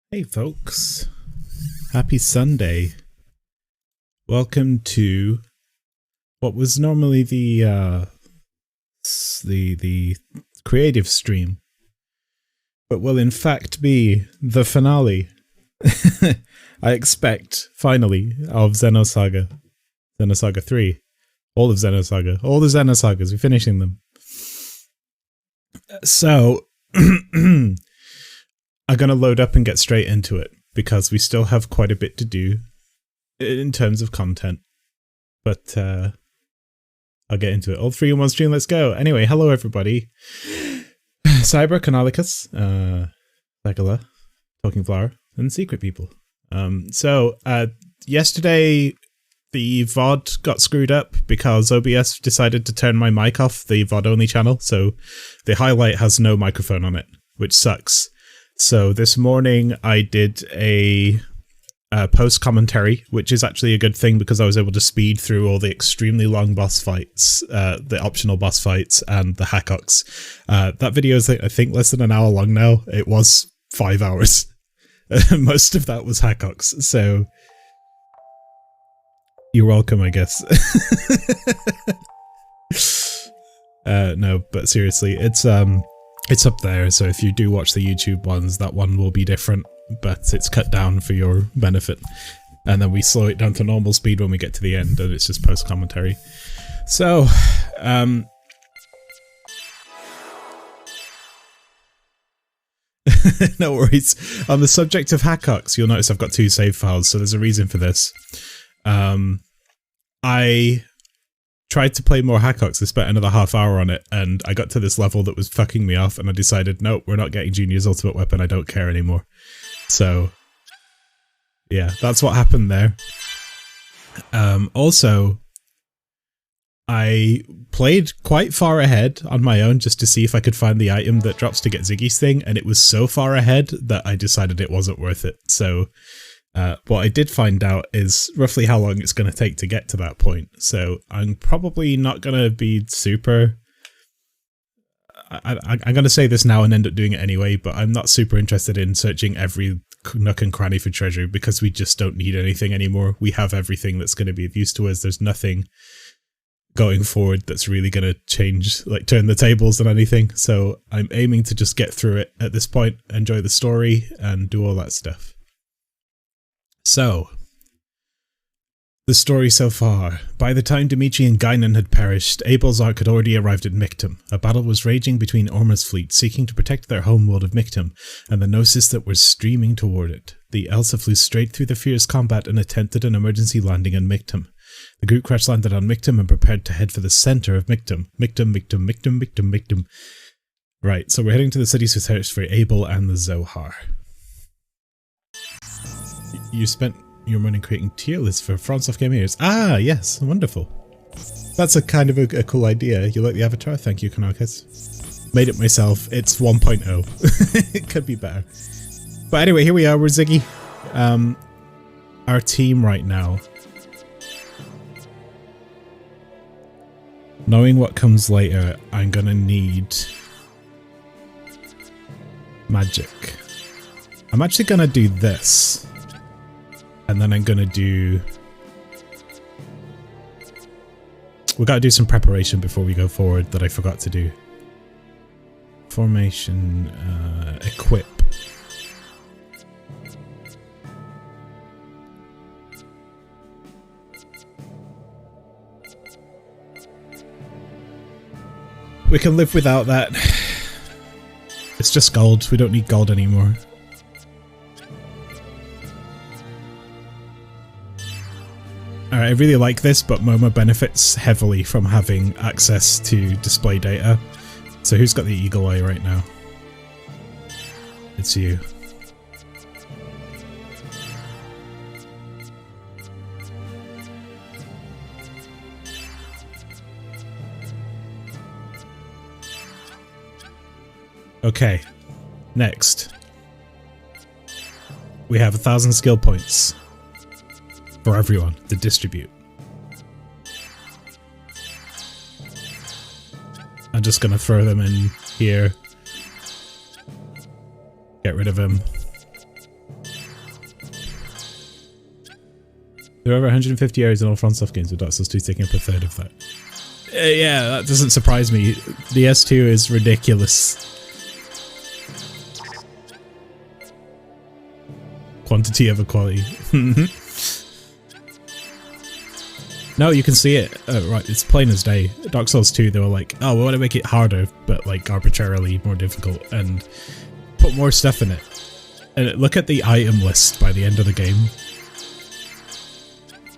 Hey folks, happy Sunday. Welcome to what was normally the creative stream, but will in fact be the finale, I expect, finally, of Xenosaga. Xenosaga 3. All of Xenosaga. All the Xenosagas, we're finishing them. So, I'm going to load up and get straight into it, because we still have quite a bit to do in terms of content. But I'll get into it. All three in one stream, let's go. Anyway, hello everybody. Cyber, Canolicus, Legala, Talking Flower, and Secret People. Yesterday the VOD got screwed up because OBS decided to turn my mic off, the VOD only channel, so the highlight has no microphone on it, which sucks. So this morning I did a post commentary, which is actually a good thing because I was able to speed through all the extremely long boss fights, the optional boss fights, and the hackox. That video is, I think, less than an hour long now. It was 5 hours. Most of that was hackox, so you're welcome, I guess. No, but seriously, it's up there, so if you do watch the YouTube ones, that one will be different, but it's cut down for your benefit. And then we slow it down to normal speed when we get to the end, and it's just post-commentary. So, no worries. On the subject of hackox, you'll notice I've got two save files, so there's a reason for this. I tried to play more hackox. I spent another half hour on it, and I got to this level that was fucking me off, and I decided, nope, we're not getting Junior's ultimate weapon, I don't care anymore. So, yeah, that's what happened there. Also, I played quite far ahead on my own just to see if I could find the item that drops to get Ziggy's thing, and it was so far ahead that I decided it wasn't worth it. So, what I did find out is roughly how long it's going to take to get to that point. So I'm probably not going to be super... I'm going to say this now and end up doing it anyway, but I'm not super interested in searching every nook and cranny for treasure because we just don't need anything anymore. We have everything that's going to be of use to us. There's nothing going forward that's really going to change, like turn the tables on anything. So I'm aiming to just get through it at this point, enjoy the story, and do all that stuff. So, the story so far. By the time Dimitri and Guinan had perished, Abel's ark had already arrived at Mictum. A battle was raging between Orma's fleet, seeking to protect their homeworld of Mictum, and the Gnosis that were streaming toward it. The Elsa flew straight through the fierce combat and attempted an emergency landing on Mictum. The group crash landed on Mictum and prepared to head for the center of Mictum. Mictum. Right, so we're heading to the cities to search for Abel and the Zohar. You spent your morning creating tier lists for FromSoft Gamers. Ah, yes, wonderful. That's a kind of a cool idea. You like the avatar? Thank you, Kanakis. Made it myself. It's 1.0. It could be better. But anyway, here we are. We're Ziggy. Our team right now. Knowing what comes later, I'm gonna need magic. I'm actually gonna do this. And then I'm gonna do... we gotta do some preparation before we go forward that I forgot to do. Formation, equip. We can live without that. It's just gold. We don't need gold anymore. I really like this, but Momo benefits heavily from having access to display data. So who's got the eagle eye right now? It's you. Okay, next. We have 1,000 skill points. For everyone to distribute. I'm just gonna throw them in here. Get rid of him. There are over 150 areas in all FromSoft games, with Dark Souls 2 taking up a third of that. Yeah, that doesn't surprise me. The S2 is ridiculous. Quantity over quality. No, you can see it. Oh, right, it's plain as day. Dark Souls 2, they were like, oh, we want to make it harder, but like arbitrarily more difficult, and put more stuff in it. And look at the item list by the end of the game.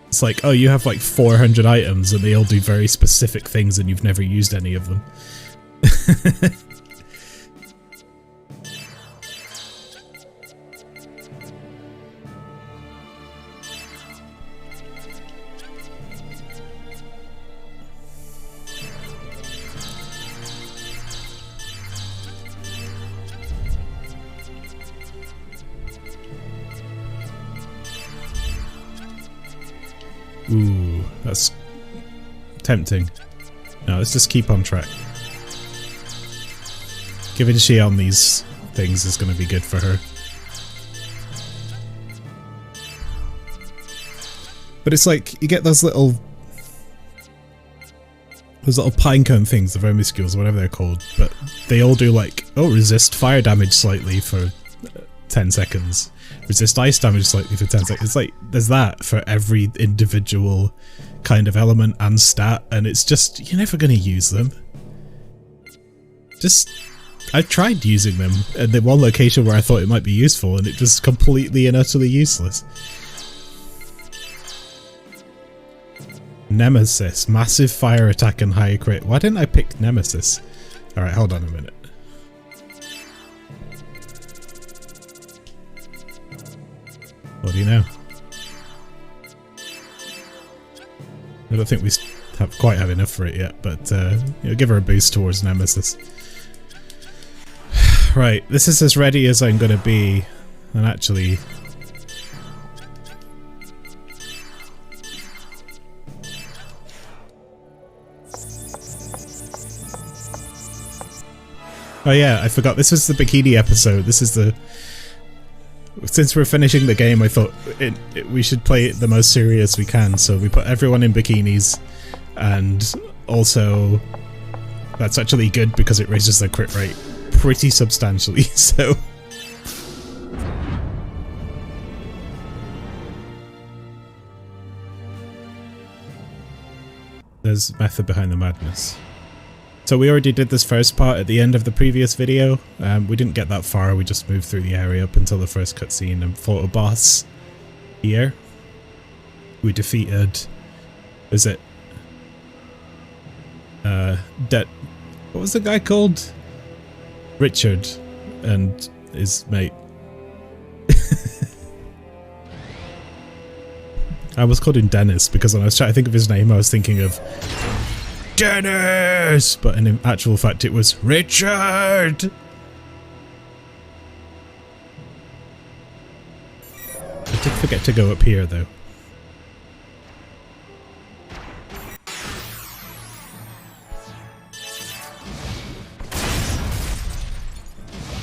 It's like, oh, you have like 400 items and they all do very specific things and you've never used any of them. Ooh, that's tempting. No, let's just keep on track. Giving she on these things is going to be good for her. But it's like, you get those little pinecone things, the vermiscules, whatever they're called, but they all do like, oh, resist fire damage slightly for 10 seconds. Resist ice damage slightly for 10 seconds. It's like, there's that for every individual kind of element and stat, and it's just, you're never going to use them. I tried using them at the one location where I thought it might be useful, and it just completely and utterly useless. Nemesis, massive fire attack and high crit. Why didn't I pick Nemesis? Alright, hold on a minute. What do you know? I don't think we quite have enough for it yet, but you know, give her a boost towards Nemesis. Right, this is as ready as I'm going to be, and actually... Oh yeah, I forgot, this was the bikini episode. This is the... Since we're finishing the game, I thought we should play it the most serious we can, so we put everyone in bikinis, and also that's actually good because it raises their crit rate pretty substantially, so... There's method behind the madness. So we already did this first part at the end of the previous video. We didn't get that far, we just moved through the area up until the first cutscene and fought a boss here. We defeated... Is it... what was the guy called? Richard and his mate. I almost called him Dennis because when I was trying to think of his name I was thinking of Dennis! But in actual fact it was Richard! I did forget to go up here though.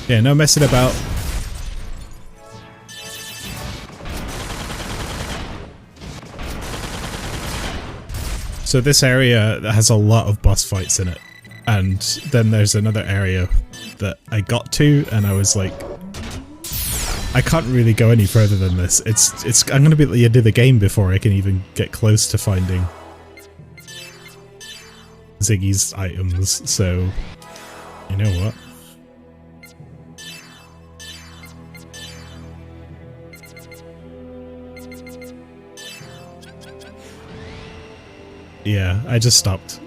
Yeah, no messing about. So this area has a lot of boss fights in it, and then there's another area that I got to, and I was like, I can't really go any further than this. I'm gonna be at the end of the game before I can even get close to finding Ziggy's items. So, you know what? Yeah, I just stopped.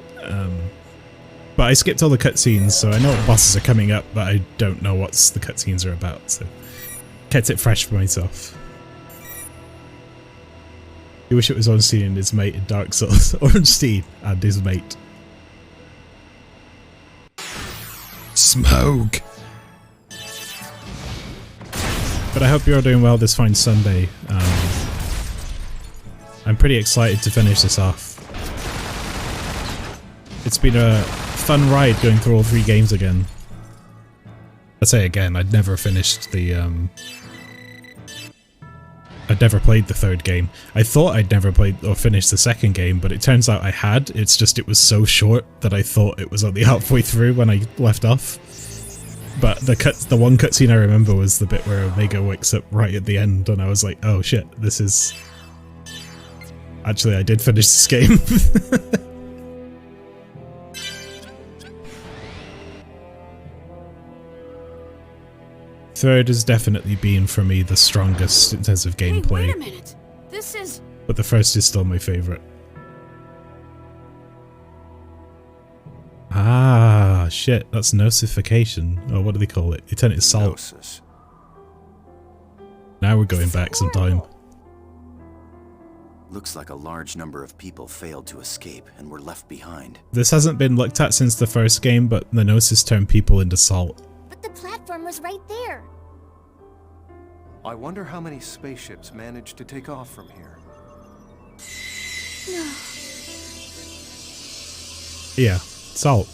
But I skipped all the cutscenes, so I know what bosses are coming up, but I don't know what the cutscenes are about, so kept it fresh for myself. You wish it was Ornstein and his mate in Dark Souls. Ornstein and his mate. Smoke! But I hope you're all doing well this fine Sunday. I'm pretty excited to finish this off. It's been a fun ride going through all 3 games again. I say again, I'd never finished the I'd never played the third game. I thought I'd never played or finished the second game, but it turns out I had. It's just it was so short that I thought it was only halfway through when I left off. But the one cutscene I remember was the bit where Omega wakes up right at the end, and I was like, oh shit, this is... Actually, I did finish this game. Third has definitely been, for me, the strongest in terms of gameplay. Hey, wait a minute. This is... But the first is still my favourite. Ah, shit, that's nosification. Oh, what do they call it? They turn it to salt. Gnosis. Now we're going back some time. Looks like a large number of people failed to escape and were left behind. This hasn't been looked at since the first game, but the Gnosis turned people into salt. But the platform was right there. I wonder how many spaceships managed to take off from here. Yeah, salt.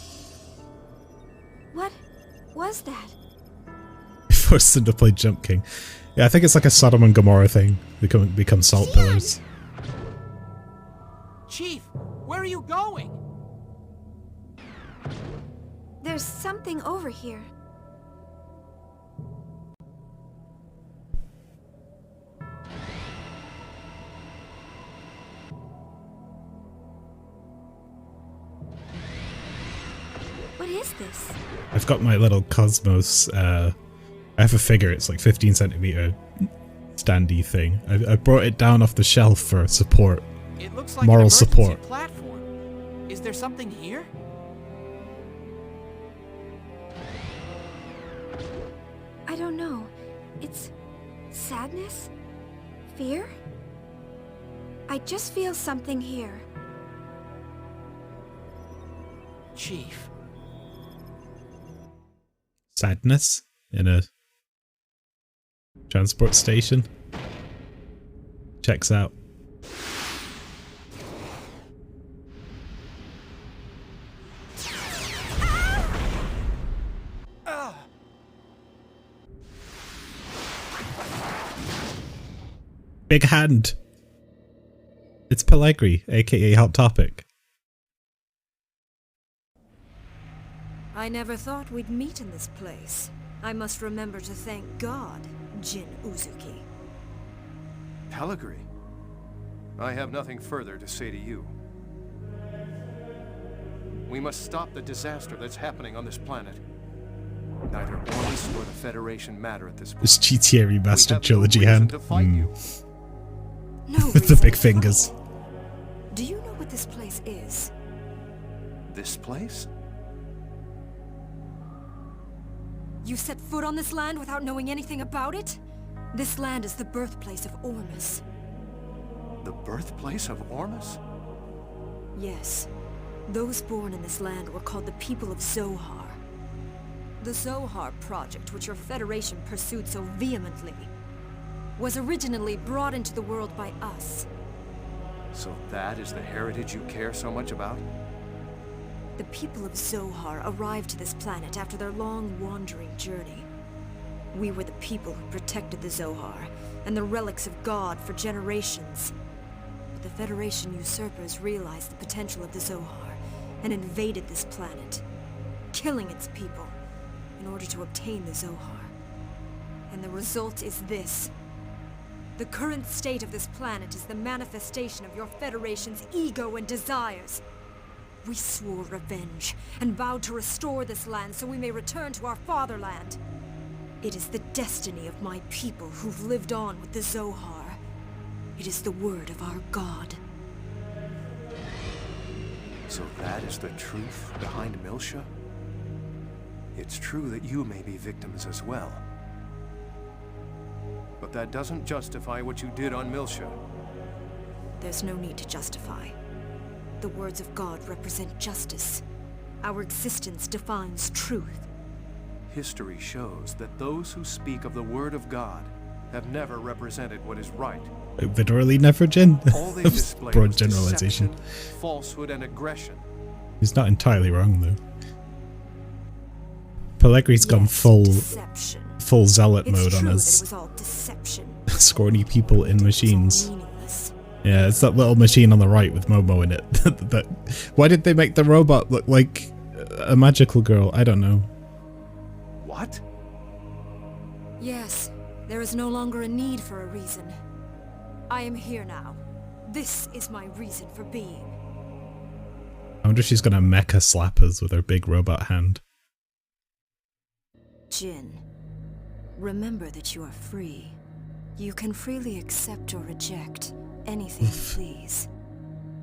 What was that? Forced them to play Jump King. Yeah, I think it's like a Sodom and Gomorrah thing. Become salt pillars. Chief, where are you going? There's something over here. What is this? I've got my little Cosmos, I have a figure, it's like 15 centimeter standy thing. I brought it down off the shelf for support. It looks like Moral an emergency support. platform. Is there something here? I don't know. It's sadness? Fear? I just feel something here. Chief. Sadness in a transport station. Checks out. Big hand. It's Pellegri, aka Hot Topic. I never thought we'd meet in this place. I must remember to thank God, Jin Uzuki. Pellegri, I have nothing further to say to you. We must stop the disaster that's happening on this planet. Neither Ormus nor the Federation matter at this point. This GTA Remastered We have trilogy no reason hand. to fight you. No With the reason big to fingers. fight. Do you know what this place is? This place? You set foot on this land without knowing anything about it? This land is the birthplace of Ormus. The birthplace of Ormus? Yes. Those born in this land were called the people of Zohar. The Zohar project, which your Federation pursued so vehemently, was originally brought into the world by us. So that is the heritage you care so much about? The people of Zohar arrived to this planet after their long wandering journey. We were the people who protected the Zohar and the relics of God for generations. But the Federation usurpers realized the potential of the Zohar and invaded this planet, killing its people in order to obtain the Zohar. And the result is this. The current state of this planet is the manifestation of your Federation's ego and desires. We swore revenge and vowed to restore this land so we may return to our fatherland. It is the destiny of my people who've lived on with the Zohar. It is the word of our God. So that is the truth behind Miltia? It's true that you may be victims as well. But that doesn't justify what you did on Miltia. There's no need to justify. The words of God represent justice. Our existence defines truth. History shows that those who speak of the word of God have never represented what is right. Literally never, Jin. All they display Broad was generalization. deception, falsehood, and aggression. He's not entirely wrong though. Pellegri's gone Yes, full deception. zealot It's mode true on that us. it was all deception. Scrawny people in machines. Meaningless. Yeah, it's that little machine on the right with Momo in it. Why did they make the robot look like a magical girl? I don't know. What? Yes, there is no longer a need for a reason. I am here now. This is my reason for being. I wonder if she's gonna mecha slap us with her big robot hand. Jin, remember that you are free. You can freely accept or reject anything you please.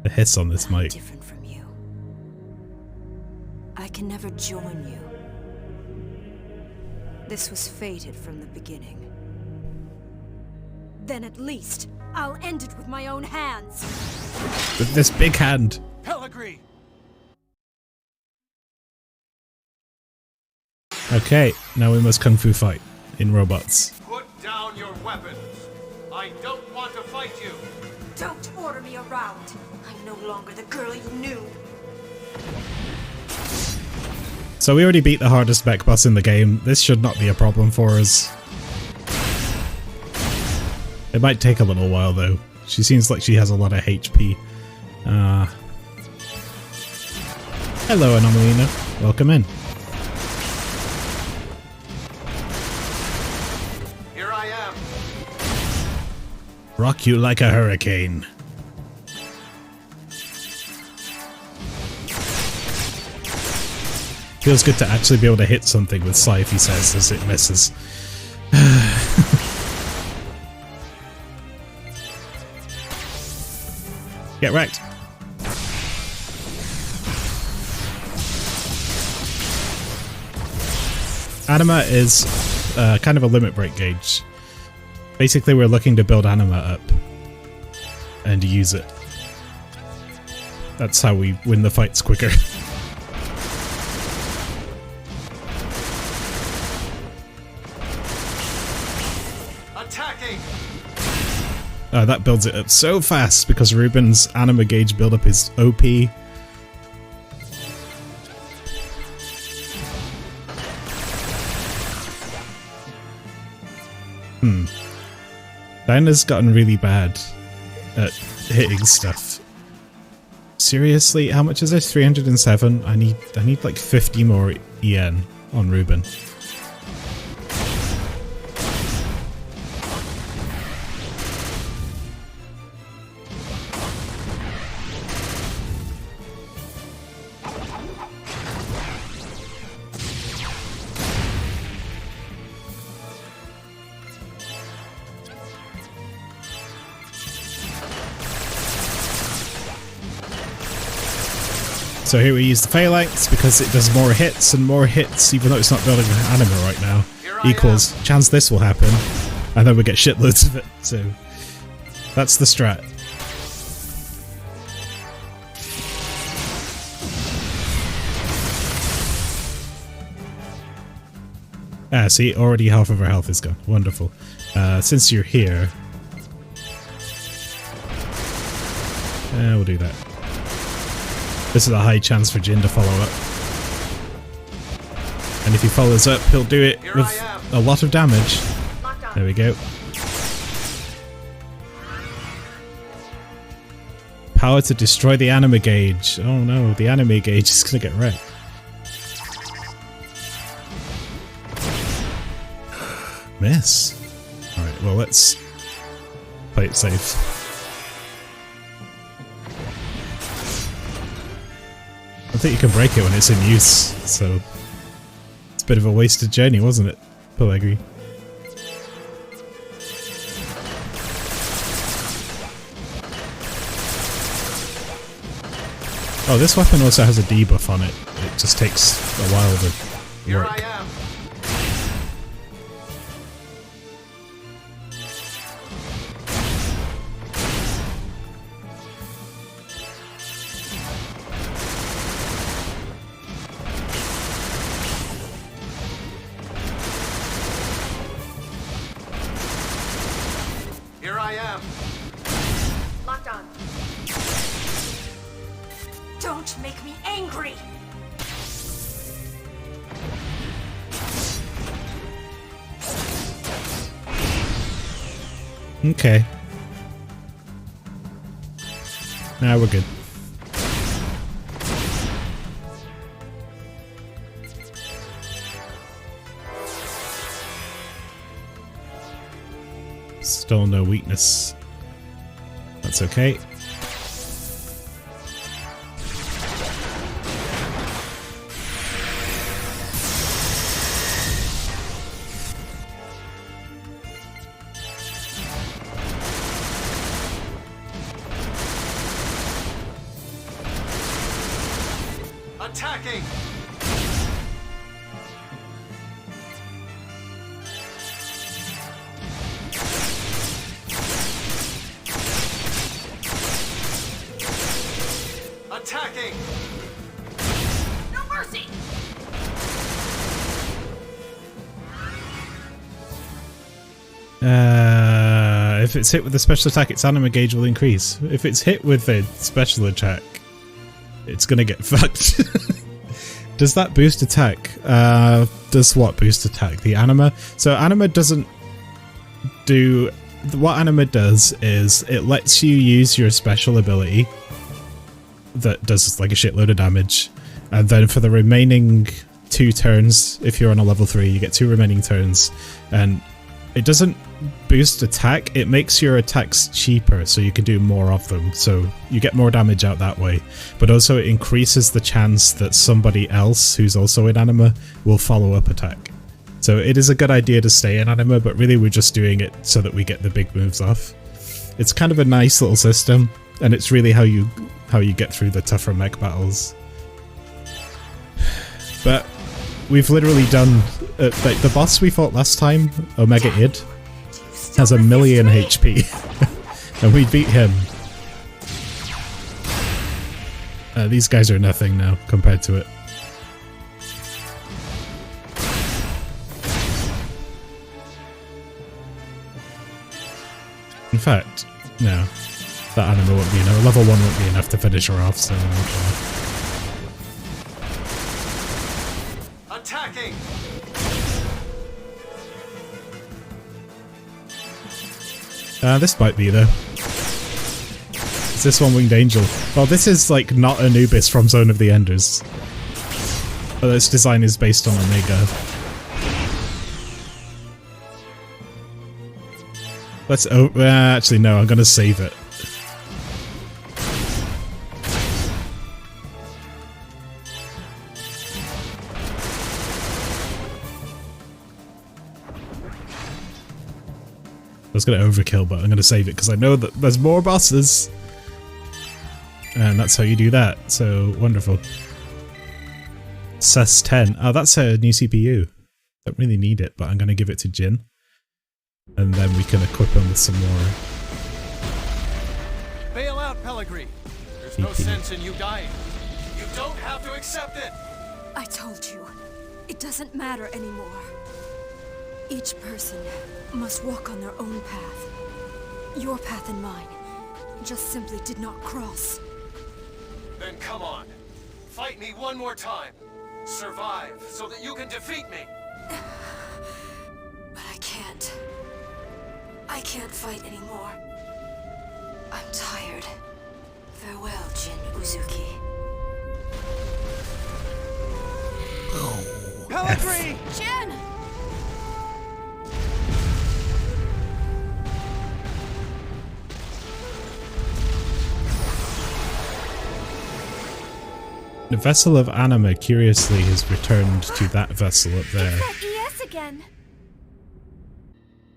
The hiss on this But I'm mic. different from you. I can never join you. This was fated from the beginning. Then at least, I'll end it with my own hands. With this big hand. Pellegrini! Okay, now we must kung fu fight in robots. Put down your weapons. I don't want to fight you. Don't order me around. I'm no longer the girl you knew. So we already beat the hardest mech boss in the game. This should not be a problem for us. It might take a little while though. She seems like she has a lot of HP. Hello, Anomalina. Welcome in. Here I am. Rock you like a hurricane. Feels good to actually be able to hit something with Scythe, he says, as it misses. Get wrecked. Anima is kind of a limit break gauge. Basically, we're looking to build Anima up and use it. That's how we win the fights quicker. Attacking. That builds it up so fast because Ruben's Anima gauge buildup is OP. Dinah's gotten really bad at hitting stuff. Seriously, how much is this? 307? I need like 50 more EN on Ruben. So here we use the phalanx because it does more hits, and more hits, even though it's not building Anima right now, equals chance this will happen, and then we get shitloads of it. So that's the strat. Ah, see, already half of our health is gone. Wonderful. Since you're here, we'll do that. This is a high chance for Jin to follow up. And if he follows up, he'll do it with a lot of damage. There we go. Power to destroy the anima gauge. Oh no, the anime gauge is gonna get wrecked. Miss. Alright, well let's play it safe. I think you can break it when it's in use, so it's a bit of a wasted journey, wasn't it, Pellegrini? Oh, this weapon also has a debuff on it. It just takes a while to work. Here I am. Here I am. Locked on. Don't make me angry! Okay. Now we're good. Still no weakness. That's okay. Attacking! Attacking! No mercy! If it's hit with a special attack, its anima gauge will increase. If it's hit with a special attack, it's gonna get fucked. Does that boost attack? Does what boost attack? The anima? So anima doesn't do... What anima does is it lets you use your special ability that does like a shitload of damage, and then for the remaining 2 turns, if you're on a level 3, you get 2 remaining turns, and it doesn't boost attack, it makes your attacks cheaper so you can do more of them, so you get more damage out that way, but also it increases the chance that somebody else who's also in anima will follow up attack. So it is a good idea to stay in anima, but really we're just doing it so that we get the big moves off. It's kind of a nice little system, and it's really how you get through the tougher mech battles. But we've literally done like the boss we fought last time, Omega Id, has 1,000,000 HP, and we beat him. These guys are nothing now compared to it. In fact, no. That anima won't be enough. Level 1 won't be enough to finish her off, so... Attacking! This might be, though. Is this one Winged Angel? Well, this is, like, not Anubis from Zone of the Enders. But its design is based on Omega. Let's... Oh, actually, no, I'm gonna save it. I was going to overkill, but I'm going to save it because I know that there's more bosses. And that's how you do that. So, wonderful. CES 10. Oh, that's a new CPU. Don't really need it, but I'm going to give it to Jin. And then we can equip him with some more. Bail out, Pellegrini. There's no sense in you dying. You don't have to accept it. I told you, it doesn't matter anymore. Each person must walk on their own path. Your path and mine just simply did not cross. Then come on. Fight me one more time. Survive so that you can defeat me. But I can't. I can't fight anymore. I'm tired. Farewell, Jin Uzuki. Pellegrini! Jin! The vessel of anima curiously has returned to that vessel up there. It's that ES again.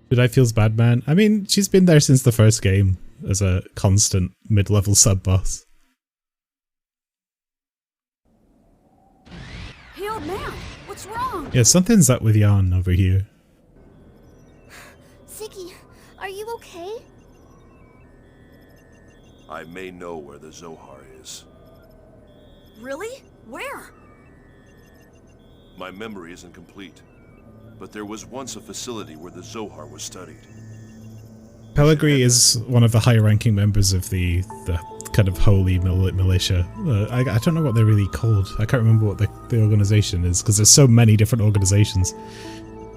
Should I feels bad, man? I mean, she's been there since the first game as a constant mid-level sub-boss. Hey, old man, what's wrong? Yeah, something's up with Jan over here. Ziggy, are you okay? I may know where the Zohar is. Really? Where? My memory isn't complete, but there was once a facility where the Zohar was studied. Pellegrini is one of the high-ranking members of the kind of holy militia. I don't know what they're really called. I can't remember what the organization is, because there's so many different organizations.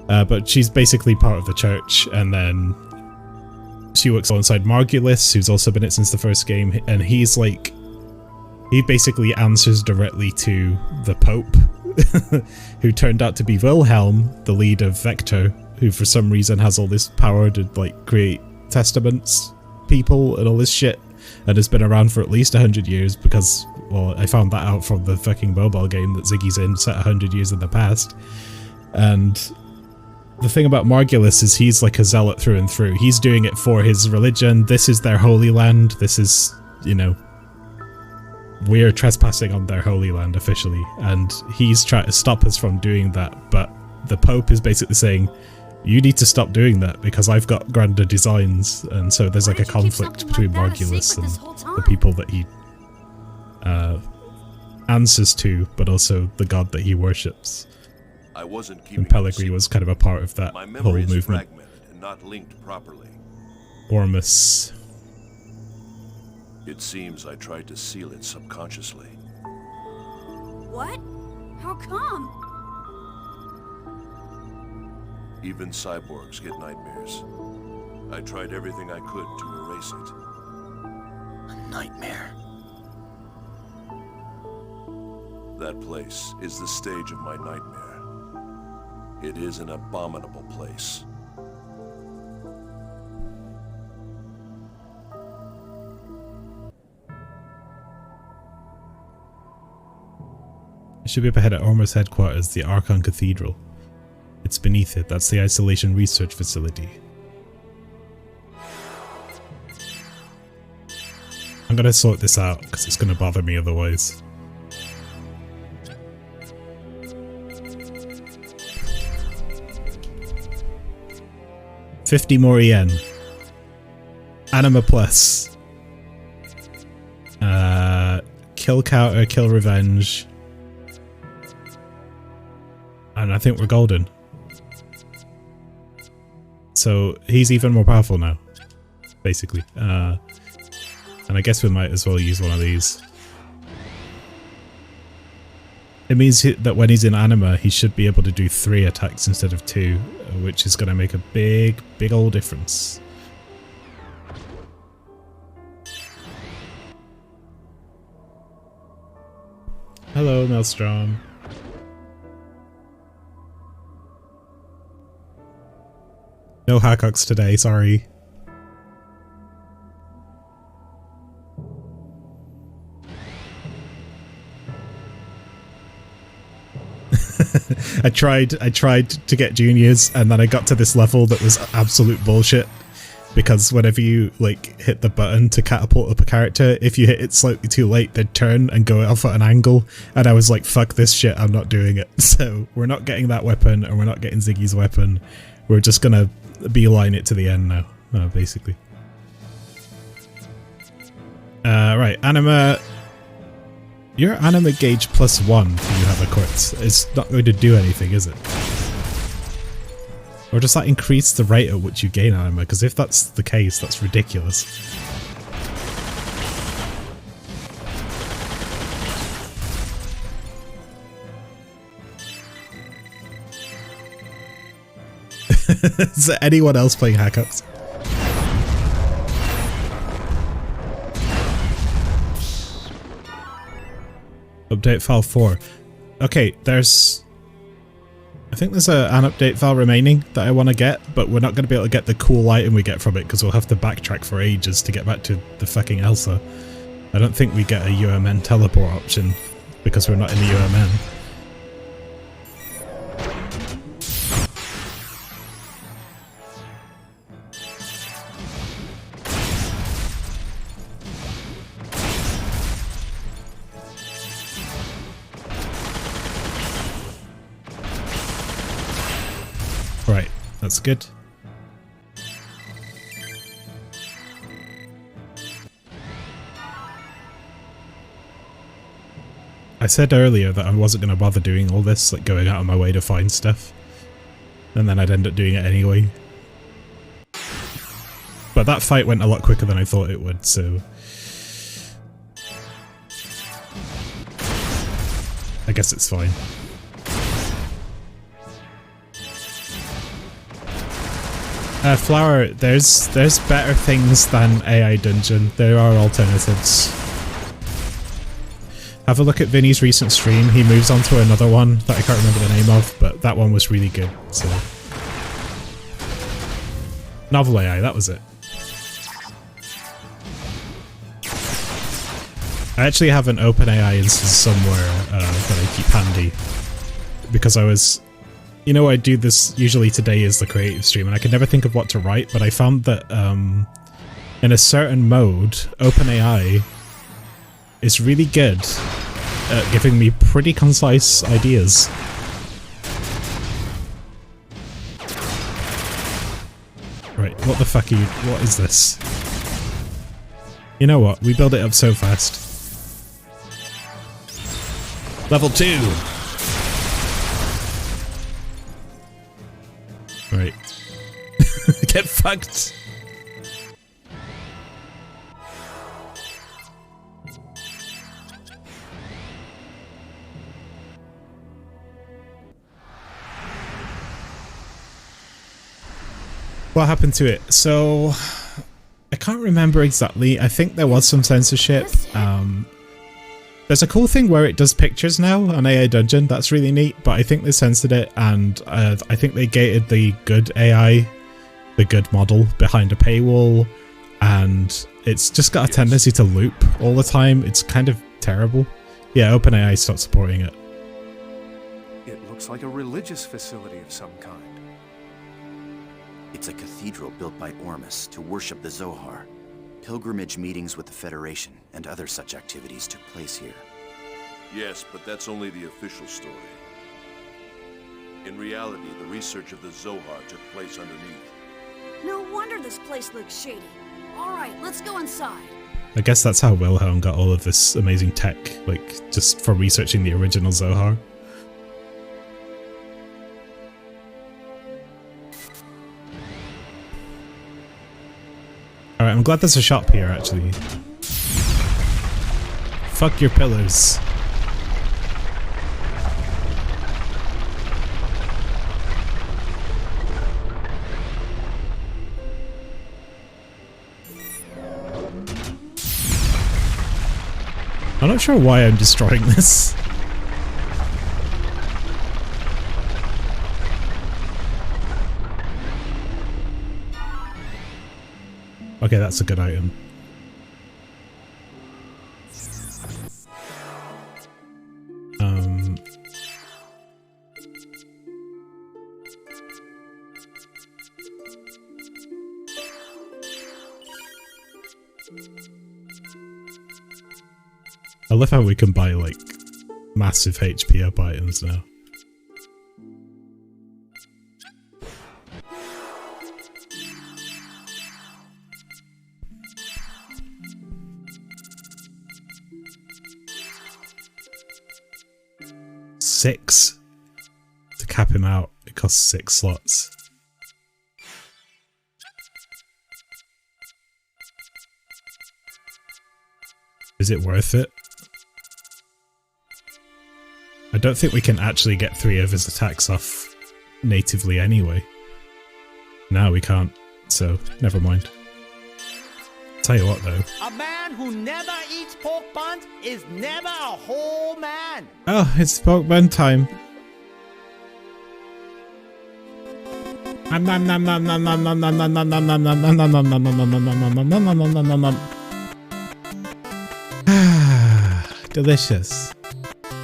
But she's basically part of the church, and then she works alongside Margulis, who's also been it since the first game, and he's like, he basically answers directly to the Pope, who turned out to be Wilhelm, the lead of Vector, who for some reason has all this power to like create testaments, people, and all this shit, and has been around for at least 100 years because, well, I found that out from the fucking mobile game that Ziggy's in, set 100 years in the past. And the thing about Margulis is he's like a zealot through and through. He's doing it for his religion. This is their holy land. This is, you know, we're trespassing on their holy land officially, and he's trying to stop us from doing that. But the Pope is basically saying, you need to stop doing that because I've got grander designs. And so there's like a conflict between Margulis and the people that he answers to, but also the god that he worships. I wasn't keeping And Pellegrini was kind of a part of that My whole memory is movement. fragmented and not linked properly. Ormus. It seems I tried to seal it subconsciously. What? How come? Even cyborgs get nightmares. I tried everything I could to erase it. A nightmare. That place is the stage of my nightmare. It is an abominable place. It should be up ahead at Ormus headquarters, the Archon Cathedral. It's beneath it. That's the isolation research facility. I'm gonna sort this out because it's gonna bother me otherwise. $50 more yen. Anima plus. Kill counter, kill revenge. And I think we're golden. So he's even more powerful now, basically. And I guess we might as well use one of these. It means that when he's in anima, he should be able to do 3 attacks instead of 2, which is going to make a big, big old difference. Hello, Maelstrom. No Hackox today, sorry. I tried to get juniors, and then I got to this level that was absolute bullshit. Because whenever you like hit the button to catapult up a character, if you hit it slightly too late, they'd turn and go off at an angle. And I was like, fuck this shit, I'm not doing it. So we're not getting that weapon, and we're not getting Ziggy's weapon. We're just gonna beeline it to the end now, basically. Right, anima. Your anima gauge +1 when you have a quartz. It's not going to do anything, is it? Or does that increase the rate at which you gain anima? Because if that's the case, that's ridiculous. Is there anyone else playing Hackups? Update file 4. Okay, there's... I think there's an update file remaining that I want to get, but we're not going to be able to get the cool item we get from it because we'll have to backtrack for ages to get back to the fucking Elsa. I don't think we get a UMN teleport option because we're not in the UMN. Right, that's good. I said earlier that I wasn't going to bother doing all this, like going out of my way to find stuff. And then I'd end up doing it anyway. But that fight went a lot quicker than I thought it would, so... I guess it's fine. Flower, there's better things than AI Dungeon. There are alternatives. Have a look at Vinny's recent stream. He moves on to another one that I can't remember the name of, but that one was really good. So, Novel AI, that was it. I actually have an OpenAI instance somewhere that I keep handy because I was, you know, I do this usually today is the creative stream, and I could never think of what to write, but I found that in a certain mode, OpenAI is really good at giving me pretty concise ideas. Right, what the fuck are you? What is this? You know what? We build it up so fast. Level 2! Right. Get fucked! What happened to it? So, I can't remember exactly. I think there was some censorship. There's a cool thing where it does pictures now on AI Dungeon. That's really neat, but I think they censored it, and I think they gated the good AI, the good model, behind a paywall, and it's just got a tendency to loop all the time. It's kind of terrible. Yeah, OpenAI stopped supporting it. It looks like a religious facility of some kind. It's a cathedral built by Ormus to worship the Zohar. Pilgrimage meetings with the Federation and other such activities took place here. Yes, but that's only the official story. In reality, the research of the Zohar took place underneath. No wonder this place looks shady. Alright, let's go inside. I guess that's how Wilhelm got all of this amazing tech, like, just for researching the original Zohar. Alright, I'm glad there's a shop here, actually. Fuck your pillars. I'm not sure why I'm destroying this. Okay, that's a good item. I love how we can buy like massive HP up items now. Six to cap him out. It costs 6 slots. Is it worth it? I don't think we can actually get 3 of his attacks off natively anyway. No, we can't, so never mind. Tell you what though. A man who never eats pork buns is never a whole man. Oh, it's pork bun time. Delicious.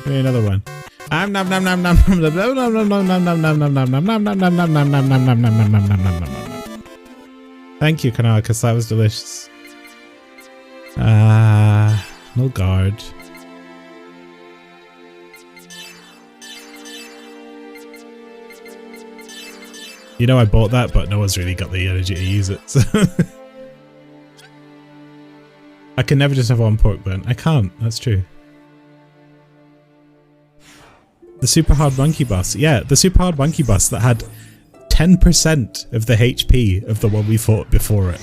Give me another one. Thank you, Kanarkas, that was delicious. No guard. You know I bought that, but no one's really got the energy to use it, so I can never just have one pork bun. I can't, that's true. The super hard monkey boss. Yeah, the super hard monkey boss that had 10% of the HP of the one we fought before it.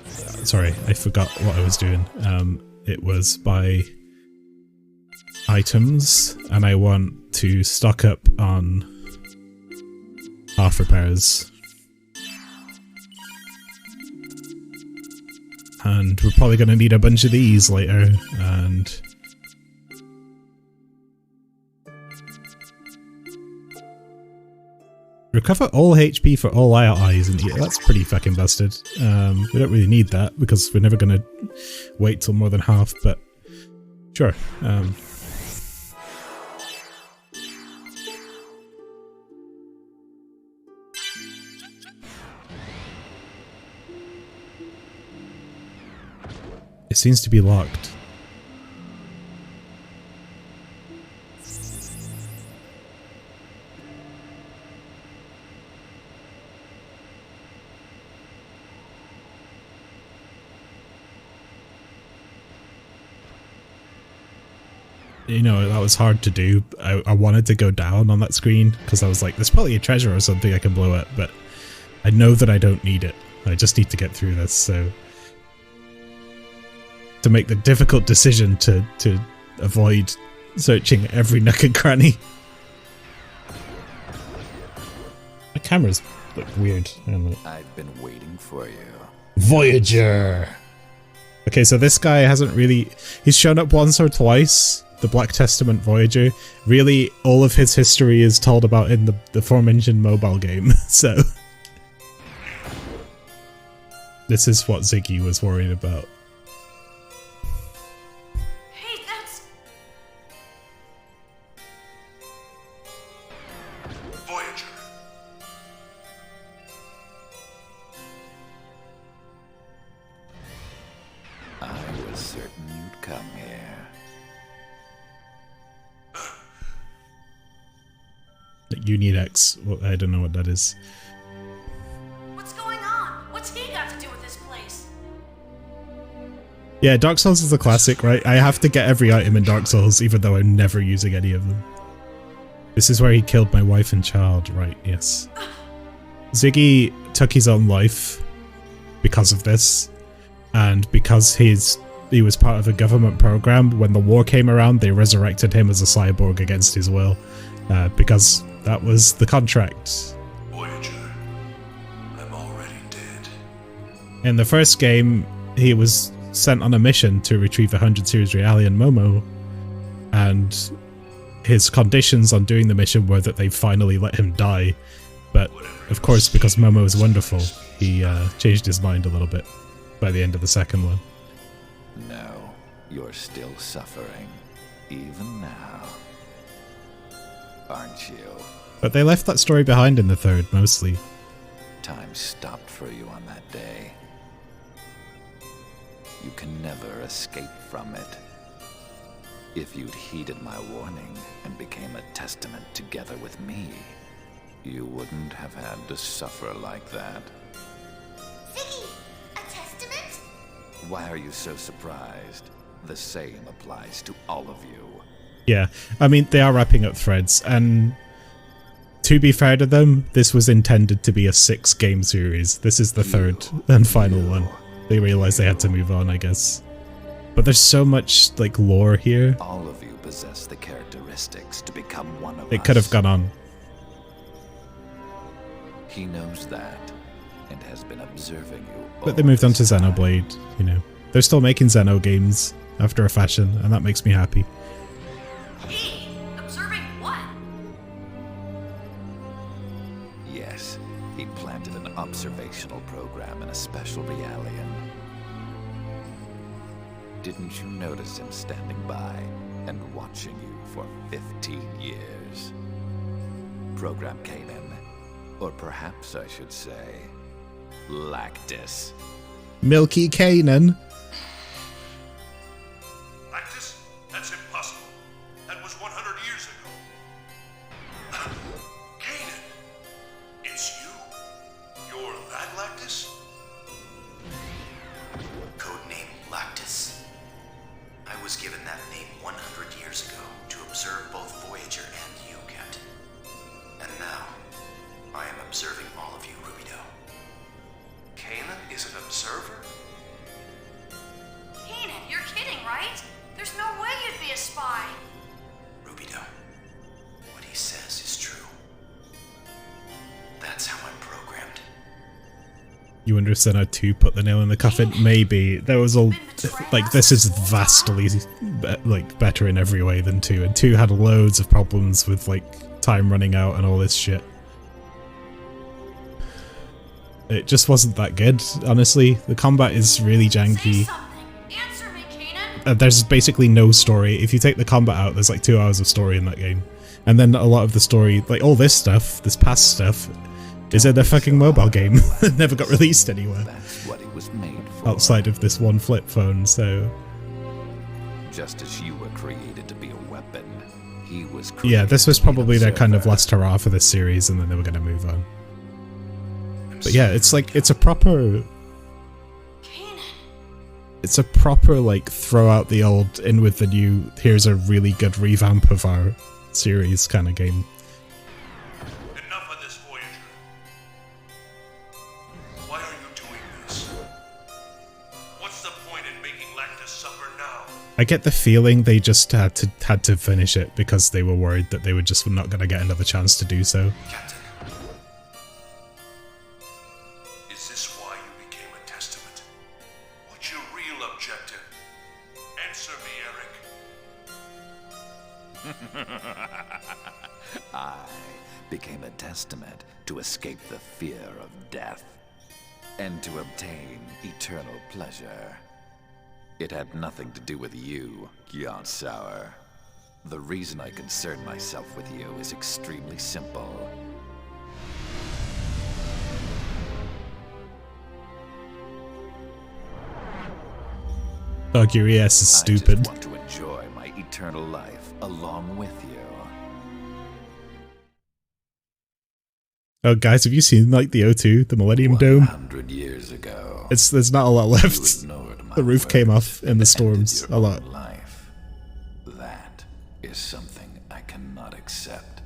Sorry, I forgot what I was doing. It was by items, and I want to stock up on half repairs. And we're probably going to need a bunch of these later, and recover all HP for all eyes, and yeah, that's pretty fucking busted. We don't really need that because we're never going to wait till more than half, but sure. It seems to be locked. You know, that was hard to do. I wanted to go down on that screen because I was like, there's probably a treasure or something I can blow up, but I know that I don't need it. I just need to get through this, so to make the difficult decision to avoid searching every nook and cranny. My cameras look weird. I've been waiting for you. Voyager! Okay, so this guy hasn't really... He's shown up once or twice, the Black Testament Voyager. Really, all of his history is told about in the aforementioned mobile game, so... This is what Ziggy was worried about. Unit X. Well, I don't know what that is. What's going on? What's he got to do with this place? Yeah, Dark Souls is a classic, right? I have to get every item in Dark Souls, even though I'm never using any of them. This is where he killed my wife and child, right? Yes. Ziggy took his own life because of this, and because he was part of a government program. When the war came around, they resurrected him as a cyborg against his will, because that was the contract. Voyager, I'm already dead. In the first game, he was sent on a mission to retrieve 100 Series Reali and Momo, and his conditions on doing the mission were that they finally let him die. But of course, because Momo is wonderful, he changed his mind a little bit by the end of the second one. No, you're still suffering, even now. Aren't you? But they left that story behind in the third, mostly. Time stopped for you on that day. You can never escape from it. If you'd heeded my warning and became a testament together with me, you wouldn't have had to suffer like that. Ziggy, a testament? Why are you so surprised? The same applies to all of you. Yeah, I mean, they are wrapping up Threads, and to be fair to them, this was intended to be a 6-game series. This is the third and final one. They realized they had to move on, I guess. But there's so much, like, lore here. All of you possess the characteristics to become one of us. It could have gone on. He knows that, and has been observing you. But they moved on to Xenoblade, you know. They're still making Xeno games, after a fashion, and that makes me happy. He? Observing what? Yes, he planted an observational program in a special Realian. Didn't you notice him standing by and watching you for 15 years? Program Kanan, or perhaps I should say, Lactus. Milky Kanan. Lactus? That's impossible. That was 100 years ago. Kanan! It's you? You're that Lactus? Codename Lactus. I was given that name 100 years ago to observe both Voyager and you, Captain. And now, I am observing all of you, Rubido. Kanan is an observer? Kanan, you're kidding, right? There's no way you'd be a spy. Rubido, You wonder if Xeno 2 put the nail in the coffin? Maybe. There was all... Like, this is vastly, like, better in every way than 2. And 2 had loads of problems with, like, time running out and all this shit. It just wasn't that good, honestly. The combat is really janky. There's basically no story. If you take the combat out, there's like 2 hours of story in that game. And then a lot of the story, like all this stuff, this past stuff, is in a fucking mobile game that never got released anywhere. That's what it was made for. Outside of this one flip phone, so... Just as you were created to be a weapon, he was created. Yeah, this was to be an probably their kind of observer. last hurrah for this series, and then they were going to move on. But yeah, it's like, it's a proper... It's a proper, like, throw out the old, in with the new, here's a really good revamp of our series kind of game. Enough of this, Voyager. Why are you doing this? What's the point in making Lactus suffer now? I get the feeling they just had to finish it because they were worried that they were just not going to get another chance to do so. Captain. Is this why you became a testament? What's your real objective? Answer me, Eric. I became a testament to escape the fear of death and to obtain eternal pleasure. It had nothing to do with you, Xenosaga. The reason I concern myself with you is extremely simple. Dog, your ES is stupid. I just want to enjoy my eternal life along with you. Oh, guys, have you seen, like, the O2, the Millennium Dome? 100 years ago. There's not a lot left. You ignored my The roof came words off in the and storms ended a your lot. own life. That is something I cannot accept.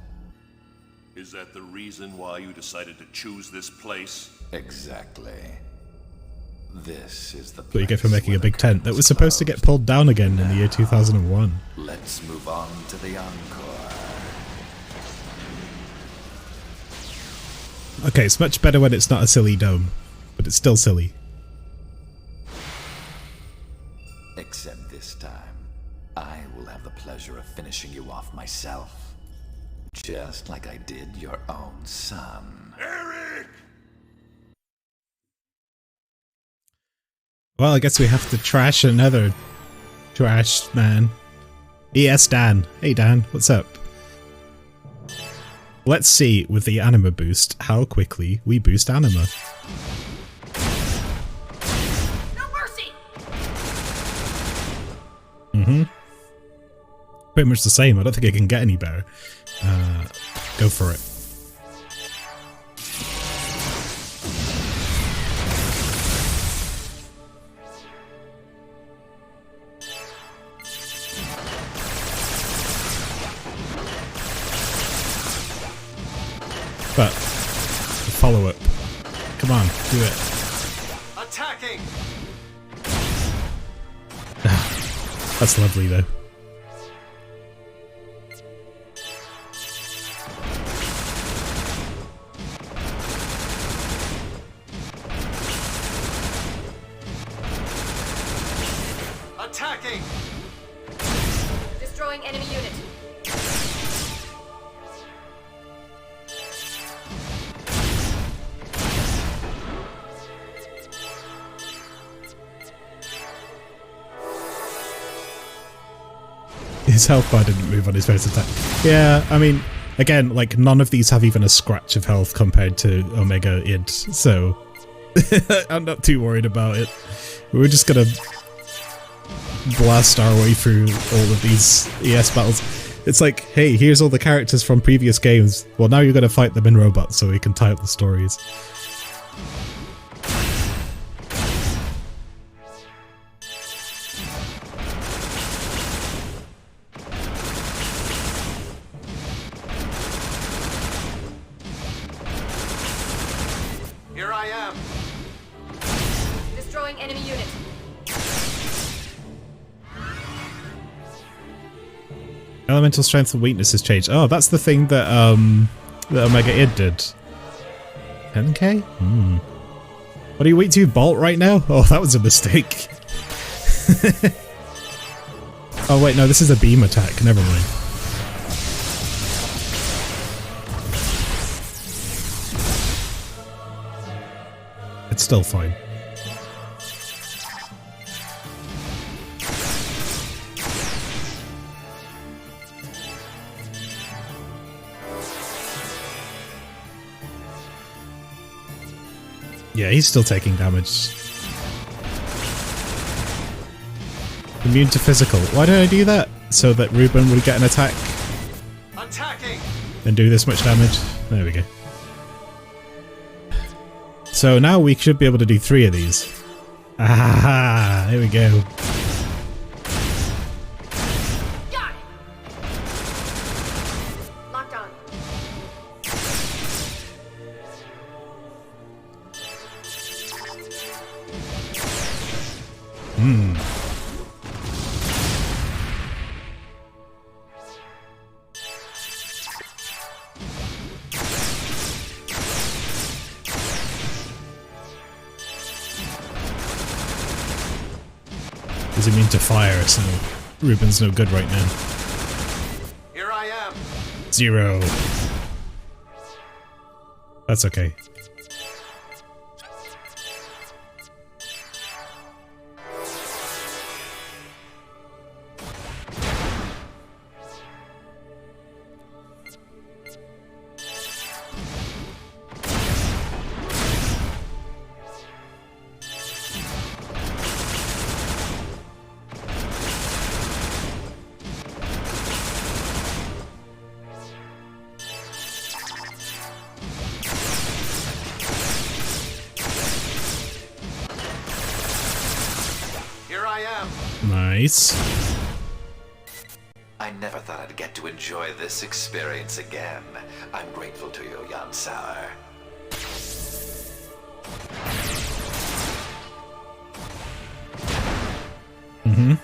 Is that the reason why you decided to choose this place? Exactly. This is the What you get for making a big tent that was supposed to get pulled down again in the year 2001. Let's move on to the encore. Okay, it's much better when it's not a silly dome, but it's still silly. Except this time, I will have the pleasure of finishing you off myself. Just like I did your own son. Eric! Well, I guess we have to trash another trash man. ES Dan. Hey Dan, what's up? Let's see, with the anima boost, how quickly we boost anima. No mercy! Pretty much the same, I don't think it can get any better. Go for it. But the follow-up. Come on, do it. Attacking! That's lovely though. Attacking! Destroying enemy unit. His health bar didn't move on his first attack. Yeah, I mean, again, like, none of these have even a scratch of health compared to Omega Id, so I'm not too worried about it. We're just gonna blast our way through all of these ES battles. It's like, hey, here's all the characters from previous games. Well, now you're gonna fight them in robots so we can tie up the stories. Here I am! Destroying enemy unit. Elemental strength and weakness has changed. Oh, that's the thing that that Omega Id did. 10k? What are you waiting to bolt right now? Oh, that was a mistake. Oh wait, no, this is a beam attack. Never mind. It's still fine. Yeah, he's still taking damage. Immune to physical. Why did I do that? So that Ruben would get an attack Attacking! and do this much damage. There we go. So now we should be able to do 3 of these. Ah, there we go. Got it. Locked on. He's immune to fire, so Ruben's no good right now. Here I am. 0. That's okay. Here I am. Nice. I never thought I'd get to enjoy this experience again. I'm grateful to you, Xenosaga. Mm-hmm.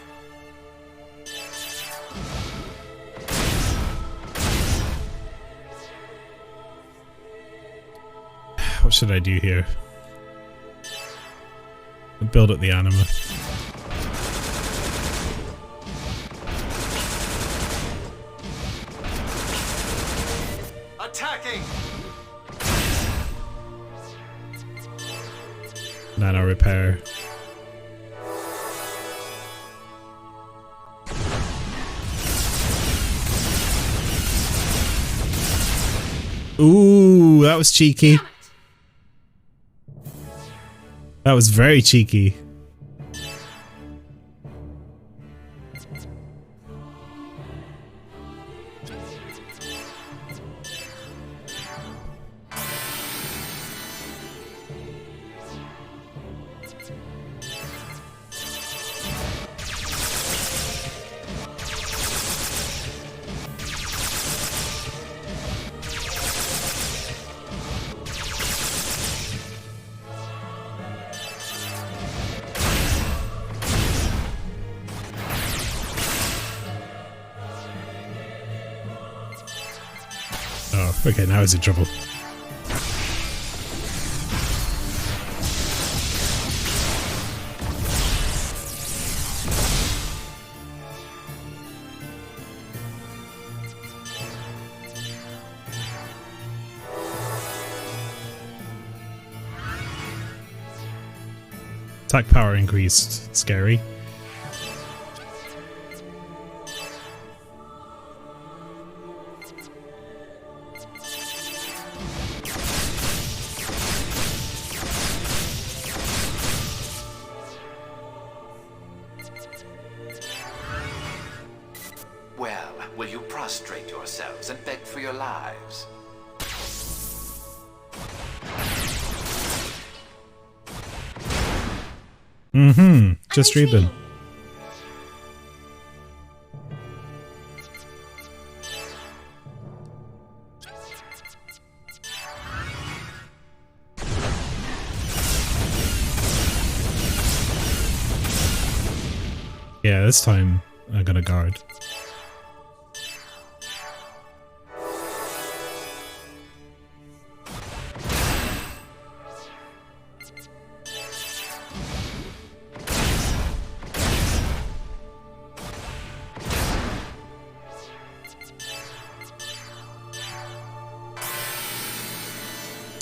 What should I do here? Build up the anima. Attacking! Nano repair. Ooh, that was cheeky. That was very cheeky. Oh, okay, now he's in trouble. Attack power increased. Scary. Well, will you prostrate yourselves and beg for your lives? Mm-hmm. Just read them. Yeah, this time I'm gonna guard.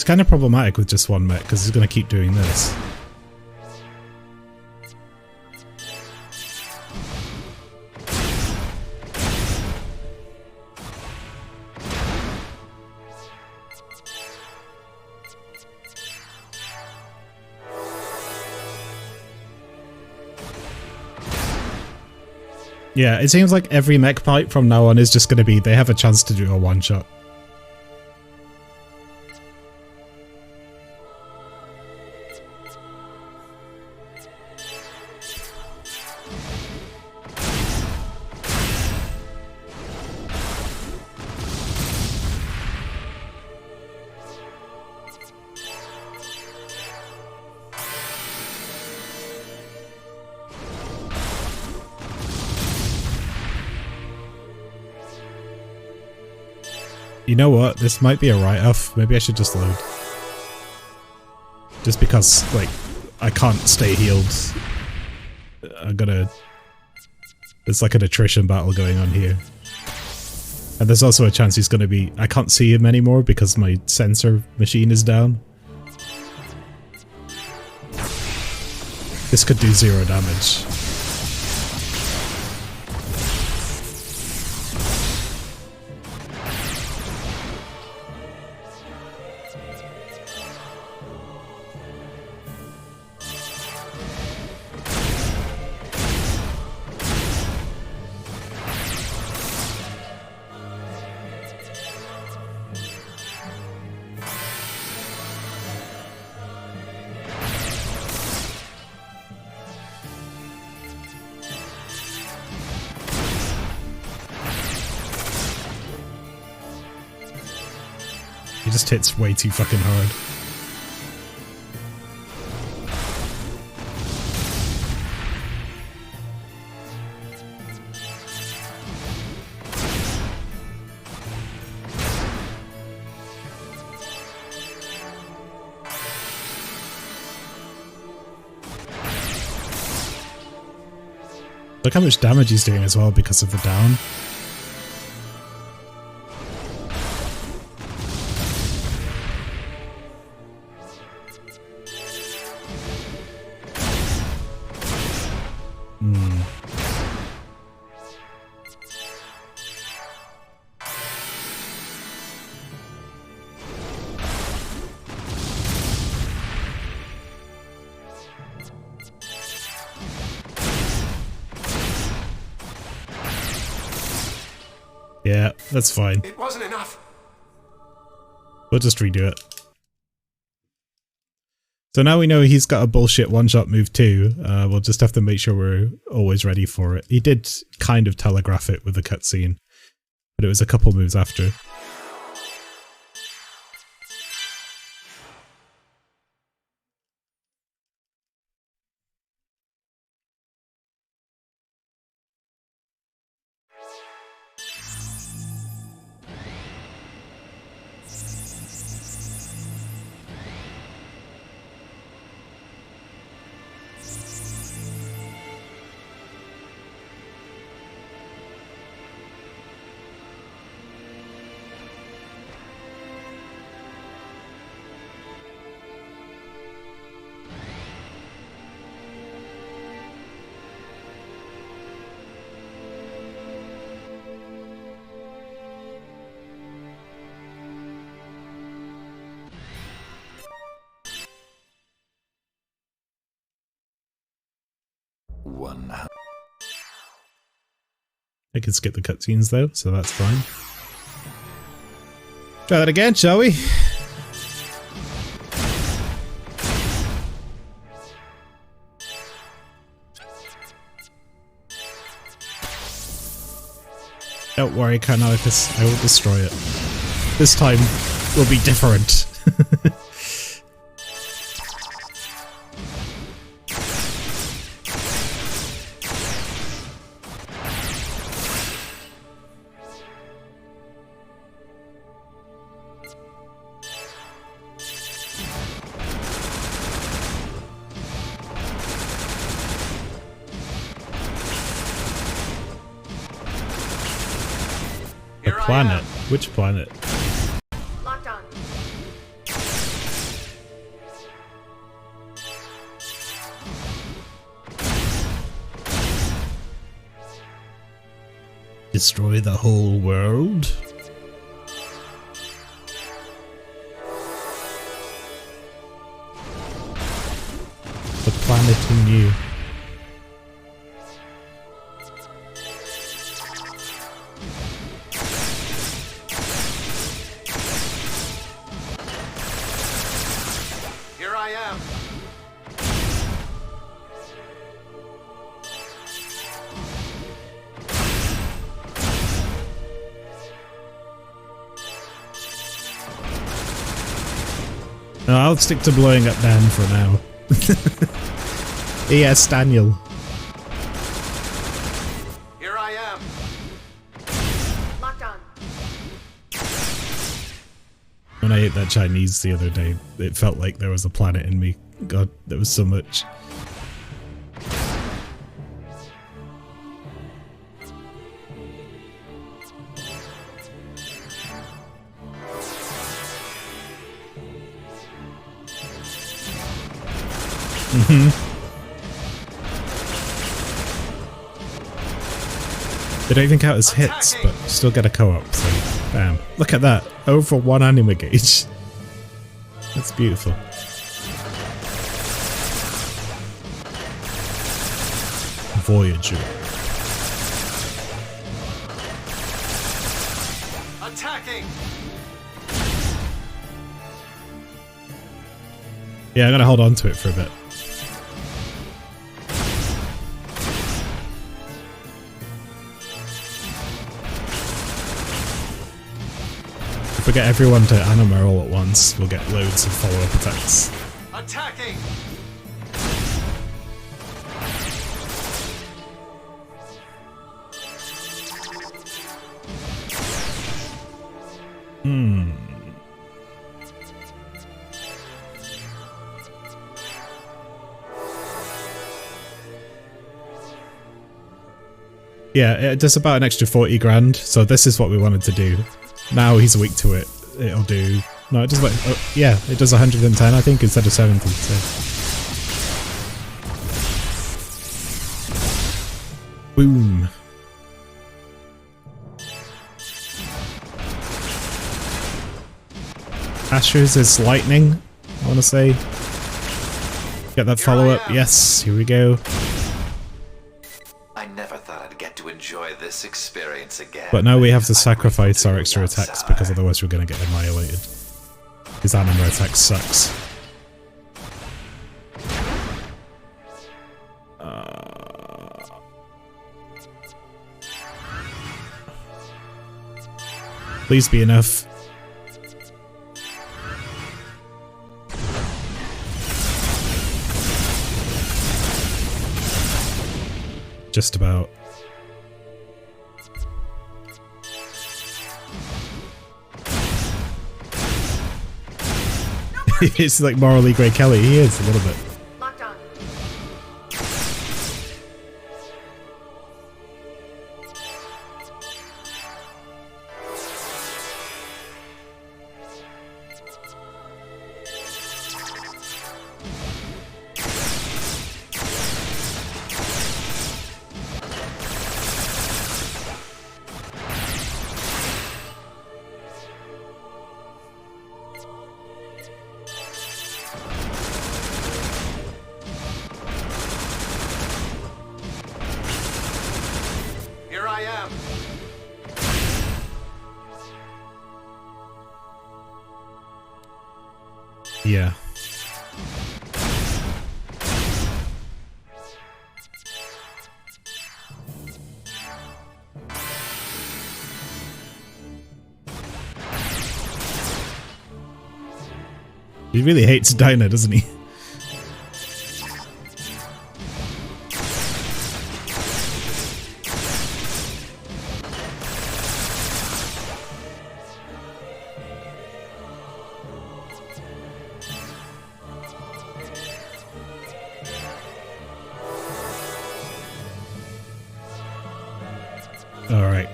It's kind of problematic with just one mech because he's going to keep doing this. Yeah, it seems like every mech fight from now on is just going to be they have a chance to do a one-shot. You know what? This might be a write-off. Maybe I should just load. Just because, like, I can't stay healed. I'm gonna... There's like an attrition battle going on here. And there's also a chance he's gonna be... I can't see him anymore because my sensor machine is down. This could do 0 damage. He just hits way too fucking hard. Look how much damage he's doing as well because of the down. Yeah, that's fine. It wasn't enough. We'll just redo it. So now we know he's got a bullshit one-shot move too. We'll just have to make sure we're always ready for it. He did kind of telegraph it with the cutscene, but it was a couple moves after. I can skip the cutscenes though, so that's fine. Try that again, shall we? Don't worry, Carnalicus, I will destroy it. This time will be different. Planet? Which planet? Locked on. destroy the whole world? The planet who knew. Here I am. No, I'll stick to blowing up Dan for now. Yes, Daniel. Here I am. Locked on. When I ate that Chinese the other day, it felt like there was a planet in me. God, there was so much. They don't even count as hits, but still get a co-op, so bam. Look at that, over 1 anima gauge. That's beautiful. Voyager. Attacking. Yeah, I'm gonna hold on to it for a bit. If we get everyone to anima all at once, we'll get loads of follow-up attacks. Attacking. Yeah, it does about an extra 40 grand, so this is what we wanted to do. Now he's weak to it, it'll do... No, it does like... Oh, yeah, it does 110 I think instead of 70, so... Boom. Asher's is lightning, I want to say. Get that follow-up, yes, here we go. I never thought I'd get to enjoy this experience again. But now we have to sacrifice our extra attacks because otherwise we're going to get annihilated. His anima attack sucks. Please be enough. Just about. It's like morally Grey Kelly. He is a little bit. Locked on. Here I am. Yeah. He really hates Dinah, doesn't he? All right.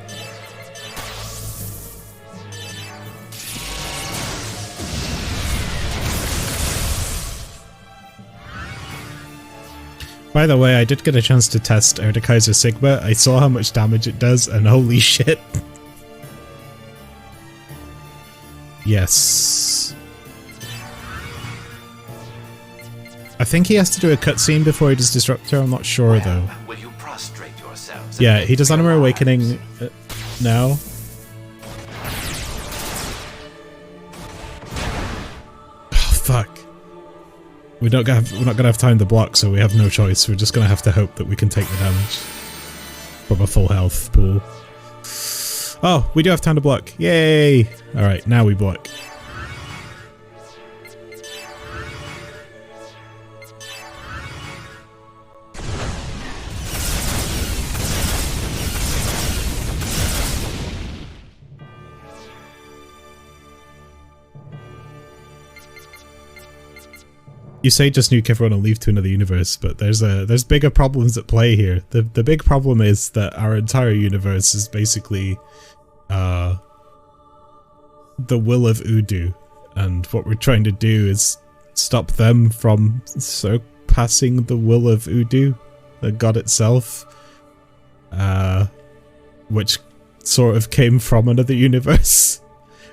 By the way, I did get a chance to test Erdekaiser Sigma. I saw how much damage it does, and holy shit. Yes. I think he has to do a cutscene before he does Disruptor, I'm not sure though. Will you prostrate yourselves? Yeah, he does Anima Awakening now. Oh, fuck. We're not gonna have time to block, so we have no choice. We're just gonna have to hope that we can take the damage from a full health pool. Oh, we do have time to block. Yay! Alright, now we block. You say just nuke everyone and leave to another universe, but there's bigger problems at play here. The big problem is that our entire universe is basically the will of Udu, and what we're trying to do is stop them from surpassing the will of Udu, the god itself, which sort of came from another universe.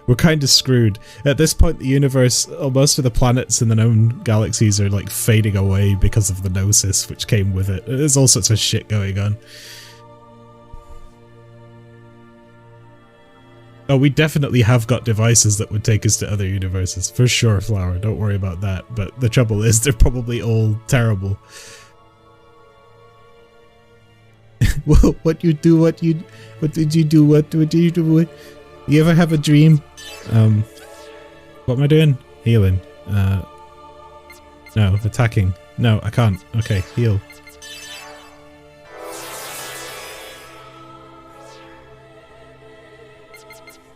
We're kind of screwed. At this point, the universe, most of the planets in the known galaxies are like fading away because of the Gnosis, which came with it. There's all sorts of shit going on. Oh, we definitely have got devices that would take us to other universes. For sure, Flower. Don't worry about that. But the trouble is, they're probably all terrible. What did you do? You ever have a dream? What am I doing? Healing. No, attacking. No, I can't. Okay, heal.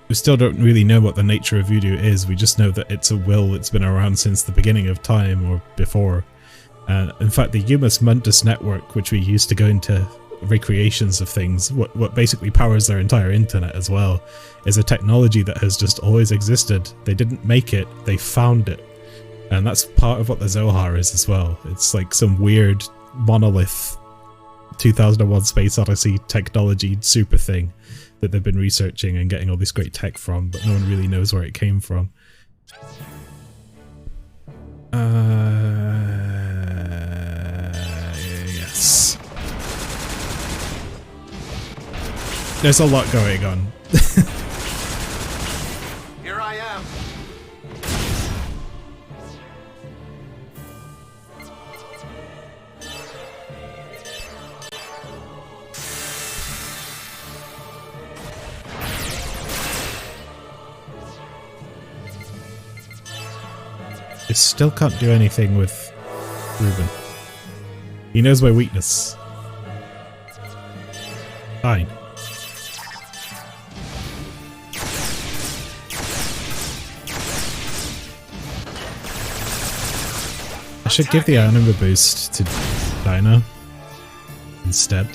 We still don't really know what the nature of voodoo is. We just know that it's a will that's been around since the beginning of time or before. In fact, the Humus Mundus network, which we used to go into recreations of things, what basically powers their entire internet as well, is a technology that has just always existed. They didn't make it, they found it. And that's part of what the Zohar is as well. It's like some weird monolith 2001 Space Odyssey technology super thing that they've been researching and getting all this great tech from, but no one really knows where it came from. Yes. There's a lot going on. Here I am. I still can't do anything with Ruben. He knows my weakness. Fine. I should give the anima boost to Dinah instead.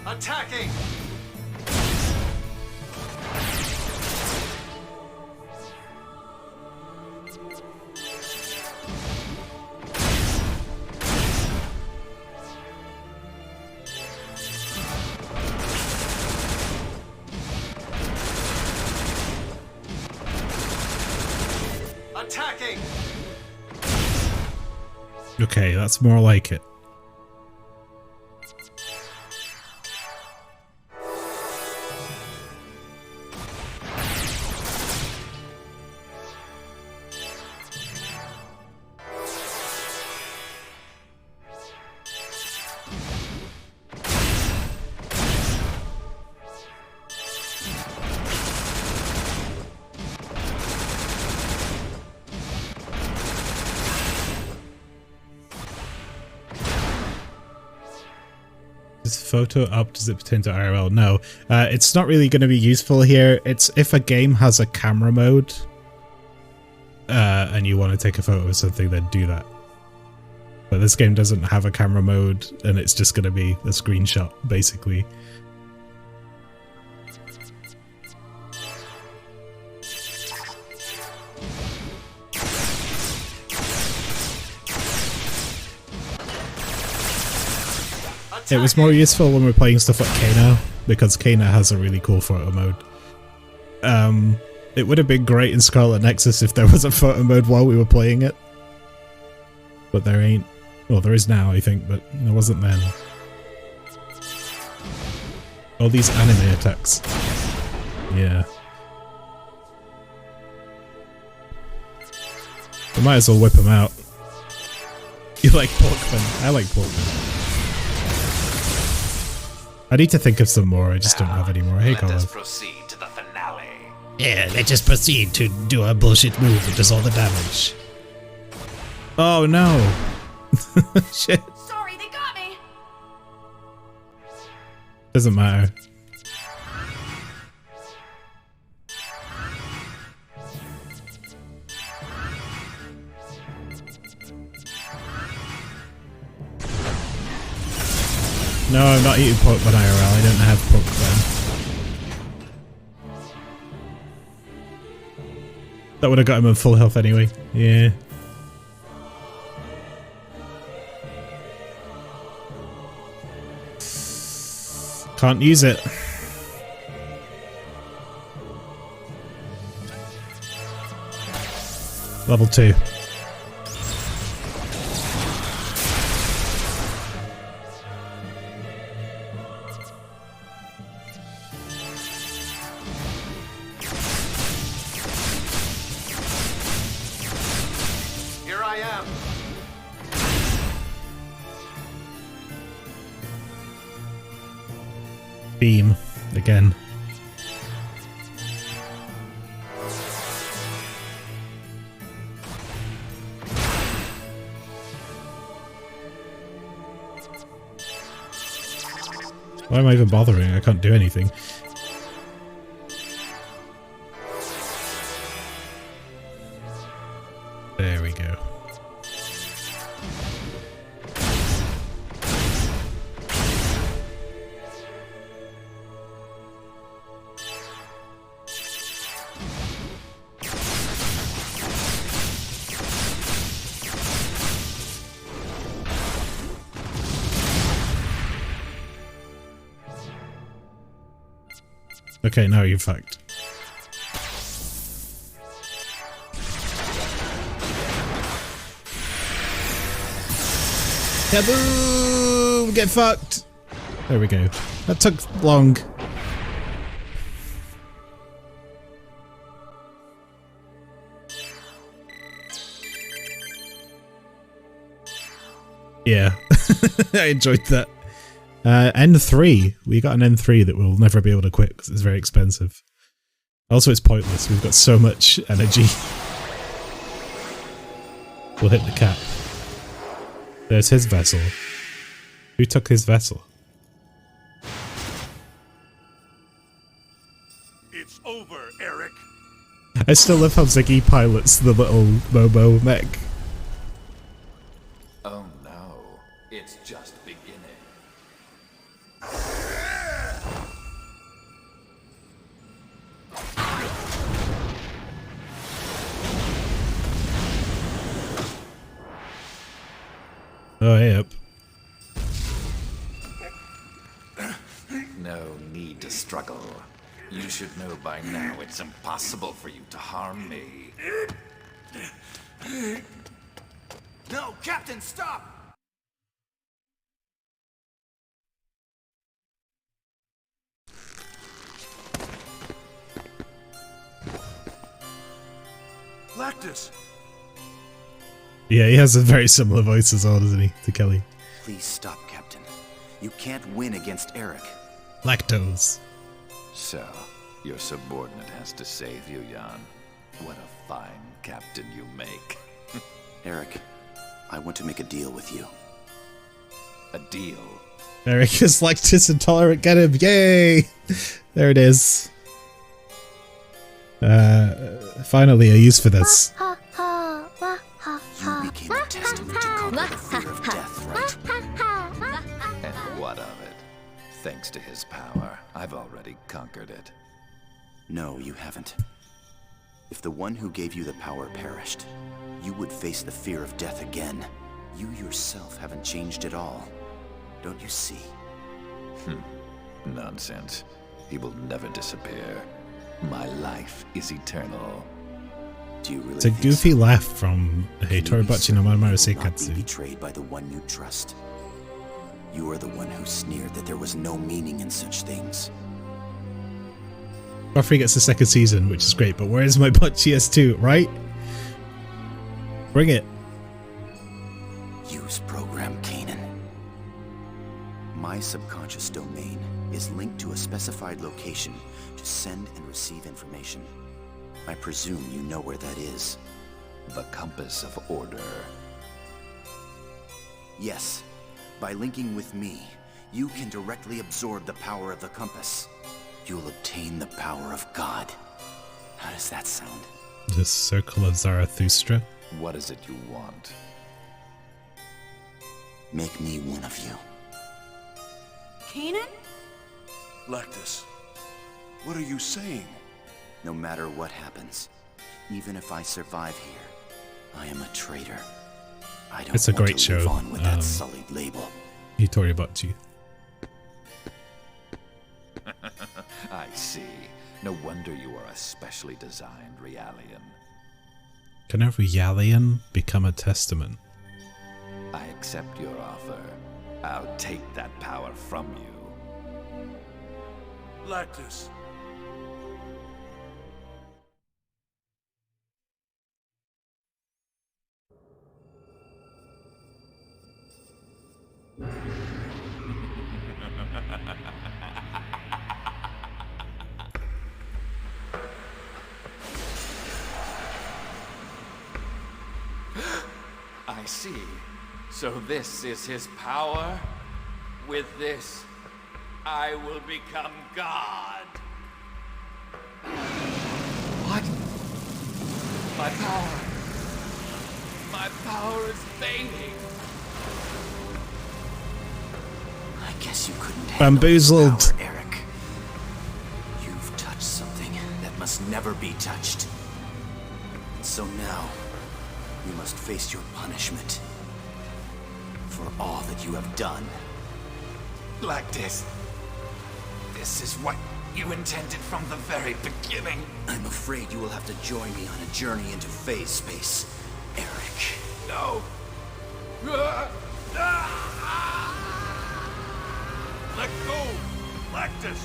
Attacking! Attacking! Okay, that's more like it. Is photo up? Does it pertain to IRL? No, it's not really going to be useful here. It's if a game has a camera mode and you want to take a photo of something, then do that. But this game doesn't have a camera mode, and it's just going to be a screenshot, basically. It was more useful when we're playing stuff like Kana, because Kana has a really cool photo mode. It would have been great in Scarlet Nexus if there was a photo mode while we were playing it. But there ain't. Well, there is now, I think, but there wasn't then. All these anime attacks. Yeah. We might as well whip them out. You like Porkman? I like Porkman. I need to think of some more, I just don't have any more. Hey, Colin. Let's proceed to the finale. Yeah, let's just proceed to do a bullshit move that does all the damage. Oh no! Shit. Sorry, they got me. Doesn't matter. No, I'm not eating Pokemon IRL, I don't have Pokemon. That would have got him in full health anyway. Yeah. Can't use it. Level 2. Here I am. Beam. Again. Why am I even bothering? I can't do anything. There we go. Okay, now you're fucked. Kaboom! Get fucked! There we go. That took long. Yeah. I enjoyed that. N3. We got an N3 that we'll never be able to quit because it's very expensive. Also, it's pointless. We've got so much energy. We'll hit the cap. There's his vessel. Who took his vessel? It's over, Eric. I still love how Ziggy pilots the little Momo mech. Oh no, it's just beginning. Oh, yep. No need to struggle. You should know by now it's impossible for you to harm me. No, Captain, stop! Lactus. Yeah, he has a very similar voice as well, doesn't he, to Kelly? Please stop, Captain. You can't win against Eric. Lactose. So, your subordinate has to save you, Jan. What a fine captain you make. Eric, I want to make a deal with you. A deal? Eric is lactose intolerant, get him, yay! There it is. Finally a use for this. You became a testament to conquer the fear of death, right? And what of it? Thanks to his power, I've already conquered it. No, you haven't. If the one who gave you the power perished, you would face the fear of death again. You yourself haven't changed at all. Don't you see? Nonsense. He will never disappear. My life is eternal. Do you really It's a think goofy so? laugh from Heitoribachi no Marumaru You will not be Seikatsu. betrayed by the one you trust. You are the one who sneered that there was no meaning in such things. Buffy gets the second season, which is great, but where is my Bocchi S2, right? Bring it. Use program Kanan. My subconscious domain is linked to a specified location to send and receive information. I presume you know where that is. The compass of order. Yes. By linking with me, you can directly absorb the power of the compass. You'll obtain the power of God. How does that sound? The Circle of Zarathustra. What is it you want? Make me one of you. Kanan? Lactus, what are you saying? No matter what happens, even if I survive here, I am a traitor. I don't It's a want great to live show. on with that sullied label. Heitoribachi. I see. No wonder you are a specially designed Realian. Can a Realian become a testament? I accept your offer. I'll take that power from you. Lactus. I see. So this is his power? With this, I will become God. What? My power. My power is fading. I guess you couldn't handle Bamboozled. this power, Eric. You've touched something that must never be touched. So now, you must face your punishment for all that you have done. Lactus, this is what you intended from the very beginning. I'm afraid you will have to join me on a journey into phase space, Eric. No. Let go! Lactus!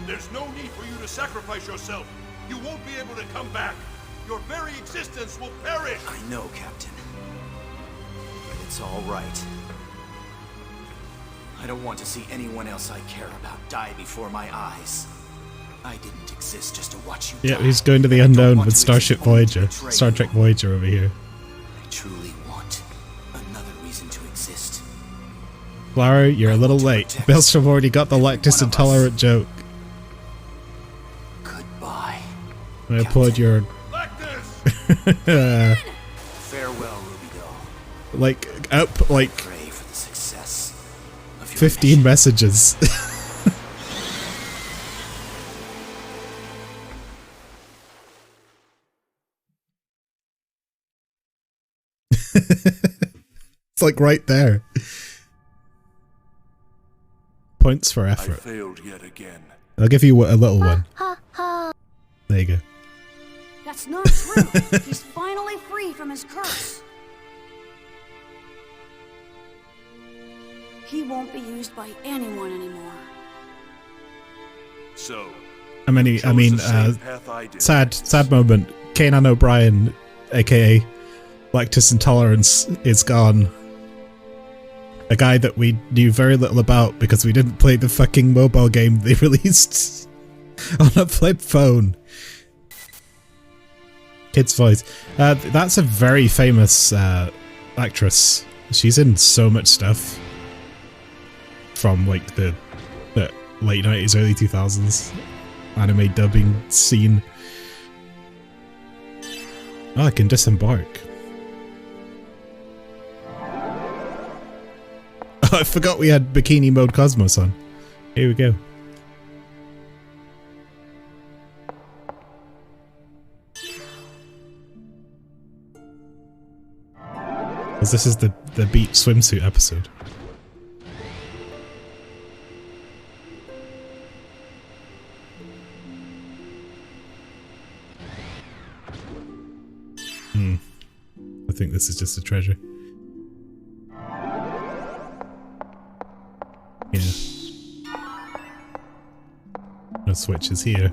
There's no need for you to sacrifice yourself. You won't be able to come back. Your very existence will perish! I know, Captain. But it's all right. I don't want to see anyone else I care about die before my eyes. I didn't exist just to watch you Yeah, die. he's going to the I don't unknown want with to Starship exist only to Voyager. betray Star Trek you. Voyager over here. I truly want another reason to exist. Clara, you're a little late. Maelstrom already got the lactose intolerant joke. Goodbye. I applaud your Farewell, Ruby doll. like up like Pray for the success of your 15 messages. It's like right there. Points for I effort. failed yet again. I'll give you a little one. There you go. That's not true. He's finally free from his curse. He won't be used by anyone anymore. So, I mean, chose the same path I did. sad moment. Kanan O'Brien, aka Lactose Intolerance, is gone. A guy that we knew very little about because we didn't play the fucking mobile game they released on a flip phone. Kid's voice. That's a very famous actress. She's in so much stuff from like the late 90s, early 2000s anime dubbing scene. Oh, I can disembark. Oh, I forgot we had Bikini Mode Cosmos on. Here we go. Because this is the beach swimsuit episode. think this is just a treasure. Yeah. No switches here.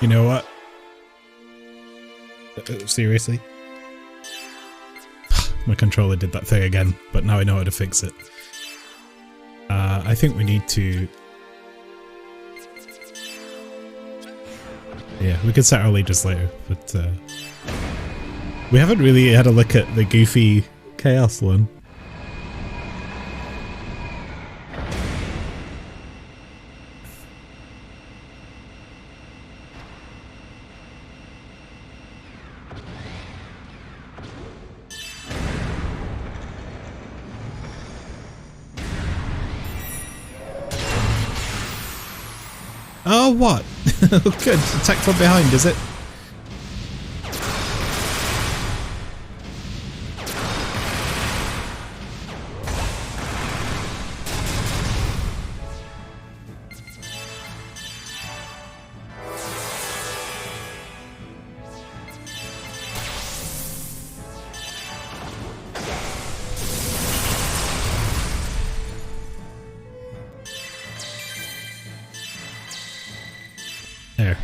You know what? Seriously? My controller did that thing again, but now I know how to fix it. I think we need to... Yeah, we could set our leaders later, but we haven't really had a look at the goofy chaos one. Oh, what? Good. Attack from behind, is it? There.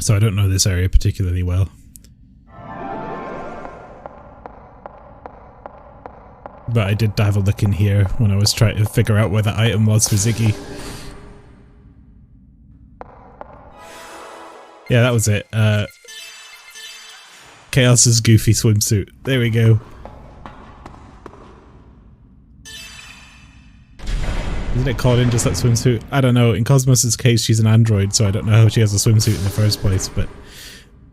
So I don't know this area particularly well. But I did have a look in here when I was trying to figure out where the item was for Ziggy. Yeah, that was it. Chaos's goofy swimsuit. There we go. Isn't it called in just that swimsuit? I don't know. In Cosmos's case, she's an android, so I don't know how she has a swimsuit in the first place, but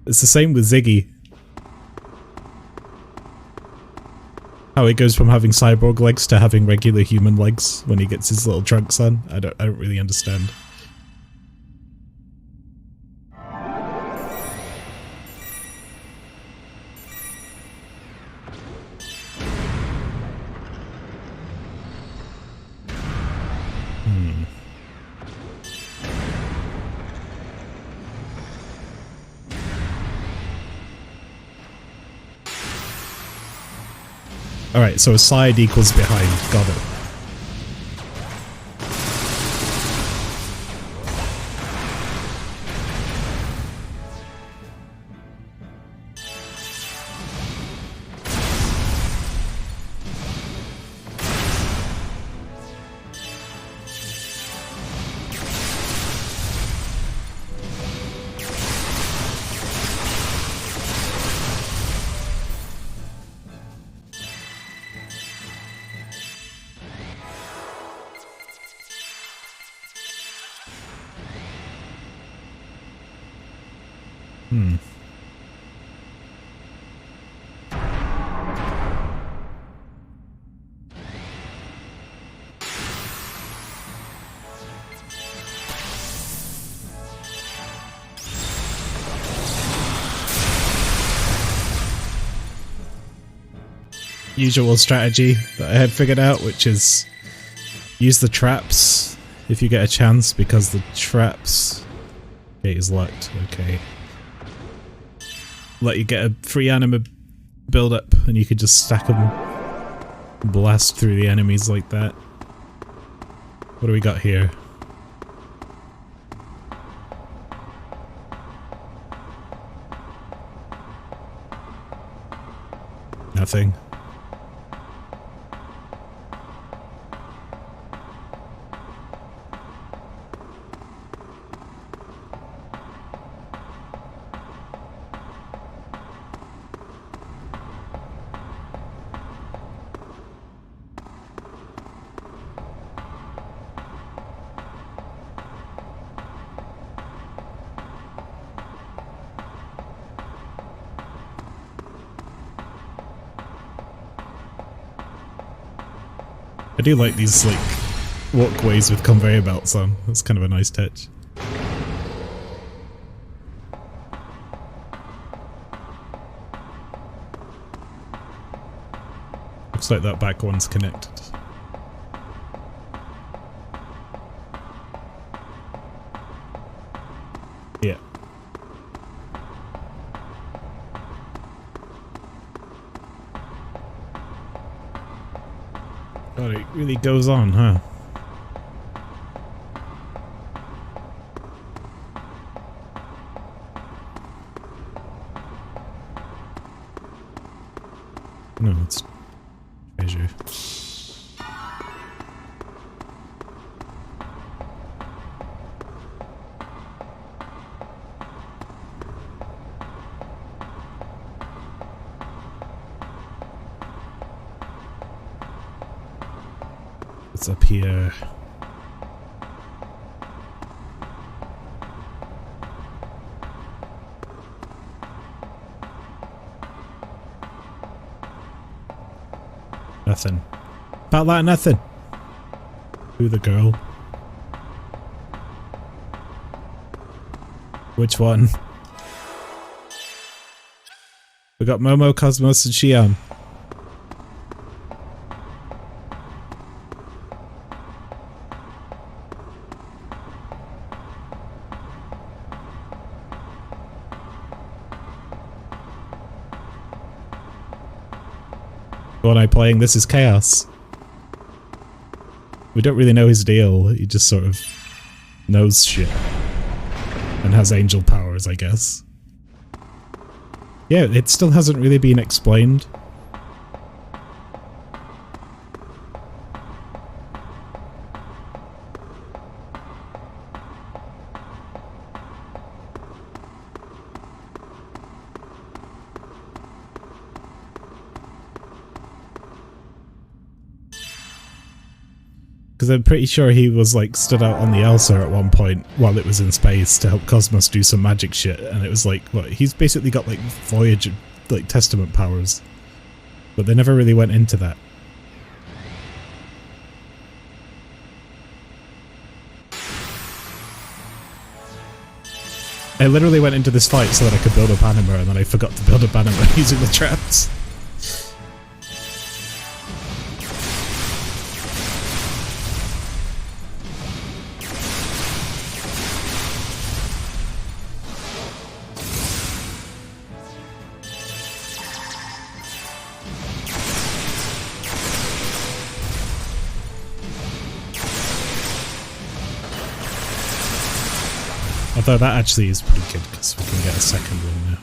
it's the same with Ziggy. How he goes from having cyborg legs to having regular human legs when he gets his little trunks on. I don't really understand. Alright, so side equals behind. Got it. Usual strategy that I had figured out, which is use the traps if you get a chance, because the traps gate is locked. Okay, let you get a free anima build up and you could just stack them. blast through the enemies like that. What do we got here? Nothing. I do like these like walkways with conveyor belts on. That's kind of a nice touch. Looks like that back one's connected. Yeah. God, it really goes on, huh? No, it's treasure. What's up here? Nothing. About that, nothing. Who the girl? Which one? We got Momo, Cosmos, and Xion. When I'm playing, this is Chaos. We don't really know his deal. He just sort of knows shit. And has angel powers, I guess. Yeah, it still hasn't really been explained. Because I'm pretty sure he was like stood out on the Elsa at one point while it was in space to help Cosmos do some magic shit, and it was like, what, he's basically got like Voyager, like Testament powers, but they never really went into that. I literally went into this fight so that I could build up Anima, and then I forgot to build up Anima using the traps. Although that actually is pretty good because we can get a second one now.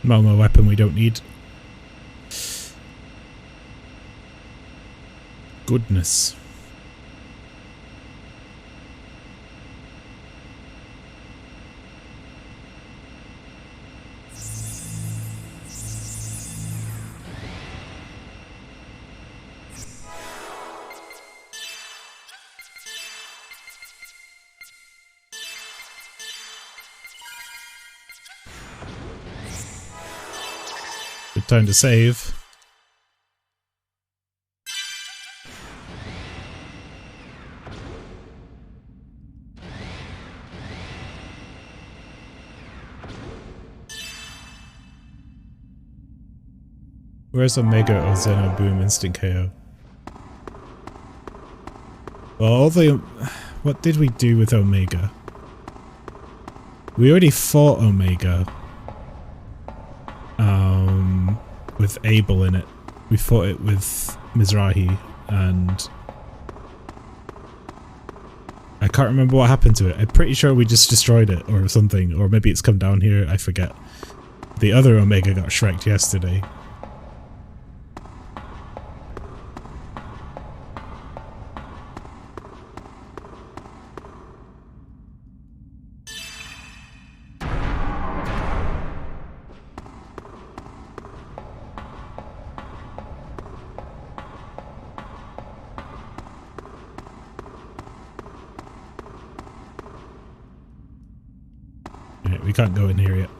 Momo weapon we don't need. Goodness. Good time to save. Where's Omega or Xeno Boom Instant KO? Well, what did we do with Omega? We already fought Omega. With Abel in it. We fought it with Mizrahi, and I can't remember what happened to it. I'm pretty sure we just destroyed it or something, or maybe it's come down here, I forget. The other Omega got shreked yesterday. We can't go in here yet.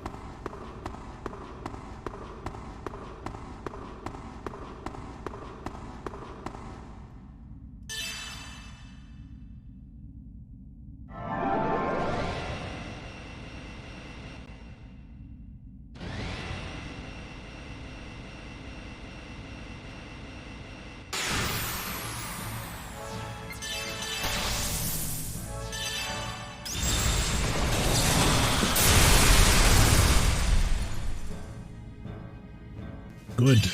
Good.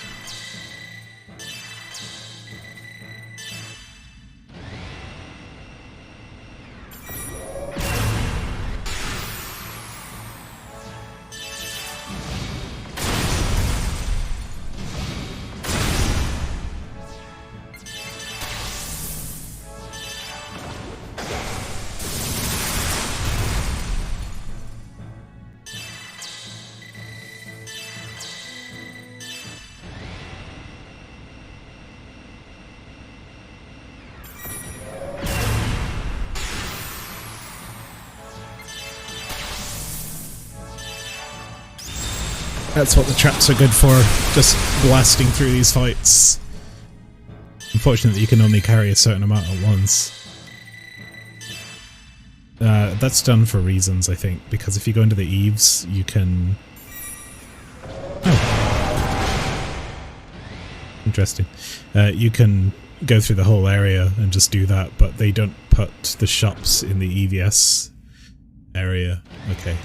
That's what the traps are good for, just blasting through these fights. Unfortunately, you can only carry a certain amount at once. That's done for reasons, I think, because if you go into the eaves, you can... Oh. Interesting. You can go through the whole area and just do that, but they don't put the shops in the EVS area. Okay.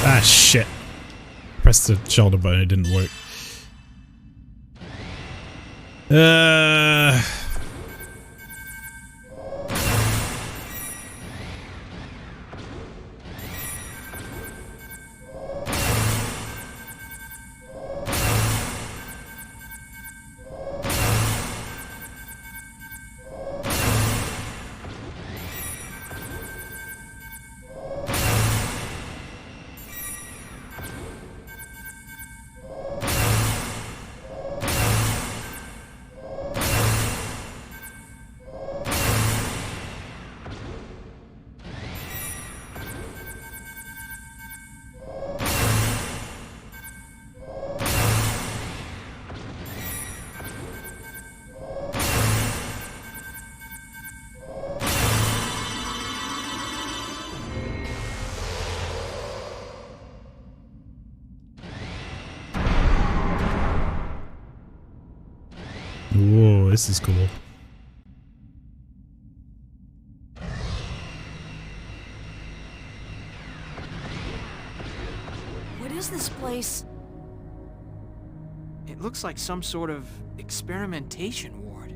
Ah, shit. Pressed the shoulder button, it didn't work. Whoa, this is cool. What is this place? It looks like some sort of experimentation ward.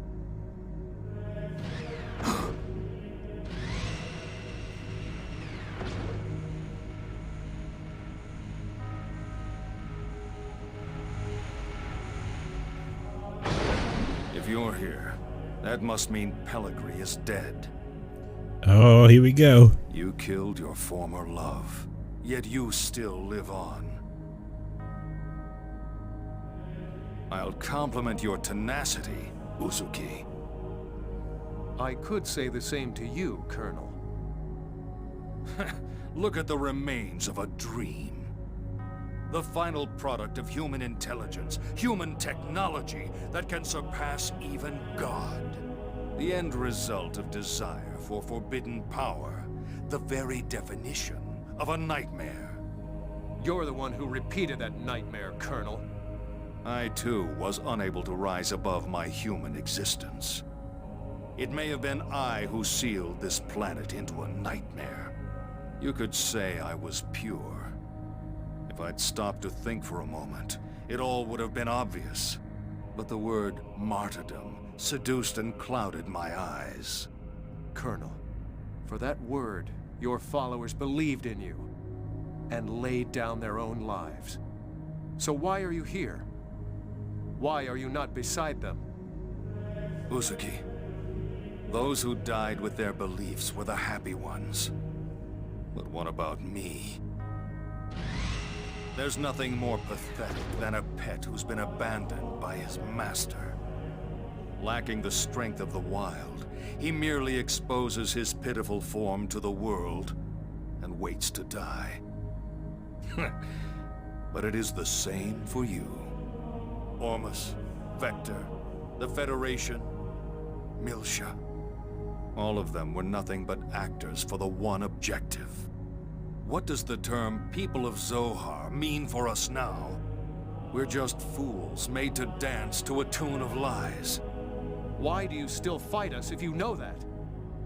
If you're here, that must mean Pellegrini is dead. Oh, here we go. You killed your former love, yet you still live on. I'll compliment your tenacity, Uzuki. I could say the same to you, Colonel. Look at the remains of a dream. The final product of human intelligence, human technology that can surpass even God. The end result of desire for forbidden power. The very definition of a nightmare. You're the one who repeated that nightmare, Colonel. I too was unable to rise above my human existence. It may have been I who sealed this planet into a nightmare. You could say I was pure. If I'd stopped to think for a moment, it all would have been obvious. But the word martyrdom seduced and clouded my eyes. Colonel, for that word, your followers believed in you and laid down their own lives. So why are you here? Why are you not beside them? Uzuki, those who died with their beliefs were the happy ones. But what about me? There's nothing more pathetic than a pet who's been abandoned by his master. Lacking the strength of the wild, he merely exposes his pitiful form to the world and waits to die. But it is the same for you. Ormus, Vector, the Federation, Miltia. All of them were nothing but actors for the one objective. What does the term People of Zohar mean for us now? We're just fools made to dance to a tune of lies. Why do you still fight us if you know that?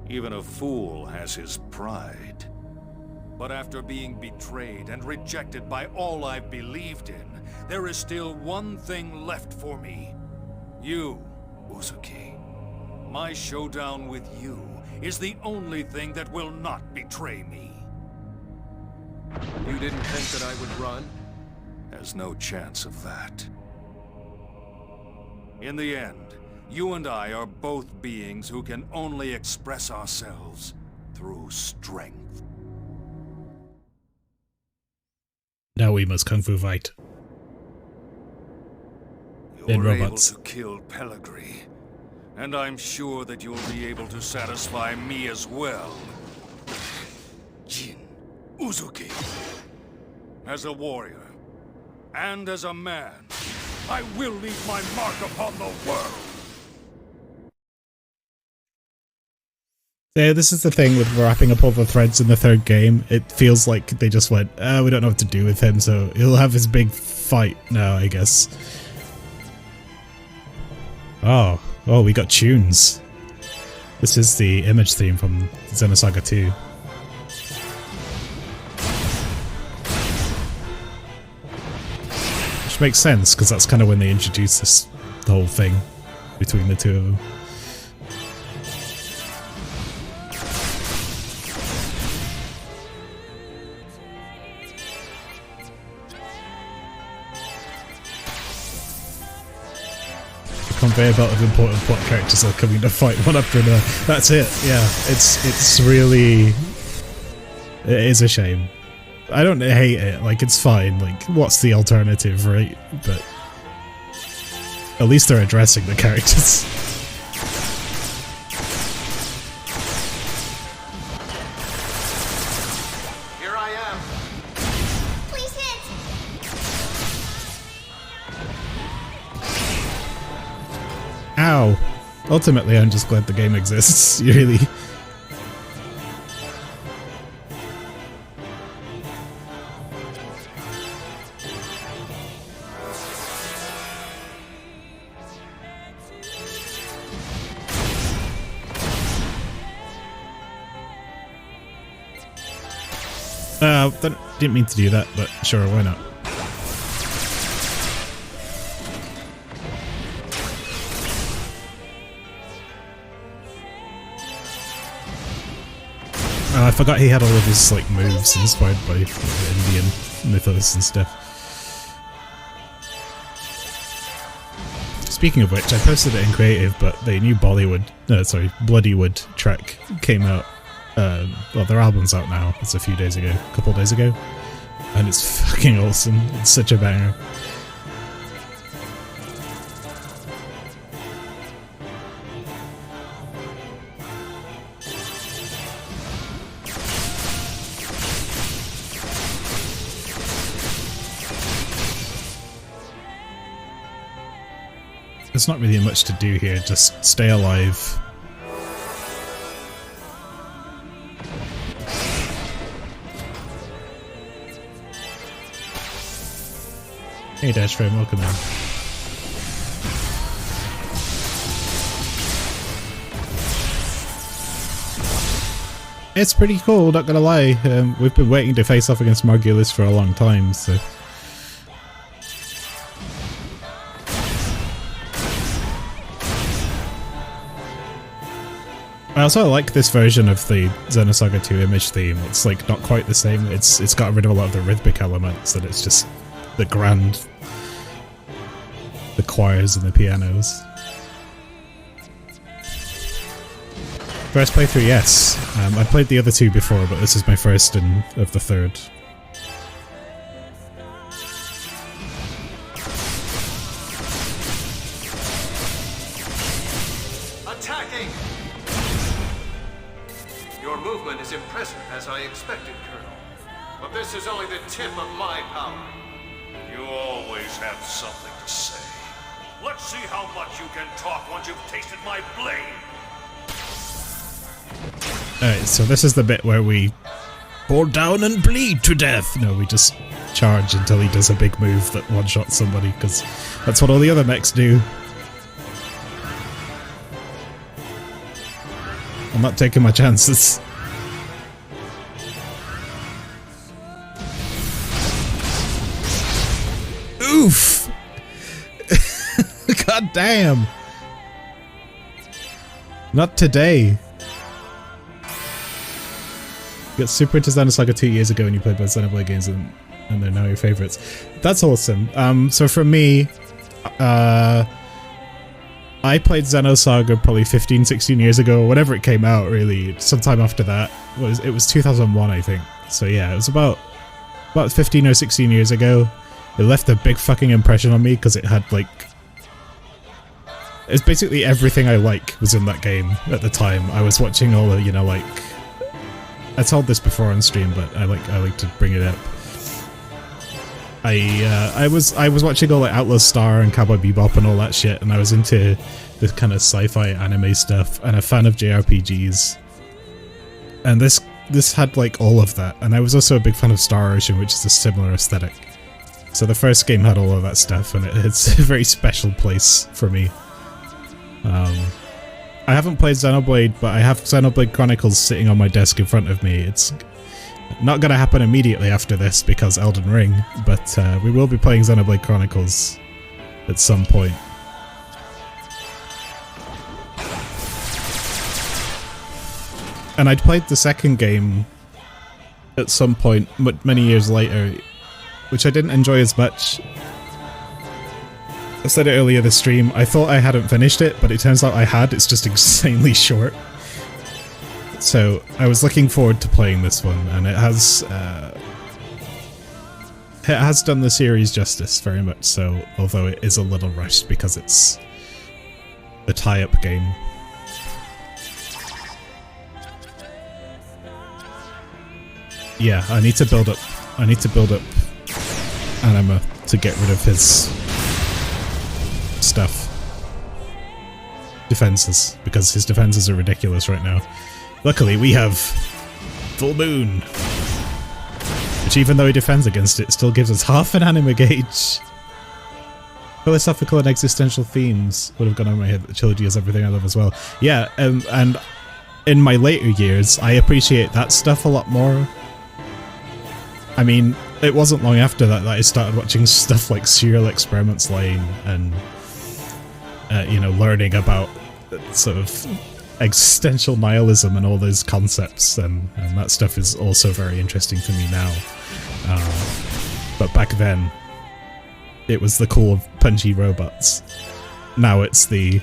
Even a fool has his pride. But after being betrayed and rejected by all I've believed in, there is still one thing left for me. You, Uzuki. My showdown with you is the only thing that will not betray me. You didn't think that I would run? There's no chance of that. In the end, you and I are both beings who can only express ourselves through strength. Now we must kung fu fight. You were able to kill Pellegrini, and I'm sure that you'll be able to satisfy me as well. Jin Uzuki. As a warrior, and as a man, I will leave my mark upon the world. Yeah, this is the thing with wrapping up all the threads in the third game. It feels like they just went, we don't know what to do with him, so he'll have his big fight now, I guess. Oh, we got tunes. This is the image theme from Xenosaga II. Which makes sense, because that's kind of when they introduced this whole thing between the two of them. Conveyor belt of important plot characters are coming to fight one after another. That's it. Yeah, it's really, it is a shame. I don't hate it. Like, it's fine. Like, what's the alternative, right? But at least they're addressing the characters. Here I am. Please hit. Ow. Ultimately, I'm just glad the game exists, really. Didn't mean to do that, but sure, why not? I forgot he had all of his like moves inspired by Indian mythos and stuff. Speaking of which, I posted it in creative, but the new Bloodywood track came out. Well, their album's out now. It's a couple days ago, and it's fucking awesome. It's such a banger. there's not really much to do here, just stay alive. Hey Dashframe, welcome in. It's pretty cool, not gonna lie. We've been waiting to face off against Margulis for a long time, so... I also like this version of the Xenosaga II image theme. It's like not quite the same. It's got rid of a lot of the rhythmic elements, and it's just the grand, the choirs and the pianos. First playthrough, yes. I played the other two before, but this is my first of the third. Attacking! Your movement is impressive, as I expected, Colonel. But this is only the tip of my power. You always have something to say. Let's see how much you can talk once you've tasted my blade. Alright, so this is the bit where we fall down and bleed to death. No, we just charge until he does a big move that one-shots somebody, because that's what all the other mechs do. I'm not taking my chances. Oof! God damn! Not today. You got super into Xenosaga 2 years ago and you played both Xenoblade games and they're now your favourites. That's awesome. So for me, I played Xenosaga probably 15, 16 years ago, or whenever it came out, really. Sometime after that. It was 2001, I think. So yeah, it was about 15 or 16 years ago. It left a big fucking impression on me because it had like... It's basically everything I like was in that game at the time. I was watching all the, you know, like... I told this before on stream, but I like to bring it up. I was watching all like Outlaw Star and Cowboy Bebop and all that shit, and I was into this kind of sci-fi anime stuff, and a fan of JRPGs. And this had like all of that, and I was also a big fan of Star Ocean, which is a similar aesthetic. So the first game had all of that stuff, and it's a very special place for me. I haven't played Xenoblade, but I have Xenoblade Chronicles sitting on my desk in front of me. It's not going to happen immediately after this because Elden Ring, but we will be playing Xenoblade Chronicles at some point. And I'd played the second game at some point, many years later, which I didn't enjoy as much. I said it earlier this stream, I thought I hadn't finished it, but it turns out I had. It's just insanely short. So I was looking forward to playing this one, and it has done the series justice, very much so, although it is a little rushed because it's a tie-up game. Yeah, I need to build up Anima to get rid of his stuff. Defenses, because his defenses are ridiculous right now. Luckily, we have Full Moon, which even though he defends against it, still gives us half an anima gauge. Philosophical and existential themes would have gone on my head, but the trilogy has everything I love as well. Yeah, and in my later years, I appreciate that stuff a lot more. I mean, it wasn't long after that I started watching stuff like Serial Experiments Lane and you know, learning about sort of existential nihilism and all those concepts, and that stuff is also very interesting to me now. But back then, it was the cool punchy robots. Now it's the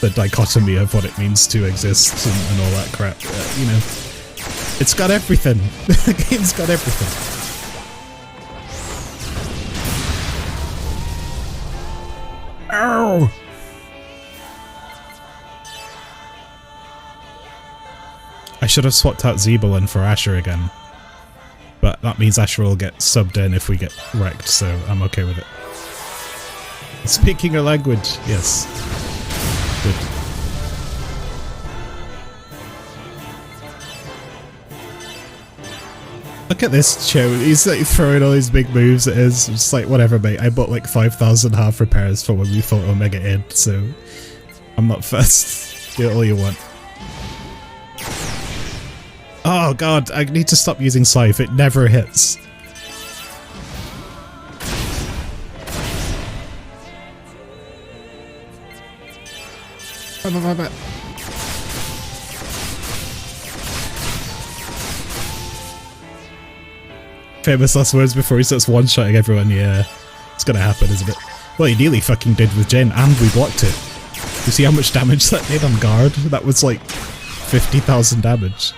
dichotomy of what it means to exist and all that crap. You know, it's got everything. The game's got everything. Ow! I should have swapped out Zebulon for Asher again, but that means Asher will get subbed in if we get wrecked, so I'm okay with it. Speaking her language, yes. Good. Look at this Cho, he's like throwing all these big moves at us. It's like, whatever mate, I bought like 5,000 half repairs for when we fought Omega Id, so I'm not fussed. Do all you want. Oh god, I need to stop using Scythe, it never hits. Famous last words before he starts one-shotting everyone. Yeah, it's gonna happen, isn't it? Well, he nearly fucking did with Jen, and we blocked it. You see how much damage that did on guard? That was like 50,000 damage.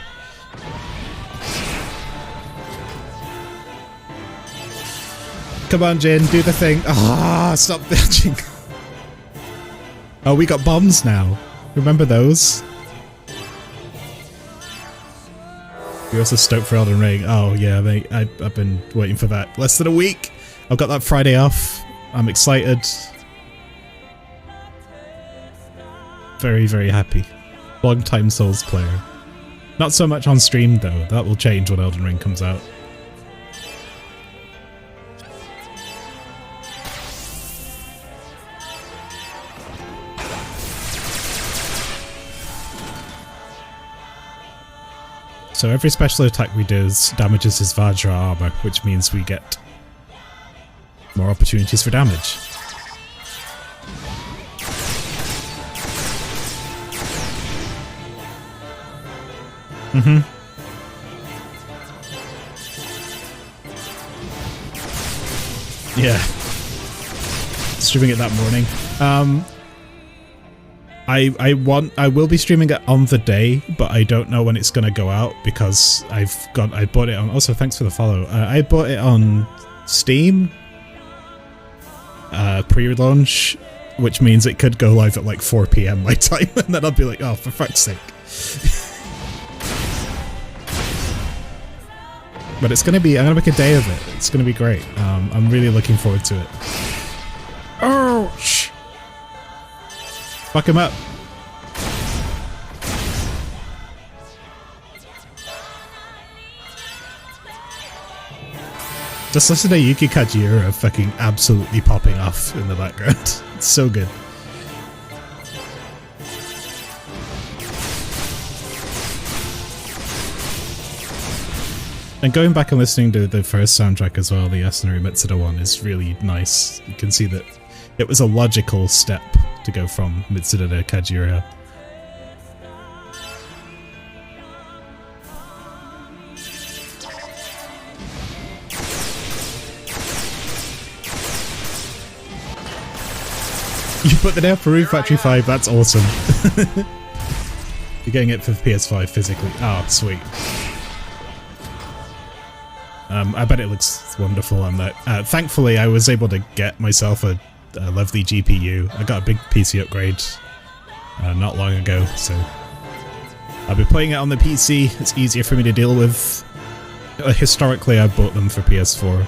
Come on, Jin, do the thing. Ah, stop bitching. Oh, we got bombs now. Remember those? You're also stoked for Elden Ring. Oh yeah, mate, I've been waiting for that. Less than a week. I've got that Friday off. I'm excited. Very, very happy. Long-time Souls player. Not so much on stream though. That will change when Elden Ring comes out. So every special attack we do damages his Vajra armor, which means we get more opportunities for damage. Yeah. Streaming it that morning. I will be streaming it on the day, but I don't know when it's gonna go out because I bought it on. Also, thanks for the follow. I bought it on Steam, pre-launch, which means it could go live at like 4 PM my time, and then I'll be like, oh, for fuck's sake. But it's gonna be. I'm gonna make a day of it. It's gonna be great. I'm really looking forward to it. Ouch! Fuck him up. Just listen to Yuki Kajiura fucking absolutely popping off in the background. It's so good. And going back and listening to the first soundtrack as well, the Yasunori Mitsuda one, is really nice. You can see that it was a logical step to go from Mitsuda to Kajiura. You put the Neo Peru Factory 5, that's awesome. You're getting it for the PS5 physically. Oh, sweet. I bet it looks wonderful on that. Thankfully, I was able to get myself a lovely GPU. I got a big PC upgrade not long ago, so I'll be playing it on the PC. It's easier for me to deal with. Historically, I bought them for PS4.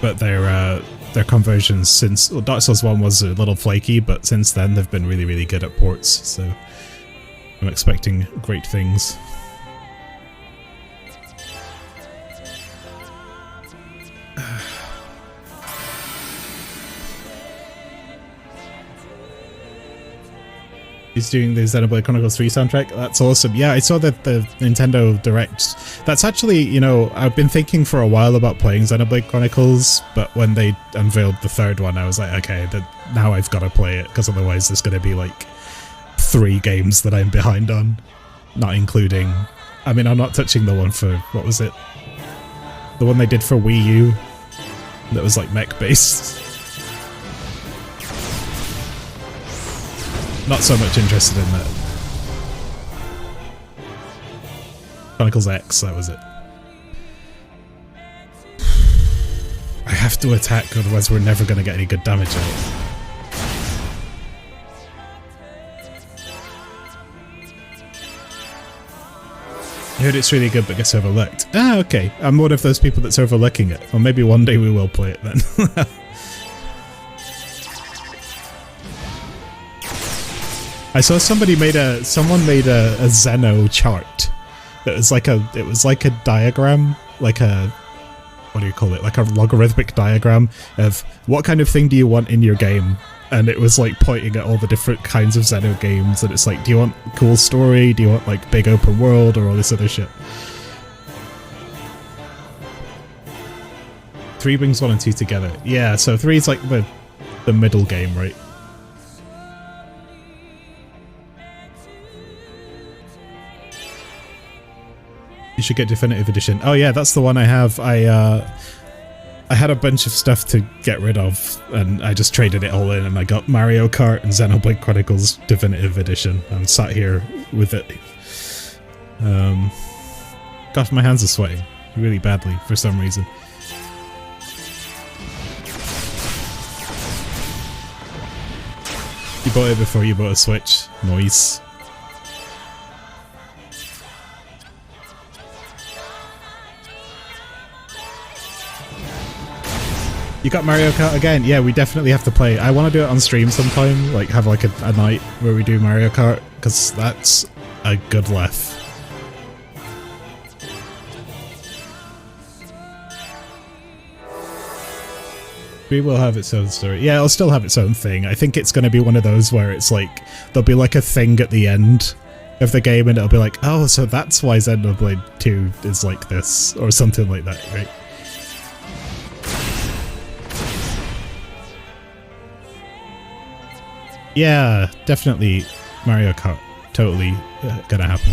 But their conversions since Dark Souls 1 was a little flaky, but since then they've been really, really good at ports, so I'm expecting great things. He's doing the Xenoblade Chronicles 3 soundtrack. That's awesome. Yeah, I saw that the Nintendo Direct. That's actually, you know, I've been thinking for a while about playing Xenoblade Chronicles, but when they unveiled the third one, I was like, okay, now I've got to play it, because otherwise there's going to be like 3 games that I'm behind on. Not including... I mean, I'm not touching the one for... what was it? The one they did for Wii U that was like mech-based. Not so much interested in that. Chronicles X, that was it. I have to attack, otherwise we're never going to get any good damage out. I heard it's really good but gets overlooked. Ah, okay. I'm one of those people that's overlooking it. Or maybe one day we will play it then. I saw someone made a Xeno chart that was like a diagram, like a, what do you call it? Like a logarithmic diagram of what kind of thing do you want in your game? And it was like pointing at all the different kinds of Xeno games, and it's like, do you want cool story? Do you want like big open world or all this other shit? 3 brings 1 and 2 together. Yeah, so 3 is like the middle game, right? You should get Definitive Edition. Oh yeah, that's the one I have. I had a bunch of stuff to get rid of, and I just traded it all in, and I got Mario Kart and Xenoblade Chronicles Definitive Edition. I'm sat here with it. Gosh, my hands are sweating really badly for some reason. You bought it before you bought a Switch. Nice. You got Mario Kart again? Yeah, we definitely have to play. I want to do it on stream sometime, like have like a night where we do Mario Kart, because that's a good laugh. We will have its own story. Yeah, it'll still have its own thing. I think it's going to be one of those where it's like, there'll be like a thing at the end of the game and it'll be like, oh, so that's why Xenoblade 2 is like this, or something like that, right? Yeah, definitely Mario Kart. Totally gonna happen.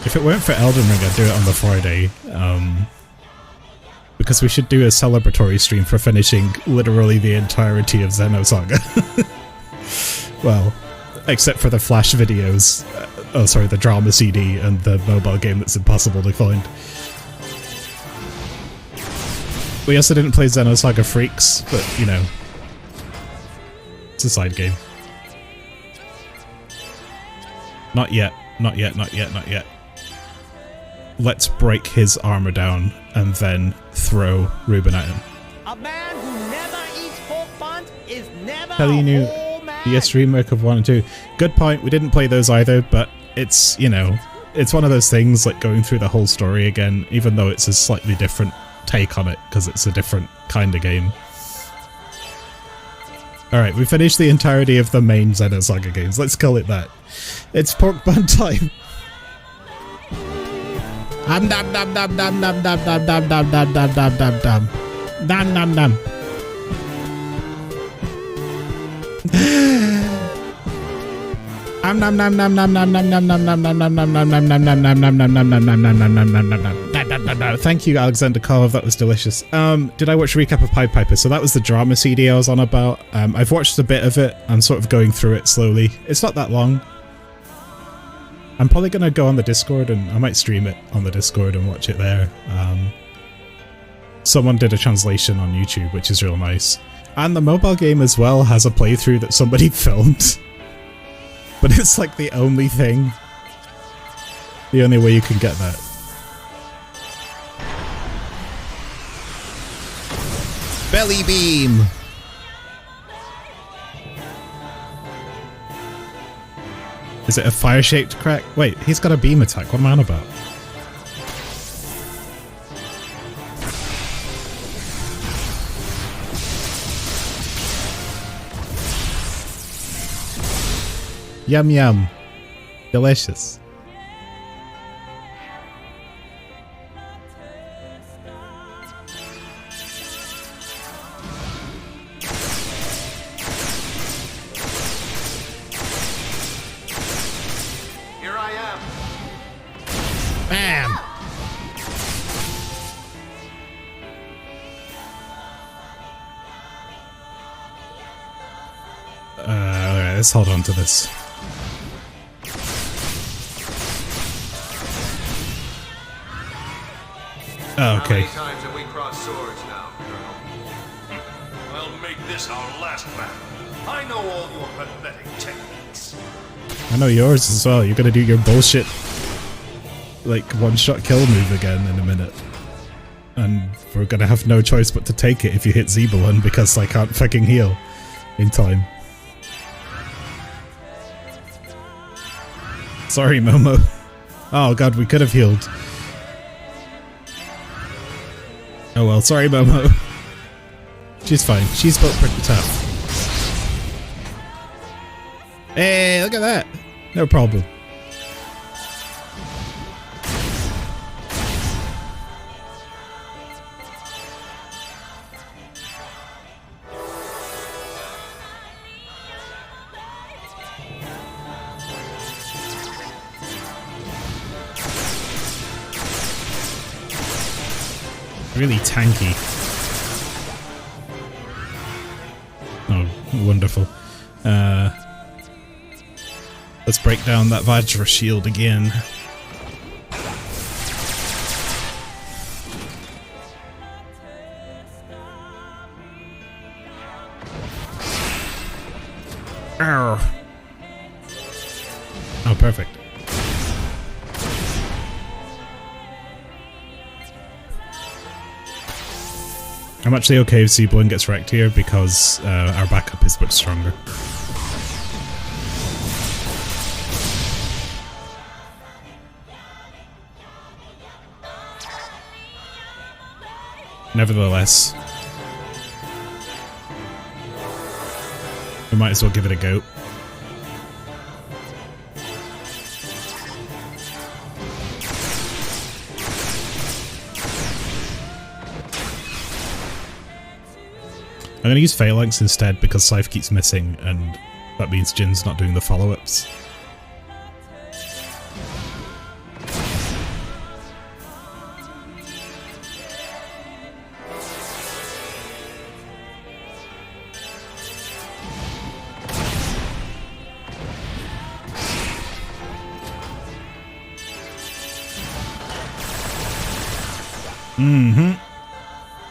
If it weren't for Elden Ring, I'd do it on the Friday. Because we should do a celebratory stream for finishing literally the entirety of Xenosaga. Well, except for the Flash videos. Oh, sorry, the drama CD and the mobile game that's impossible to find. We also didn't play Xenosaga Freaks, but, you know, it's a side game. Not yet, not yet, not yet, not yet. Let's break his armor down and then throw Ruben at him. A man who never eats pork buns is never Kelly knew the remake of 1 and 2. Good point, we didn't play those either, but it's, you know, it's one of those things like going through the whole story again, even though it's a slightly different take on it, because it's a different kind of game. Alright, we finished the entirety of the main Xenosaga games. Let's call it that. It's pork bun time. Dum dum dum dum dum dum dum dum dum dum dum dum dum dum dum. Dum dum dum. Thank you, Alexander Karlov, that was delicious. Did I watch a recap of Pied Piper? So that was the drama CD I was on about. I've watched a bit of it. I'm sort of going through it slowly. It's not that long. I'm probably going to go on the Discord and I might stream it on the Discord and watch it there. Someone did a translation on YouTube, which is real nice. And the mobile game as well has a playthrough that somebody filmed. But it's like the only thing. The only way you can get that. Belly beam! Is it a fire-shaped crack? Wait, he's got a beam attack. What am I on about? Yum yum. Delicious. Here I am. Bam! Alright, let's hold on to this. Oh, okay. How many times have we crossed swords now, Colonel? I'll make this our last battle. I know all your pathetic techniques. I know yours as well. You're gonna do your bullshit, like, one-shot kill move again in a minute. And we're gonna have no choice but to take it if you hit Zebulon because I can't fucking heal in time. Sorry, Momo. Oh god, we could have healed. Oh well, sorry, Momo. She's fine. She's built pretty tough. Hey, look at that. No problem. Really tanky. Oh, wonderful. Let's break down that Vajra shield again. Arr. Oh, perfect. I'm actually okay if Zebulon gets wrecked here because our backup is much stronger. Nevertheless, we might as well give it a go. I'm going to use Phalanx instead because Scythe keeps missing and that means Jin's not doing the follow-ups.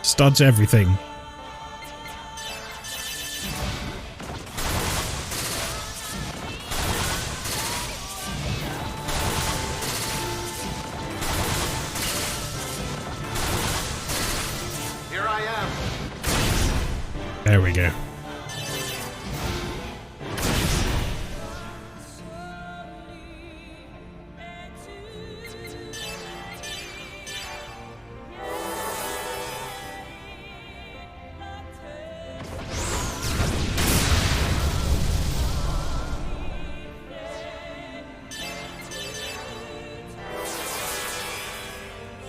Just dodge everything. Here I am. There we go.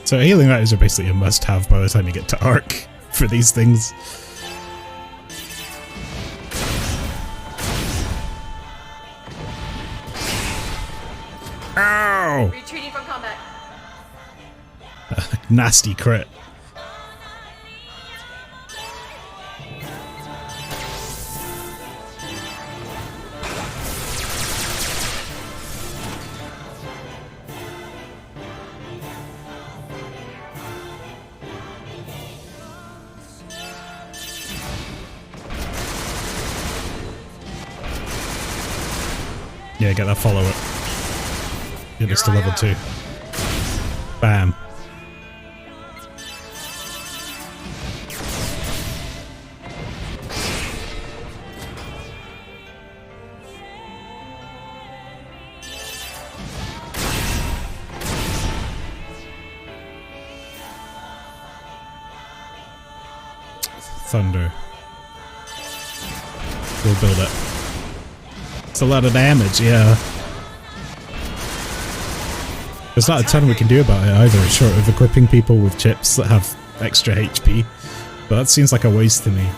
So healing items are basically a must-have by the time you get to Arc for these things. Ow! Retreating from combat. Nasty crit. Yeah, get that follow-up. Get us to level 2. Bam. Thunder. We'll build it. It's a lot of damage, yeah. There's not a ton we can do about it either, short of equipping people with chips that have extra HP. But that seems like a waste to me.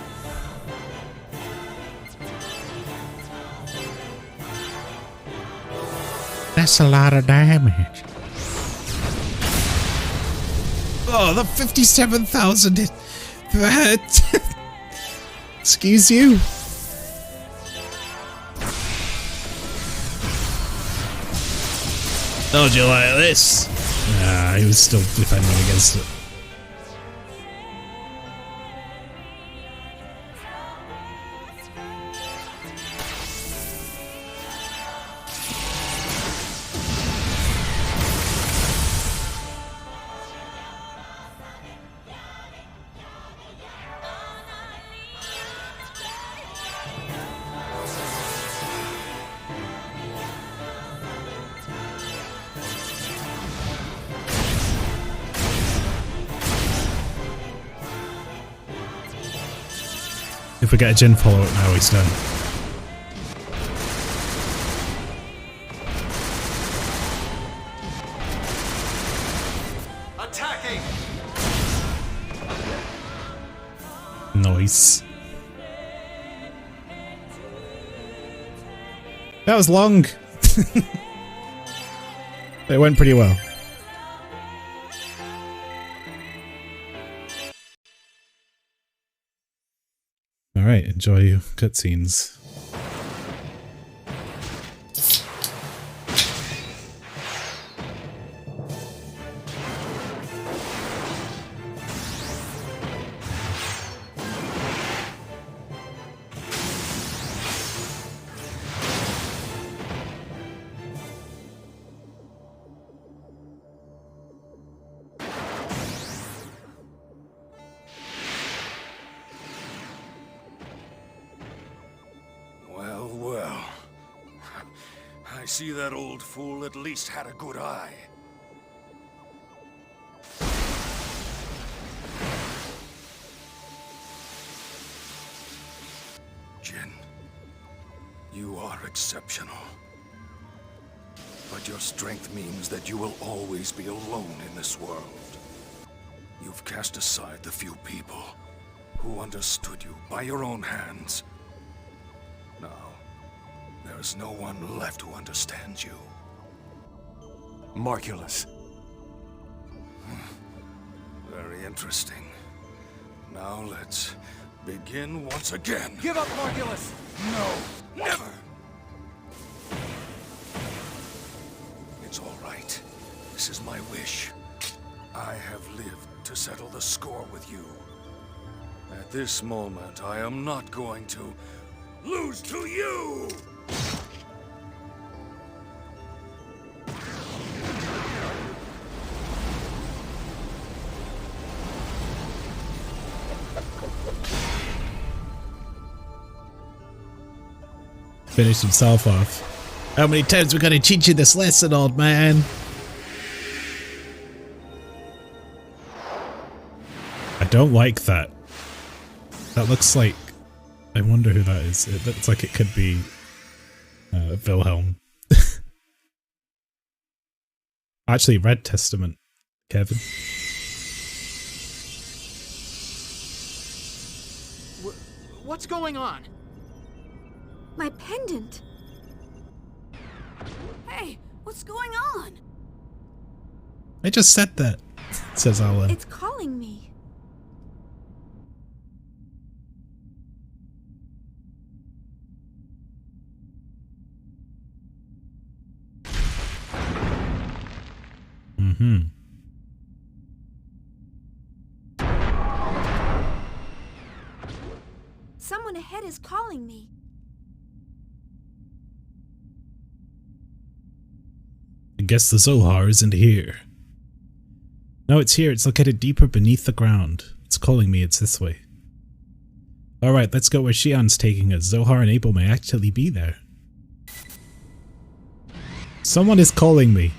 That's a lot of damage. Oh, the 57,000! Excuse you? Oh, do you like this? Nah, he was still defending against it. If we get a Jin follow-up now, he's done. Attacking! Nice. That was long. It went pretty well. Alright, enjoy your cutscenes. I see that old fool at least had a good eye. Jin, you are exceptional. But your strength means that you will always be alone in this world. You've cast aside the few people who understood you by your own hands. Now, there is no one left who understands you. Margulis. Very interesting. Now let's begin once again. Give up, Margulis! No, never! It's all right. This is my wish. I have lived to settle the score with you. At this moment, I am not going to lose to you! Finished himself off. How many times we gotta teach you this lesson, old man? I don't like that. That looks like... I wonder who that is. It looks like it could be Wilhelm. Actually, Red Testament, Kevin. What's going on? My pendant. Hey, what's going on? I just said that, says Alan. It's calling me. Mm-hmm. Someone ahead is calling me. I guess the Zohar isn't here. No, it's here. It's located deeper beneath the ground. It's calling me. It's this way. Alright, let's go where Xian's taking us. Zohar and Abel may actually be there. Someone is calling me.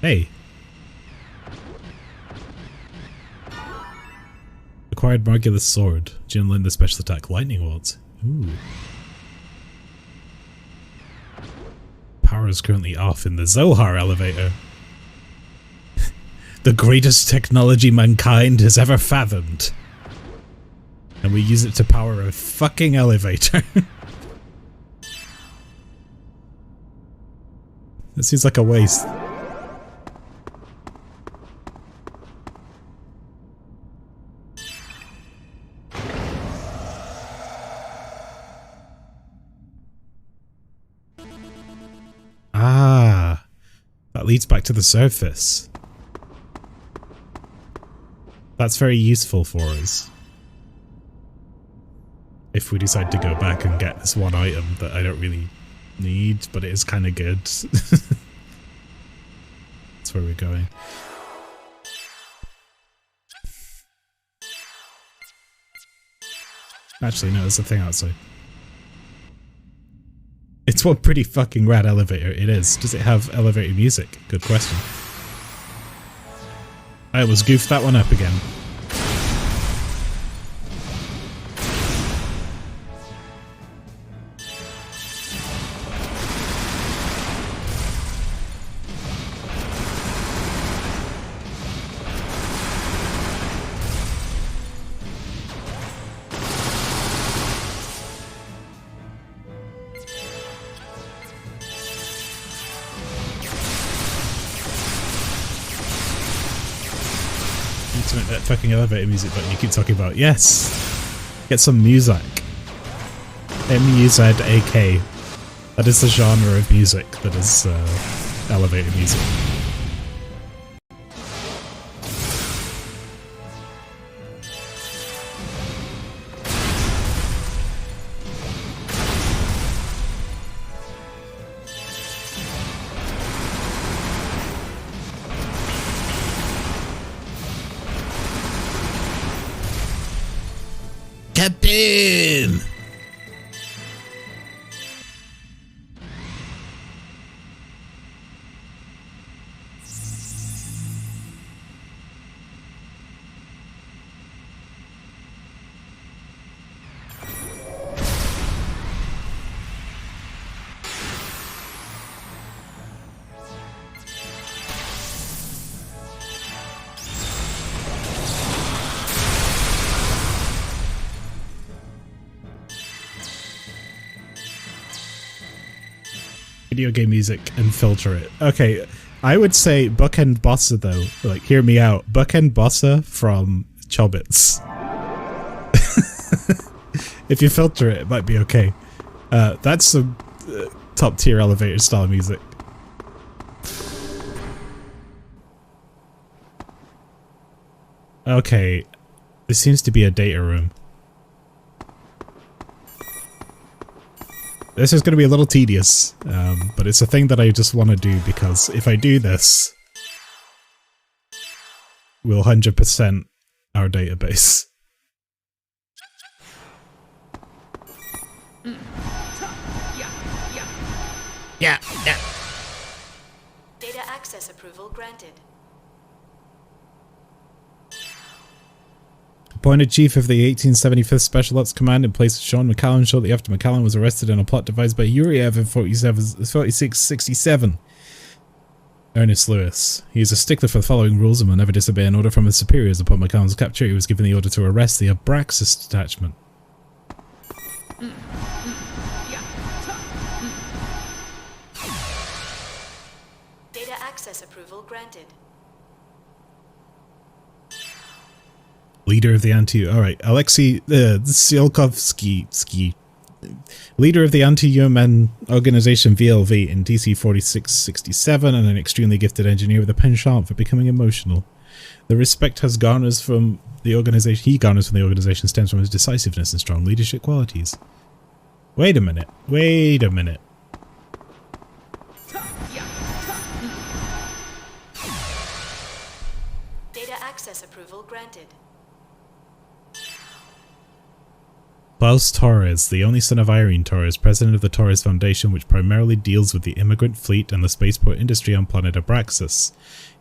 Hey. Acquired Margulis sword. Jin learned the special attack lightning bolts. Ooh. Power is currently off in the Zohar elevator. The greatest technology mankind has ever fathomed. And we use it to power a fucking elevator. That seems like a waste. Ah, that leads back to the surface. That's very useful for us. If we decide to go back and get this one item that I don't really need, but it is kind of good. That's where we're going. Actually, no, there's a thing outside. It's one pretty fucking rad elevator. It is. Does it have elevator music? Good question. I almost goofed that one up again. activate that fucking elevator music button you keep talking about. Yes! Get some music. M-U-Z-A-K. That is the genre of music that is elevator music. Captain! Video game music and filter it. Okay, I would say Bookend Bossa though. Like, hear me out. Bookend Bossa from Chobits. If you filter it, it might be okay. That's some top tier elevator style music. Okay, this seems to be a data room. This is going to be a little tedious, but it's a thing that I just want to do because if I do this, we'll 100% our database. Yeah. Data access approval granted. Appointed chief of the 1875th Special Ops Command in place of Sean McCallum shortly after McCallum was arrested in a plot devised by Yuriev in 4667. Ernest Lewis. He is a stickler for the following rules and will never disobey an order from his superiors. Upon McCallum's capture, he was given the order to arrest the Abraxas detachment. Data access approval granted. Leader of the anti... Alright, Alexei Tsiolkovsky, leader of the anti-UMN organization VLV in DC 4667 and an extremely gifted engineer with a penchant for becoming emotional. The respect he garners from the organization stems from his decisiveness and strong leadership qualities. Wait a minute. Data access approval granted. Klaus Torres, the only son of Irene Torres, president of the Torres Foundation, which primarily deals with the immigrant fleet and the spaceport industry on planet Abraxas.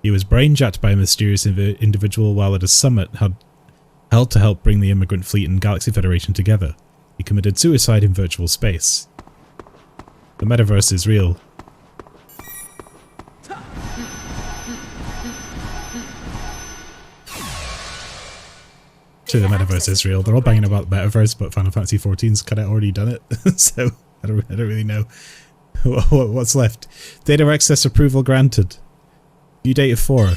He was brainjacked by a mysterious individual while at a summit held to help bring the immigrant fleet and Galaxy Federation together. He committed suicide in virtual space. The metaverse is real. The metaverse is real. They're all banging about the metaverse, but Final Fantasy XIV's kind of already done it, so I don't really know what's left. Data access approval granted. View data 4.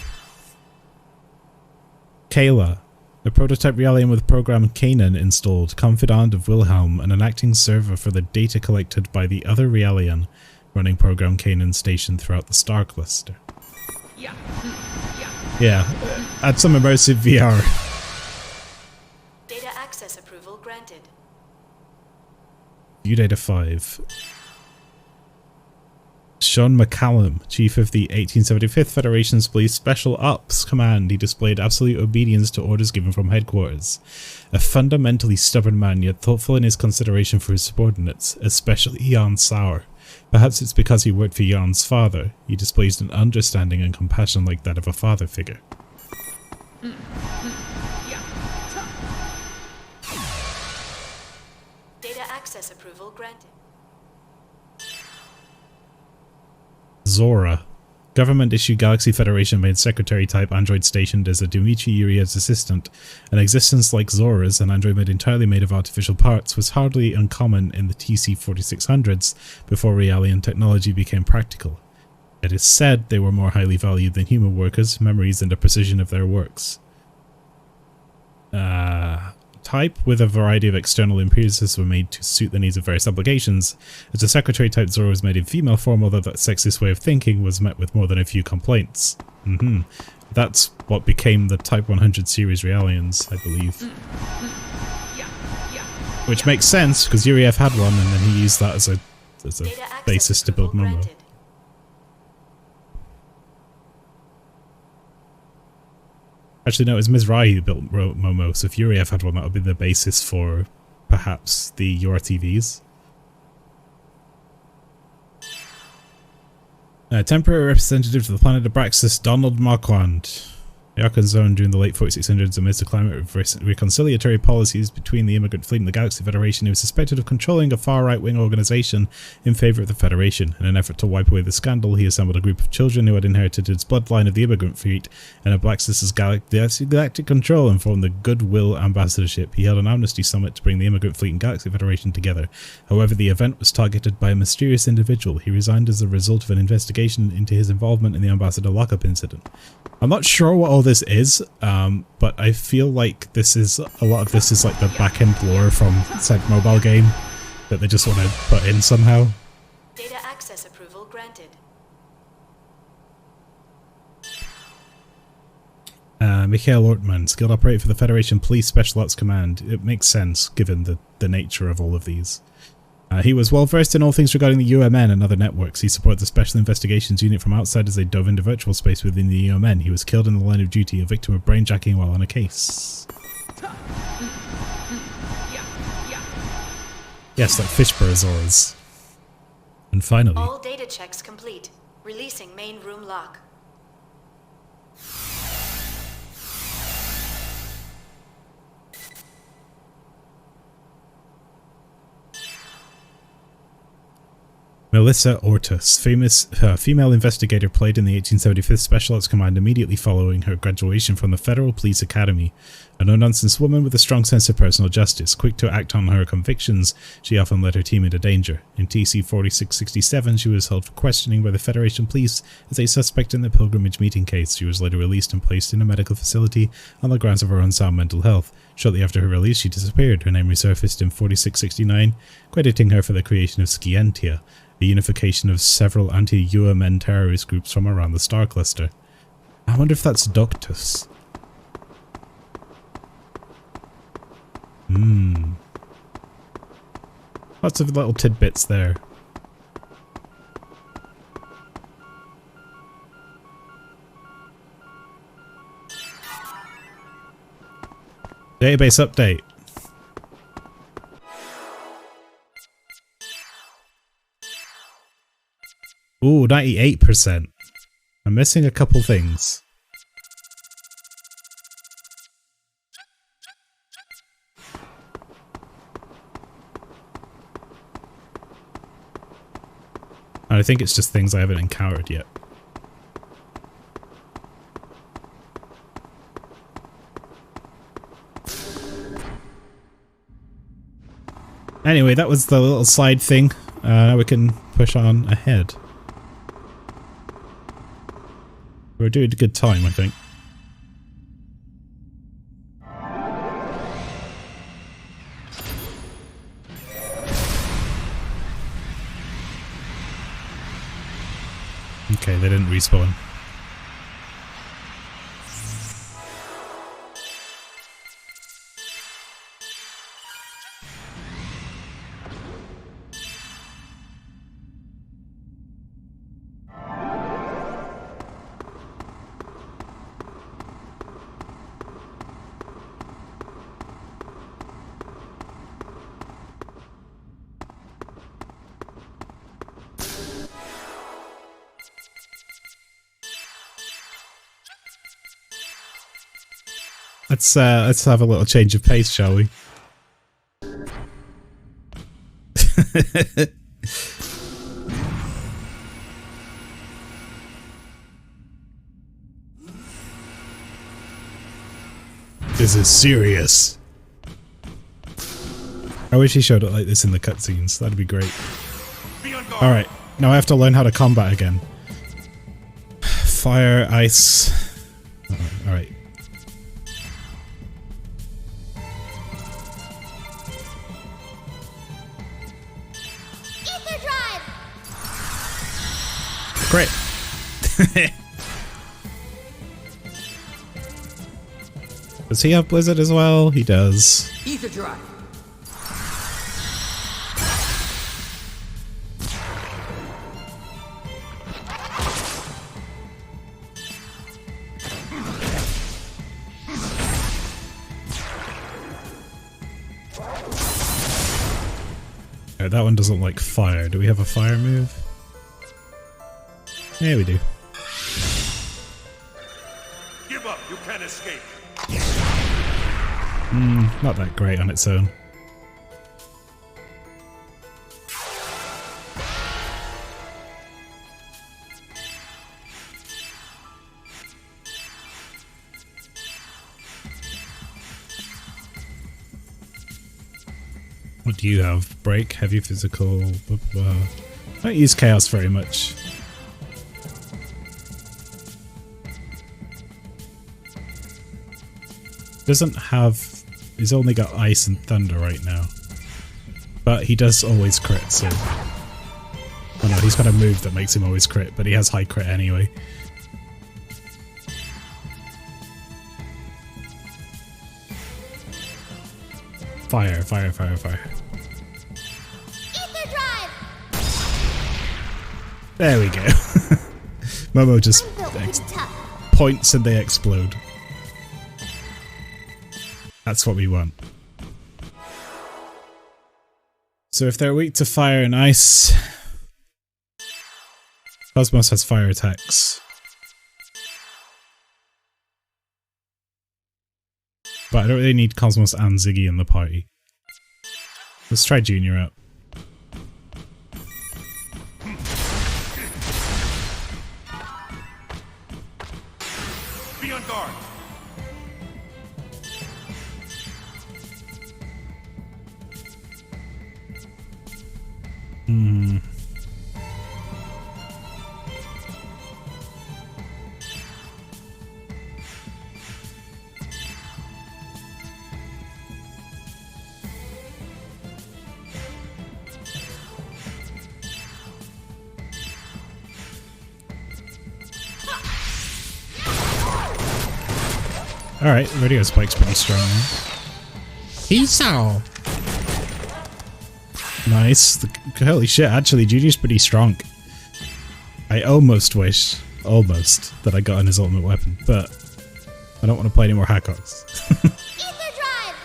Kayla, a prototype Realian with program Kanan installed, confidant of Wilhelm, and an acting server for the data collected by the other Realian, running program Kanan stationed throughout the star cluster. Yeah, add some immersive VR. Access approval granted. View data 5. Sean McCallum, chief of the 1875th Federation's Police Special Ops Command. He displayed absolute obedience to orders given from headquarters. A fundamentally stubborn man, yet thoughtful in his consideration for his subordinates, especially Jan Sauer. Perhaps it's because he worked for Jan's father. He displays an understanding and compassion like that of a father figure. Access approval granted. Zora. Government-issued Galaxy Federation-made secretary type android stationed as a Dmitry Yuriev's assistant. An existence like Zora's, an android entirely made of artificial parts, was hardly uncommon in the TC 4600s before Realian technology became practical. It is said they were more highly valued than human workers, memories, and the precision of their works. type with a variety of external appearances were made to suit the needs of various applications. As a secretary type, Zora was made in female form, although that sexist way of thinking was met with more than a few complaints. That's what became the Type 100 series Realians, I believe. Which makes sense, because Yuriev had one and then he used that as a basis to build Momo. Actually, no, it was Mizrahi who wrote Momo, so if Yuriev had one, that would be the basis for, perhaps, the URTVs. Temporary representative to the planet Abraxas, Donald Marquand. The Arkan Zone during the late 4600s amidst a climate of reconciliatory policies between the immigrant fleet and the Galaxy Federation. He was suspected of controlling a far right-wing organization in favour of the Federation. In an effort to wipe away the scandal, he assembled a group of children who had inherited his bloodline of the immigrant fleet and Abraxas' galactic control and formed the Goodwill Ambassadorship. He held an amnesty summit to bring the immigrant fleet and Galaxy Federation together. However, the event was targeted by a mysterious individual. He resigned as a result of an investigation into his involvement in the ambassador lockup incident. I'm not sure what all this is, but I feel like a lot of this is like the back-end lore from said mobile game that they just want to put in somehow. Data access approval granted. Mikhail Ortman, skilled operator for the Federation Police Special Ops Command. It makes sense given the nature of all of these. He was well versed in all things regarding the UMN and other networks. He supported the Special Investigations Unit from outside as they dove into virtual space within the UMN. He was killed in the line of duty, a victim of brainjacking while on a case. Yes, like Fishburzoras. And finally... All data checks complete. Releasing main room lock. Melissa Ortis, famous female investigator, played in the 1875 Special Ops Command immediately following her graduation from the Federal Police Academy. A no-nonsense woman with a strong sense of personal justice, quick to act on her convictions, she often led her team into danger. In TC 4667, she was held for questioning by the Federation Police as a suspect in the pilgrimage meeting case. She was later released and placed in a medical facility on the grounds of her unsound mental health. Shortly after her release, she disappeared. Her name resurfaced in 4669, crediting her for the creation of Scientia, the unification of several anti-UMN terrorist groups from around the star cluster. I wonder if that's Doctus. Lots of little tidbits there. Database update. Ooh, 98%. I'm missing a couple things. And I think it's just things I haven't encountered yet. Anyway, that was the little side thing. Now we can push on ahead. We're doing a good time, I think. Okay, they didn't respawn. Let's have a little change of pace, shall we? This is serious. I wish he showed it like this in the cutscenes. That'd be great. Alright, now I have to learn how to combat again. Fire, ice... Alright. Does he have Blizzard as well? He does. Ether drive. Oh, that one doesn't like fire. Do we have a fire move? Yeah, we do. Give up, you can't escape. Not that great on its own. What do you have? Break, heavy physical, blah, blah. I don't use chaos very much. Doesn't have... He's only got ice and thunder right now. But he does always crit, so... Oh no, he's got a move that makes him always crit, but he has high crit anyway. Fire, fire, fire, fire. Ether drive! There we go. Momo just points and they explode. That's what we want. So if they're weak to fire and ice, Cosmos has fire attacks. But I don't really need Cosmos and Ziggy in the party. Let's try Junior out. Be on guard. Alright, Radio Spike's pretty strong. He's out. Nice. Holy shit, actually, Junior's pretty strong. I almost wish, that I got on his ultimate weapon, but I don't want to play any more Hackox. Ether drive!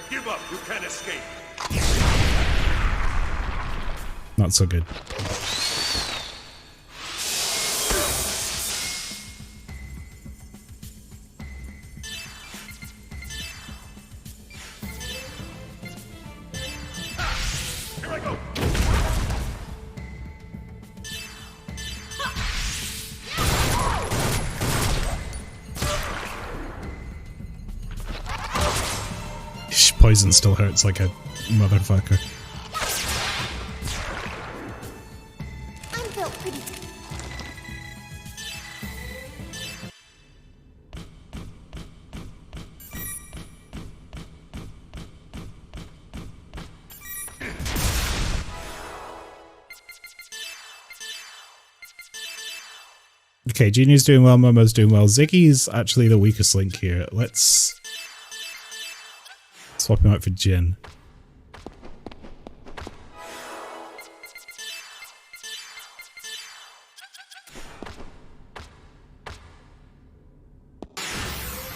Give up, you can't escape. Not so good. Here I go. Poison still hurts like a motherfucker. I'm built pretty. Okay, Junior's doing well, Momo's doing well. Ziggy's actually the weakest link here. Let's swap him out for Jin.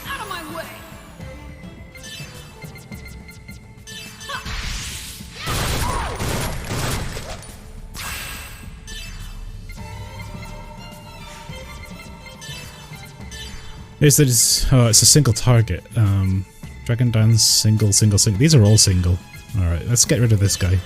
Out of my way! There's this. Oh, it's a single target. Dragon Dance, single. These are all single. Alright, let's get rid of this guy.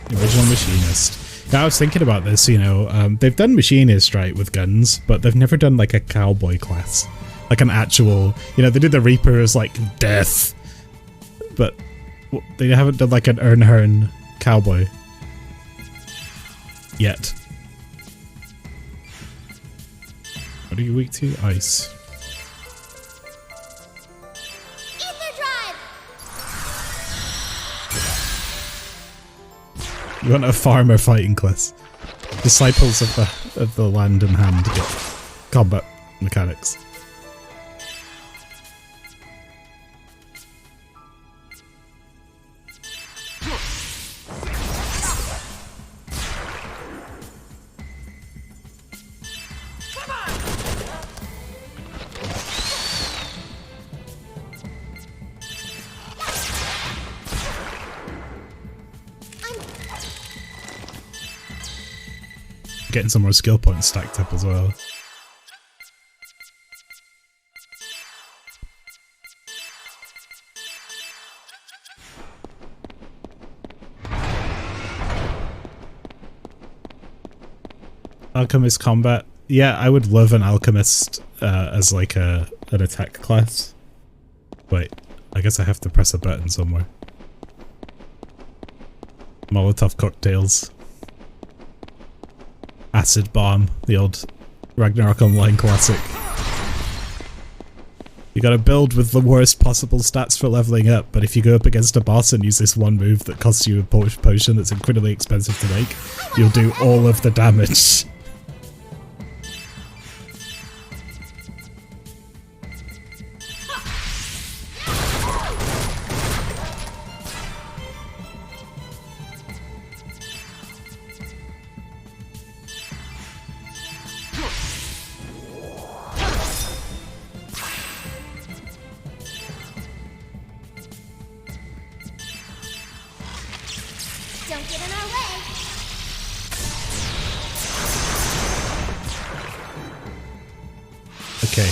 The original Machinist. Yeah, I was thinking about this, you know, they've done Machinist, right, with guns, but they've never done, like, a cowboy class. Like an actual, you know, they did the Reaper as, like, death. But they haven't done, like, an Ernhern cowboy. Yet. What are you weak to? Ice. You want a farmer fighting class. Disciples of the land and hand get combat mechanics. Getting some more skill points stacked up as well. Alchemist combat. Yeah, I would love an alchemist as like an attack class. Wait, I guess I have to press a button somewhere. Molotov cocktails. Acid Bomb, the old Ragnarok Online classic. You gotta build with the worst possible stats for leveling up, but if you go up against a boss and use this one move that costs you a potion that's incredibly expensive to make, you'll do all of the damage. Okay.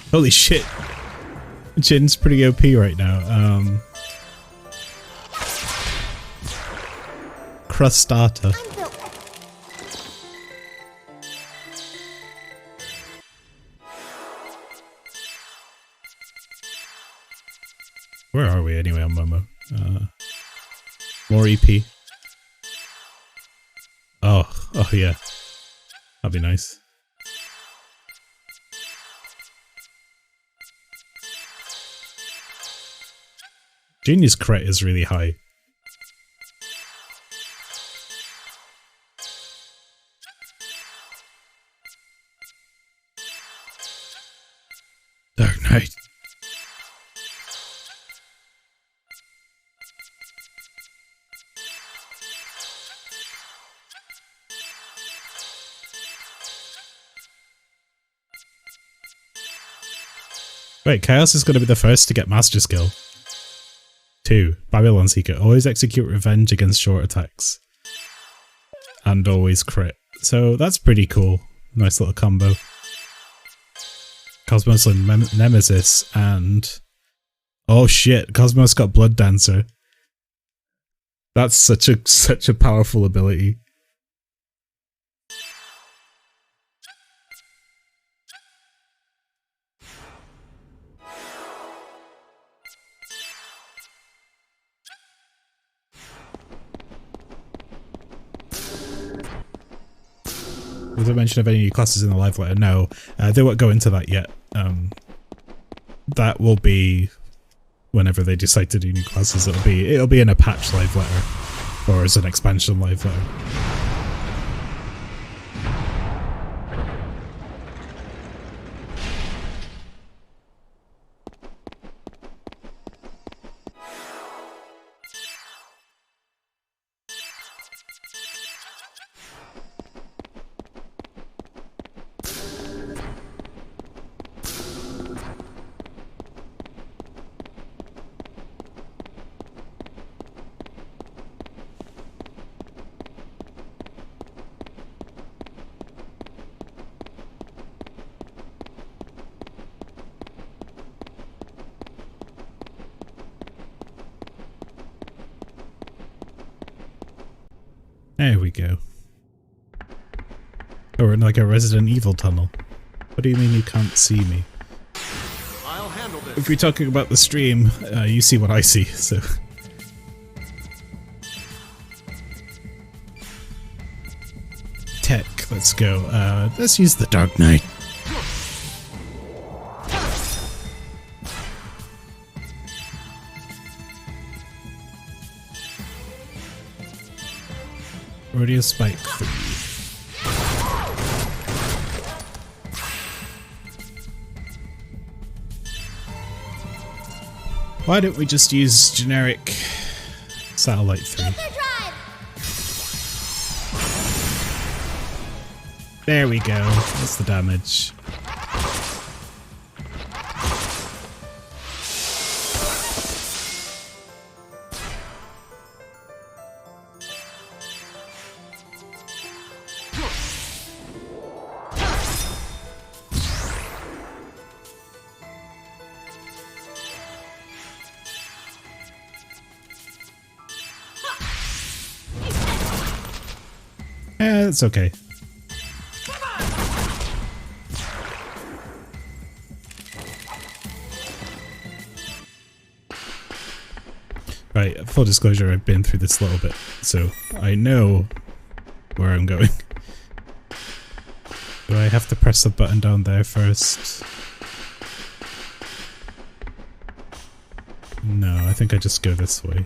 Holy shit. Jin's pretty OP right now. Crustata. Where are we anyway on Momo? More EP. Oh yeah. That'd be nice. Genius crit is really high. Dark Knight. Wait, Chaos is going to be the first to get Master Skill. 2. Babylon Seeker. Always execute revenge against short attacks. And always crit. So that's pretty cool. Nice little combo. Cosmos and Nemesis and... Oh shit, Cosmos got Blood Dancer. That's such a powerful ability. Was there mention of any new classes in the live letter? No, they won't go into that yet. That will be whenever they decide to do new classes. It'll be in a patch live letter or as an expansion live letter. There we go. Oh, we're in like a Resident Evil tunnel. What do you mean you can't see me? I'll handle this. If we're talking about the stream, you see what I see, so... Tech, let's go. Let's use the Dark Knight. Rodeo Spike 3. Why don't we just use generic Satellite 3? There we go. That's the damage. It's okay. Right, full disclosure, I've been through this a little bit, so I know where I'm going. Do I have to press the button down there first? No, I think I just go this way.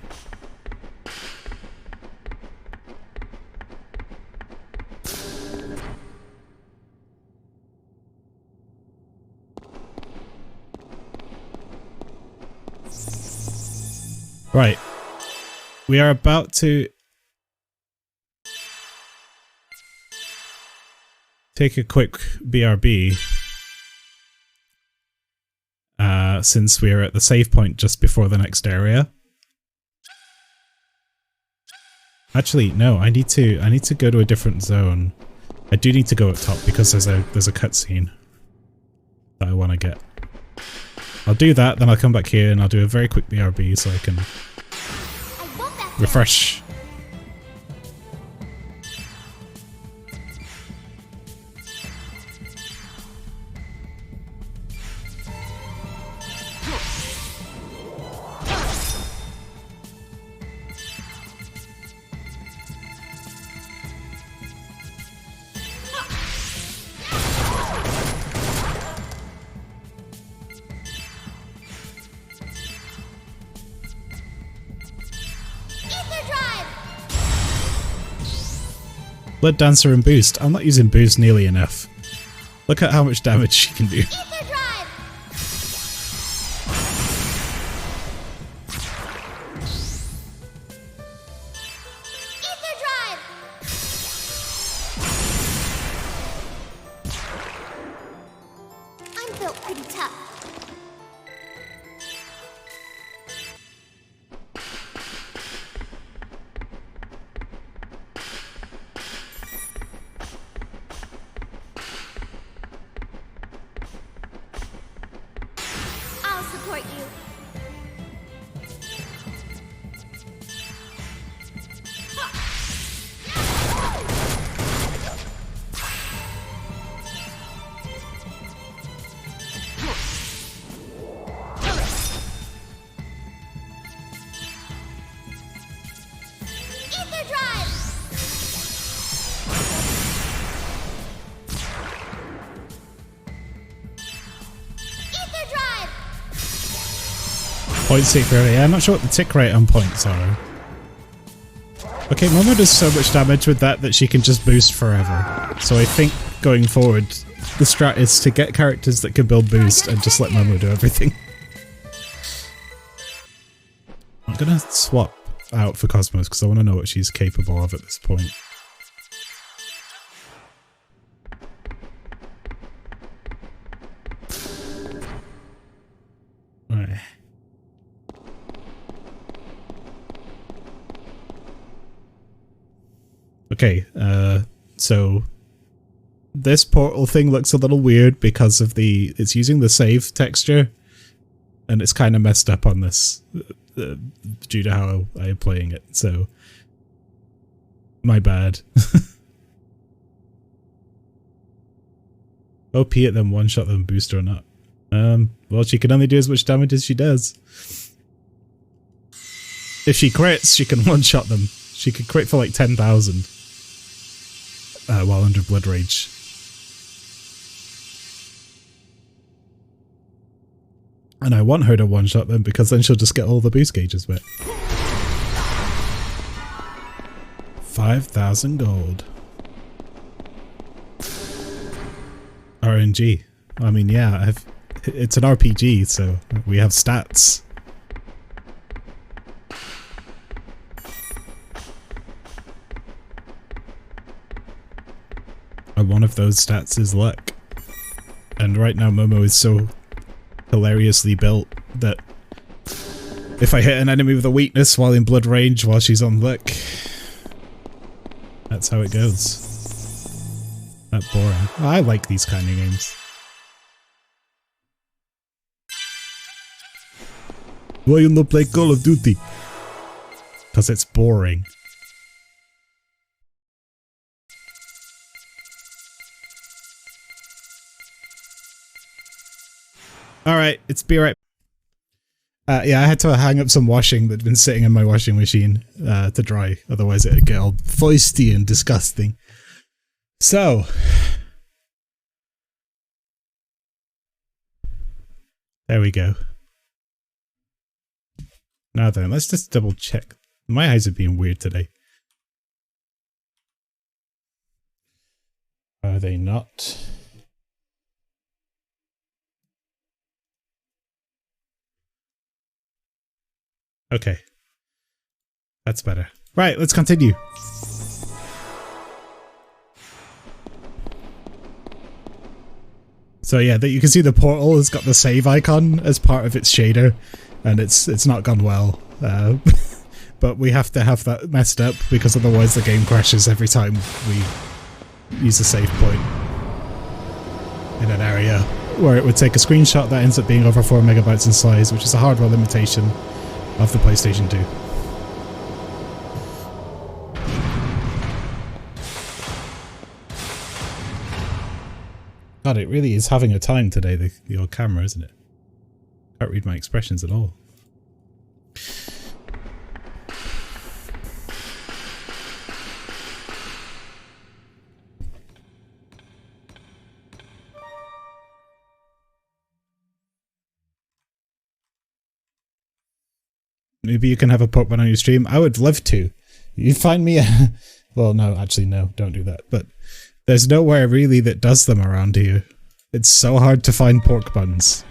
Right, we are about to take a quick BRB since we are at the save point just before the next area. Actually, no, I need to go to a different zone. I do need to go up top because there's a cutscene that I want to get. I'll do that, then I'll come back here and I'll do a very quick BRB so I can refresh. Blood Dancer and Boost. I'm not using Boost nearly enough. Look at how much damage she can do. I'm built pretty tough. Point tick rate. Yeah, I'm not sure what the tick rate on points are. Okay, Momo does so much damage with that she can just boost forever. So I think going forward, the strat is to get characters that can build boost and just let Momo do everything. I'm gonna swap out for Cosmos because I want to know what she's capable of at this point. Right. Okay, so this portal thing looks a little weird because of it's using the save texture, and it's kind of messed up on this due to how I am playing it, so my bad. OP at them, one-shot them, boost or not. Well, she can only do as much damage as she does. If she crits, she can one-shot them. She could crit for like 10,000 while under Blood Rage. And I want her to one-shot them because then she'll just get all the boost gauges wet. 5,000 gold. RNG. I mean, yeah, it's an RPG, so we have stats. And one of those stats is luck. And right now Momo is so hilariously built that if I hit an enemy with a weakness while in blood range while she's on luck, that's how it goes. That boring. I like these kind of games. Why you not play Call of Duty? Because it's boring. Alright, it's be right. Yeah, I had to hang up some washing that'd been sitting in my washing machine to dry, otherwise it'd get all feisty and disgusting. So, there we go. Now then, let's just double check. My eyes are being weird today. Are they not? Okay. That's better. Right, let's continue. So yeah, you can see the portal has got the save icon as part of its shader, and it's not gone well. But we have to have that messed up because otherwise the game crashes every time we use a save point in an area where it would take a screenshot that ends up being over 4 megabytes in size, which is a hardware limitation of the PlayStation 2. God, it really is having a time today, the old camera, isn't it? Can't read my expressions at all. Maybe you can have a Pokemon on your stream. I would love to. You find me a... Well, no, actually, no, don't do that. But there's nowhere really that does them around here. It's so hard to find pork buns.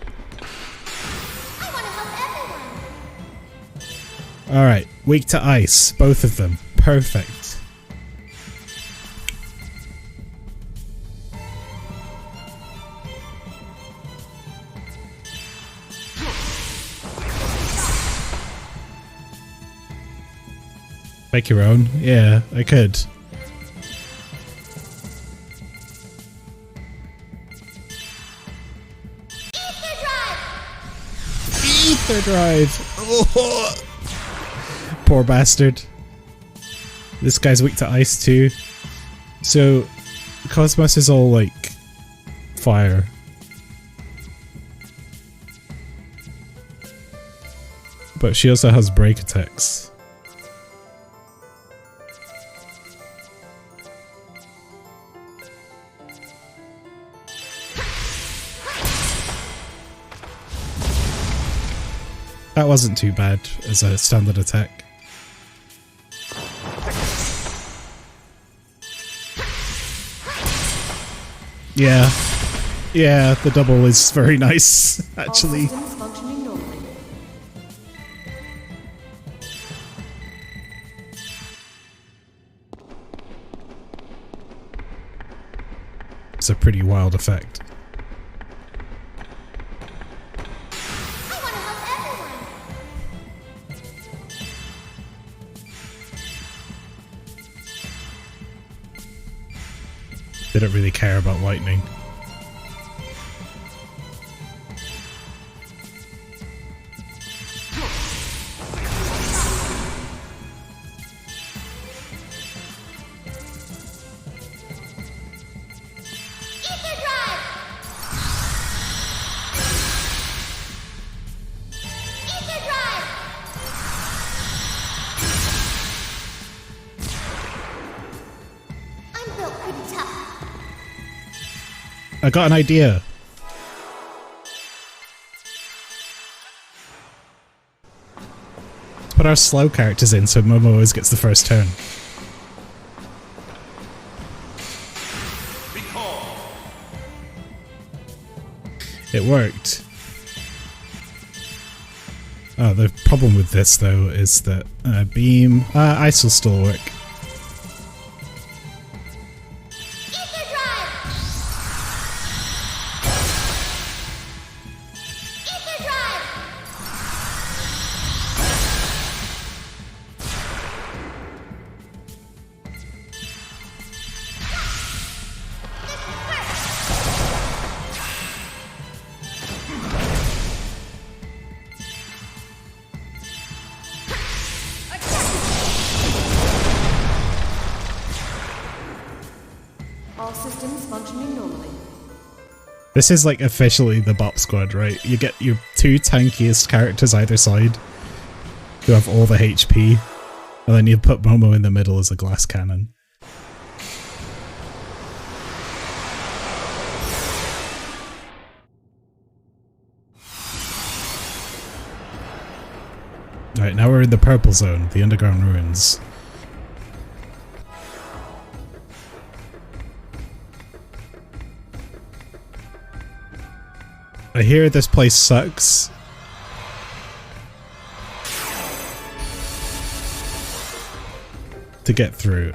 Alright, weak to ice. Both of them. Perfect. Make your own? Yeah, I could. Ether Drive! Oh. Poor bastard. This guy's weak to ice too. So, Cosmos is all like fire. But she also has break attacks. That wasn't too bad as a standard attack. Yeah. Yeah, the double is very nice, actually. It's a pretty wild effect. They don't really care about lightning. I got an idea. Let's put our slow characters in so Momo always gets the first turn. It worked. Oh, the problem with this though is that beam, ice will still work. This is like officially the Bop Squad, right? You get your two tankiest characters either side who have all the HP, and then you put Momo in the middle as a glass cannon. Alright, now we're in the purple zone, the underground ruins. I hear this place sucks. To get through.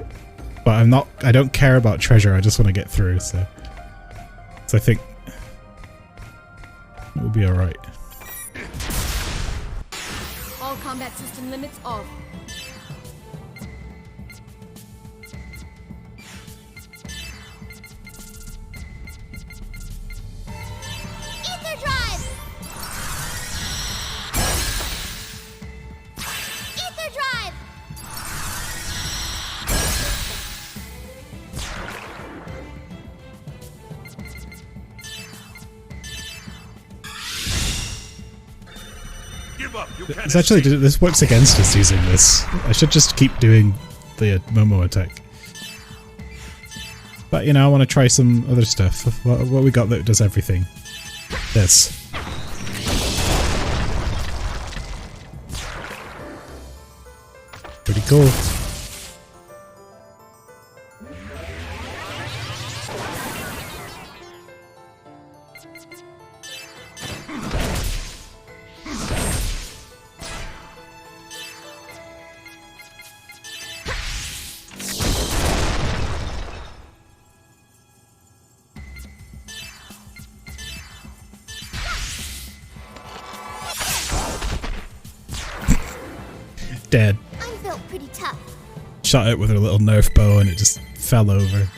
But I don't care about treasure, I just want to get through, so I think it will be alright. All combat system limits off. It's actually, this works against us using this. I should just keep doing the Momo attack. But you know, I want to try some other stuff. What we got that does everything? This. Pretty cool. Dead. I'm built pretty tough. Shot it with her little Nerf bow and it just fell over.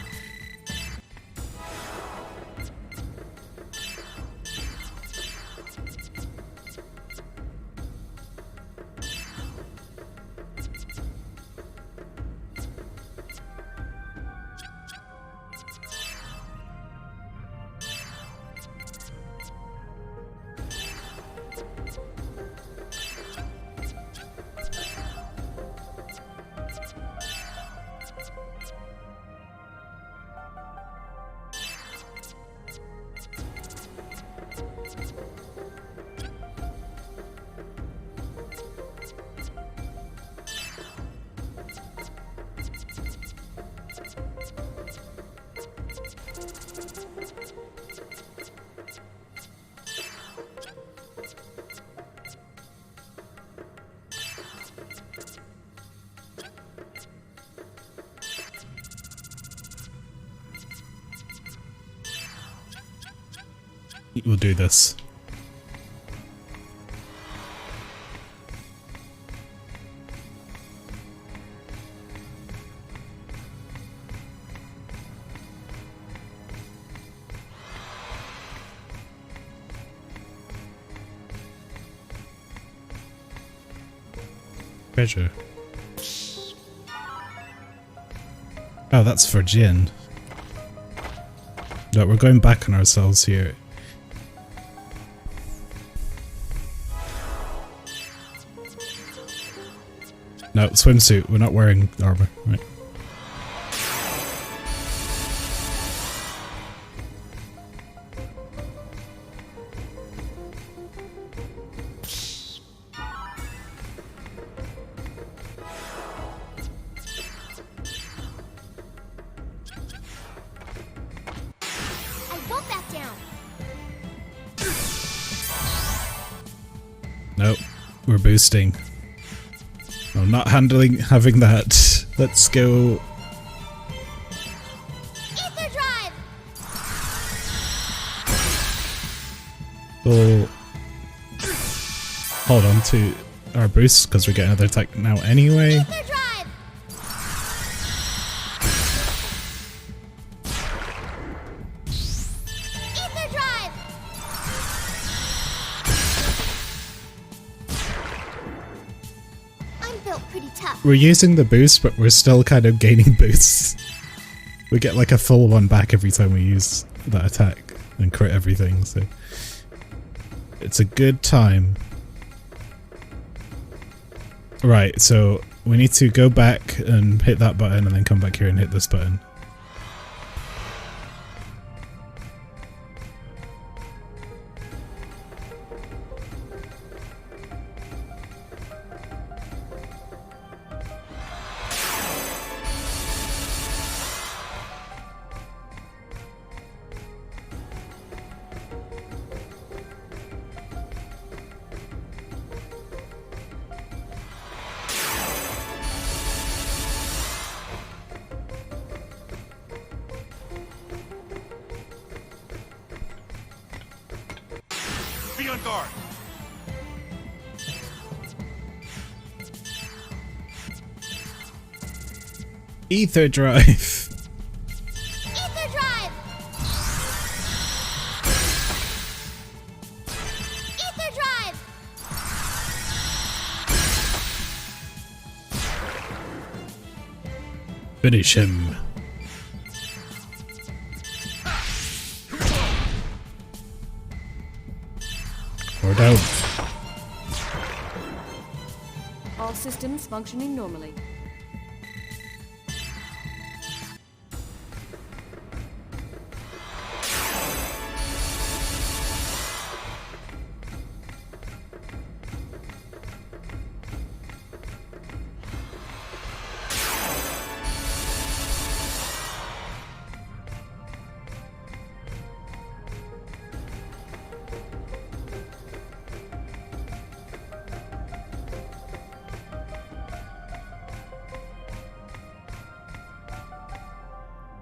We'll do this. Treasure. Oh, that's for Jin. No, we're going back on ourselves here. No, swimsuit. We're not wearing armor. Right. Nope, we're boosting. I'm not having that. Let's go. Ether drive. We'll hold on to our boosts because we get another attack now anyway. Ether drive. We're using the boost, but we're still kind of gaining boosts. We get like a full one back every time we use that attack and crit everything, so it's a good time. Right, so we need to go back and hit that button and then come back here and hit this button. Be on guard. Ether drive. Ether drive. Ether drive. Finish him. We're down. All systems functioning normally.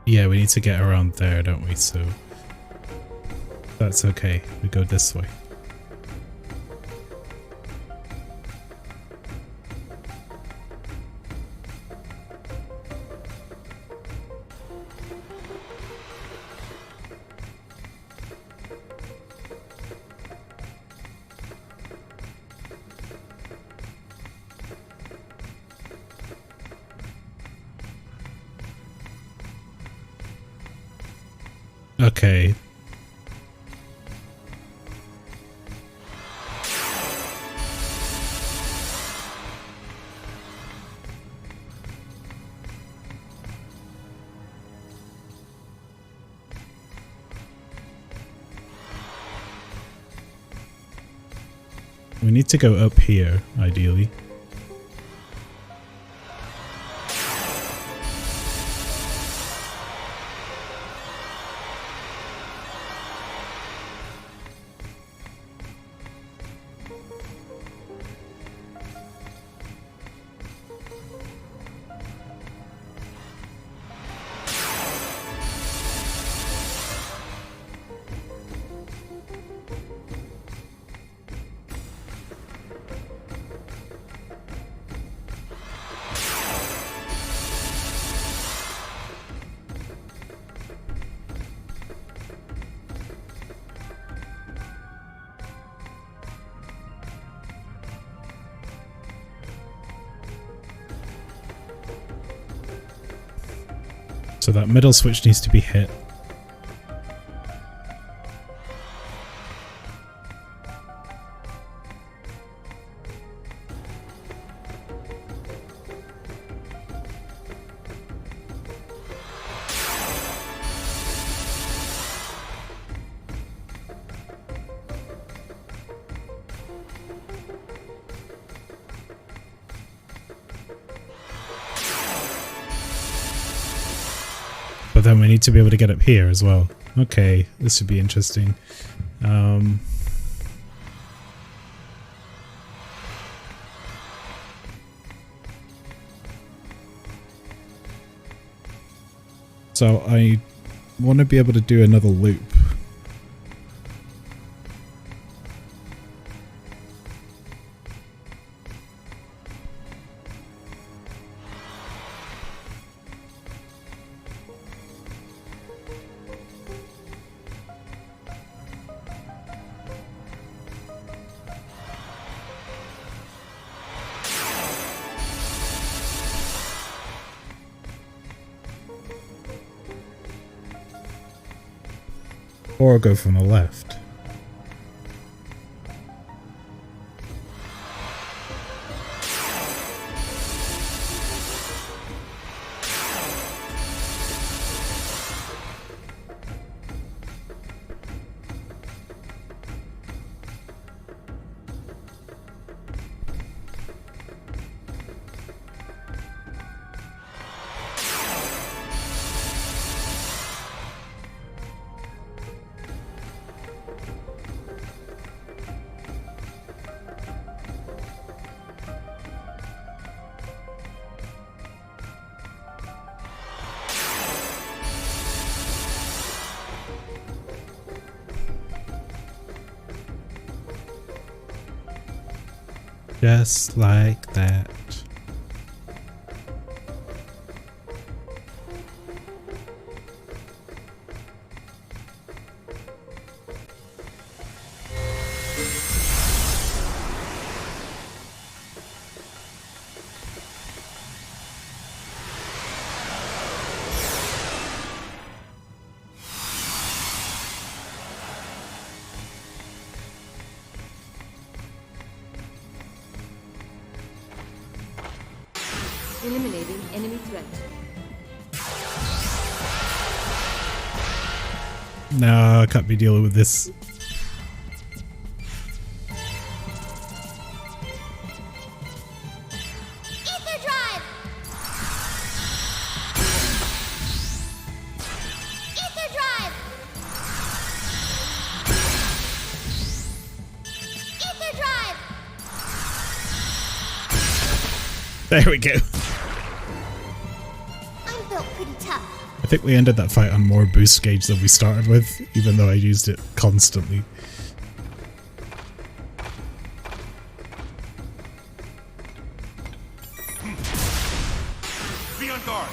Yeah, we need to get around there, don't we? So that's okay. We go this way. Okay. We need to go up here, ideally. So that middle switch needs to be hit. But then we need to be able to get up here as well. Okay, this should be interesting. So I want to be able to do another loop. Or go from the left. Just like that. Eliminating enemy threat. No, I can't be dealing with this. Ether drive! Ether drive! Ether drive! There we go. I'm built pretty tough. I think we ended that fight on more boost gauge than we started with, even though I used it constantly. Be on guard.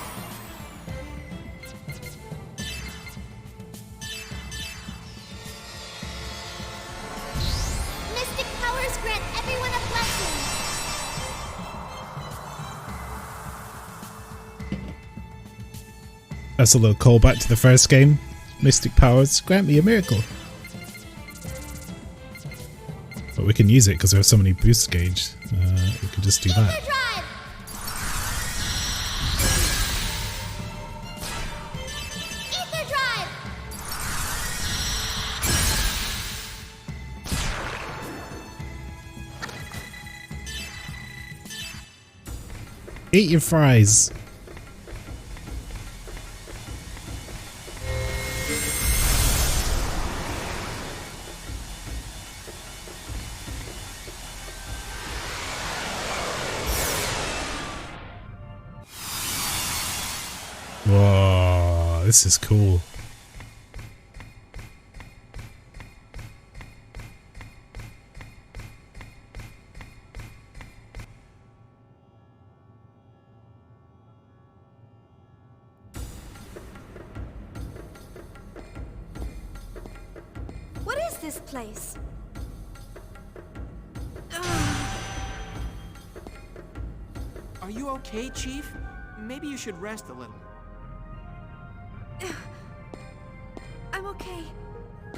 Mystic powers grant everyone a blessing. That's a little callback to the first game. Mystic powers, grant me a miracle. But we can use it because we have so many boost gauge. We can just do that. Ether drive! Ether drive! Eat your fries. Whoa, this is cool. What is this place? Are you okay, Chief? Maybe you should rest a little. I'm okay.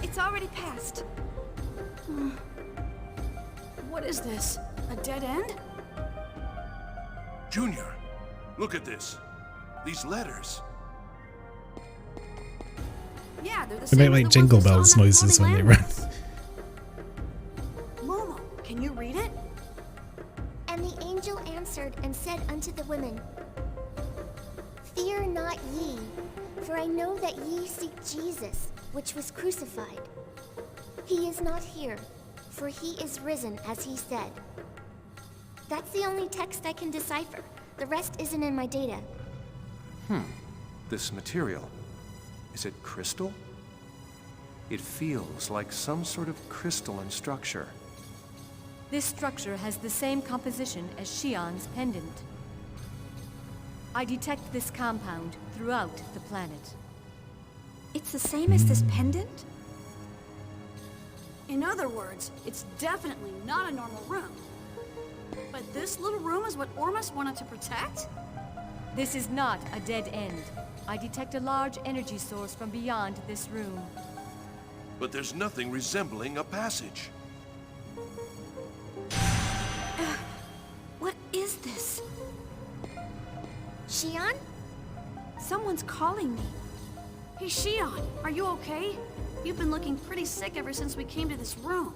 It's already passed. What is this? A dead end? Junior, look at this. These letters. Yeah, they're the They same make as like the jingle ones we saw bells on that noises when floating they run. landmass. Momo, can you read it? And the angel answered and said unto the women, Fear not ye, for I know that ye seek Jesus, which was crucified. He is not here, for he is risen, as he said. That's the only text I can decipher. The rest isn't in my data. This material. Is it crystal? It feels like some sort of crystalline structure. This structure has the same composition as Xion's pendant. I detect this compound throughout the planet. It's the same as this pendant? In other words, it's definitely not a normal room. But this little room is what Ormus wanted to protect? This is not a dead end. I detect a large energy source from beyond this room. But there's nothing resembling a passage. What is this? Xion? Someone's calling me. Hey, Xion, are you okay? You've been looking pretty sick ever since we came to this room.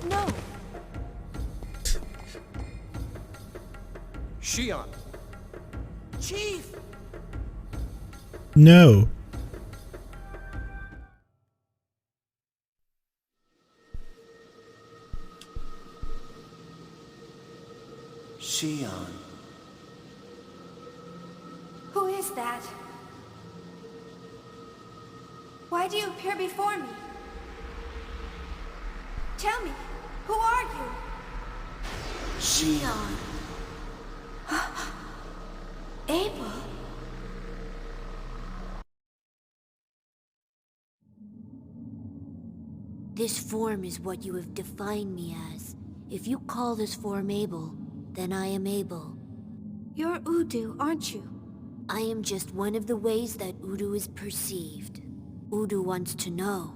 No. Xion! Chief! No. Xion. Who is that? Why do you appear before me? Tell me, who are you? Xion. Abel? This form is what you have defined me as. If you call this form Abel, then I am Abel. You're Udu, aren't you? I am just one of the ways that Udu is perceived. Udu wants to know.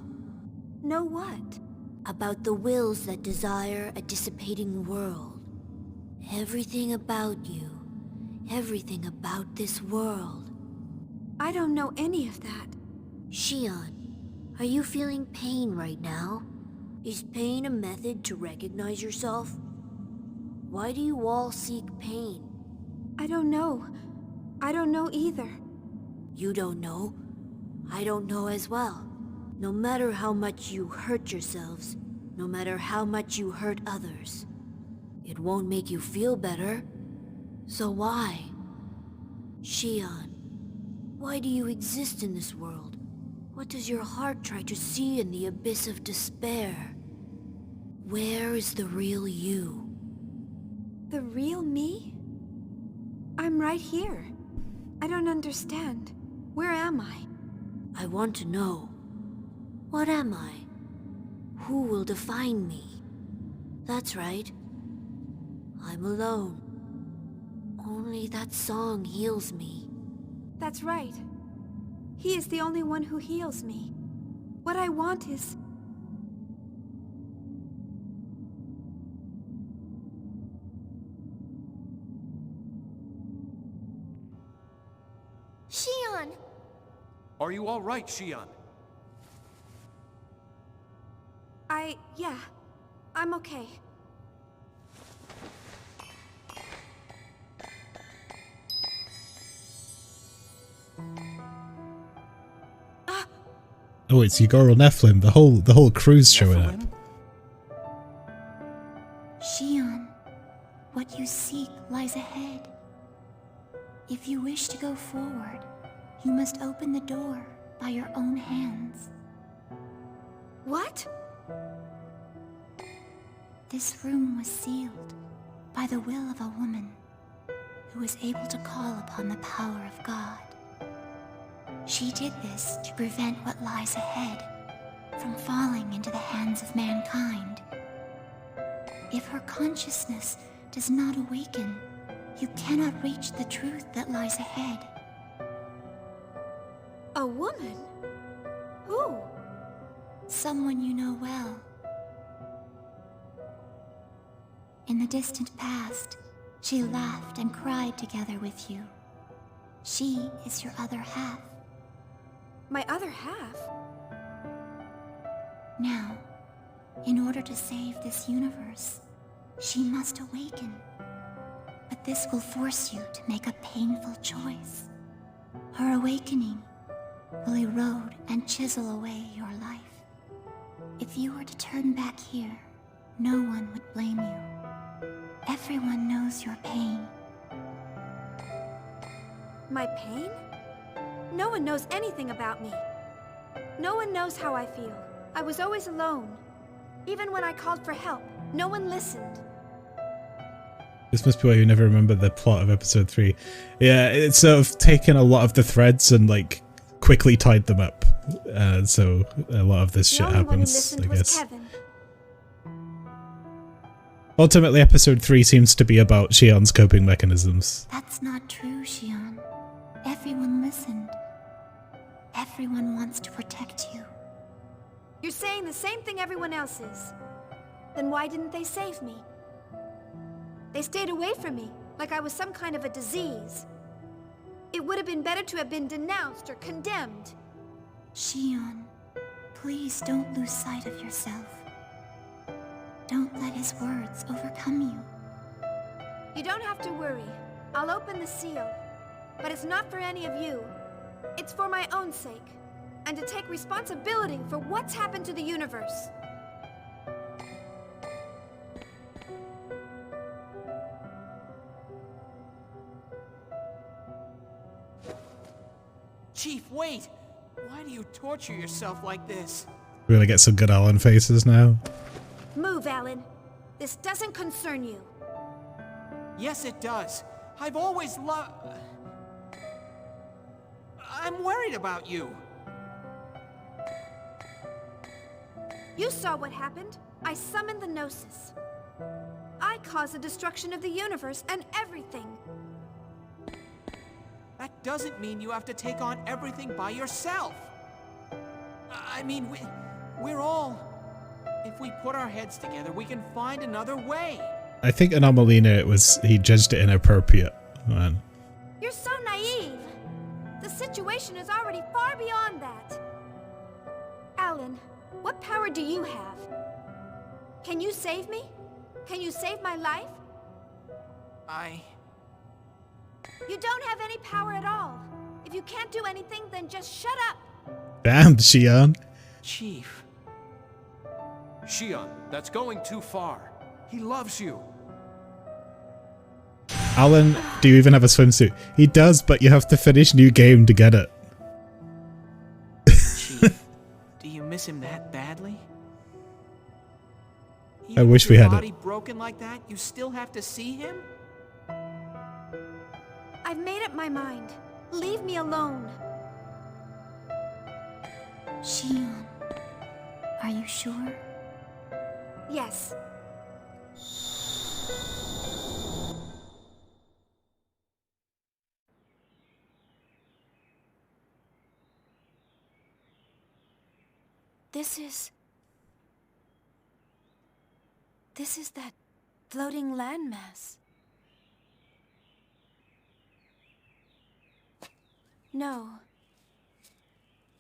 Know what? About the wills that desire a dissipating world. Everything about you. Everything about this world. I don't know any of that. Xion, are you feeling pain right now? Is pain a method to recognize yourself? Why do you all seek pain? I don't know. I don't know either. You don't know? I don't know as well. No matter how much you hurt yourselves, no matter how much you hurt others, it won't make you feel better. So why? Xion, why do you exist in this world? What does your heart try to see in the abyss of despair? Where is the real you? The real me? I'm right here. I don't understand. Where am I? I want to know. What am I? Who will define me? That's right. I'm alone. Only that song heals me. That's right. He is the only one who heals me. What I want is... Xion! Are you all right, Xion? Yeah. I'm okay. Oh, it's Yugoro Nephilim. The whole crew's showing up. Xion, what you seek lies ahead. If you wish to go forward, you must open the door by your own hands. What? This room was sealed by the will of a woman who was able to call upon the power of God. She did this to prevent what lies ahead from falling into the hands of mankind. If her consciousness does not awaken, you cannot reach the truth that lies ahead. A woman? Who? Someone you know well. In the distant past, she laughed and cried together with you. She is your other half. My other half? Now, in order to save this universe, she must awaken. But this will force you to make a painful choice. Her awakening will erode and chisel away your life. If you were to turn back here, no one would blame you. Everyone knows your pain. My pain? No one knows anything about me. No one knows how I feel. I was always alone. Even when I called for help, no one listened. This must be why you never remember the plot of episode 3. Yeah, it's sort of taken a lot of the threads and like quickly tied them up. So a lot of this shit happens, I guess. Ultimately, episode 3 seems to be about Shion's coping mechanisms. That's not true, Shion. Everyone listened. Everyone wants to protect you. You're saying the same thing everyone else is. Then why didn't they save me? They stayed away from me, like I was some kind of a disease. It would have been better to have been denounced or condemned. Shion, please don't lose sight of yourself. Don't let his words overcome you. You don't have to worry. I'll open the seal. But it's not for any of you. It's for my own sake. And to take responsibility for what's happened to the universe. Chief, wait! Why do you torture yourself like this? We're gonna get some good Alan faces now. Move, Alan. This doesn't concern you. Yes, it does. I've always loved... I'm worried about you. You saw what happened. I summoned the Gnosis. I caused the destruction of the universe and everything. That doesn't mean you have to take on everything by yourself. I mean, we're all... If we put our heads together, we can find another way. I think Anomalina, he judged it inappropriate, man. You're so naive. The situation is already far beyond that. Alan, what power do you have? Can you save me? Can you save my life? You don't have any power at all. If you can't do anything, then just shut up. Damn, Shion. Chief. Shion, that's going too far. He loves you. Alan, do you even have a swimsuit? He does, but you have to finish New Game to get it. Chief, do you miss him that badly? I wish we had it. Body broken like that, you still have to see him? I've made up my mind. Leave me alone. Shion, are you sure? Yes. This is that floating landmass. No.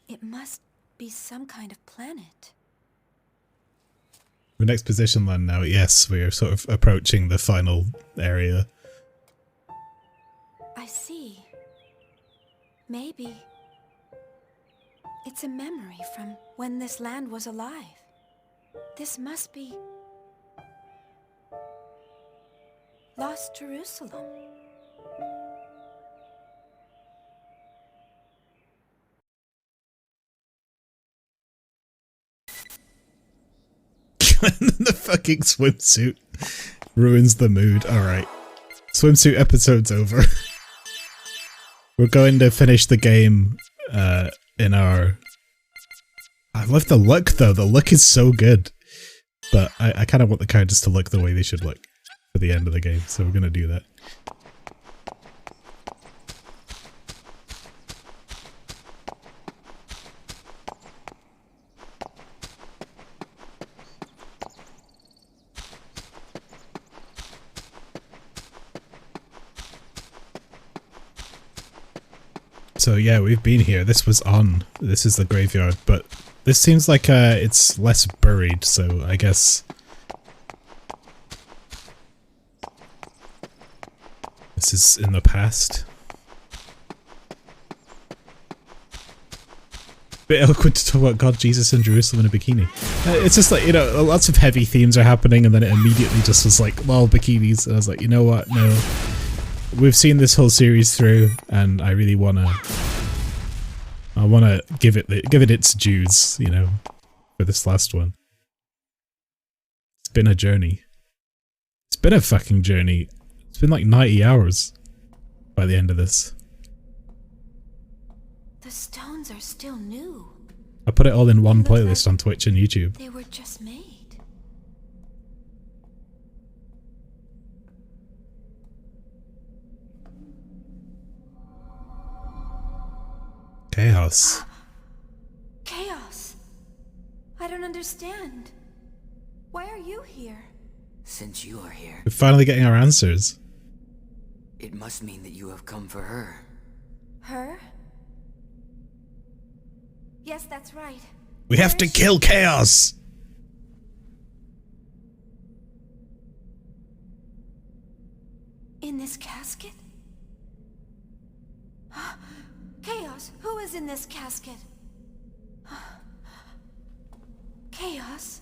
It must be some kind of planet. We're next position land now. Yes, we're sort of approaching the final area. I see. Maybe it's a memory from when this land was alive. This must be Lost Jerusalem. The fucking swimsuit ruins the mood. Alright. Swimsuit episode's over. We're going to finish the game in our... I love the look though, the look is so good. But I kind of want the characters to look the way they should look for the end of the game, so we're going to do that. So yeah, we've been here. This was on. This is the graveyard, but this seems like it's less buried, so I guess this is in the past. Bit eloquent to talk about God, Jesus, and Jerusalem in a bikini. It's just like, you know, lots of heavy themes are happening, and then it immediately just was like, well, bikinis. And I was like, you know what? No. We've seen this whole series through, and I really want to I want to give it its dues, you know, for this last one. It's been a journey. It's been a fucking journey. It's been like 90 hours by the end of this. The stones are still new. I put it all in one playlist on Twitch and YouTube. They were just made. Chaos. Chaos. I don't understand. Why are you here? Since you are here, We're finally getting our answers. it must mean that you have come for her. Her? Yes, that's right. We have to kill Chaos! In this casket? Chaos, who is in this casket? Chaos?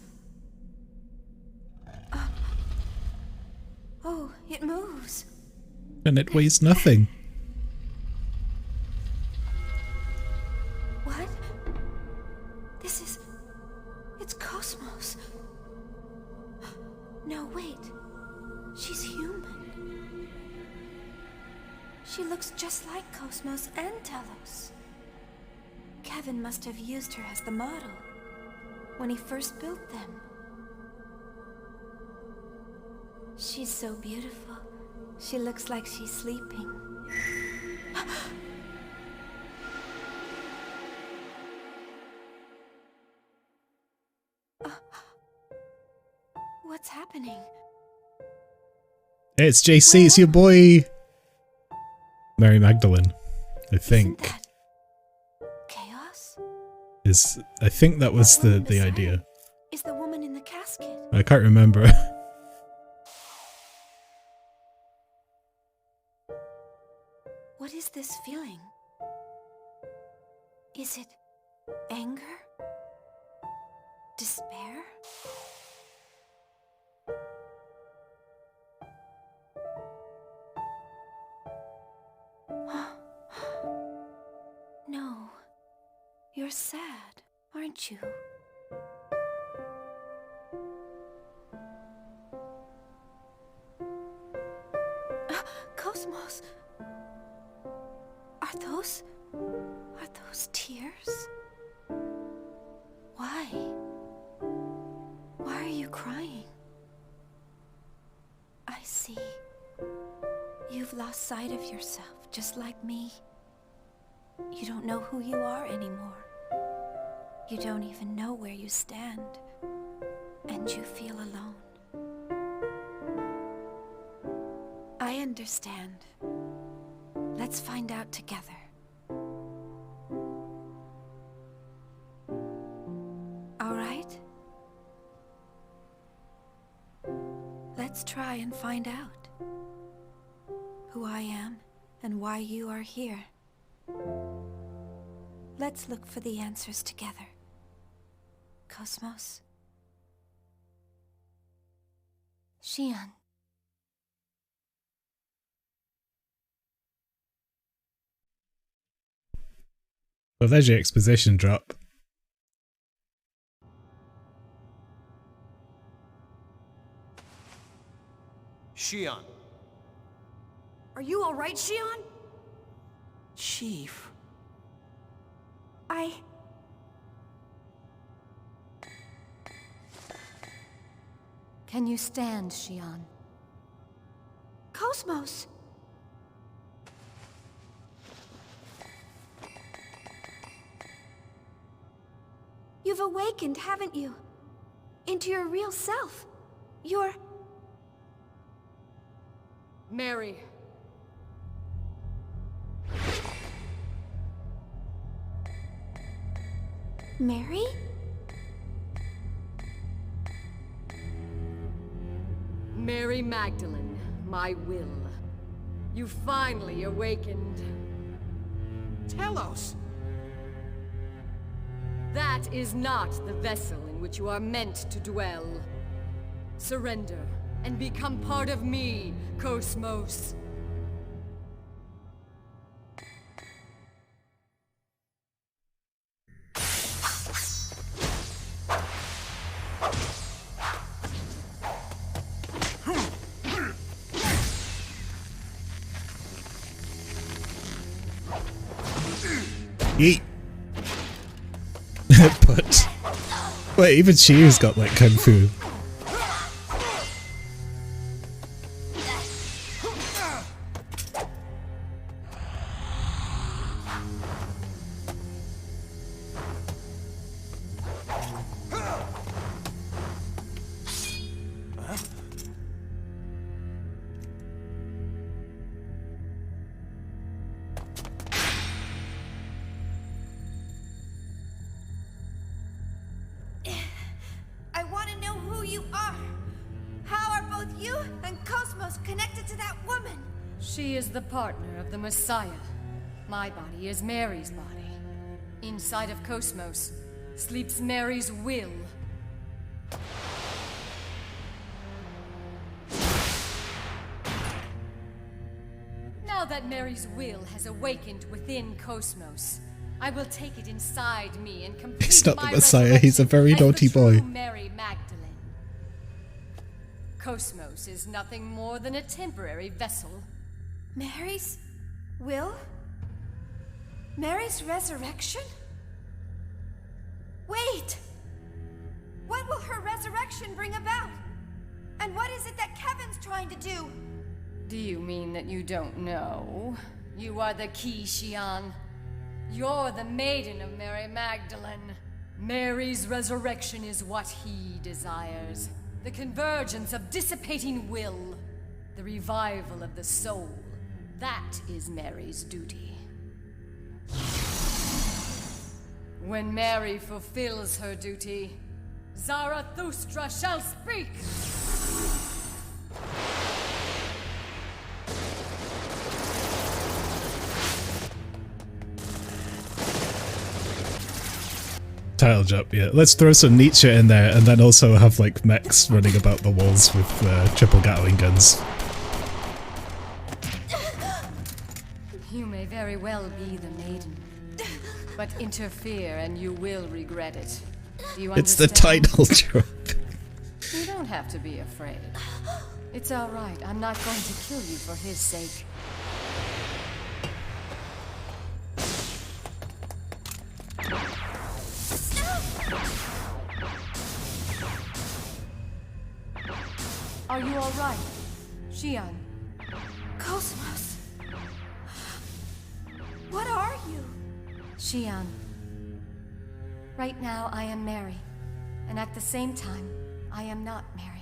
Oh, it moves. And it weighs nothing. What? This is... It's Cosmos. No, wait. She's human. She looks just like Cosmos and Telos. Kevin must have used her as the model when he first built them. She's so beautiful. She looks like she's sleeping. What's happening? It's JC, it's your boy! Mary Magdalene, I think. Isn't that chaos? I think that was the idea. Is the woman in the casket? I can't remember. What is this feeling? Is it anger? Despair? No. You're sad, aren't you? Cosmos! Are those tears? Why? Why are you crying? I see. You've lost sight of yourself, just like me. You don't know who you are anymore. You don't even know where you stand. And you feel alone. I understand. Let's find out together. All right? Let's try and find out who I am and why you are here. Let's look for the answers together. Cosmos? Xian. Well, there's your exposition drop. Xian. Are you alright, Xian? Chief. Can you stand, Xian? Cosmos! You've awakened, haven't you? Into your real self. You're... Mary. Mary? Mary Magdalene, my will. You finally awakened. Telos! That is not the vessel in which you are meant to dwell. Surrender and become part of me, Cosmos. Yeet. But wait, even Shiu's got like kung fu. I want to know who you are. How are both you and Cosmos connected to that woman? She is the partner of the Messiah. My body is Mary's body. Inside of Cosmos sleeps Mary's will. Now that Mary's will has awakened within Cosmos, I will take it inside me and complete He's not the my Messiah, he's a very resurrection naughty as the true boy. Mary Magdalene. Cosmos is nothing more than a temporary vessel. Mary's will? Mary's resurrection? Wait! What will her resurrection bring about? And what is it that Kevin's trying to do? Do you mean that you don't know? You are the key, Xian. You're the maiden of Mary Magdalene. Mary's resurrection is what he desires. The convergence of dissipating will. The revival of the soul. That is Mary's duty. When Mary fulfills her duty, Zarathustra shall speak! Title jump, yeah. Let's throw some Nietzsche in there and then also have like mechs running about the walls with triple Gatling guns. You may very well be the maiden, but interfere and you will regret it. Do you It's the understand? title drop. You don't have to be afraid. It's all right. I'm not going to kill you for his sake. Are you all right, Xian? Cosmos. What are you? Xian. Right now, I am Mary, and at the same time, I am not Mary.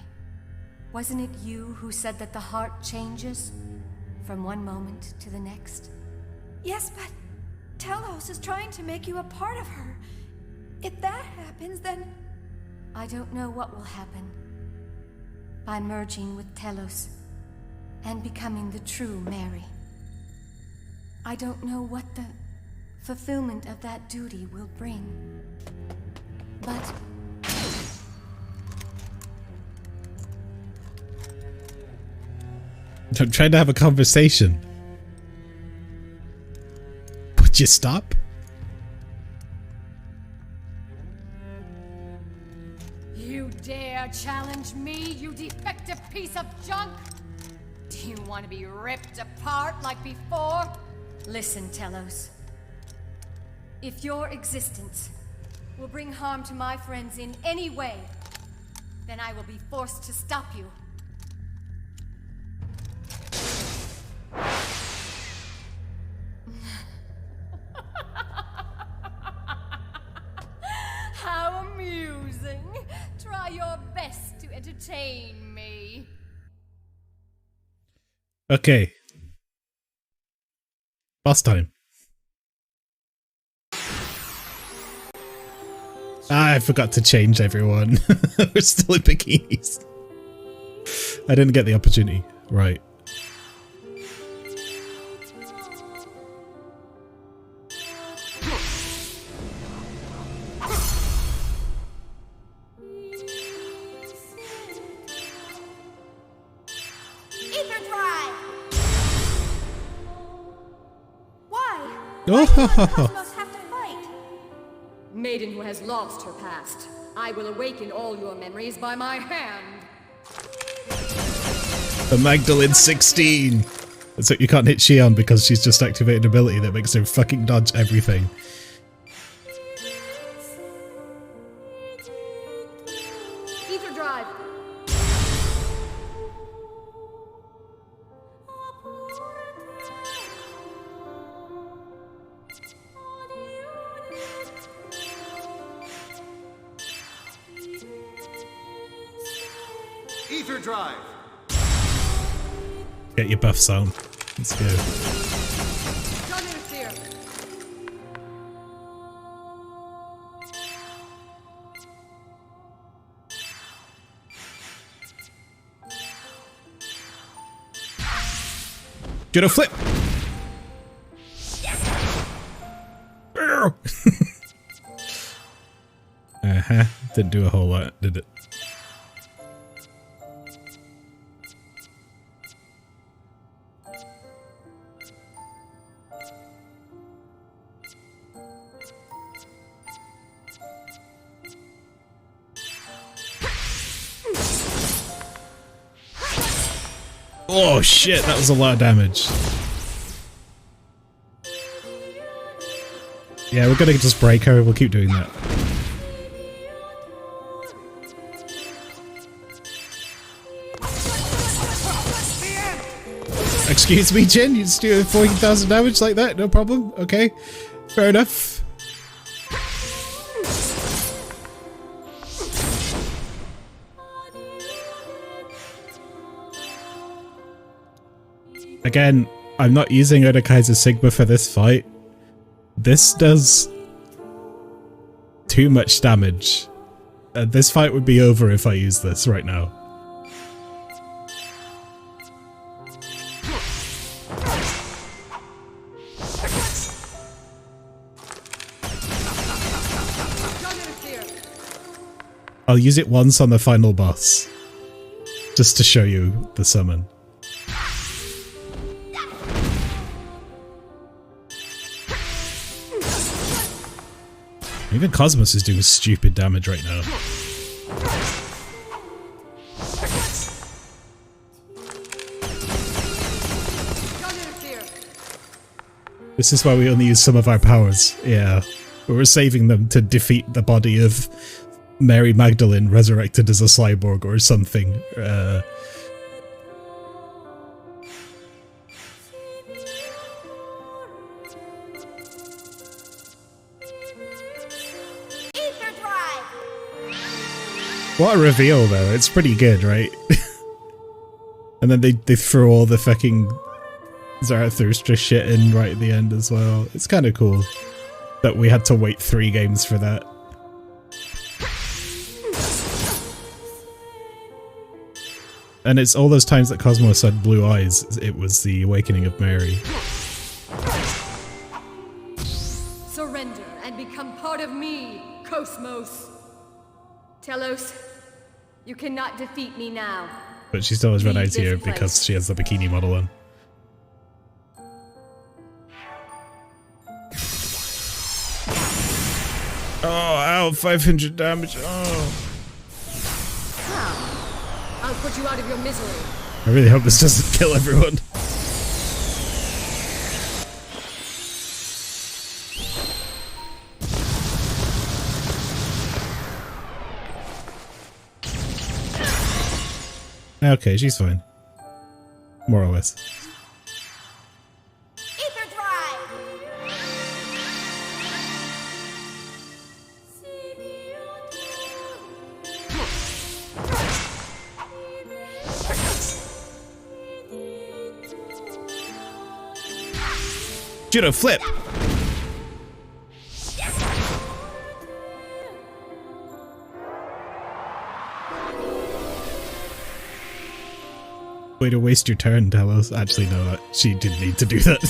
Wasn't it you who said that the heart changes from one moment to the next? Yes, but Telos is trying to make you a part of her. If that happens, then... I don't know what will happen. By merging with Telos and becoming the true Mary. I don't know what the fulfillment of that duty will bring. But I'm trying to have a conversation. Would you stop? you dare challenge me, you defective piece of junk? Do you want to be ripped apart like before? Listen, Telos. If your existence will bring harm to my friends in any way, then I will be forced to stop you. How amusing! Try your best to entertain me. Okay. Boss time. I forgot to change everyone. We're still in bikinis. I didn't get the opportunity. Right. Cosmos have to fight? Maiden who has lost her past, I will awaken all your memories by my hand. The Magdalene 16. So you can't hit Xion because she's just activated an ability that makes her fucking dodge everything. ether drive. Ether drive. Get your buffs on. Let's go. Don't interfere. Get a flip. Didn't do a whole lot, did it? Oh shit, that was a lot of damage. Yeah, we're gonna just break her, we'll keep doing that. Excuse me, Jin, you just do 14,000 damage like that? No problem? Okay, fair enough. Again, I'm not using Odakaiser Sigma for this fight. This does too much damage. This fight would be over if I use this right now. I'll use it once on the final boss, just to show you the summon. Even Cosmos is doing stupid damage right now. This is why we only use some of our powers. Yeah, we were saving them to defeat the body of Mary Magdalene resurrected as a cyborg or something. What a reveal though, it's pretty good, right? And then they throw all the fucking Zarathustra shit in right at the end as well. It's kind of cool that we had to wait 3 games for that. And it's all those times that Cosmos had blue eyes, it was the awakening of Mary. Surrender and become part of me, Cosmos. Telos, you cannot defeat me now. But she still has red eyes here place. because she has the bikini model on. Oh, ow, 500 damage. Oh. I'll put you out of your misery. I really hope this doesn't kill everyone. Okay, she's fine. More or less. Ether drive! Judo flip! Way to waste your turn, Telos. Actually, no, she didn't need to do that.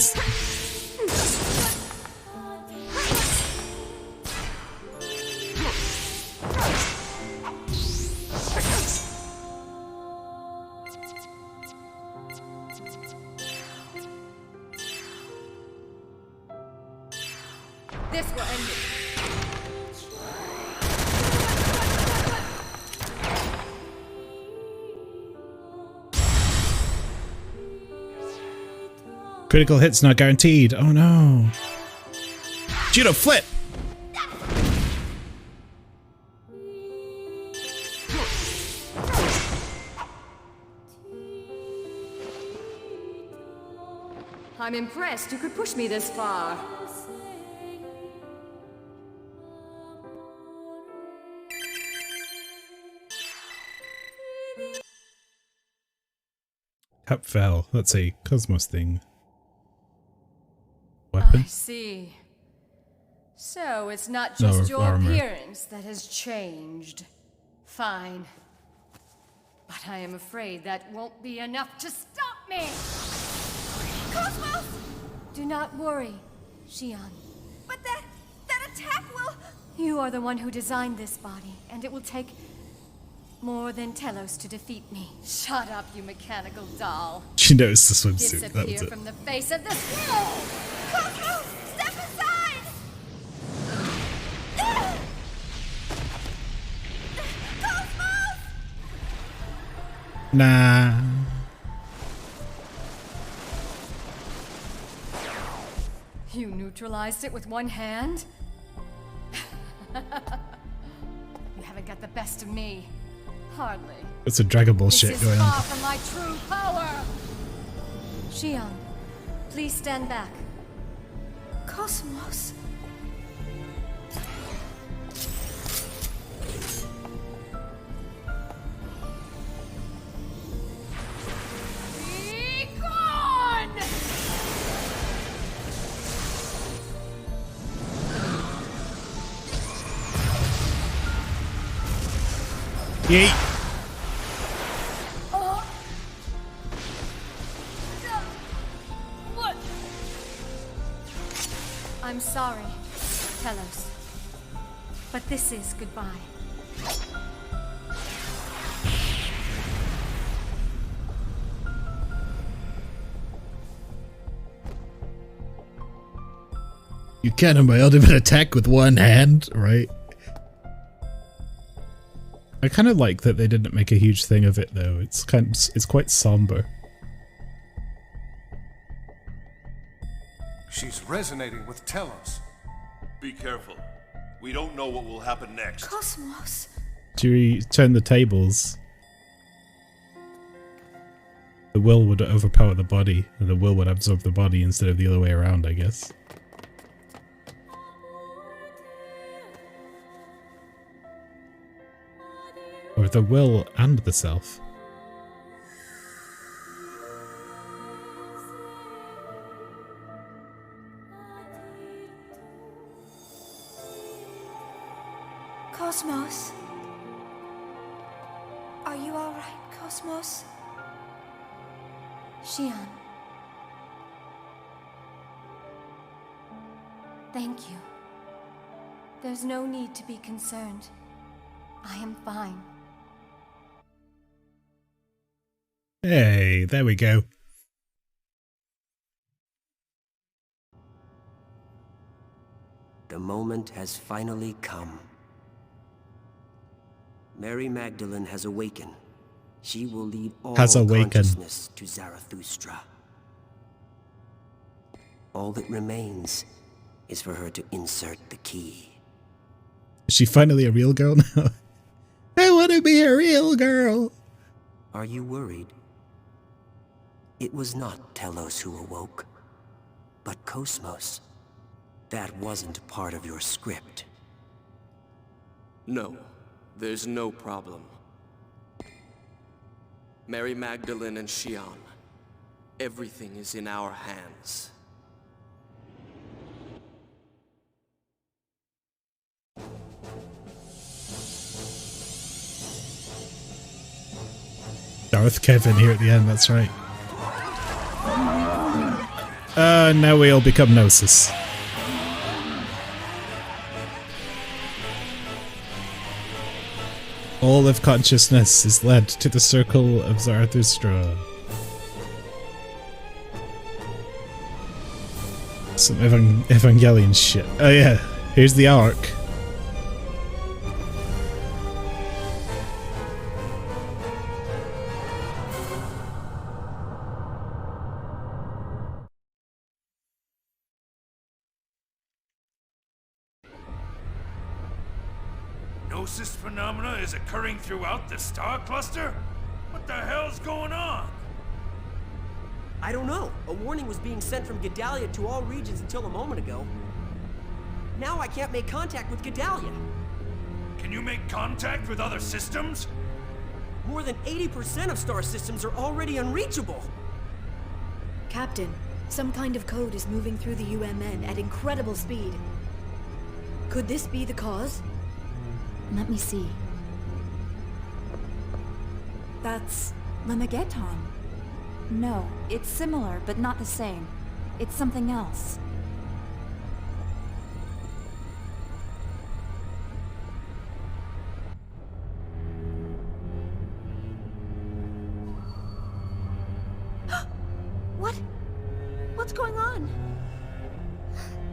This will end it. Critical hits not guaranteed. Oh no. Judo flip! I'm impressed you could push me this far. Cup fell. That's a Cosmos thing. Weapon? I see. So it's not just your armor. appearance that has changed. Fine. But I am afraid that won't be enough to stop me! Cosmos! Do not worry, Xian. But that attack will... You are the one who designed this body, and it will take more than Telos to defeat me. Shut up, you mechanical doll. She noticed the swimsuit. That was Disappear it. from the face of this world! Cosmos! Step aside! Cosmos! Nah. You neutralized it with one hand? You haven't got the best of me. Hardly. It's a Dragon Ball shit This going is on. far from my true power! Xian, please stand back. Cosmos. Be gone! Yeet. What? I'm sorry, Telos. But this is goodbye. You can't have my ultimate attack with one hand, right? I kind of like that they didn't make a huge thing of it though. It's quite somber. She's resonating with Telos. Be careful. We don't know what will happen next. Cosmos. Do you turn the tables? The will would overpower the body, and the will would absorb the body instead of the other way around, I guess. Or the will and the self. Cosmos. Are you alright, Cosmos? Xian. Thank you. There's no need to be concerned. I am fine. Hey, there we go. The moment has finally come. Mary Magdalene has awakened. She will lead all consciousness to Zarathustra. All that remains is for her to insert the key. Is she finally a real girl now? I want to be a real girl! Are you worried? It was not Telos who awoke, but Cosmos. That wasn't part of your script. No, there's no problem. Mary Magdalene and Xian, everything is in our hands. Darth Kevin here at the end, that's right. Now we all become Gnosis. All of consciousness is led to the circle of Zarathustra. Some Evangelion shit. Oh yeah, here's the arc. Gnosis phenomena is occurring throughout the star cluster? What the hell's going on? I don't know. A warning was being sent from Gedalia to all regions until a moment ago. Now I can't make contact with Gedalia. Can you make contact with other systems? More than 80% of star systems are already unreachable. Captain, some kind of code is moving through the UMN at incredible speed. Could this be the cause? Let me see. That's Lemegeton. No, it's similar, but not the same. It's something else. What's going on?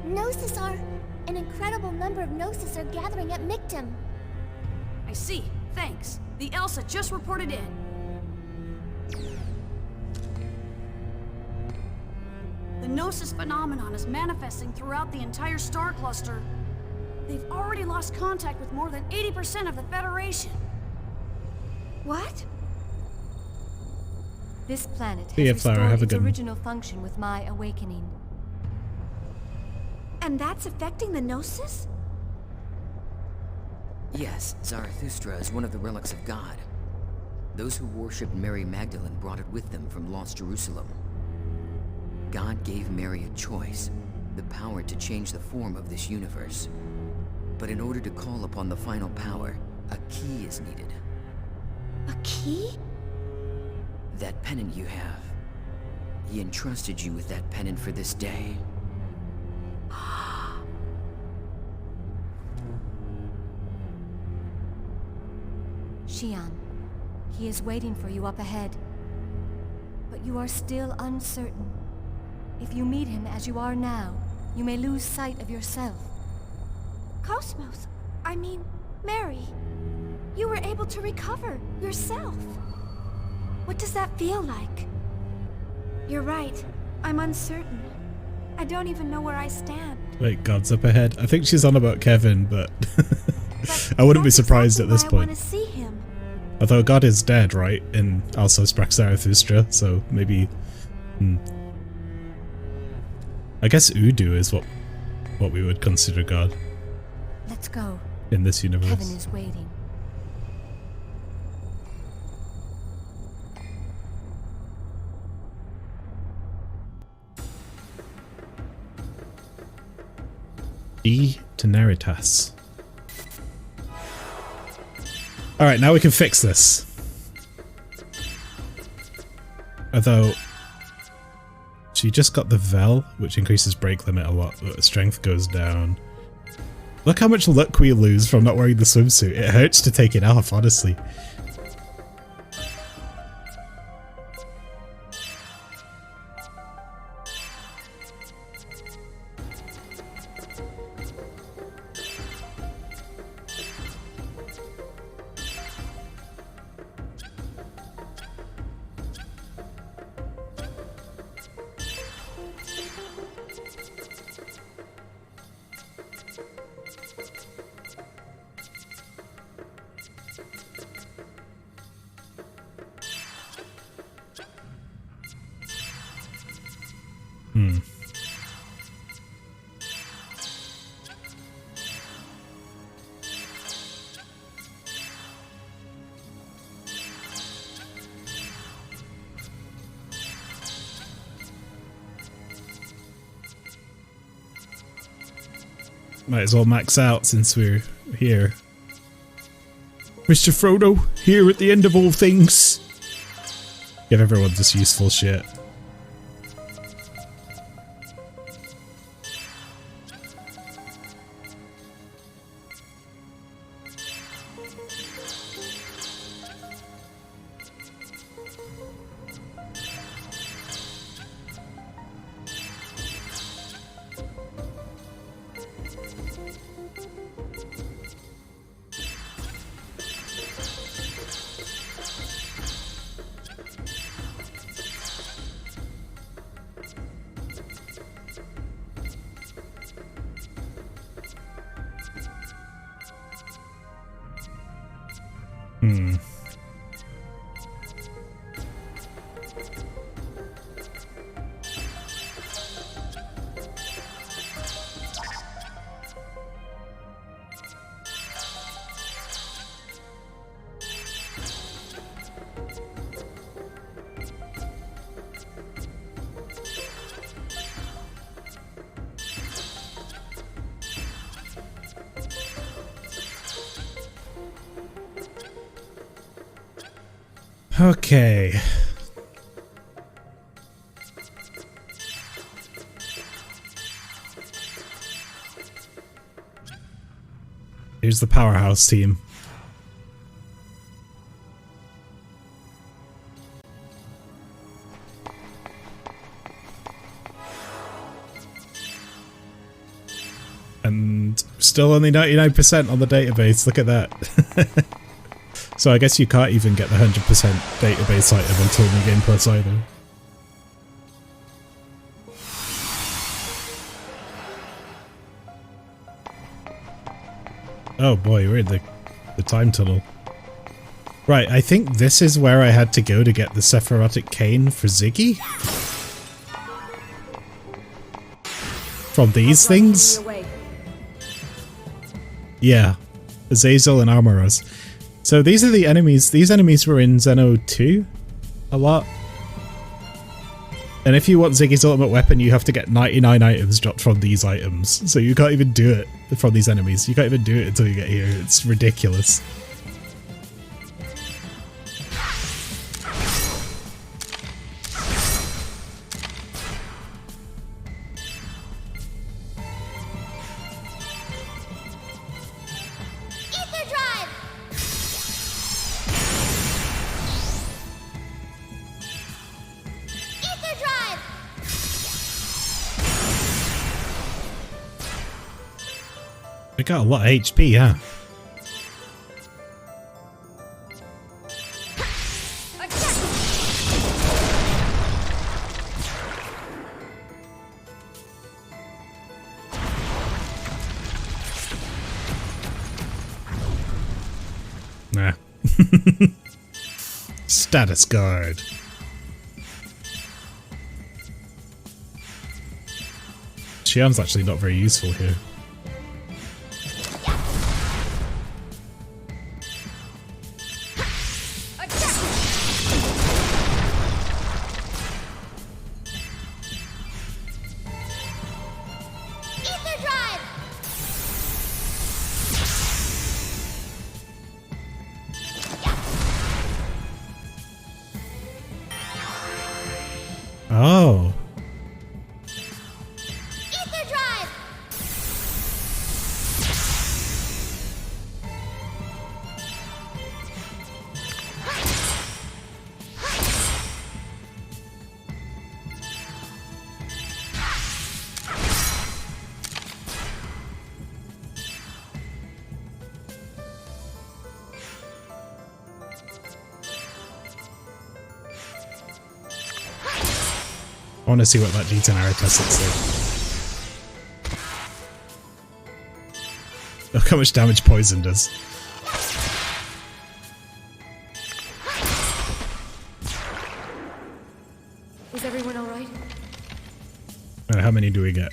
Gnosis are... An incredible number of Gnosis are gathering at Mictum. I see. Thanks. The Elsa just reported in. The Gnosis phenomenon is manifesting throughout the entire star cluster. They've already lost contact with more than 80% of the Federation. What? This planet See ya, has Flower. restored Have a its good one. original function with my awakening. And that's affecting the Gnosis? Yes, Zarathustra is one of the relics of God. Those who worshipped Mary Magdalene brought it with them from lost Jerusalem. God gave Mary a choice, the power to change the form of this universe. But in order to call upon the final power, a key is needed. A key? That pennant you have. He entrusted you with that pennant for this day. Xian, he is waiting for you up ahead. But you are still uncertain. If you meet him as you are now, you may lose sight of yourself. Cosmos, I mean, Mary, you were able to recover yourself. What does that feel like? You're right, I'm uncertain. I don't even know where I stand. Wait, God's up ahead. I think she's on about Kevin, but I wouldn't be surprised at this I point. want to see him. Although God is dead, right? And also Sprach Zarathustra, so maybe... I guess Udu is what we would consider God Let's go. in this universe. Kevin is waiting. E Teneritas. Alright, now we can fix this. Although, she just got the Vel, which increases break limit a lot, but strength goes down. Look how much luck we lose from not wearing the swimsuit. It hurts to take it off, honestly. Might as well max out since we're here. Mr. Frodo, here at the end of all things. Give everyone this useful shit. Okay. Here's the powerhouse team. And still only 99% on the database, look at that. So I guess you can't even get the 100% database item until New Game Plus either. Oh boy, we're in the time tunnel. Right, I think this is where I had to go to get the Sephirotic Cane for Ziggy? From these things? Yeah, Azazel and Armoros. So these are the enemies. These enemies were in Xeno 2 a lot. And if you want Ziggy's ultimate weapon, you have to get 99 items dropped from these items. So you can't even do it from these enemies. You can't even do it until you get here. It's ridiculous. We got a lot of HP, huh? Nah. Status guard. Xian's actually not very useful here. Oh. Ether drive. I want to see what that Degenericus looks like. Look how much damage poison does. Is everyone alright? How many do we get?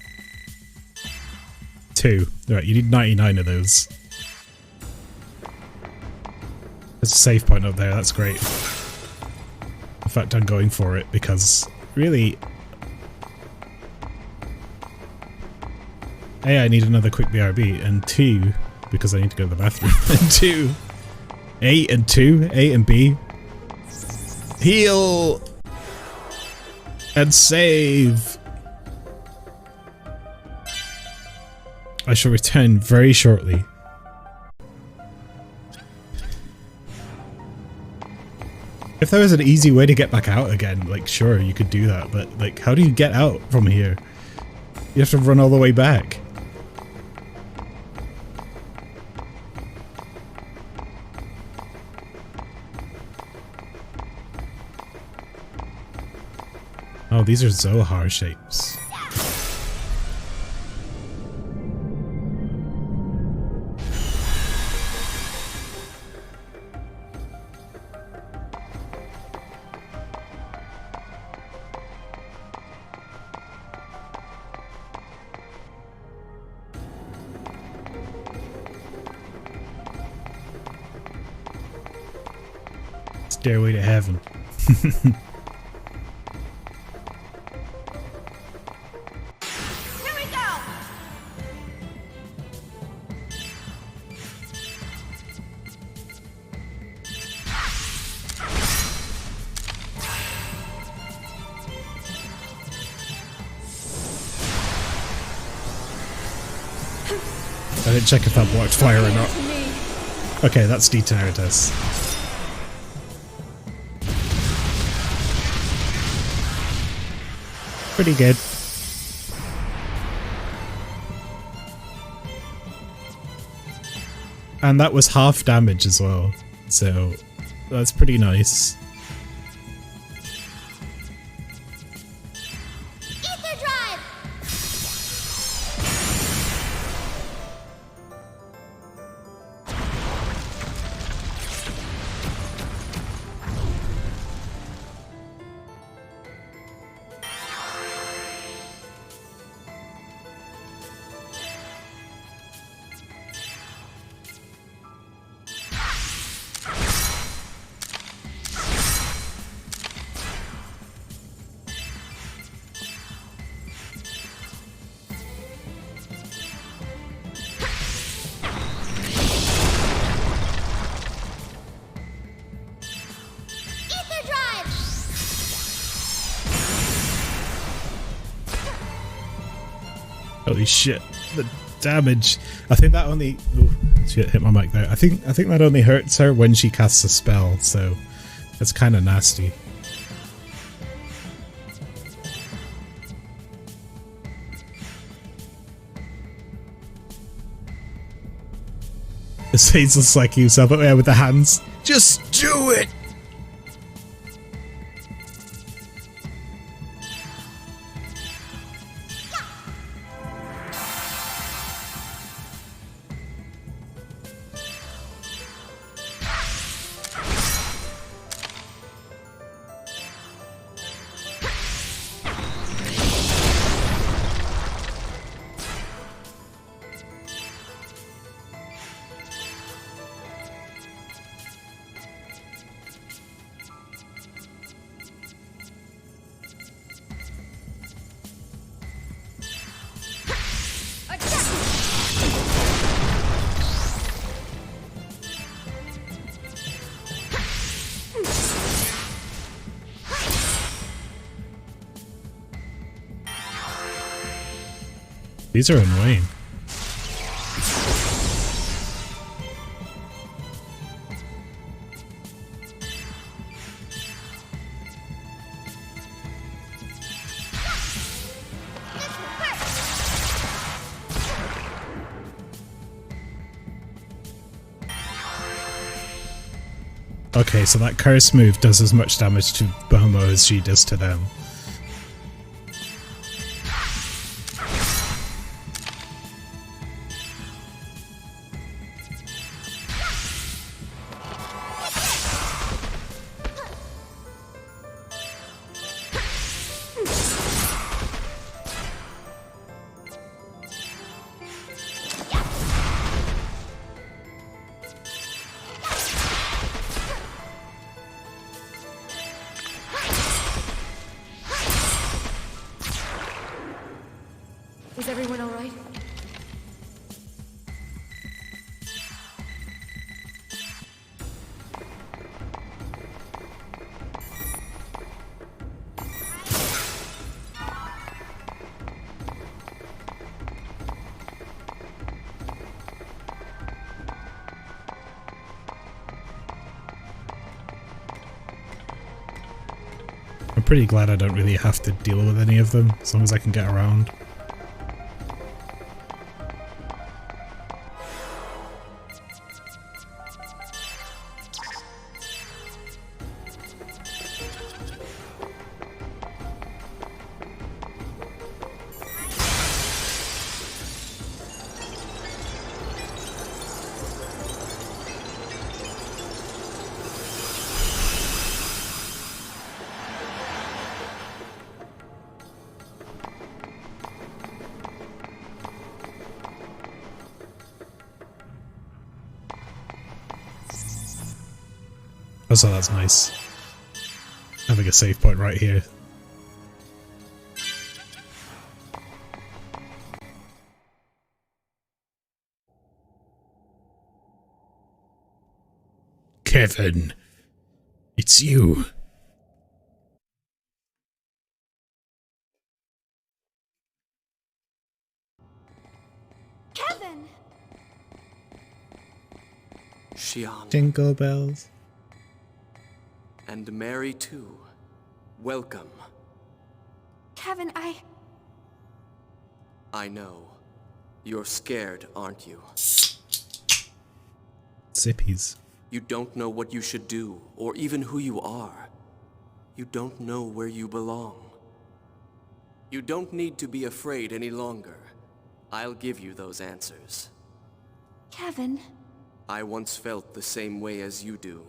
2. Right, you need 99 of those. There's a save point up there, that's great. In fact, I'm going for it because really... A, I need another quick BRB, and 2, because I need to go to the bathroom, and 2, A and 2, A and B, heal, and save. I shall return very shortly. If there was an easy way to get back out again, like sure, you could do that, but like how do you get out from here? You have to run all the way back. Oh, these are Zohar shapes. Stairway to heaven. didn't check if that blocked fire or not. Okay, that's deterred us. Pretty good. And that was half damage as well, so that's pretty nice. Holy shit, the damage. I think that only... Oh, shit, hit my mic there. I think that only hurts her when she casts a spell, so that's kind of nasty. This Hazel's like yourself, but yeah, with the hands. Just do it! These are annoying. Okay, so that curse move does as much damage to Bomo as she does to them. Is everyone alright? I'm pretty glad I don't really have to deal with any of them, as long as I can get around. Oh, so that's nice. Having a save point right here. Kevin, it's you. Kevin! Xian. Jingle bells. And Mary too. Welcome. Kevin, I know. You're scared, aren't you? Zippies. You don't know what you should do, or even who you are. You don't know where you belong. You don't need to be afraid any longer. I'll give you those answers. Kevin. I once felt the same way as you do.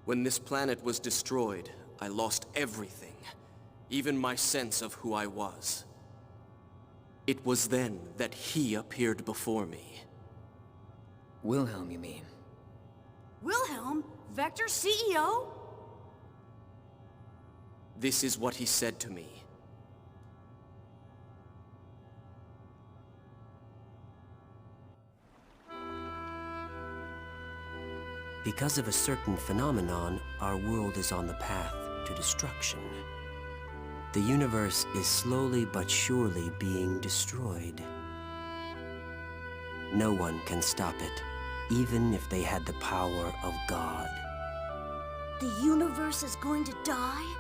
When this planet was destroyed, I lost everything, even my sense of who I was. It was then that he appeared before me. Wilhelm, you mean? Wilhelm? Vector's CEO? This is what he said to me. Because of a certain phenomenon, our world is on the path to destruction. The universe is slowly but surely being destroyed. No one can stop it, even if they had the power of God. The universe is going to die?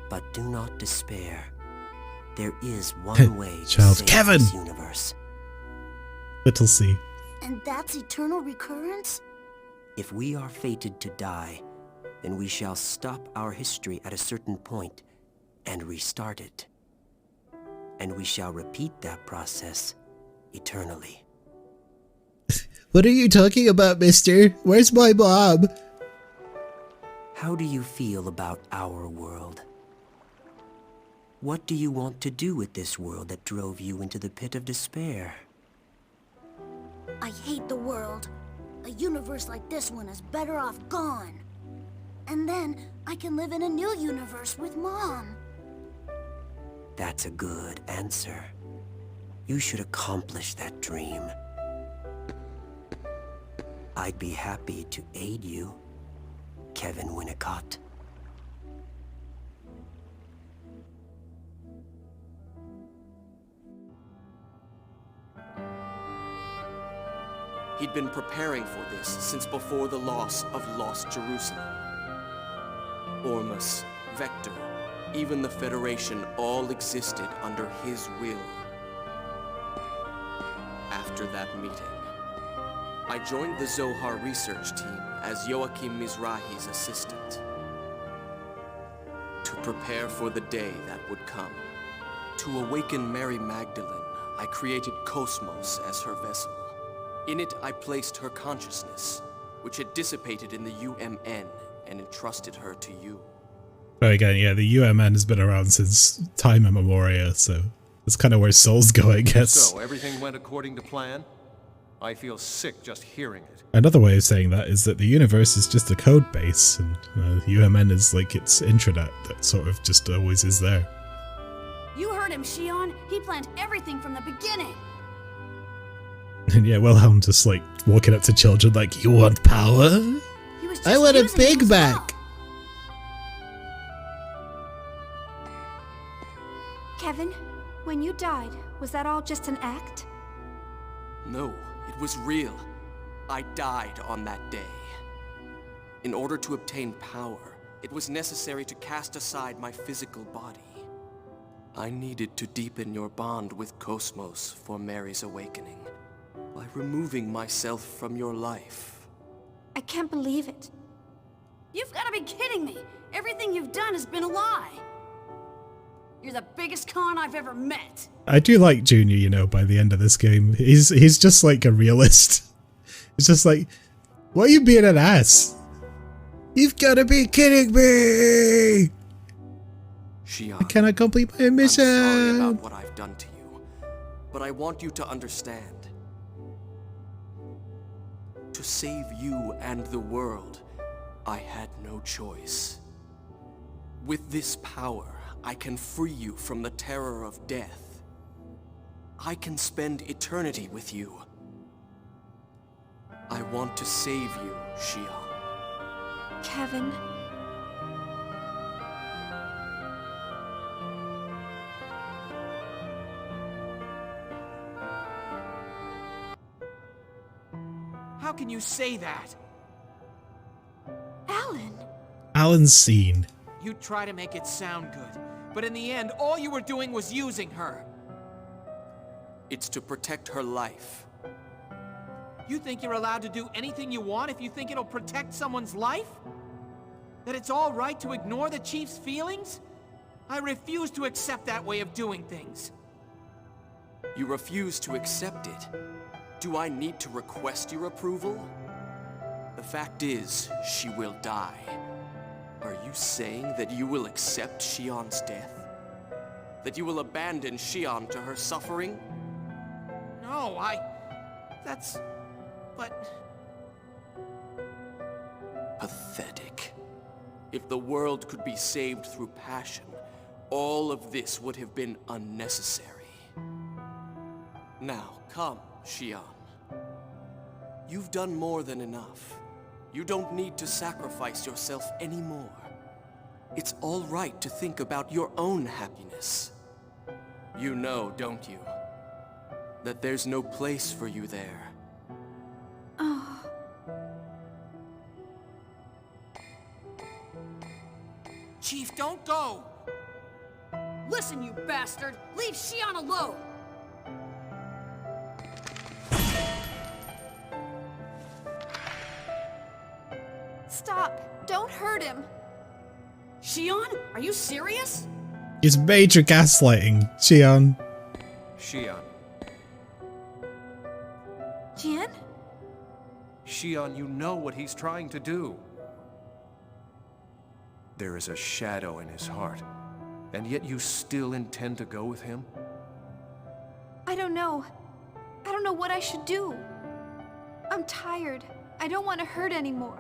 But do not despair. There is one way to Child. save Kevin! this universe. Little C. And that's eternal recurrence? If we are fated to die, then we shall stop our history at a certain point and restart it. And we shall repeat that process eternally. What are you talking about, mister? Where's my mom? How do you feel about our world? What do you want to do with this world that drove you into the pit of despair? I hate the world. A universe like this one is better off gone. And then I can live in a new universe with Mom. That's a good answer. You should accomplish that dream. I'd be happy to aid you, Kevin Winnicott. He'd been preparing for this since before the loss of Lost Jerusalem. Ormus, Vector, even the Federation all existed under his will. After that meeting, I joined the Zohar research team as Joachim Mizrahi's assistant. To prepare for the day that would come. To awaken Mary Magdalene, I created Cosmos as her vessel. In it, I placed her consciousness, which had dissipated in the UMN, and entrusted her to you. But again, yeah, the UMN has been around since time immemorial, so that's kind of where Soul's go, I guess. So, everything went according to plan? I feel sick just hearing it. Another way of saying that is that the universe is just a code base, and UMN is like its intranet that sort of just always is there. You heard him, Xion. He planned everything from the beginning. And yeah, Wilhelm just like walking up to children like, you want power? I want a Big Mac! Kevin, when you died, was that all just an act? No, it was real. I died on that day. In order to obtain power, it was necessary to cast aside my physical body. I needed to deepen your bond with Cosmos for Mary's awakening, by removing myself from your life. I can't believe it. You've got to be kidding me! Everything you've done has been a lie! You're the biggest con I've ever met! I do like Junior, you know, by the end of this game. He's just like a realist. It's just like, why are you being an ass? You've got to be kidding me! Xion, I cannot complete my mission! I'm sorry about what I've done to you, but I want you to understand. To save you and the world, I had no choice. With this power, I can free you from the terror of death. I can spend eternity with you. I want to save you, Xion. Kevin. How can you say that? Alan! Alan's scene. You try to make it sound good, but in the end, all you were doing was using her. It's to protect her life. You think you're allowed to do anything you want if you think it'll protect someone's life? That it's all right to ignore the Chief's feelings? I refuse to accept that way of doing things. You refuse to accept it. Do I need to request your approval? The fact is, she will die. Are you saying that you will accept Shion's death? That you will abandon Shion to her suffering? No, but... Pathetic. If the world could be saved through passion, all of this would have been unnecessary. Now, come, Shion. You've done more than enough. You don't need to sacrifice yourself anymore. It's all right to think about your own happiness. You know, don't you, that there's no place for you there. Oh. Chief, don't go! Listen, you bastard! Leave Shion alone! Stop! Don't hurt him! Shion? Are you serious? It's major gaslighting, Shion. Shion. Jian? Shion, you know what he's trying to do. There is a shadow in his heart, and yet you still intend to go with him? I don't know. I don't know what I should do. I'm tired. I don't want to hurt anymore.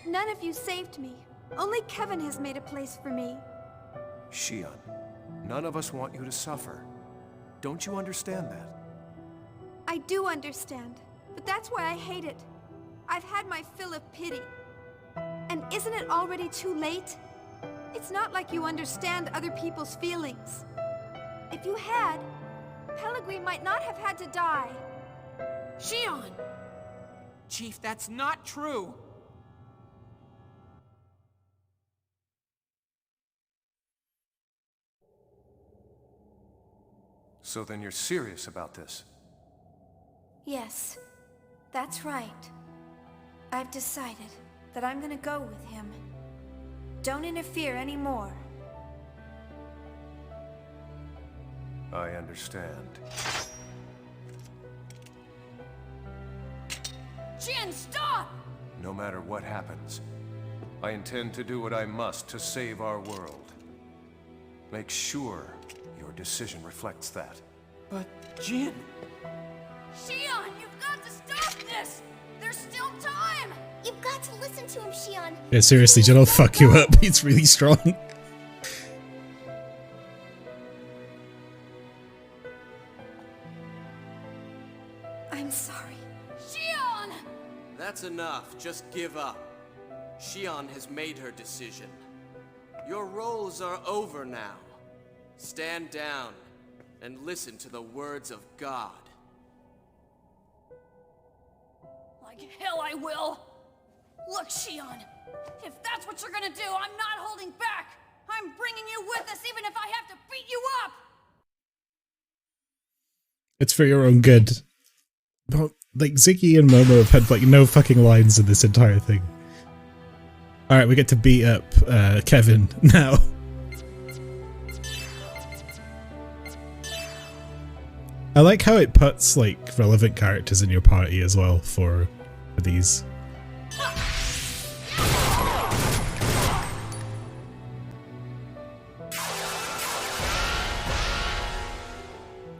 None of you saved me. Only Kevin has made a place for me. Shion, none of us want you to suffer. Don't you understand that? I do understand, but that's why I hate it. I've had my fill of pity. And isn't it already too late? It's not like you understand other people's feelings. If you had, Pellegrin might not have had to die. Shion! Chief, that's not true! So then you're serious about this? Yes, that's right. I've decided that I'm gonna go with him. Don't interfere anymore. I understand. Jian, stop! No matter what happens, I intend to do what I must to save our world. Make sure your decision reflects that. But, Jian... Shion, you've got to stop this! There's still time! You've got to listen to him, Shion. Yeah, seriously, Jin will fuck you up. He's really strong. I'm sorry. Shion! That's enough. Just give up. Shion has made her decision. Your roles are over now. Stand down and listen to the words of God. Like hell I will! Look, Shion, if that's what you're gonna do, I'm not holding back! I'm bringing you with us even if I have to beat you up! It's for your own good. But, like, Ziggy and Momo have had, like, no fucking lines in this entire thing. Alright, we get to beat up Kevin now. I like how it puts, like, relevant characters in your party as well for these.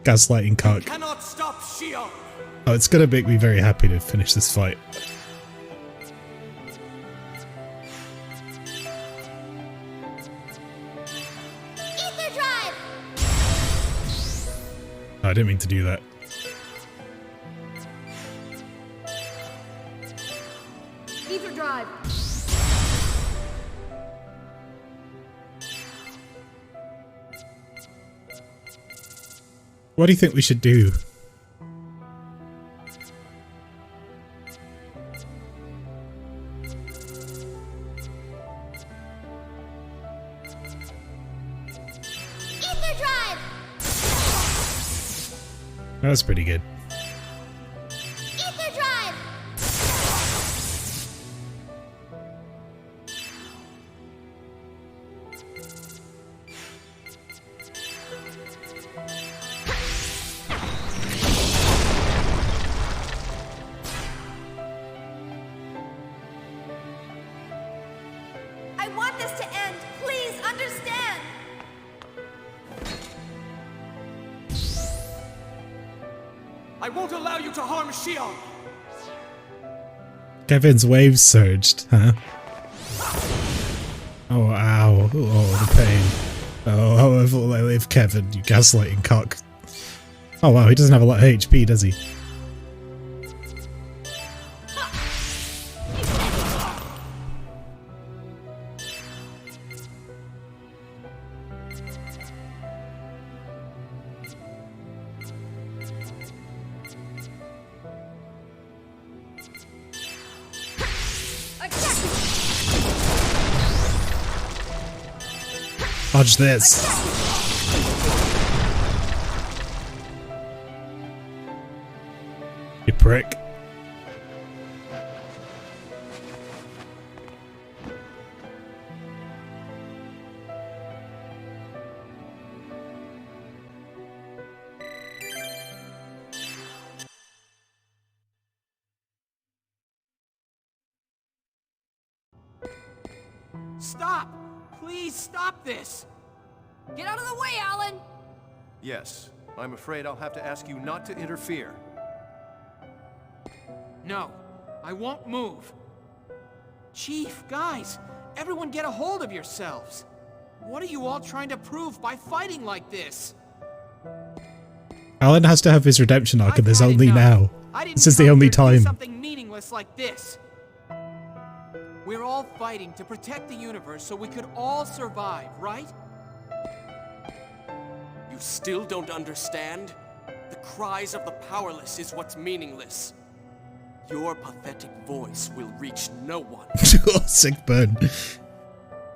Gaslighting cock. Cannot stop Shion. Oh, it's gonna make me very happy to finish this fight. Ether drive! Oh, I didn't mean to do that. Ether drive! What do you think we should do? That was pretty good. Ether Drive! I want this to end. Please understand. I won't allow you to harm Xion! Kevin's waves surged, huh? Oh, ow. Oh, the pain. Oh, however will I live, Kevin, you gaslighting cock. Oh wow, he doesn't have a lot of HP, does he? Dodge this. You prick. Stop! Please stop this! Get out of the way, Alan! Yes, I'm afraid I'll have to ask you not to interfere. No, I won't move. Chief, guys, everyone get a hold of yourselves. What are you all trying to prove by fighting like this? Alan has to have his redemption arc, and there's only now. This is the only time. Something meaningless like this. We're all fighting to protect the universe so we could all survive, right? You still don't understand? The cries of the powerless is what's meaningless. Your pathetic voice will reach no one. Sick burn.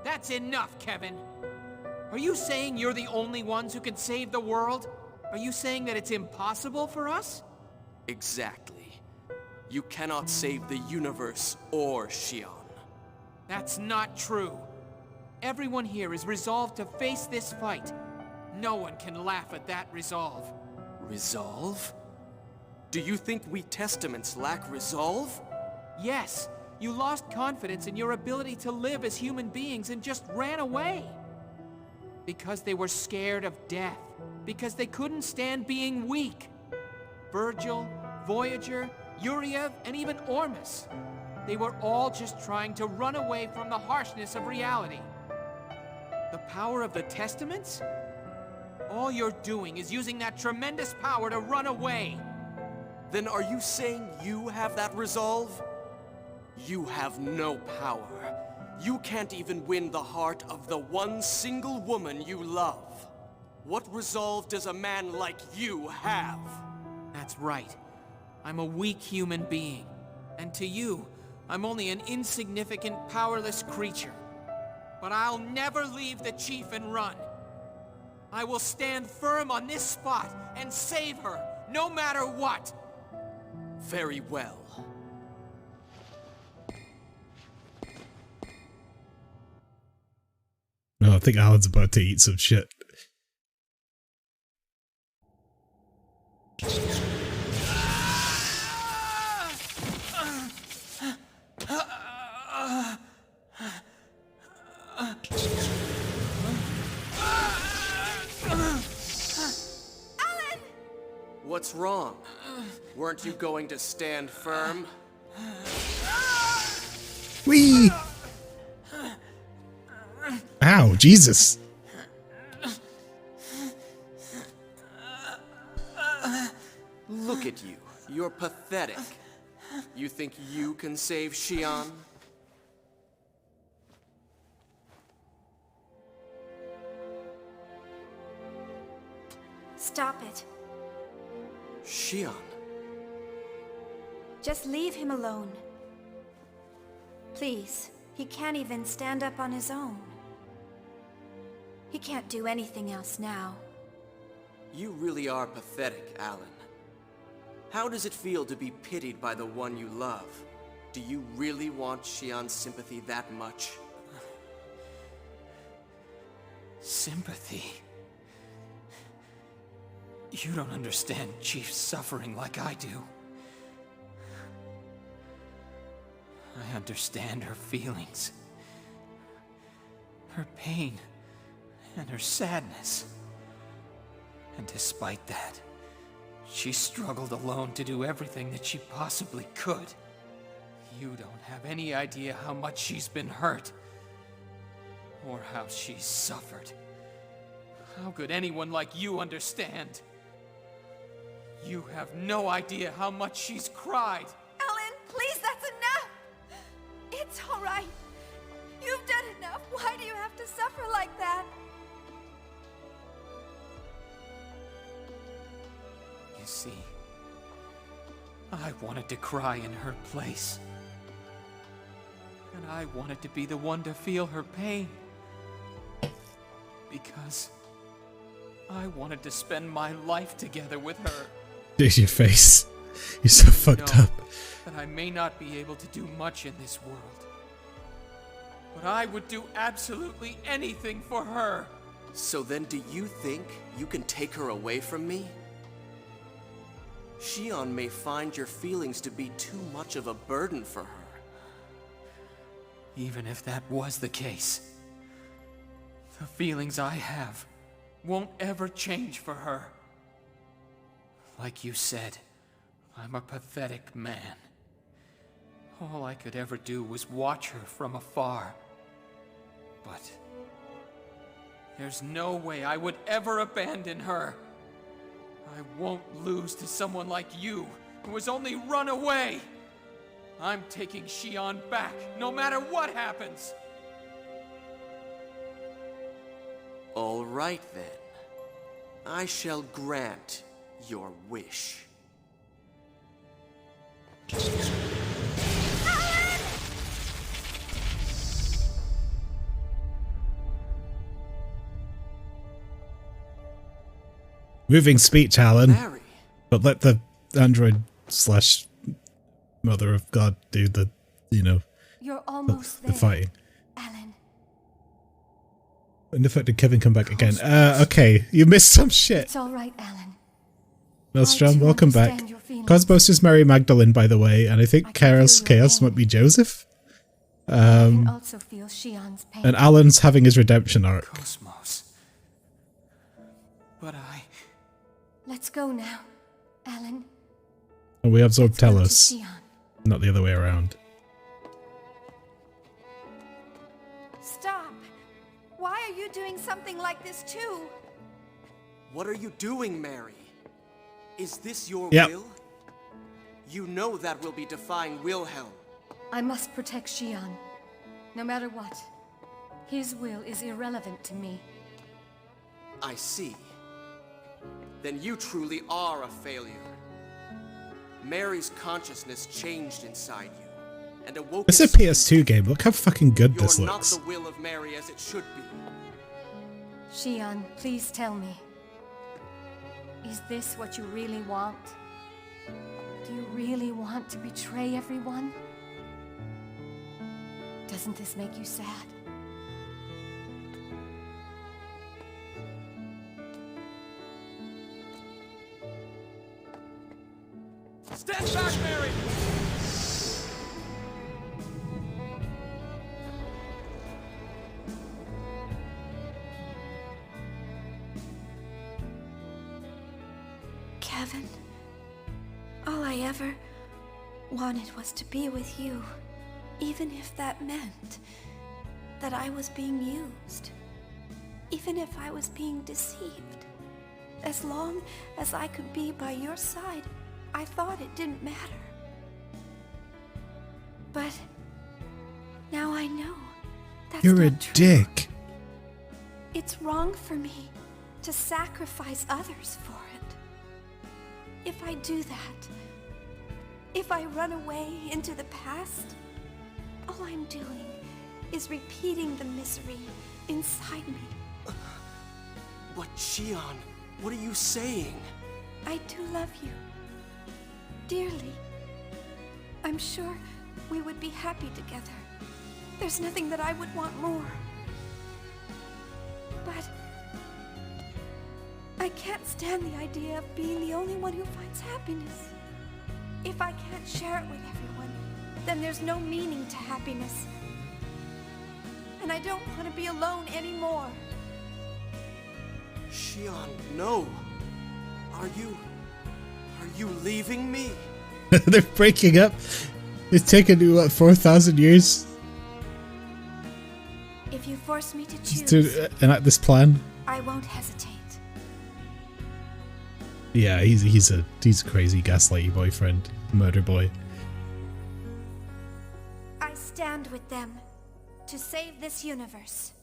That's enough, Kevin. Are you saying you're the only ones who can save the world? Are you saying that it's impossible for us? Exactly. You cannot save the universe or Xion. That's not true. Everyone here is resolved to face this fight. No one can laugh at that resolve. Resolve? Do you think we Testaments lack resolve? Yes. You lost confidence in your ability to live as human beings and just ran away. Because they were scared of death. Because they couldn't stand being weak. Virgil, Voyager, Yuriev, and even Ormus. They were all just trying to run away from the harshness of reality. The power of the Testaments? All you're doing is using that tremendous power to run away. Then are you saying you have that resolve? You have no power. You can't even win the heart of the one single woman you love. What resolve does a man like you have? That's right. I'm a weak human being. And to you, I'm only an insignificant, powerless creature. But I'll never leave the chief and run. I will stand firm on this spot and save her, no matter what. Very well. No, I think Alan's about to eat some shit. What's wrong? Weren't you going to stand firm? Whee! Ow, Jesus. Look at you. You're pathetic. You think you can save Xion? Stop it. Xion. Just leave him alone. Please. He can't even stand up on his own. He can't do anything else now. You really are pathetic, Alan. How does it feel to be pitied by the one you love? Do you really want Xian's sympathy that much? Sympathy? You don't understand Chief's suffering like I do. I understand her feelings, her pain, and her sadness. And despite that, she struggled alone to do everything that she possibly could. You don't have any idea how much she's been hurt, or how she's suffered. How could anyone like you understand? You have no idea how much she's cried. Alan, please, that's enough! It's all right. You've done enough. Why do you have to suffer like that? You see, I wanted to cry in her place. And I wanted to be the one to feel her pain. Because I wanted to spend my life together with her. There's your face. You're so fucked up. That I may not be able to do much in this world. But I would do absolutely anything for her. So then do you think you can take her away from me? Xian may find your feelings to be too much of a burden for her. Even if that was the case, the feelings I have won't ever change for her. Like you said, I'm a pathetic man. All I could ever do was watch her from afar. But there's no way I would ever abandon her. I won't lose to someone like you, who has only run away. I'm taking Xian back, no matter what happens. All right then. I shall grant your wish. Moving speech, Alan. Mary. But let the android / mother of God do the, You're almost the there, fighting. Alan. And the fact did Kevin come back again? Okay, you missed some shit. It's all right, Alan. Maelstrom, welcome back. understand your feelings. Cosmos is Mary Magdalene, by the way, and I think Chaos might be Joseph. I can also feel Xian's pain. And Alan's having his redemption arc. Cosmos. But Let's go now, Alan. And we absorb Let's go to Telos, Xian. not the other way around. Stop! Why are you doing something like this too? What are you doing, Mary? Is this your Yep. will? You know that will be defying Wilhelm. I must protect Xian, no matter what. His will is irrelevant to me. I see. Then you truly are a failure. Mary's consciousness changed inside you, and awoke. It's a PS2 game. Look how fucking good this You're not looks. the will of Mary as it should be. Xian, please tell me. Is this what you really want? Do you really want to betray everyone? Doesn't this make you sad? Stand back, Mary! Kevin, all I ever wanted was to be with you, even if that meant that I was being used, even if I was being deceived. As long as I could be by your side, I thought it didn't matter. But now I know that's You're a not true. dick. It's wrong for me to sacrifice others for it. If I do that, if I run away into the past, all I'm doing is repeating the misery inside me. But Xian, what are you saying? I do love you. dearly. I'm sure we would be happy together. There's nothing that I would want more. But I can't stand the idea of being the only one who finds happiness. If I can't share it with everyone, then there's no meaning to happiness. And I don't want to be alone anymore. Xion, no. Are you leaving me? They're breaking up. It's taken you, what, 4,000 years If you force me to choose, to enact this plan? I won't hesitate. Yeah, he's a crazy gaslighty boyfriend, murder boy. I stand with them to save this universe.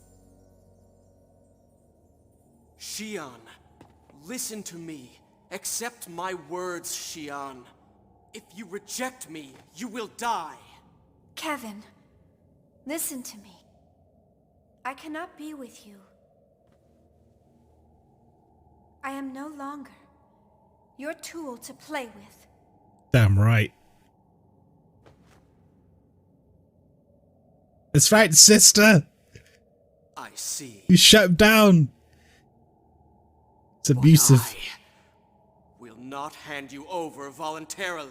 Xion, listen to me. Accept my words, Xion. If you reject me, you will die. Kevin, listen to me. I cannot be with you. I am no longer your tool to play with. Damn right. That's right, sister. I see. You shut him down. It's abusive. Will not hand you over voluntarily.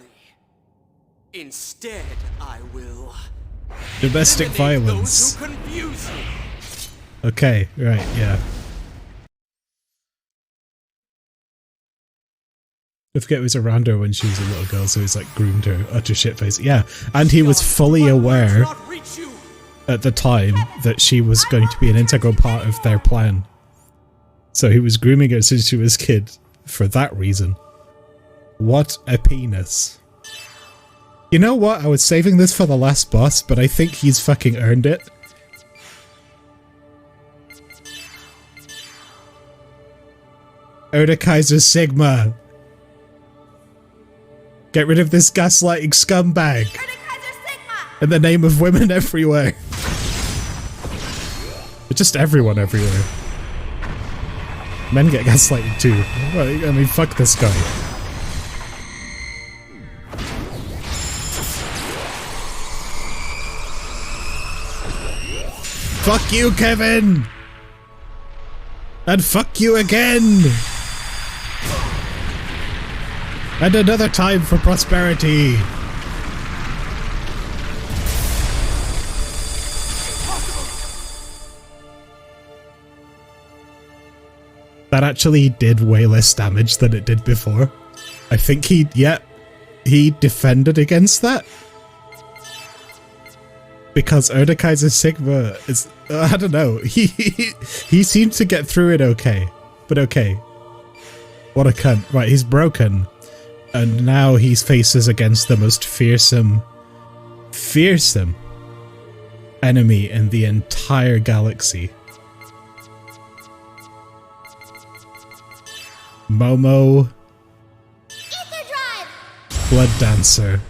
Instead, I will Domestic eliminate violence. those who confuse you. Okay, right, yeah. I forget it was around her when she was a little girl, so he's like groomed her utter shitface. Yeah, and he was fully aware at the time that she was going to be an integral part of their plan. So he was grooming her since she was a kid for that reason. What a penis. You know what? I was saving this for the last boss, but I think he's fucking earned it. Erdekaiser Sigma. Get rid of this gaslighting scumbag. In the name of women everywhere. Just everyone everywhere. Men get gaslighted too. I mean, fuck this guy. Fuck you, Kevin! And fuck you again! And another time for prosperity! That actually did way less damage than it did before. I think he defended against that. Because Erdekaiser Sigma is, I don't know, he seemed to get through it okay. But okay. What a cunt. Right, he's broken. And now he faces against the most fearsome enemy in the entire galaxy. Momo Blood Dancer.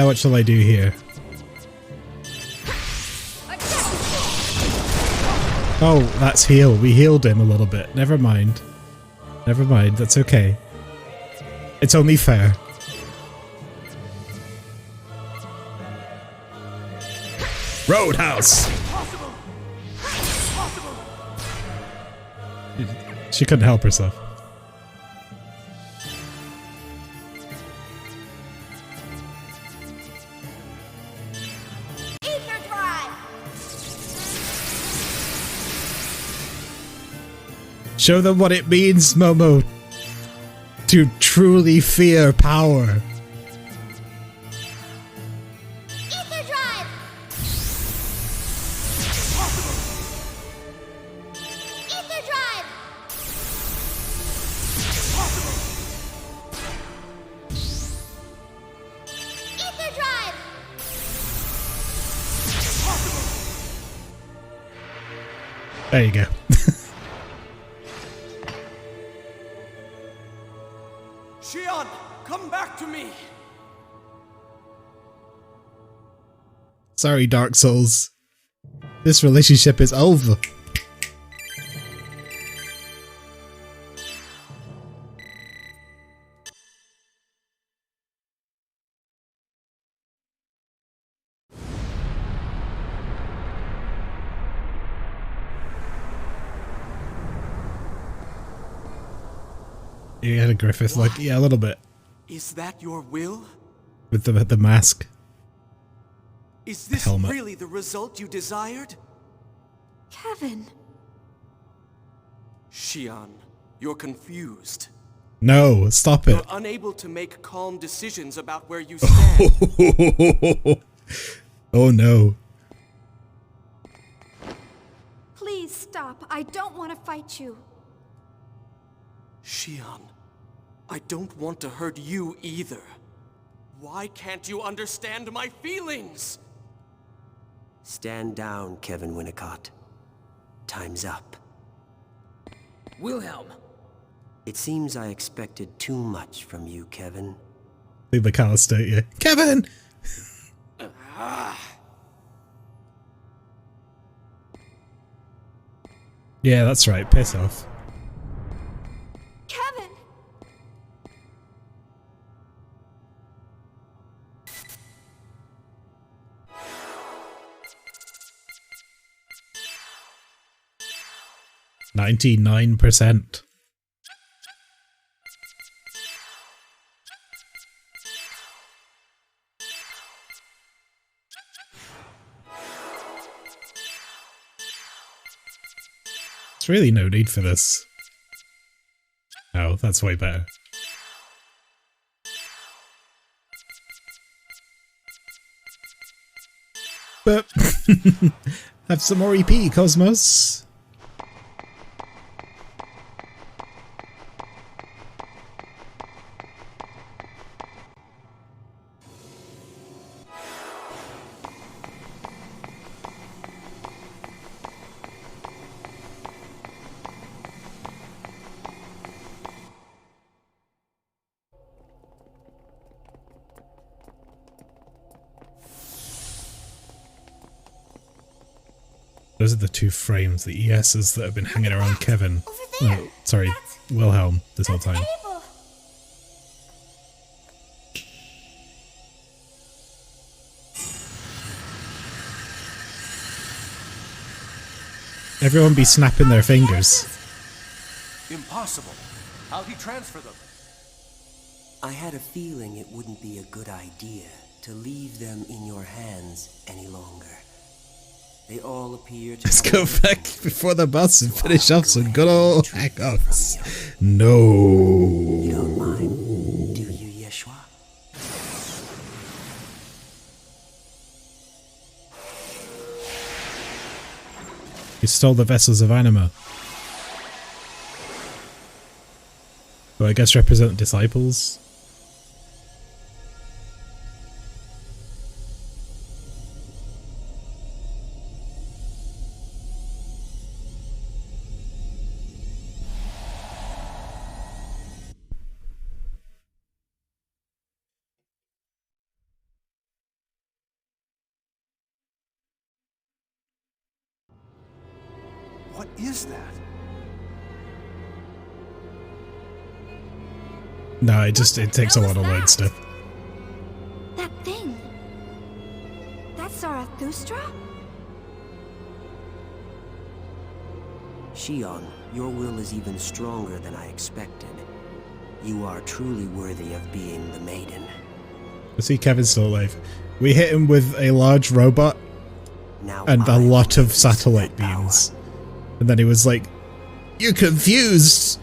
What shall I do here? Oh, that's heal. We healed him a little bit. Never mind. Never mind. That's okay. It's only fair. Roadhouse! She couldn't help herself. Show them what it means, Momo, to truly fear power. Ether Drive! Ether Drive! Ether Drive! There you go. me! Sorry, Dark Souls. This relationship is over. You had a Griffith look, yeah, a little bit. Is that your will? With the mask. Is this helmet. really the result you desired? Kevin. Xian, you're confused. No, stop it. You're unable to make calm decisions about where you stand. Oh no. Please stop. I don't want to fight you. Xian, I don't want to hurt you either. Why can't you understand my feelings? Stand down, Kevin Winnicott. Time's up. Wilhelm! It seems I expected too much from you, Kevin. Leave the McAllister, yeah. Kevin! Yeah, that's right. Piss off. Kevin! 99%. There's really no need for this. Oh, that's way better. But have some more EP, Cosmos. Those are the two frames, the ESs that have been hanging around Kevin. Oh, sorry, Wilhelm this whole time. Everyone be snapping their fingers. Impossible. How'd he transfer them? I had a feeling it wouldn't be a good idea to leave them in your hands any longer. They all appear to Let's go back before the bus and finish off some good old hangouts. No. You don't mind, do you, Yeshua? You stole the vessels of anima. Who I guess represent disciples. What is that? No, it takes a while to load stuff. That thing. That's Zarathustra? Xion, your will is even stronger than I expected. You are truly worthy of being the maiden. I see Kevin's still alive. We hit him with a large robot Now and a lot of satellite beams. And then he was like, "You're confused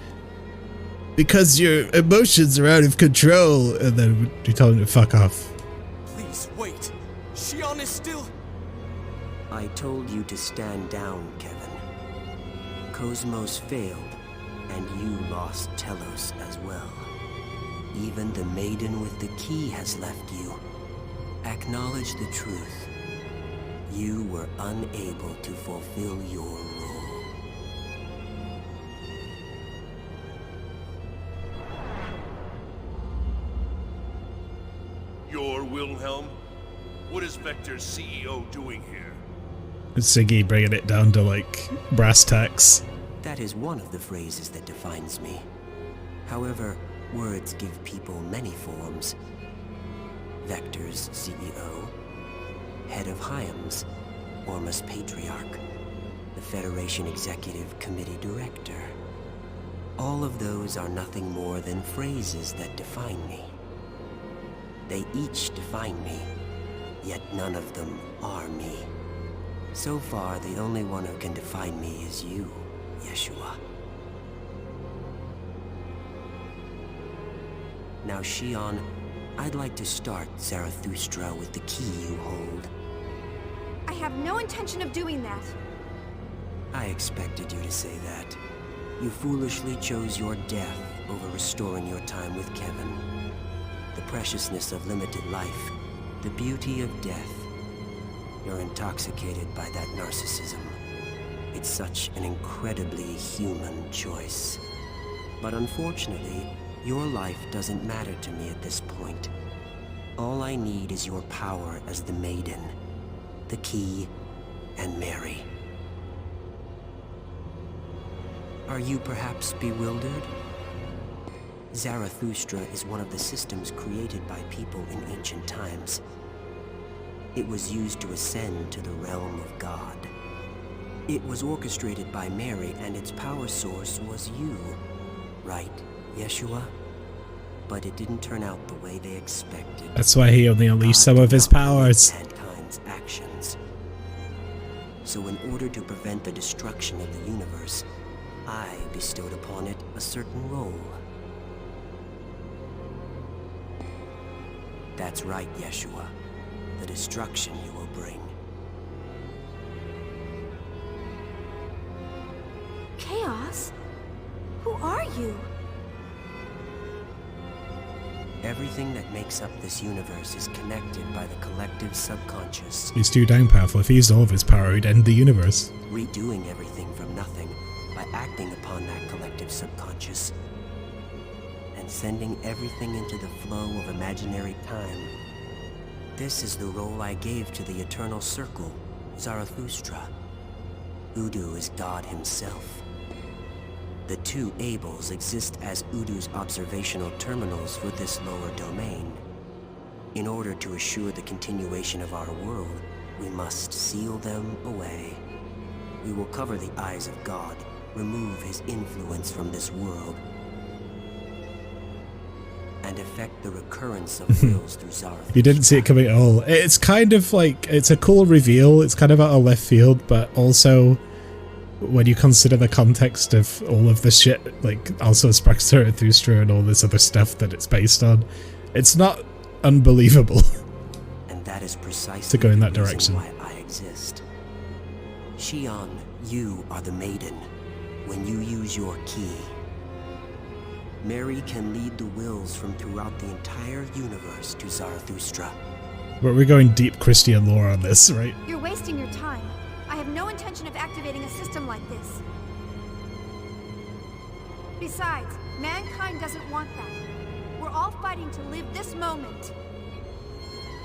because your emotions are out of control." And then we told him to fuck off. Please wait. Xion is still... I told you to stand down, Kevin. Cosmos failed, and you lost Telos as well. Even the maiden with the key has left you. Acknowledge the truth. You were unable to fulfill your role. What is Vector's CEO doing here? Siggy bringing it down to, like, brass tacks. That is one of the phrases that defines me. However, words give people many forms. Vector's CEO, Head of Hyams, Ormus Patriarch, the Federation Executive Committee Director. All of those are nothing more than phrases that define me. They each define me, yet none of them are me. So far, the only one who can define me is you, Yeshua. Now, Xion, I'd like to start Zarathustra with the key you hold. I have no intention of doing that. I expected you to say that. You foolishly chose your death over restoring your time with Kevin. The preciousness of limited life, the beauty of death. You're intoxicated by that narcissism. It's such an incredibly human choice. But unfortunately, your life doesn't matter to me at this point. All I need is your power as the Maiden, the Key, and Mary. Are you perhaps bewildered? Zarathustra is one of the systems created by people in ancient times. It was used to ascend to the realm of God. It was orchestrated by Mary, and its power source was you, right, Yeshua? But it didn't turn out the way they expected. That's why he only unleashed some of his powers. Mankind's actions. So in order to prevent the destruction of the universe, I bestowed upon it a certain role. That's right, Yeshua. The destruction you will bring. Chaos? Who are you? Everything that makes up this universe is connected by the collective subconscious. He's too damn powerful. If he used all of his power, he'd end the universe. Redoing everything from nothing by acting upon that collective subconscious. And sending everything into the flow of imaginary time. This is the role I gave to the Eternal Circle, Zarathustra. Udu is God himself. The two Abels exist as Udu's observational terminals for this lower domain. In order to assure the continuation of our world, we must seal them away. We will cover the eyes of God, remove his influence from this world, and effect the recurrence of wills through Zarathustra. You didn't see it coming at all. It's kind of like, it's a cool reveal. It's kind of out of left field, but also when you consider the context of all of this shit, like also Sprach, Zarathustra and all this other stuff that it's based on, it's not unbelievable. And that is precisely to go in that the reason direction. why I exist. Xion, you are the Maiden when you use your key. Mary can lead the wills from throughout the entire universe to Zarathustra. But we're going deep Christian lore on this, right? You're wasting your time. I have no intention of activating a system like this. Besides, mankind doesn't want that. We're all fighting to live this moment.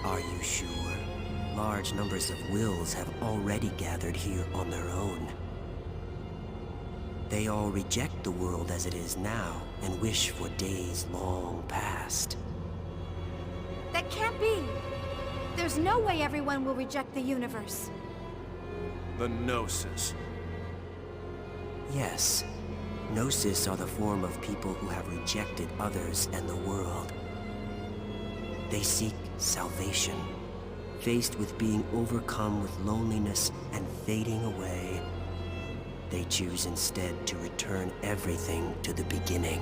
Are you sure? Large numbers of wills have already gathered here on their own. They all reject the world as it is now and wish for days long past. That can't be. There's no way everyone will reject the universe. The Gnosis. Yes. Gnosis are the form of people who have rejected others and the world. They seek salvation. Faced with being overcome with loneliness and fading away, they choose instead to return everything to the beginning.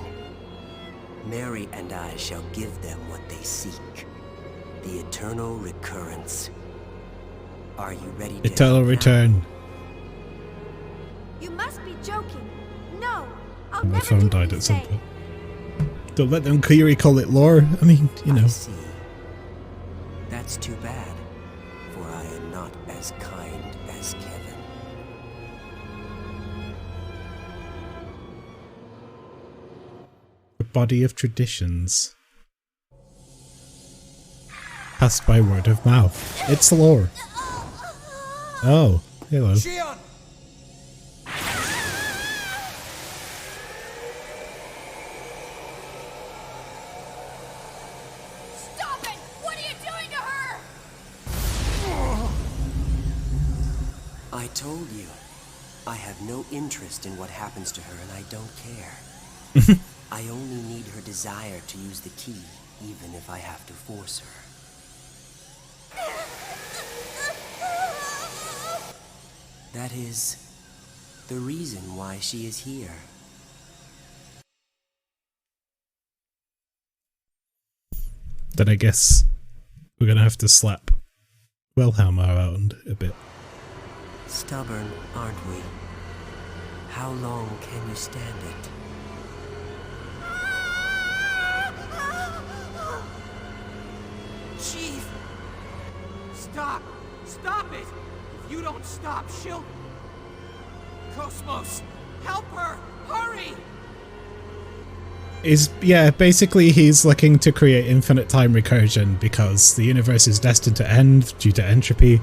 Mary and I shall give them what they seek. The eternal recurrence. Are you ready to Eternal return. You must be joking. No, I'll My never phone do what died you at some say. point. Don't let them query call it lore. I mean, you know. I see. That's too bad, for I am not as kind as Kevin. A body of traditions. Passed by word of mouth. It's lore. Oh, hello. Xion! Stop it! What are you doing to her? I told you. I have no interest in what happens to her, and I don't care. I only need her desire to use the key, even if I have to force her. That is the reason why she is here. Then I guess we're gonna have to slap Wilhelm around a bit. Stubborn, aren't we? How long can you stand it? Chief! Stop! Stop it! If you don't stop, she'll... Cosmos! Help her! Hurry! Basically he's looking to create infinite time recursion because the universe is destined to end due to entropy,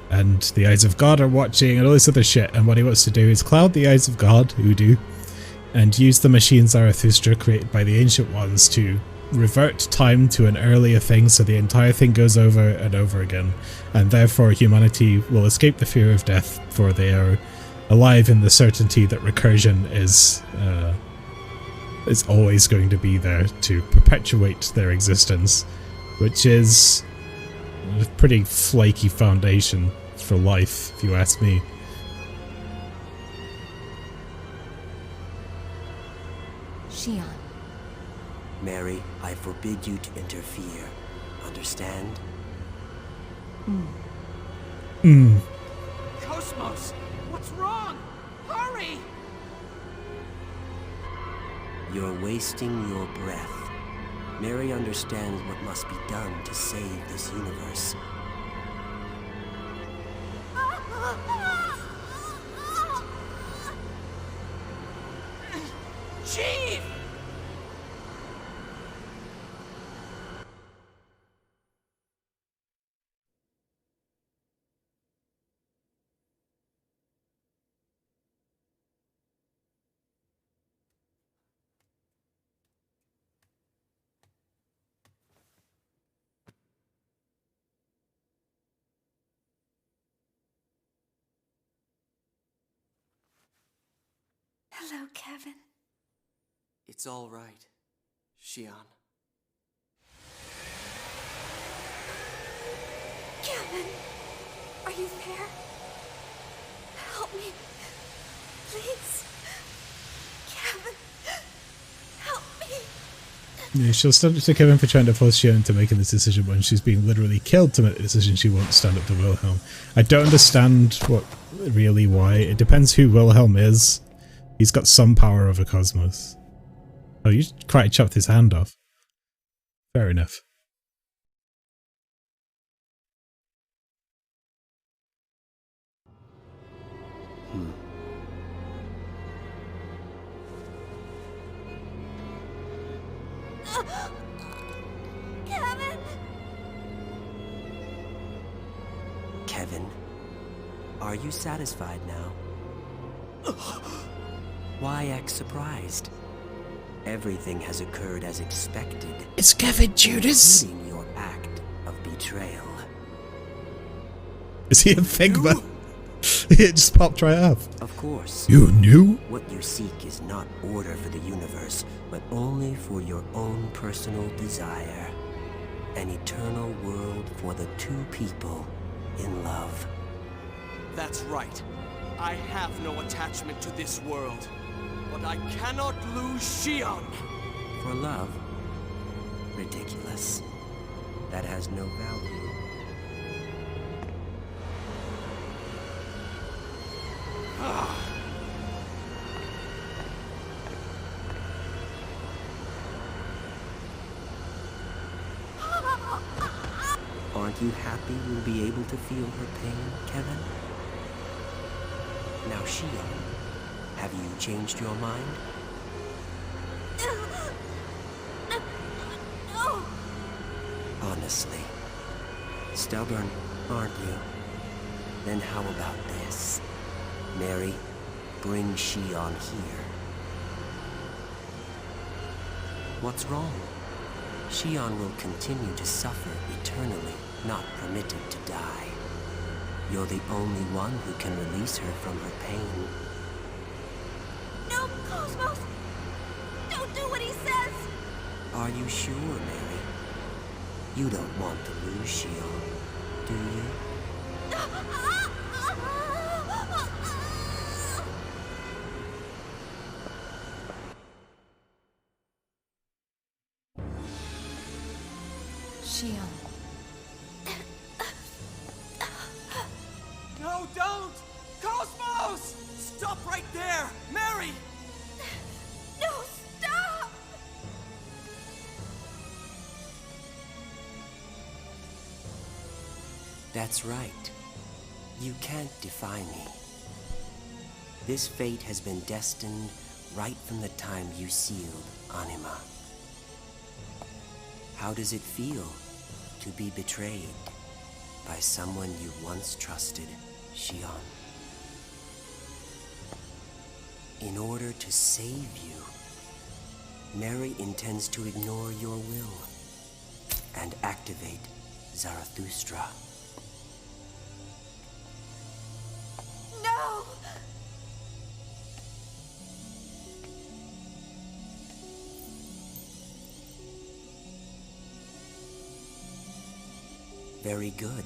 and the eyes of God are watching and all this other shit, and what he wants to do is cloud the eyes of God, Udu, and use the machine Zarathustra created by the Ancient Ones to revert time to an earlier thing so the entire thing goes over and over again, and therefore humanity will escape the fear of death, for they are alive in the certainty that recursion is always going to be there to perpetuate their existence, which is a pretty flaky foundation for life, if you ask me. Xion. Mary, I forbid you to interfere. Understand? Cosmos! What's wrong? Hurry! You're wasting your breath. Mary understands what must be done to save this universe. Chief! Hello, Kevin. It's all right, Xion. Kevin! Are you there? Help me. Please. Kevin. Help me. Yeah, she'll stand up to Kevin for trying to force Xion into making this decision when she's being literally killed to make the decision. She won't stand up to Wilhelm. I don't understand why. It depends who Wilhelm is. He's got some power over Cosmos. Oh, you quite chopped his hand off. Fair enough. Kevin! Kevin, are you satisfied now? Why act surprised? Everything has occurred as expected. It's Kevin, Judas! Including your act of betrayal. Is he a Figma? It just popped right up. Of course. You knew? What you seek is not order for the universe, but only for your own personal desire. An eternal world for the two people in love. That's right. I have no attachment to this world, but I cannot lose Xion. For love? Ridiculous. That has no value. Aren't you happy you'll be able to feel her pain, Kevin? Now, Xion, have you changed your mind? No. Honestly, Stubborn, aren't you? Then how about this? Mary, bring Xion here. What's wrong? Xion will continue to suffer eternally, not permitted to die. You're the only one who can release her from her pain. No, Cosmos! Don't do what he says! Are you sure, Mary? You don't want to lose Xion, do you? Xion. No, don't! Cosmos! Stop right there! Mary! No, stop! That's right. You can't defy me. This fate has been destined right from the time you sealed Anima. How does it feel to be betrayed by someone you once trusted, Xion? In order to save you, Mary intends to ignore your will and activate Zarathustra. No! Very good.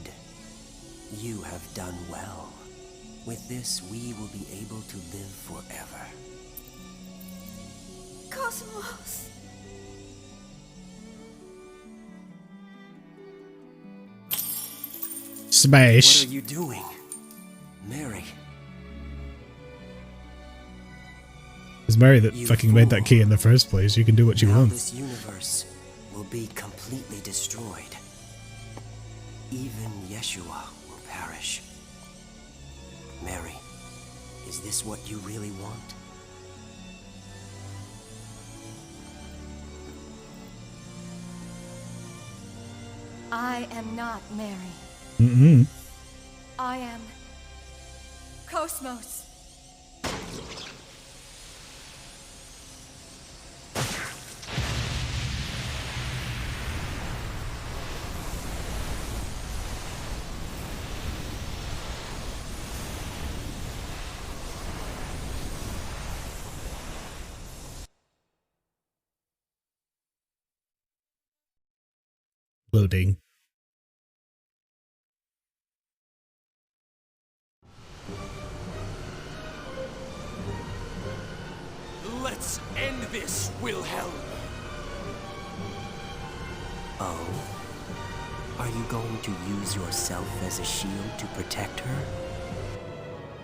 You have done well. With this, we will be able to live forever. Cosmos! Smash. What are you doing? Mary. It's Mary that fucking made that key in the first place. You can do what you want. This universe will be completely destroyed. Even Yeshua will perish. Mary, is this what you really want? I am not Mary. Mm-mm. I am Cosmos. Loading. Let's end this, Wilhelm! Oh? Are you going to use yourself as a shield to protect her?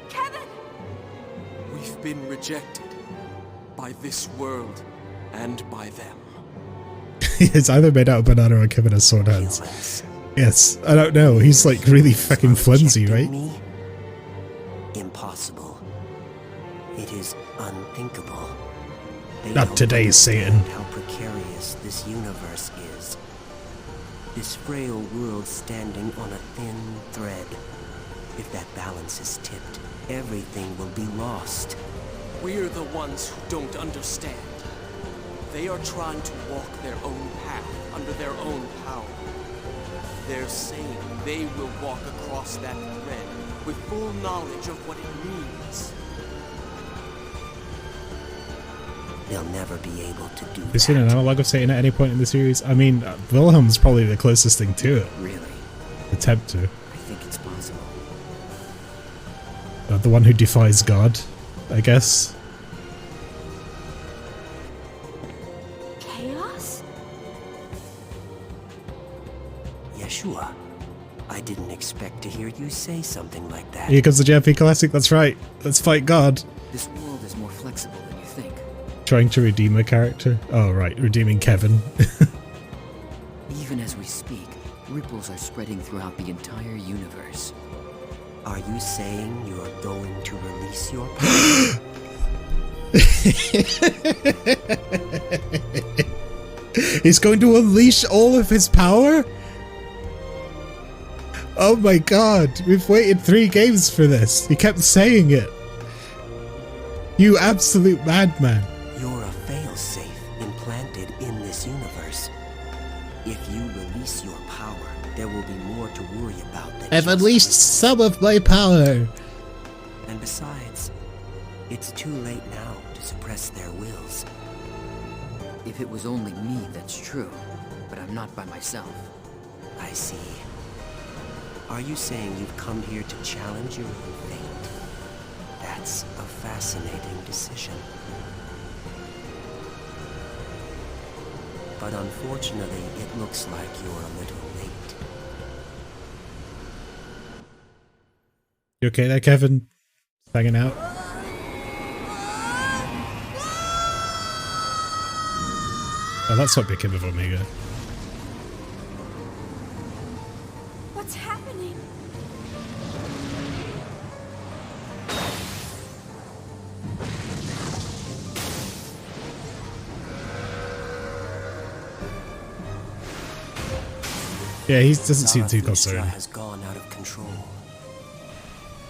Kevin! We've been rejected by this world and by them. It's either made out of banana or Kevin has sword hands. Yes, I don't know. He's like really fucking flimsy, right? Me? Impossible. It is unthinkable. They Not don't today, understand Satan. how precarious this universe is. This frail world standing on a thin thread. If that balance is tipped, everything will be lost. We're the ones who don't understand. They are trying to walk their own path under their own power. They're saying they will walk across that thread with full knowledge of what it means. They'll never be able to do Have you seen an analog of Satan at any point in the series? I mean, Wilhelm's probably the closest thing to it. Really? The Tempter. I think it's possible. The one who defies God, I guess. Chaos? Yeshua, I didn't expect to hear you say something like that. Here comes the JMP Classic, that's right. Let's fight God. This world is more flexible than you think. Trying to redeem a character? Oh, right, redeeming Kevin. Even as we speak, ripples are spreading throughout the entire universe. Are you saying you're going to release your power? He's going to unleash all of his power? Oh my god, we've waited 3 games for this. He kept saying it. You absolute madman. You're a failsafe implanted in this universe. If you release your power, there will be more to worry about than I've unleashed some of my power. And besides, it's too late now to suppress their wills. If it was only me, that's true. But I'm not by myself. I see. Are you saying you've come here to challenge your own fate? That's a fascinating decision. But unfortunately, it looks like you're a little late. You okay there, Kevin? Hanging out? Oh, that's what became of Omega. What's happening? Yeah, he doesn't seem too Zarathustra concerned. has gone out of control.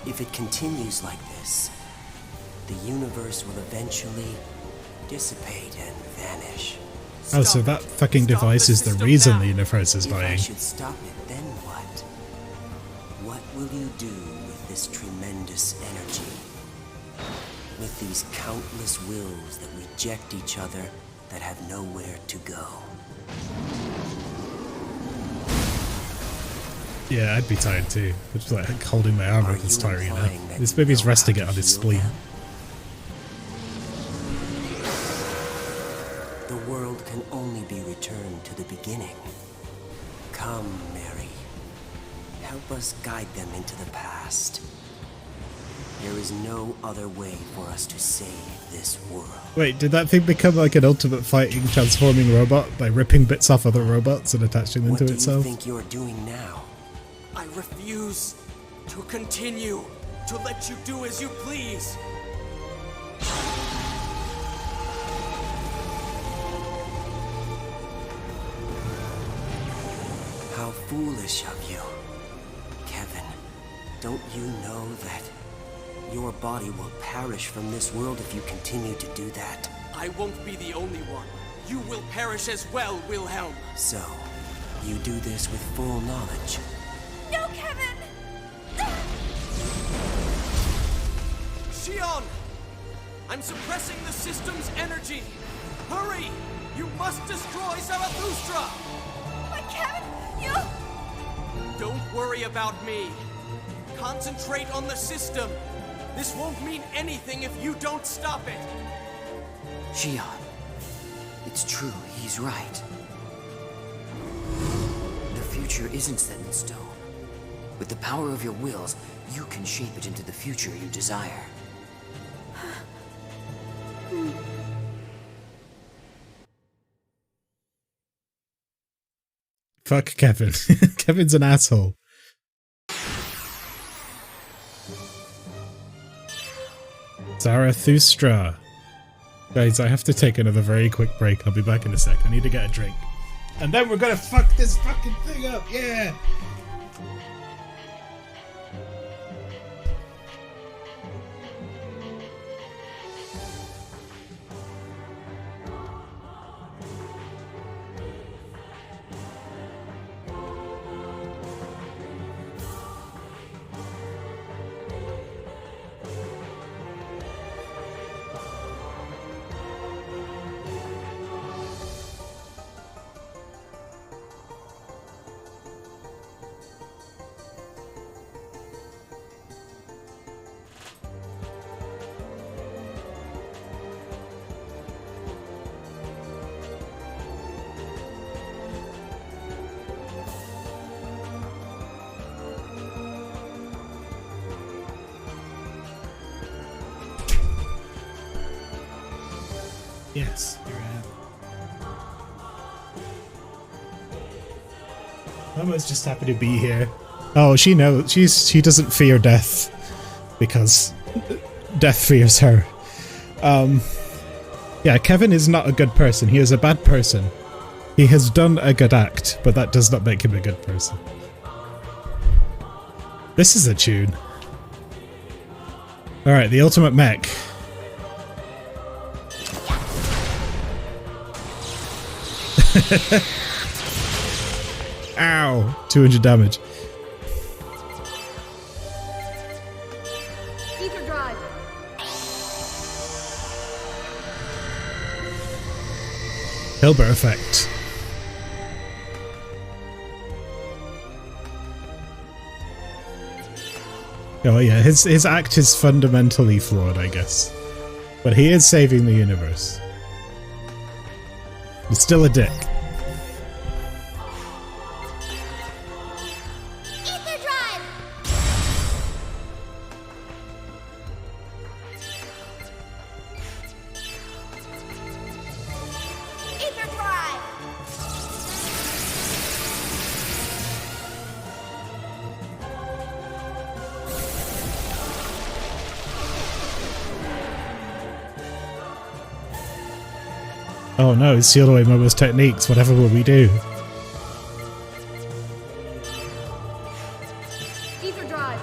If it continues like this, the universe will eventually dissipate and vanish. Oh, so that fucking device is the reason the universe is If I dying. should stop it, then what? What will you do with this tremendous energy? With these countless wills that reject each other, that have nowhere to go? Yeah, I'd be tired too. It's like holding my armor is tiring enough. This baby's resting it on his spleen. The world can only be returned to the beginning. Come, Mary. Help us guide them into the past. There is no other way for us to save this world. Wait, did that thing become like an ultimate fighting transforming robot by ripping bits off other robots and attaching them to itself? What do you think you're doing now? I refuse to continue to let you do as you please. How foolish of you. Kevin, don't you know that your body will perish from this world if you continue to do that? I won't be the only one. You will perish as well, Wilhelm. So, you do this with full knowledge. No, Kevin! Xion! I'm suppressing the system's energy! Hurry! You must destroy Zarathustra! But Kevin, you... Don't worry about me. Concentrate on the system. This won't mean anything if you don't stop it. Xion. It's true, he's right. The future isn't set in stone. With the power of your wills, you can shape it into the future you desire. Fuck Kevin. Kevin's an asshole. Zarathustra. Guys, I have to take another very quick break. I'll be back in a sec. I need to get a drink. And then we're gonna fuck this fucking thing up, yeah! Yes, here I am. Mama's just happy to be here. Oh, she knows. She doesn't fear death because death fears her. Yeah, Kevin is not a good person. He is a bad person. He has done a good act, but that does not make him a good person. This is a tune. Alright, the ultimate mech. Ow! 200 damage. Ether drive. Hilbert effect. Oh yeah, his act is fundamentally flawed, I guess. But he is saving the universe. He's still a dick. Ether drive. Ether drive. Oh no, he's sealed away Momo's techniques. Whatever will we do? Ether drive.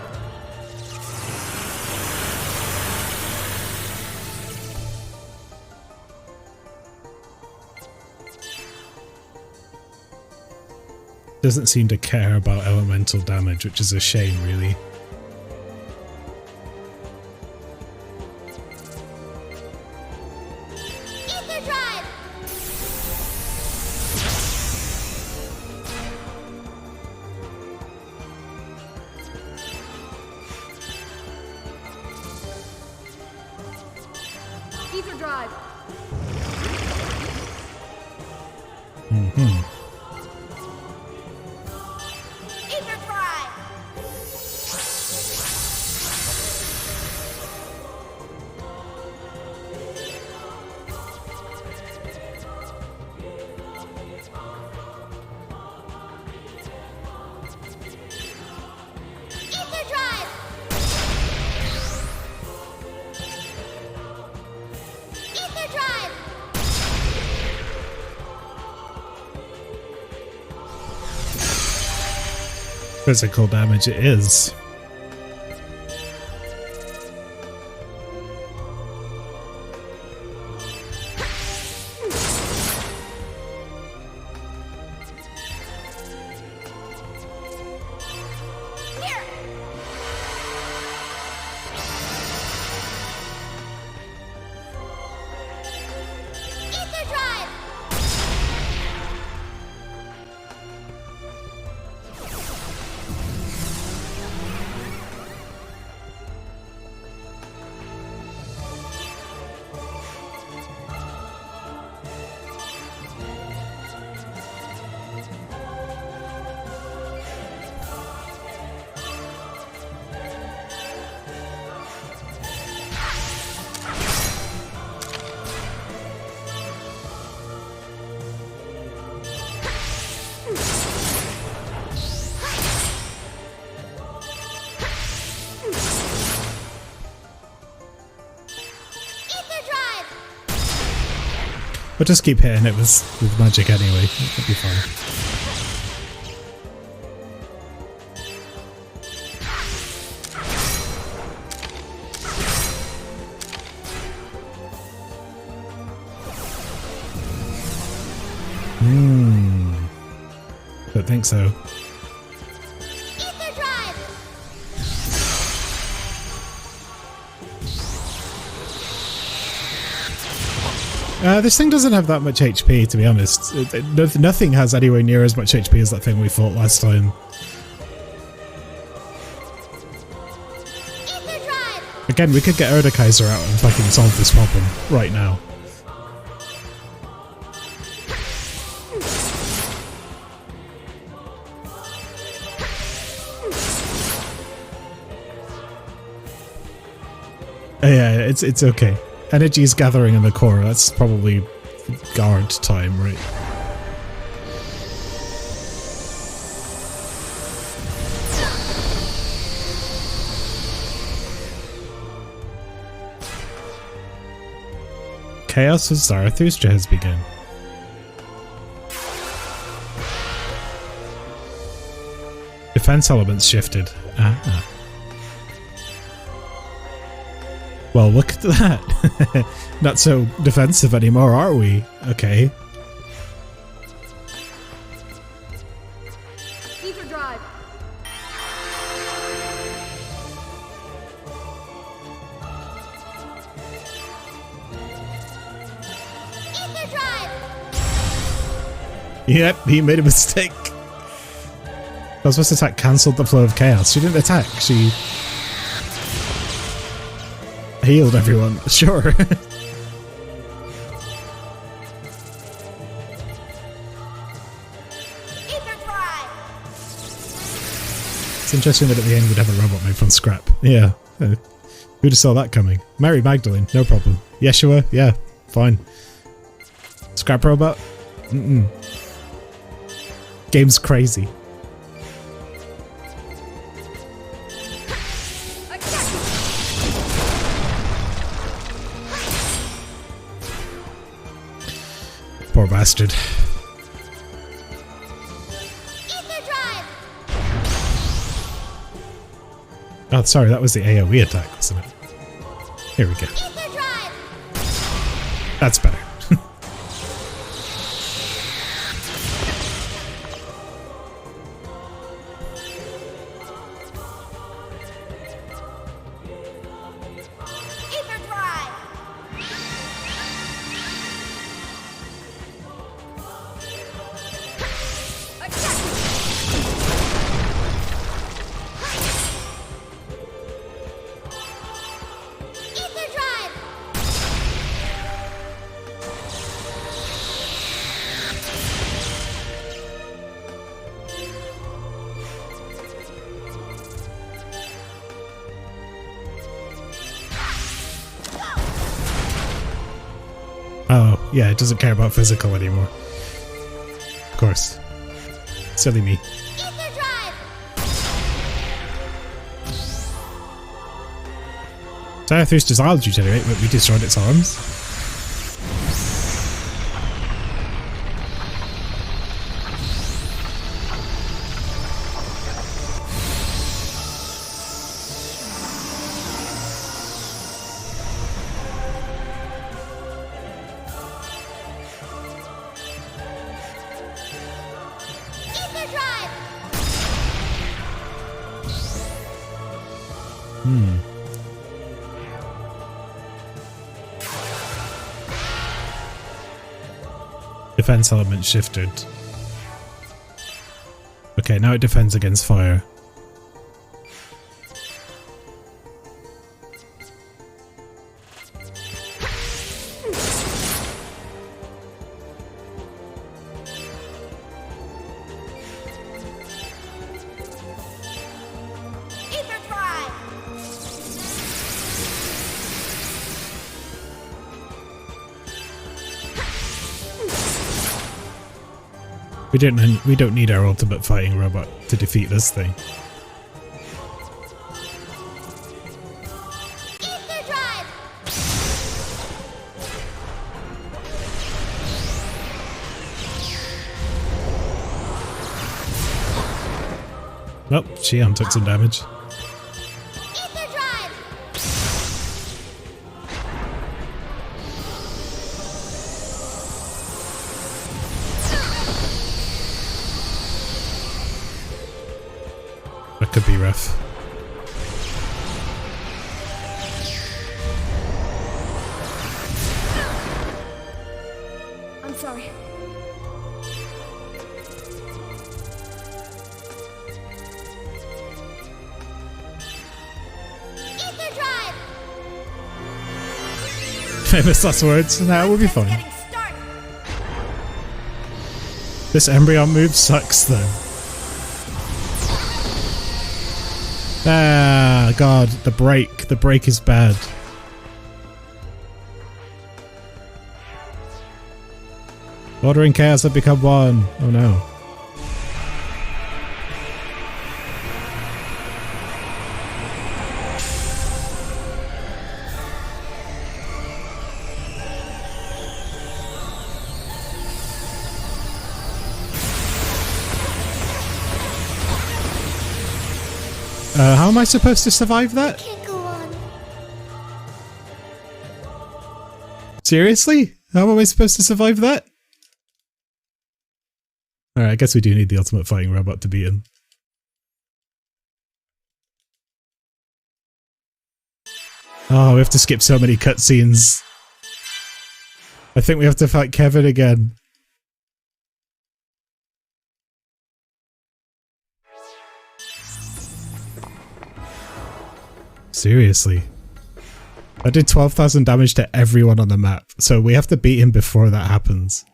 Doesn't seem to care about elemental damage, which is a shame, really. Ether drive. Ether drive. Mm-hmm. Ether drive. Ether drive. Ether drive. Physical damage it is. Here. Ether drive. Ether drive. We'll just keep hitting it with magic anyway. It'll be fine. Don't think so. Ether drive. This thing doesn't have that much HP, to be honest. Nothing has anywhere near as much HP as that thing we fought last time. Ether drive. Again, we could get Erdekaiser out and fucking solve this problem right now. Yeah, it's okay. Energy is gathering in the core. That's probably guard time, right? Chaos of Zarathustra has begun. If defense elements shifted. Ah. Well, look at that. Not so defensive anymore, are we? Okay. Ether drive. Ether drive. Yep, he made a mistake. Cosmos attack cancelled the flow of chaos. She didn't attack, she healed everyone. Sure. It's interesting that at the end we'd have a robot made from scrap. Yeah. Who'd have saw that coming? Mary Magdalene, no problem. Yeshua, yeah, fine. Scrap robot? Mm-mm. Game's crazy. Poor bastard. Oh, sorry, that was the AoE attack, wasn't it? Here we go. That's better. Oh, yeah, it doesn't care about physical anymore. Of course. Silly me. Zarathustra's eye regenerate, but we destroyed its arms. Defense element shifted. Okay, now it defends against fire. We don't need our ultimate fighting robot to defeat this thing. Oh, Xian took some damage. That could be rough. I'm sorry. Famous last words. Nah, we'll be fine. This embryon move sucks though. Ah, God, the break. The break is bad. Order and chaos have become one. Oh no. How am I supposed to survive that? Can't go on. Seriously? How am I supposed to survive that? Alright, I guess we do need the ultimate fighting robot to beat him. Oh, we have to skip so many cutscenes. I think we have to fight Kevin again. Seriously. I did 12,000 damage to everyone on the map, so we have to beat him before that happens.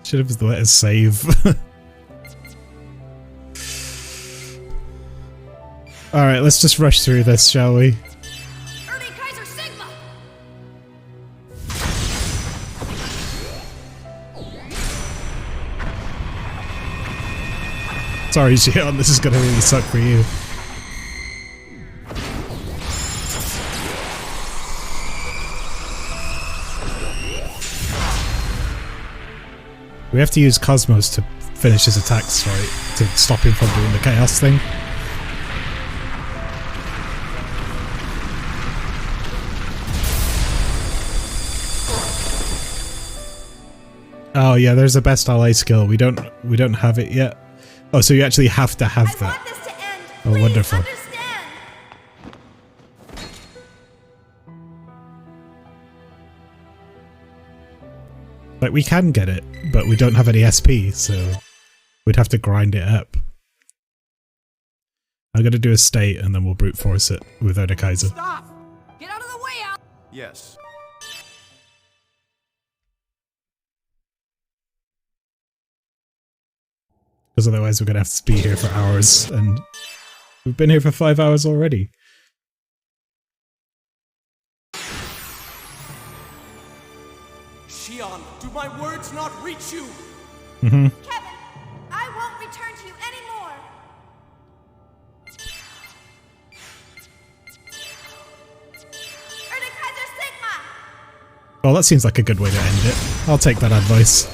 Should have let us save. Alright, let's just rush through this, shall we? Sorry, Xion, this is gonna really suck for you. We have to use Cosmos to finish his attacks, right? To stop him from doing the chaos thing. Oh yeah, there's a best ally skill. We don't have it yet. Oh, so you actually have to have that. Oh, wonderful. Like, we can get it, but we don't have any SP, so we'd have to grind it up. I'm gonna do a state and then we'll brute force it without a Kaiser. Stop! Get out of the way, Al! Yes. Because otherwise we're gonna have to be here for hours, and we've been here for 5 hours already. Xion, do my words not reach you? Mm-hmm. Kevin, I won't return to you anymore. Kaiser Sigma! Well, that seems like a good way to end it. I'll take that advice.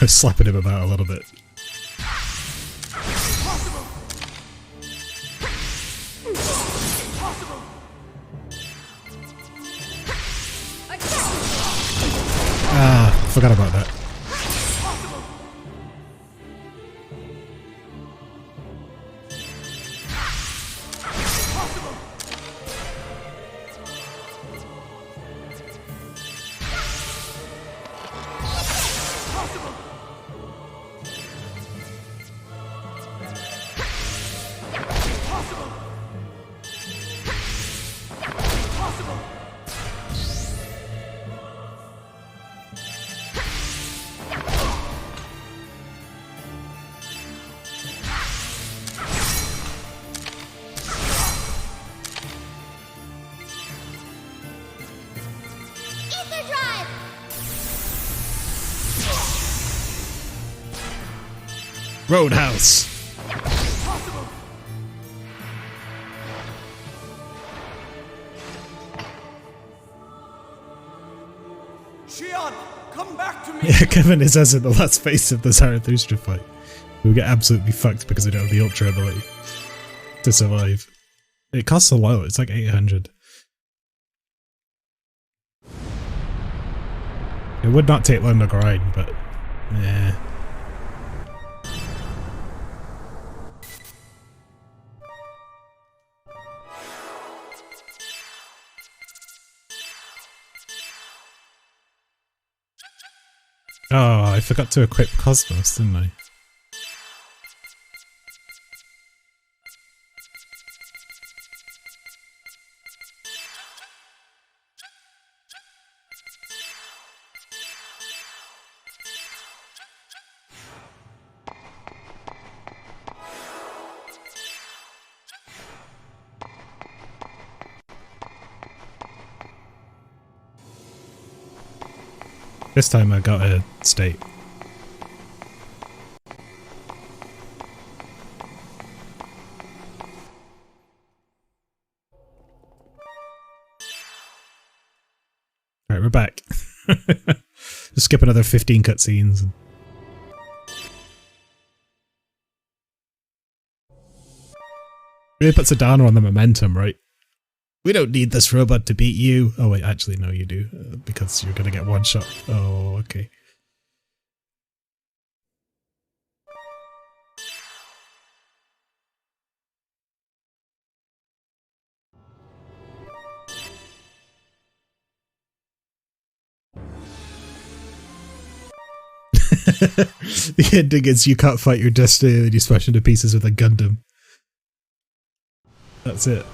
Slapping him about a little bit. Ah, forgot about that. Roadhouse. Xion, come back to me. Yeah, Kevin is as in the last phase of the Zarathustra fight. We get absolutely fucked because we don't have the ultra ability to survive. It costs a lot, it's like 800. It would not take long to grind, but yeah. Oh, I forgot to equip Cosmos, didn't I? This time I got a state. Alright, we're back. Just skip another 15 cutscenes. Really puts a downer on the momentum, right? We don't need this robot to beat you. Oh wait, actually no you do, because you're gonna get one shot. Oh, okay. The ending is you can't fight your destiny and you smash into pieces with a Gundam. That's it.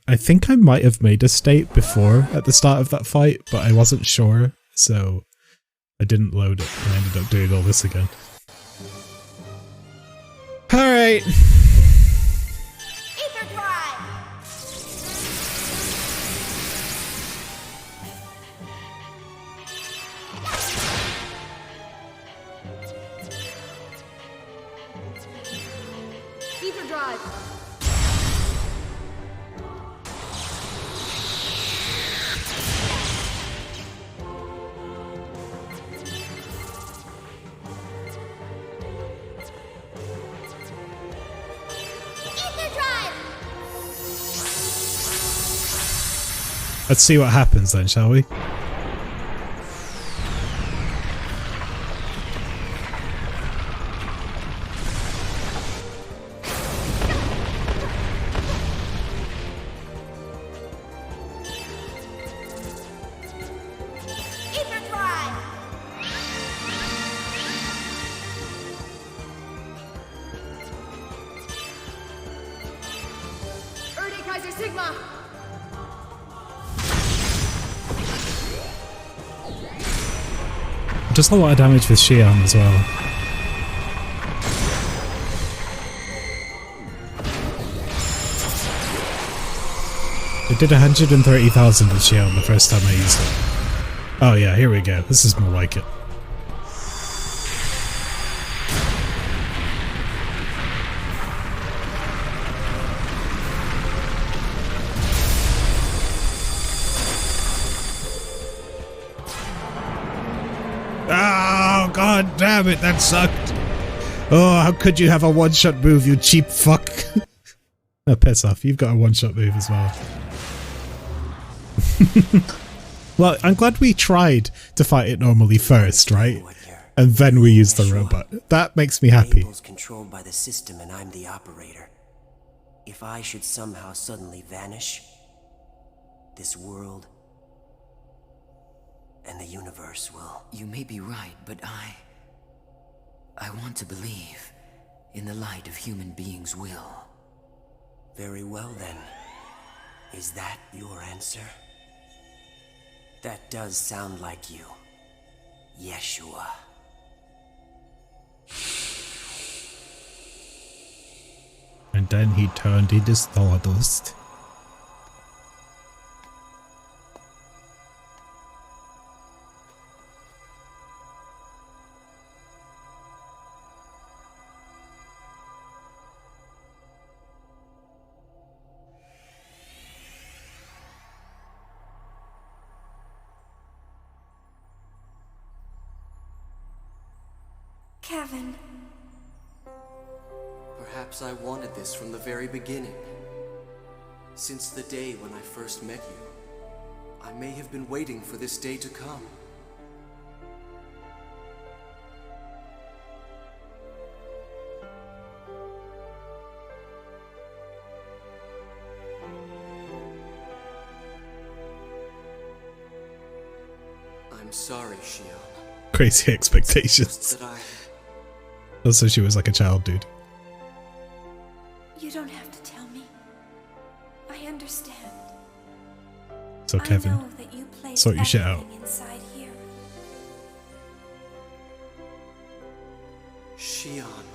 I think I might have made a state before at the start of that fight, but I wasn't sure, so I didn't load it and I ended up doing all this again. Alright! Ether drive. Let's see what happens then, shall we? Just a lot of damage with Xion as well. It did 130,000 with Xion the first time I used it. Oh yeah, here we go. This is more like it. Oh, god damn it, that sucked. Oh, how could you have a one-shot move, you cheap fuck? Oh, piss off, you've got a one-shot move as well. Well, I'm glad we tried to fight it normally first, right? And then we used the robot. That makes me happy. Abel's controlled by the system and I'm the operator. If I should somehow suddenly vanish, this world and the universe will... You may be right, but I want to believe in the light of human beings' will. Very well then. Is that your answer? That does sound like you, Yeshua. And then he turned into stardust. Kevin. Perhaps I wanted this from the very beginning. Since the day when I first met you, I may have been waiting for this day to come. I'm sorry, Shion. Crazy expectations. Also, she was like a child, dude. You don't have to tell me. I understand. So Kevin, I know that you placed sort your shit out. everything inside here. Shion.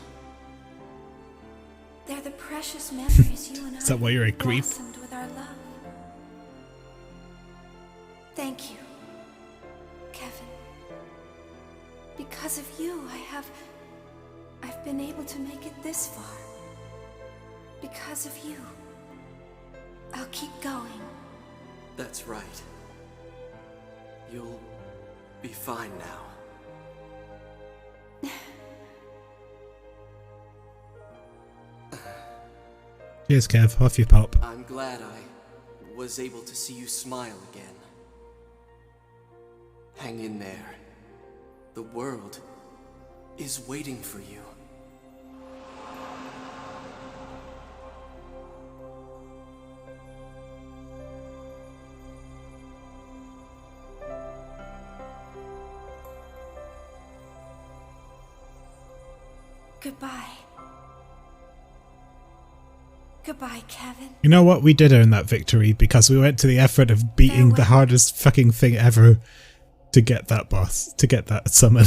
They're the precious memories you and I Is that why you're a creep? blossomed with our love. Thank you, Kevin. Because of you, I've been able to make it this far. Because of you, I'll keep going. That's right. You'll be fine now. Cheers, Kev. Off you pop. I'm glad I was able to see you smile again. Hang in there. The world is waiting for you. Goodbye. Goodbye, Kevin. You know what? We did earn that victory because we went to the effort of beating the hardest fucking thing ever to get that boss, to get that summon.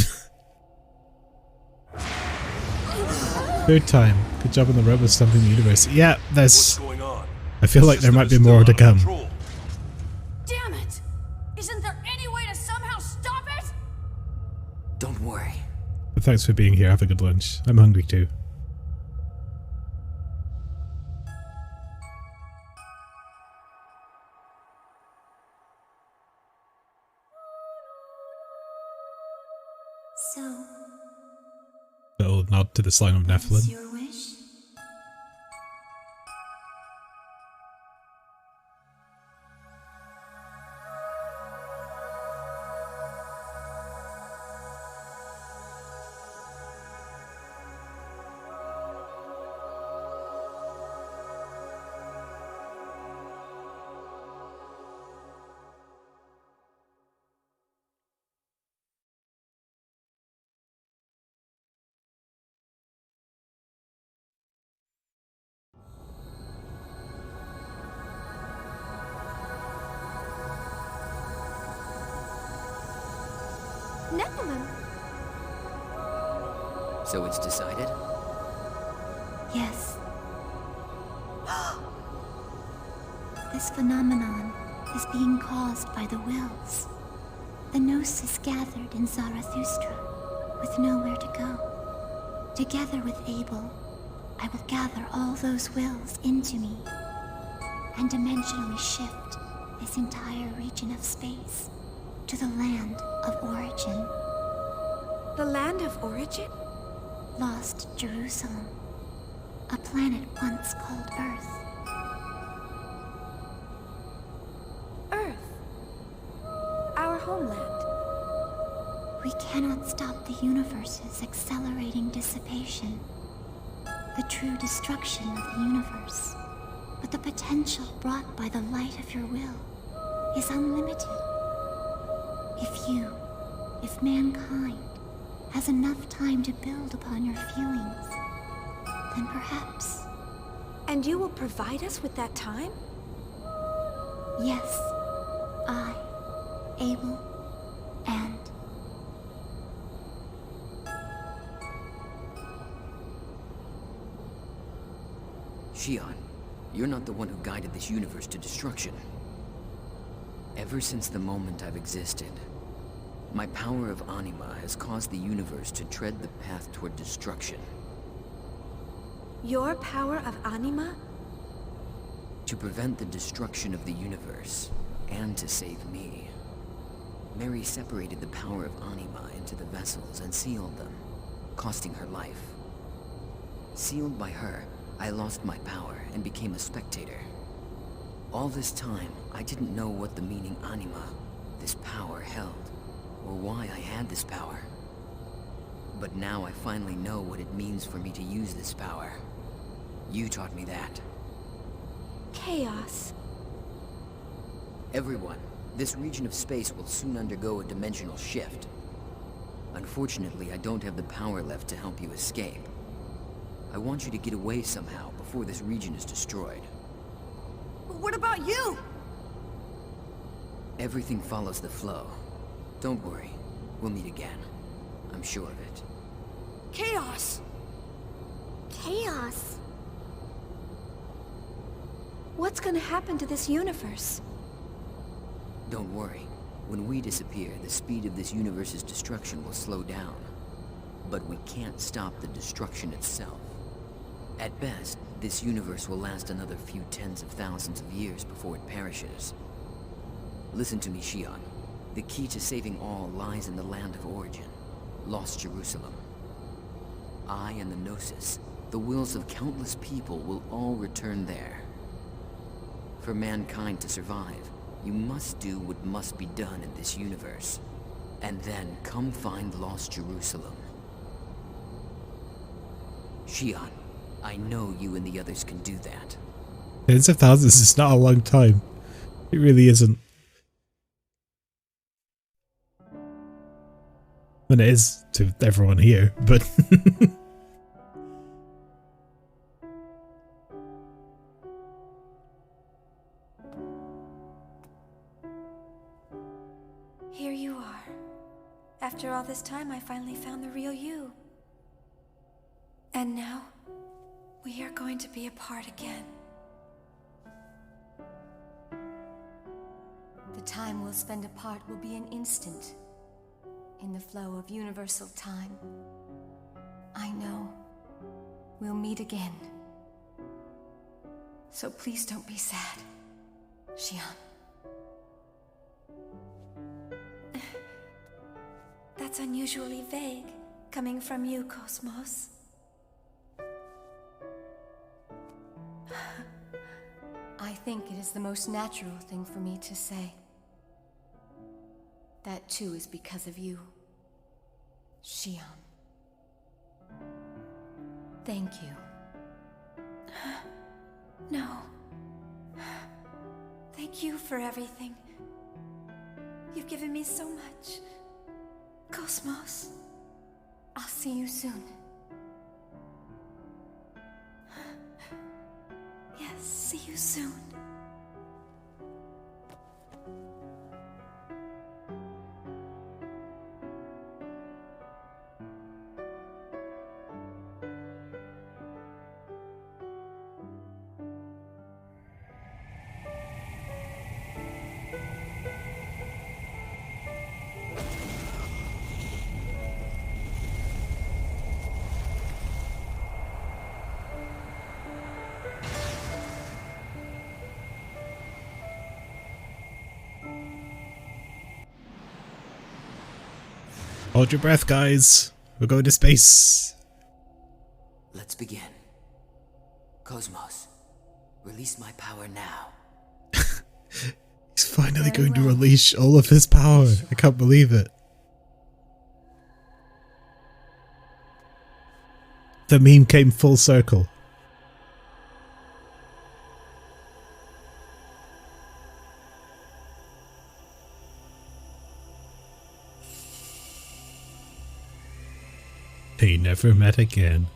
Third time. Good job on the road with stomping the universe. Yeah, there's... I feel like there might be more to come. Damn it! Isn't there any way to somehow stop it? Don't worry. But thanks for being here. Have a good lunch. I'm hungry too. So, Little nod to the slime of what's Nephilim. your wish? Nephilim. So it's decided? Yes. This phenomenon is being caused by the wills. The Gnosis gathered in Zarathustra, with nowhere to go. Together with Abel, I will gather all those wills into me, and dimensionally shift this entire region of space to the land of origin. The land of origin? Lost Jerusalem, a planet once called Earth. Earth. Our homeland. We cannot stop the universe's accelerating dissipation, the true destruction of the universe. But the potential brought by the light of your will is unlimited. If mankind has enough time to build upon your feelings, then perhaps... And you will provide us with that time? Yes, I, Abel, and... Shion, you're not the one who guided this universe to destruction. Ever since the moment I've existed, my power of anima has caused the universe to tread the path toward destruction. Your power of anima? To prevent the destruction of the universe, and to save me, Mary separated the power of anima into the vessels and sealed them, costing her life. Sealed by her, I lost my power and became a spectator. All this time, I didn't know what the meaning anima, this power, held, or why I had this power. But now I finally know what it means for me to use this power. You taught me that. Chaos. Everyone, this region of space will soon undergo a dimensional shift. Unfortunately, I don't have the power left to help you escape. I want you to get away somehow before this region is destroyed. But what about you? Everything follows the flow. Don't worry, we'll meet again. I'm sure of it. Chaos! Chaos? What's gonna happen to this universe? Don't worry. When we disappear, the speed of this universe's destruction will slow down. But we can't stop the destruction itself. At best, this universe will last another few tens of thousands of years before it perishes. Listen to me, Xion. The key to saving all lies in the land of origin, Lost Jerusalem. I and the Gnosis, the wills of countless people, will all return there. For mankind to survive, you must do what must be done in this universe. And then come find Lost Jerusalem. Xion, I know you and the others can do that. Tens of thousands is not a long time. It really isn't. And it is to everyone here, but... Here you are. After all this time, I finally found the real you. And now, we are going to be apart again. The time we'll spend apart will be an instant in the flow of universal time. I know we'll meet again. So please don't be sad, Xion. That's unusually vague, coming from you, Cosmos. I think it is the most natural thing for me to say. That too is because of you, Xion. Thank you. No. Thank you for everything. You've given me so much. Cosmos. I'll see you soon. Yes, see you soon. Hold your breath, guys. We're going to space. Let's begin. Cosmos, release my power now. He's finally going to unleash all of his power. I can't believe it. The meme came full circle. They never met again.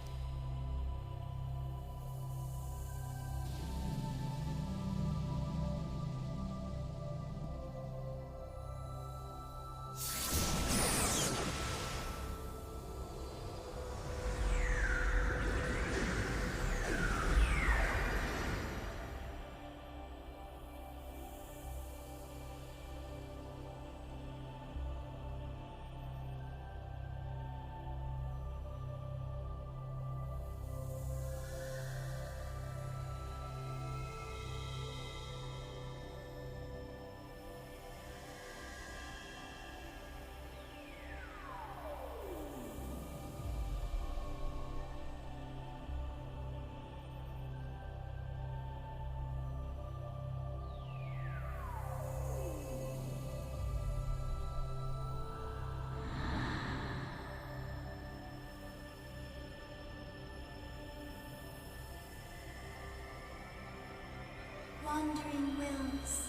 Wandering wills,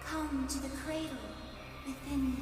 come to the cradle within me.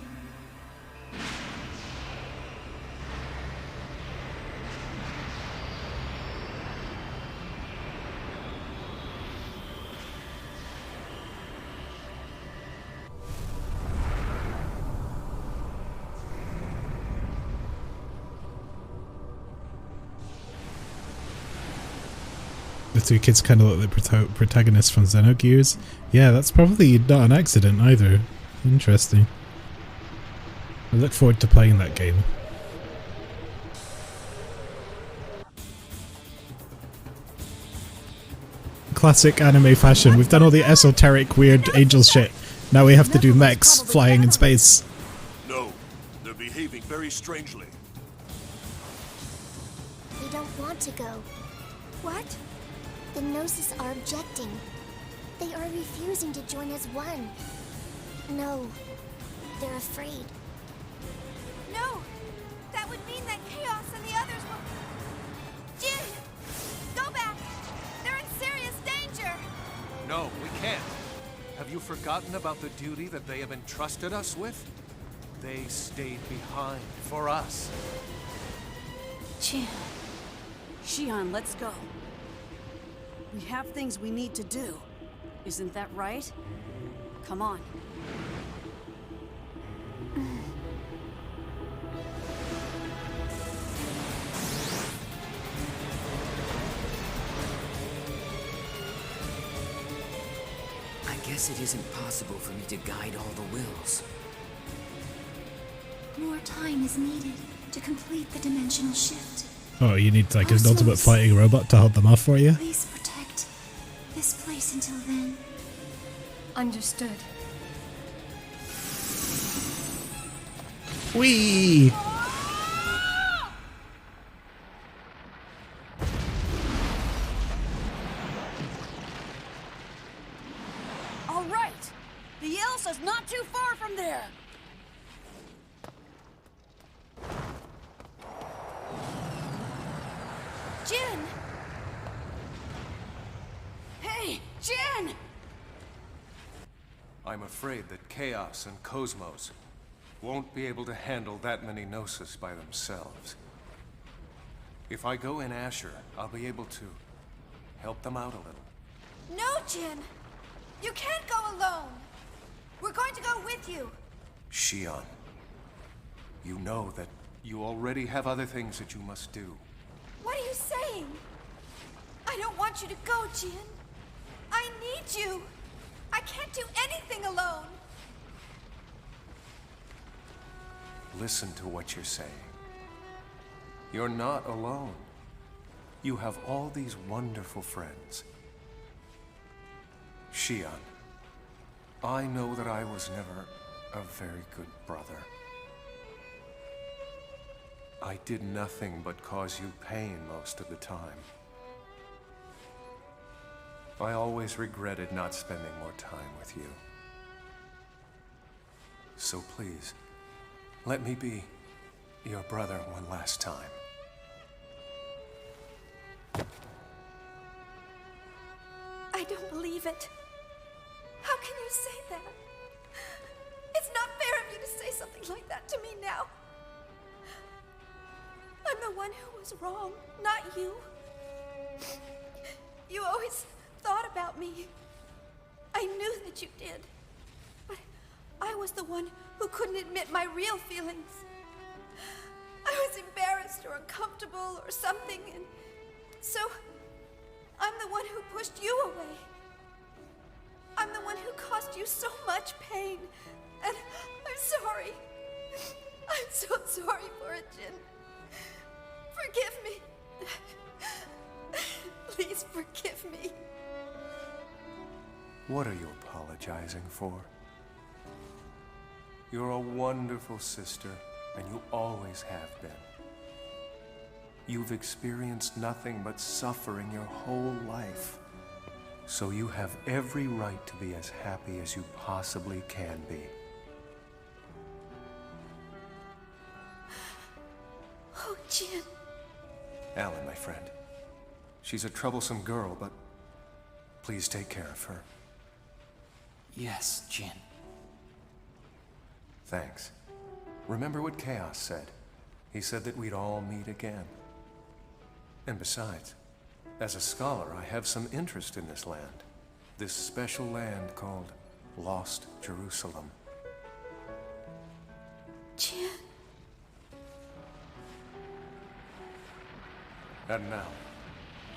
The two kids kind of look like the protagonists from Xenogears. Yeah, that's probably not an accident either. Interesting. I look forward to playing that game. Classic anime fashion. We've done all the esoteric, weird angel shit. Now we have to do mechs flying in space. No, they're behaving very strangely. They don't want to go. What? The Gnosis are objecting. They are refusing to join as one. No, they're afraid. No! That would mean that Chaos and the others will... Jin! Go back! They're in serious danger! No, we can't. Have you forgotten about the duty that they have entrusted us with? They stayed behind for us. Jin. Xion, let's go. We have things we need to do. Isn't that right? Come on. I guess it isn't possible for me to guide all the wills. More time is needed to complete the dimensional shift. Oh, you need like an ultimate fighting robot to hold them off for you? Please protect this place until then. Understood. Whee! All right! The Elsa's not too far from there! Jin! Hey, Jin! I'm afraid that Chaos and Cosmos won't be able to handle that many Gnosis by themselves. If I go in Asher, I'll be able to help them out a little. No, Jin! You can't go alone! We're going to go with you! Xion, you know that you already have other things that you must do. What are you saying? I don't want you to go, Jin. I need you. I can't do anything alone. Listen to what you're saying. You're not alone. You have all these wonderful friends. Xion, I know that I was never a very good brother. I did nothing but cause you pain most of the time. I always regretted not spending more time with you. So please, let me be your brother one last time. I don't believe it. How can you say that? It's not fair of you to say something like that to me now. I'm the one who was wrong, not you. You always thought about me. I knew that you did. But I was the one who couldn't admit my real feelings. I was embarrassed or uncomfortable or something, and so I'm the one who pushed you away. I'm the one who caused you so much pain, and I'm sorry. I'm so sorry for it, Jin. Forgive me. Please forgive me. What are you apologizing for? You're a wonderful sister, and you always have been. You've experienced nothing but suffering your whole life. So you have every right to be as happy as you possibly can be. Oh, Jin. Alan, my friend. She's a troublesome girl, but Please take care of her. Yes, Jin. Thanks. Remember what Chaos said? He said that we'd all meet again. And besides, as a scholar, I have some interest in this land. This special land called Lost Jerusalem. Jin. And now,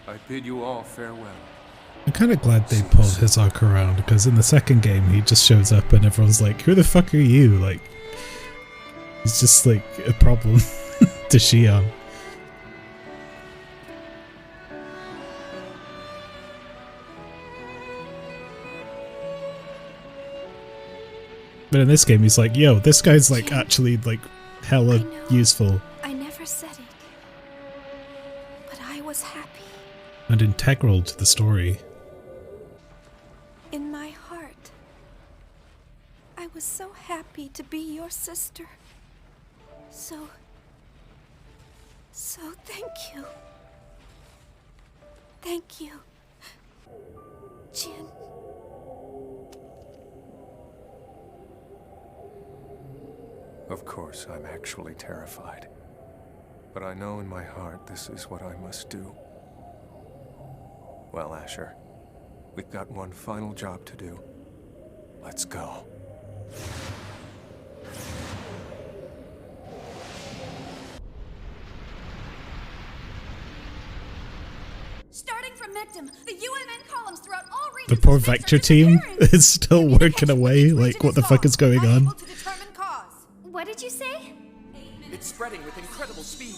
I bid you all farewell. I'm kind of glad they pulled Hizak around, because in the second game he just shows up and everyone's like, who the fuck are you? Like, he's just like a problem to Xion. But in this game he's like, yo, this guy's like actually like hella useful. I never said it. But I was happy. And integral to the story. In my heart, I was so happy to be your sister. So thank you. Thank you, Jin. Of course, I'm actually terrified. But I know in my heart this is what I must do. Well, Asher, we've got one final job to do. Let's go. Starting from Mectum, the UMN columns throughout all regions. The poor Vector team is still working away, like what the fuck is going on? What did you say? It's spreading with incredible speed.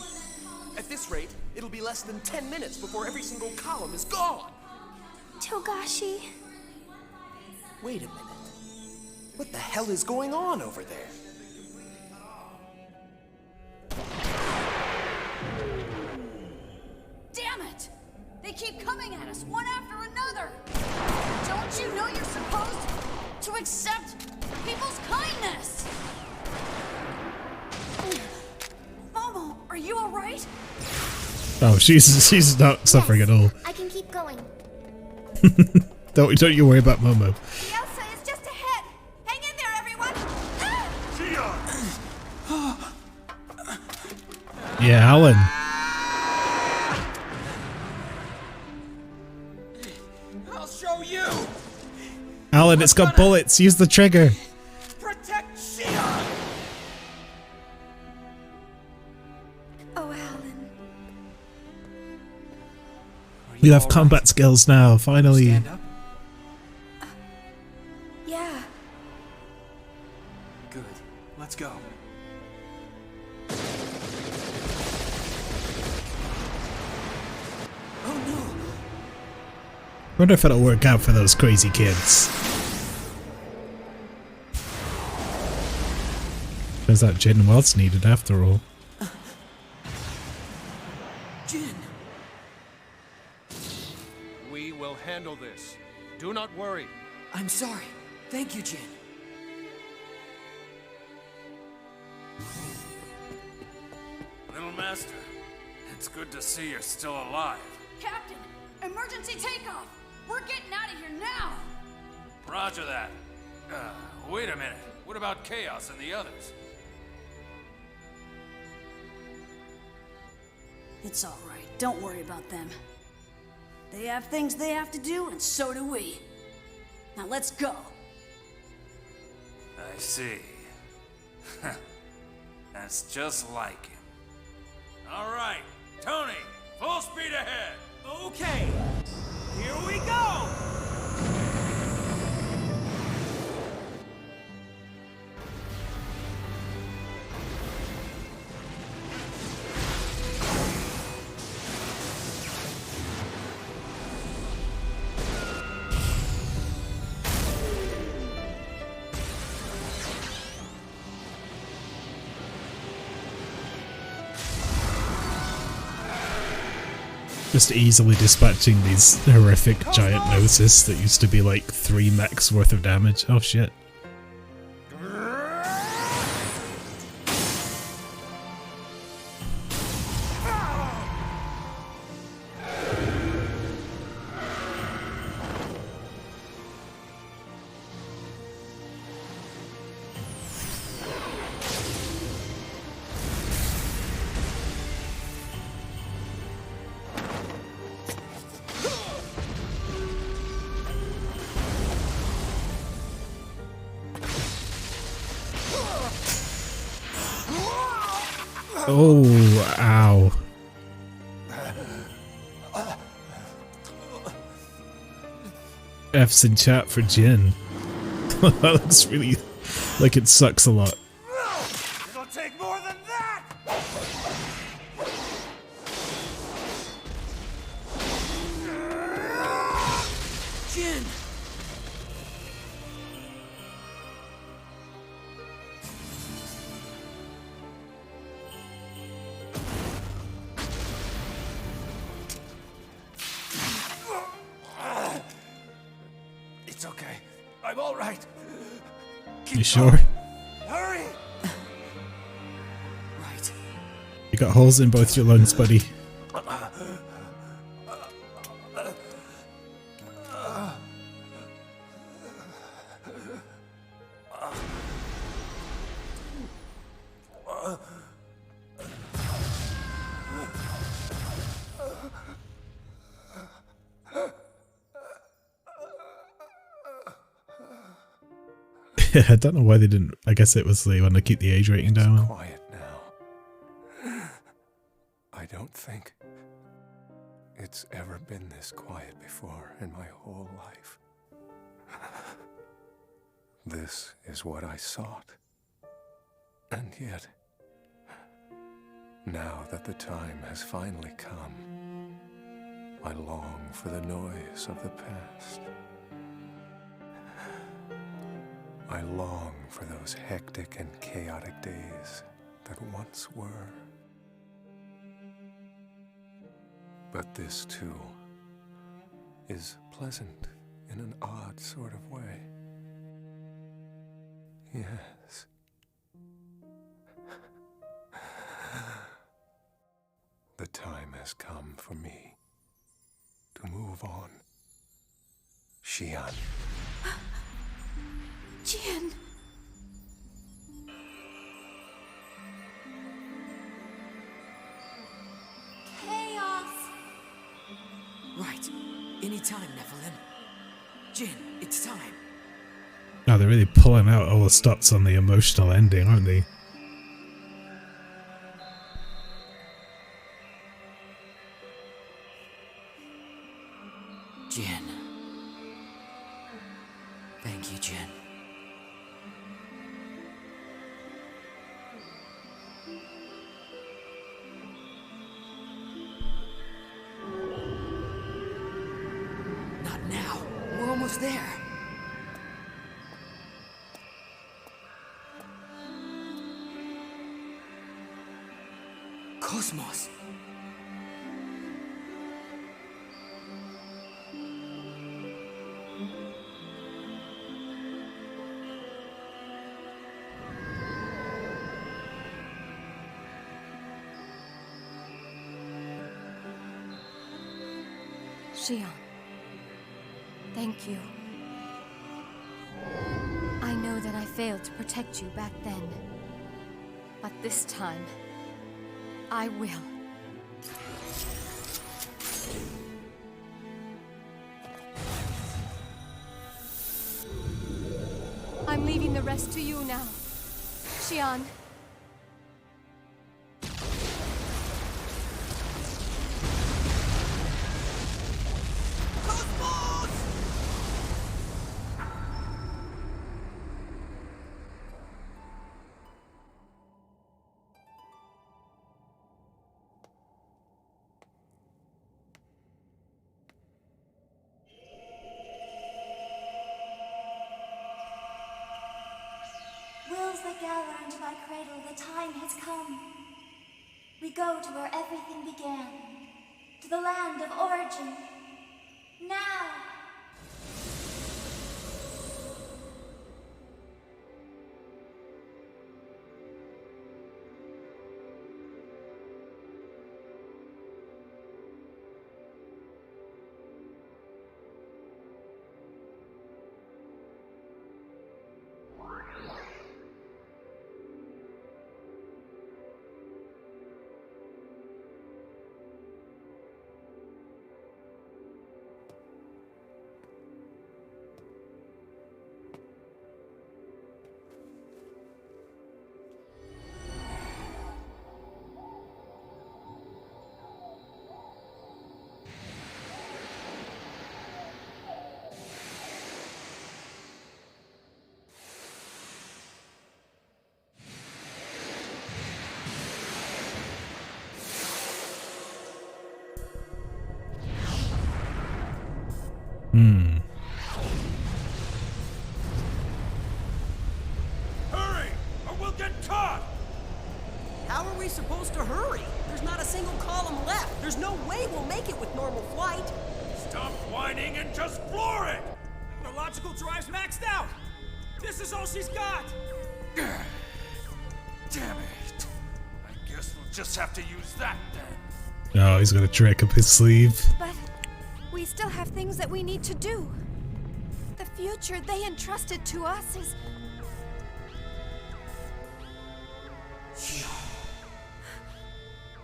At this rate, it'll be less than 10 minutes before every single column is gone. Togashi. Wait a minute. What the hell is going on over there? Damn it! They keep coming at us, one after another! Don't you know you're supposed to accept people's kindness? Momo, are you alright? Oh, she's not suffering at all. I can keep going. Don't you worry about Momo. The outside is just ahead! Hang in there, everyone! Yeah, Alan. I'll show you! Alan, it's got bullets. Use the trigger. Protect Xion! Oh, Alan. You have combat skills now, finally. Stand up? Yeah. Good. Let's go. Oh no! Wonder if it'll work out for those crazy kids. Turns out Jin was needed after all. Jin! We will handle this. Do not worry. I'm sorry. Thank you, Jin. Little Master, it's good to see you're still alive. Captain, emergency takeoff! We're getting out of here now! Roger that. Wait a minute. What about Chaos and the others? It's all right. Don't worry about them. They have things they have to do, and so do we. Now let's go. I see. That's just like him. All right, Tony, full speed ahead. Okay, here we go! Just easily dispatching these horrific giant noses that used to be like 3 mechs worth of damage. Oh shit. Oh, ow. F's in chat for Jin. That looks really like it sucks a lot. It'll take more than that! Jin! It's okay. I'm all right. You sure? Hurry! Right. You got holes in both your lungs, buddy. I don't know why they didn't. I guess it was they want to keep the age rating down. Quiet now. I don't think it's ever been this quiet before in my whole life. This is what I sought. And yet, now that the time has finally come, I long for the noise of the past. I long for those hectic and chaotic days that once were. But this, too, is pleasant in an odd sort of way. Yes. The time has come for me to move on. Xian. Jin! Chaos! Right. Anytime, Nephilim. Jin, it's time. No, they're really pulling out all the stops on the emotional ending, aren't they? Jin. Thank you, Jin. Not now. We're almost there. Cosmos. Xian, thank you. I know that I failed to protect you back then, but this time, I will. I'm leaving the rest to you now, Xian. Wills that gather into my cradle, the time has come. We go to where everything began, to the land of origin. Now! Hurry, or we'll get caught! How are we supposed to hurry? There's not a single column left. There's no way we'll make it with normal flight. Stop whining and just floor it! The logical drive's maxed out! This is all she's got! Damn it. I guess we'll just have to use that then. Oh, he's got a trick up his sleeve. But we still have things that we need to do. The future they entrusted to us is...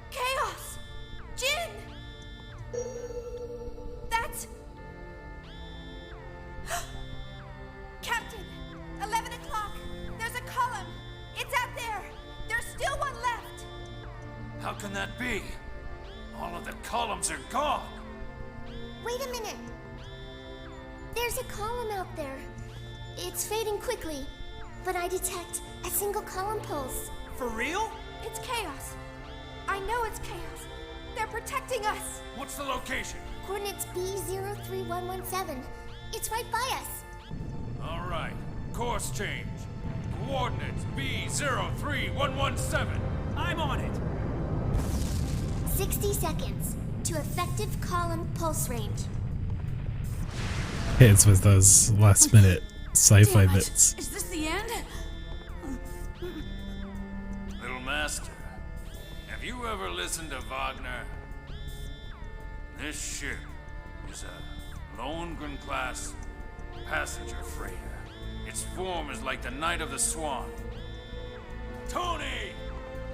Chaos! Jin! That's... Captain! 11 o'clock! There's a column! It's out there! There's still one left! How can that be? All of the columns are gone. Wait a minute. There's a column out there. It's fading quickly, but I detect a single column pulse. For real? It's chaos. I know it's chaos. They're protecting us. What's the location? Coordinates B03117. It's right by us. All right, course change. Coordinates B03117. I'm on it. 60 seconds to effective column pulse range. Hits with those last minute sci-fi bits. Is this the end? Little Master, have you ever listened to Wagner? This ship is a Lohengrin-class passenger freighter. Its form is like the Knight of the Swan. Tony!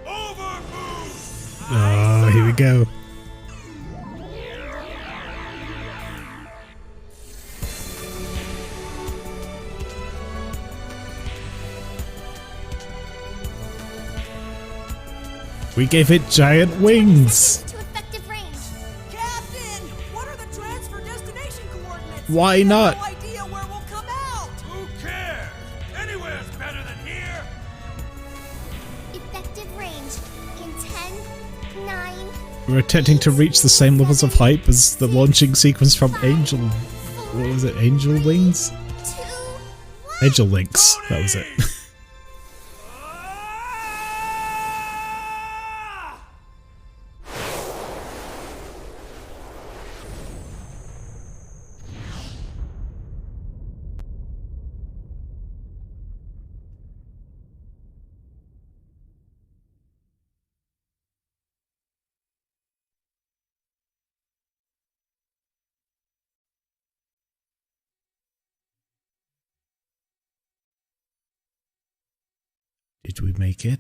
Over boost! Oh, here we go. We gave it giant wings. To effective range. Captain! What are the transfer destination coordinates? Why not? No idea where we'll come out! Who cares? Anywhere's better than here! Effective range in 10, 9... We're attempting to reach the same levels of hype as the launching sequence from Angel... What was it? Angel Wings? Angel Links. That was it. Did we make it?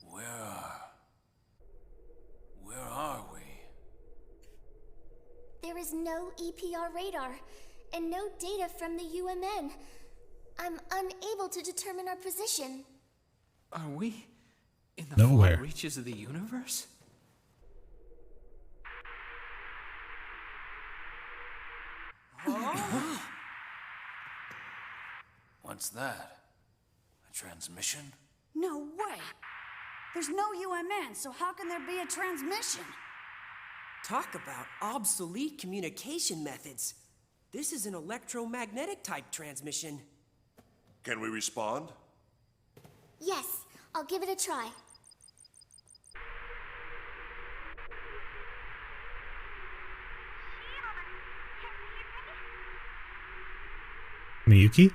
Where are we? There is no EPR radar, and no data from the UMN. I'm unable to determine our position. Are we in the Nowhere. far reaches of the universe? What's that? A transmission? No way. There's no UMN, so how can there be a transmission? Talk about obsolete communication methods. This is an electromagnetic type transmission. Can we respond? Yes, I'll give it a try. Miyuki?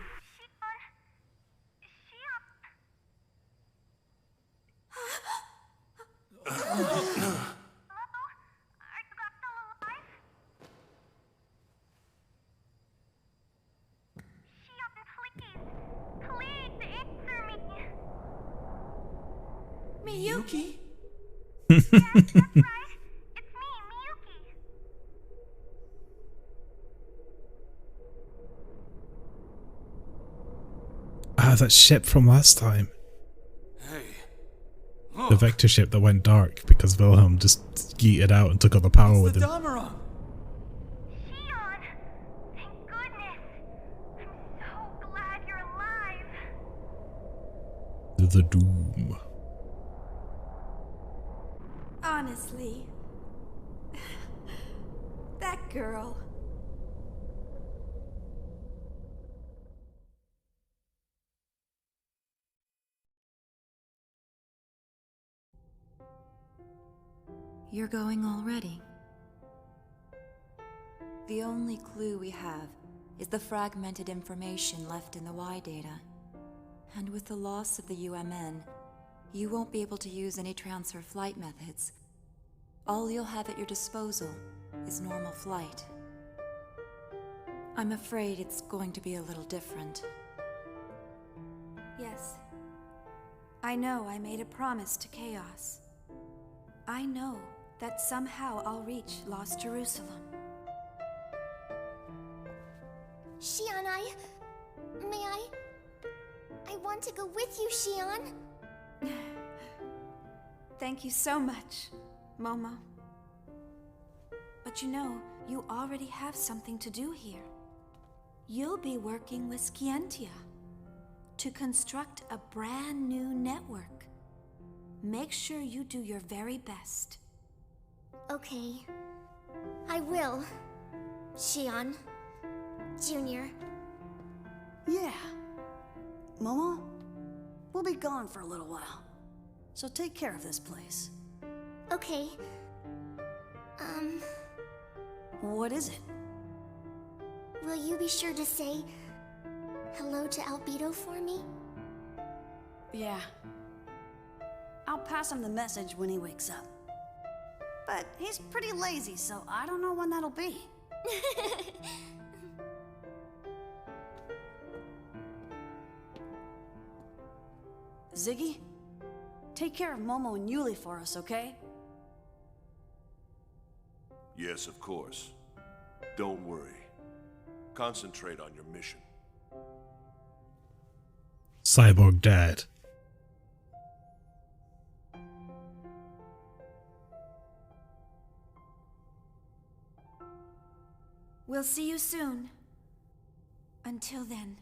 Miyuki? Ah, that ship from last time. Hey, look! The vector ship that went dark because Wilhelm just yeeted out and took all the power with him. Damaron! Xion! Thank goodness! I'm so glad you're alive! The Doom. Honestly, that girl. You're going already. The only clue we have is the fragmented information left in the Y data. And with the loss of the UMN, you won't be able to use any transfer flight methods. All you'll have at your disposal is normal flight. I'm afraid it's going to be a little different. Yes. I know I made a promise to Chaos. I know that somehow I'll reach Lost Jerusalem. Xion, may I want to go with you, Xion. Thank you so much, Momo. But you know, you already have something to do here. You'll be working with Scientia to construct a brand new network. Make sure you do your very best. Okay. I will. Xion. Junior. Yeah. Momo, we'll be gone for a little while. So take care of this place. Okay. What is it? Will you be sure to say hello to Albedo for me? Yeah. I'll pass him the message when he wakes up. But he's pretty lazy, so I don't know when that'll be. Ziggy, take care of Momo and Yuli for us, okay? Yes, of course. Don't worry. Concentrate on your mission. Cyborg Dad. We'll see you soon. Until then.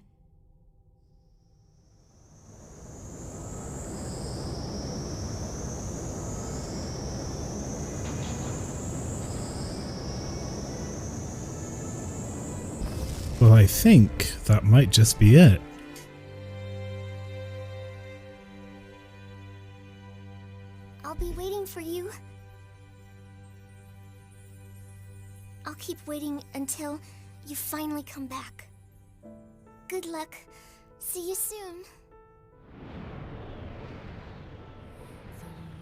Well, I think that might just be it. I'll be waiting for you. I'll keep waiting until you finally come back. Good luck. See you soon.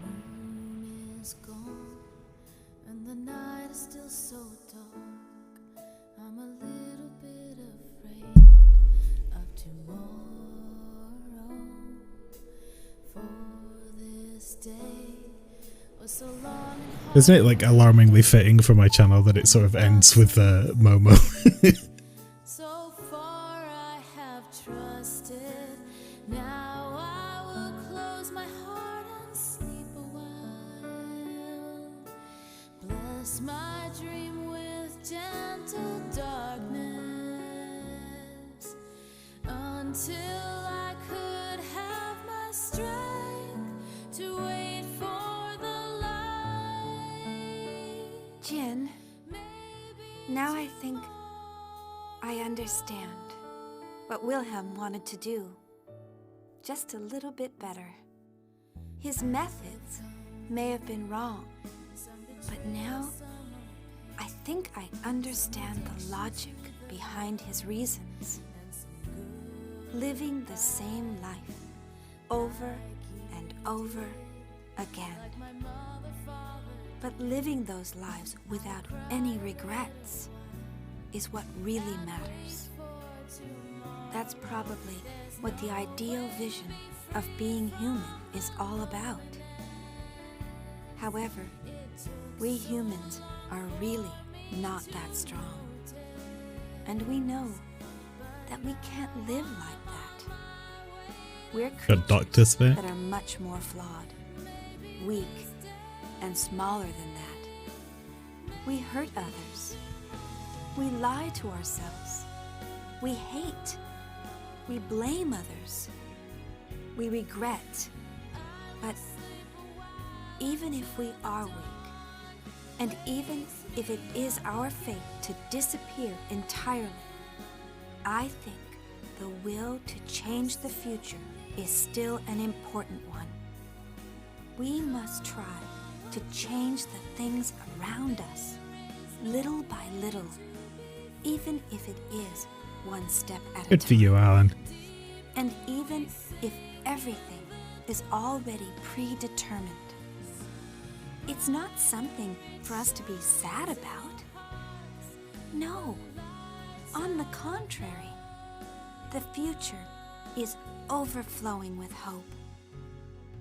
The moon is gone, and the night is still so dark. I'm a little bit afraid of tomorrow. For this day was so long. Isn't it like alarmingly fitting for my channel that it sort of ends with Momo? So far I have trusted. Now I will close my heart and sleep a while. Bless my dream with gentle darkness until I could have my strength to wait for the light. Jin, now I think I understand what Wilhelm wanted to do. Just a little bit better. His methods may have been wrong, but now I think I understand the logic behind his reasons. Living the same life over and over again. But living those lives without any regrets is what really matters. That's probably what the ideal vision of being human is all about. However, we humans are really not that strong. And we know that we can't live like that. We're Got doctors creatures there. that are much more flawed. weak, and smaller than that. We hurt others. We lie to ourselves. We hate. We blame others. We regret. But even if we are weak, and even if it is our fate to disappear entirely, I think the will to change the future is still an important one. We must try to change the things around us, little by little, even if it is one step at a time. Good for you, Alan. And even if everything is already predetermined. It's not something for us to be sad about. No, on the contrary, the future is overflowing with hope,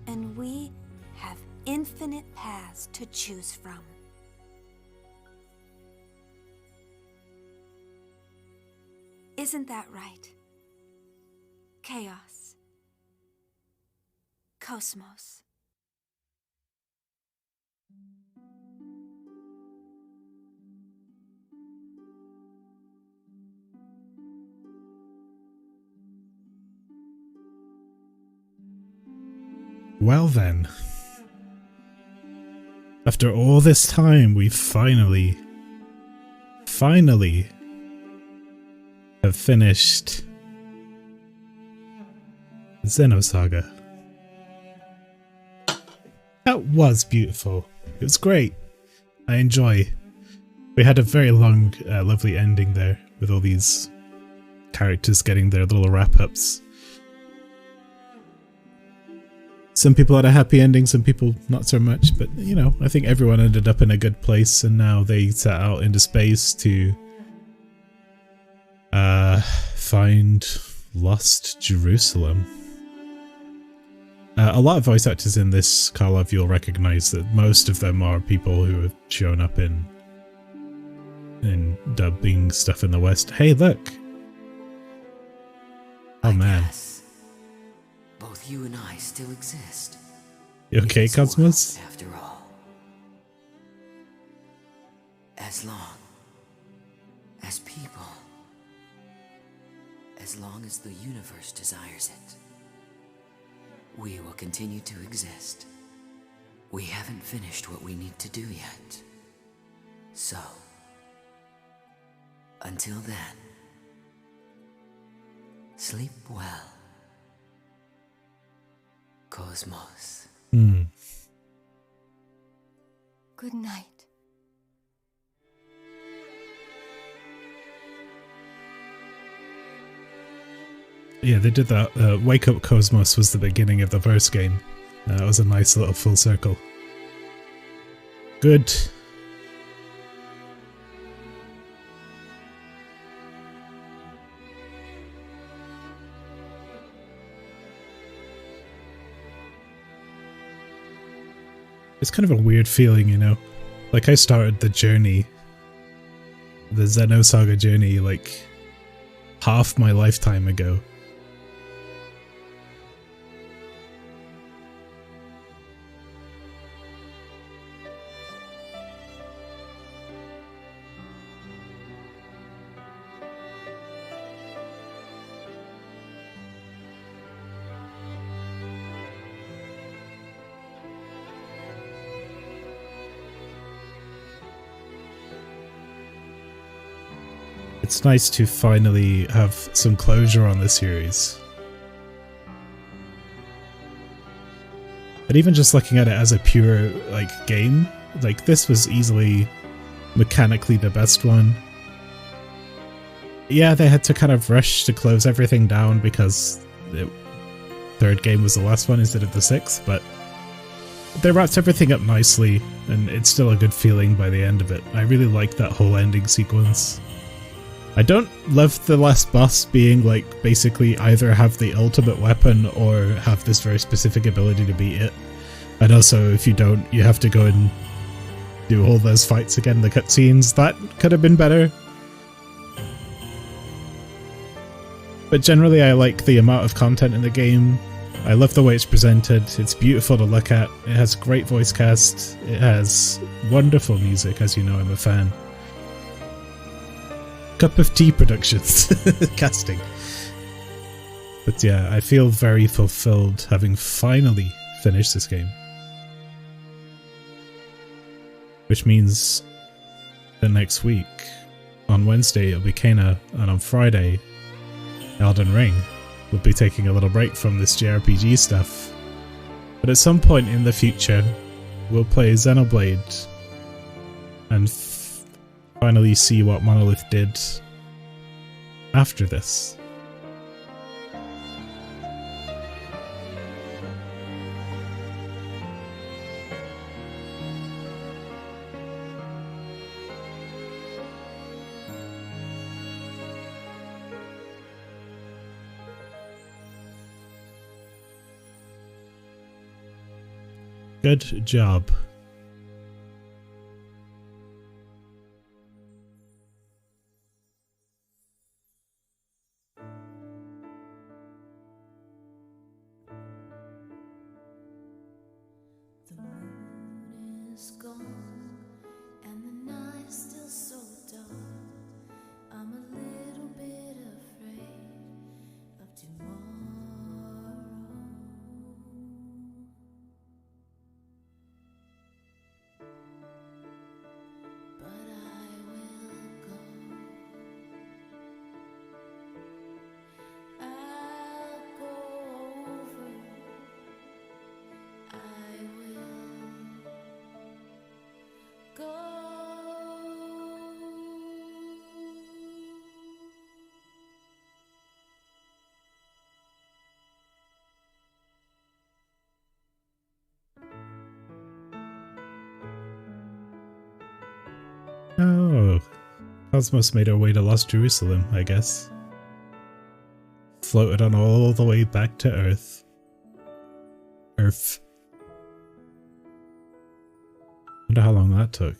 and we have infinite paths to choose from. Isn't that right? Chaos. Cosmos. Well then, after all this time, we finally have finished Xenosaga. That was beautiful. It was great. I enjoy. We had a very long, lovely ending there with all these characters getting their little wrap-ups. Some people had a happy ending, some people not so much, but you know, I think everyone ended up in a good place, and now they set out into space to find lost Jerusalem. A lot of voice actors in this, Karlov, you'll recognize that most of them are people who have shown up in dubbing stuff in the West. Hey, look! Oh man. Both you and I still exist. You okay, Cosmos? After all. As long as people. As long as the universe desires it. We will continue to exist. We haven't finished what we need to do yet. So, until then, sleep well. Cosmos. Good night. Yeah, they did that. Wake Up Cosmos was the beginning of the first game. That was a nice little full circle. Good. It's kind of a weird feeling, you know? Like, I started the journey, the Xenosaga journey, like, half my lifetime ago. It's nice to finally have some closure on the series. But even just looking at it as a pure, like, game, like, this was easily mechanically the best one. Yeah, they had to kind of rush to close everything down because the third game was the last one instead of the sixth, but they wrapped everything up nicely, and it's still a good feeling by the end of it. I really like that whole ending sequence. I don't love the last boss being, like, basically either have the ultimate weapon or have this very specific ability to beat it. And also, if you don't, you have to go and do all those fights again, the cutscenes. That could have been better. But generally, I like the amount of content in the game. I love the way it's presented. It's beautiful to look at. It has great voice cast. It has wonderful music, as you know I'm a fan. Cup of Tea Productions casting. But yeah, I feel very fulfilled having finally finished this game. Which means that next week, on Wednesday, it'll be Kena, and on Friday, Elden Ring. We'll be taking a little break from this JRPG stuff. But at some point in the future, we'll play Xenoblade and finally see what Monolith did after this. Good job. The moon is gone and the night is still so dark. I'm a little bit afraid of tomorrow. But I will go. I'll go over. I will go. Oh, Cosmos made her way to Lost Jerusalem, I guess. Floated on all the way back to Earth. Wonder how long that took.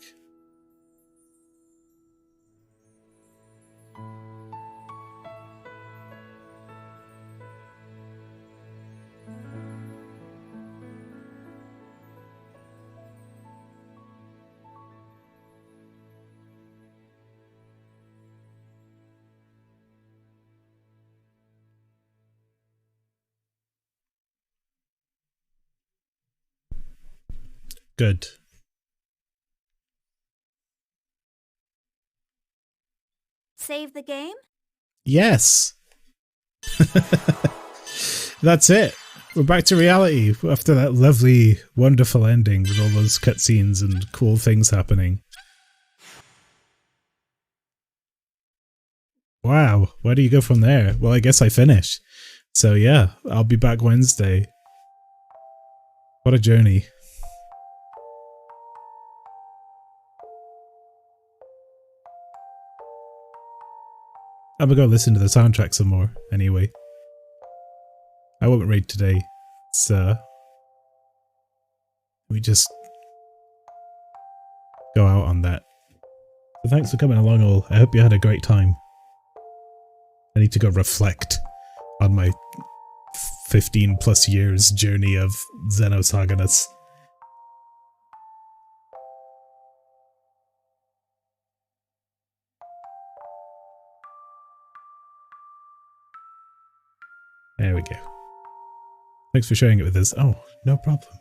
Good. Save the game? Yes! That's it. We're back to reality after that lovely, wonderful ending with all those cutscenes and cool things happening. Wow, where do you go from there? Well, I guess I finish. So yeah, I'll be back Wednesday. What a journey. I'm gonna go listen to the soundtrack some more, anyway. I won't raid today, so we just go out on that. So thanks for coming along all. I hope you had a great time. I need to go reflect on my 15 plus years journey of Xenosaga. There we go. Thanks for sharing it with us. Oh, no problem.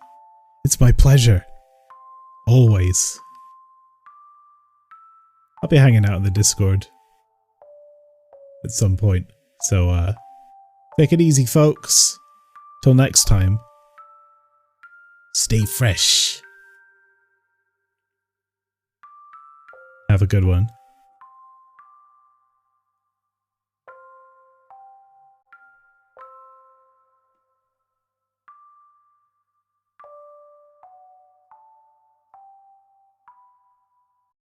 It's my pleasure. Always. I'll be hanging out in the Discord at some point. So, take it easy, folks. Till next time. Stay fresh. Have a good one.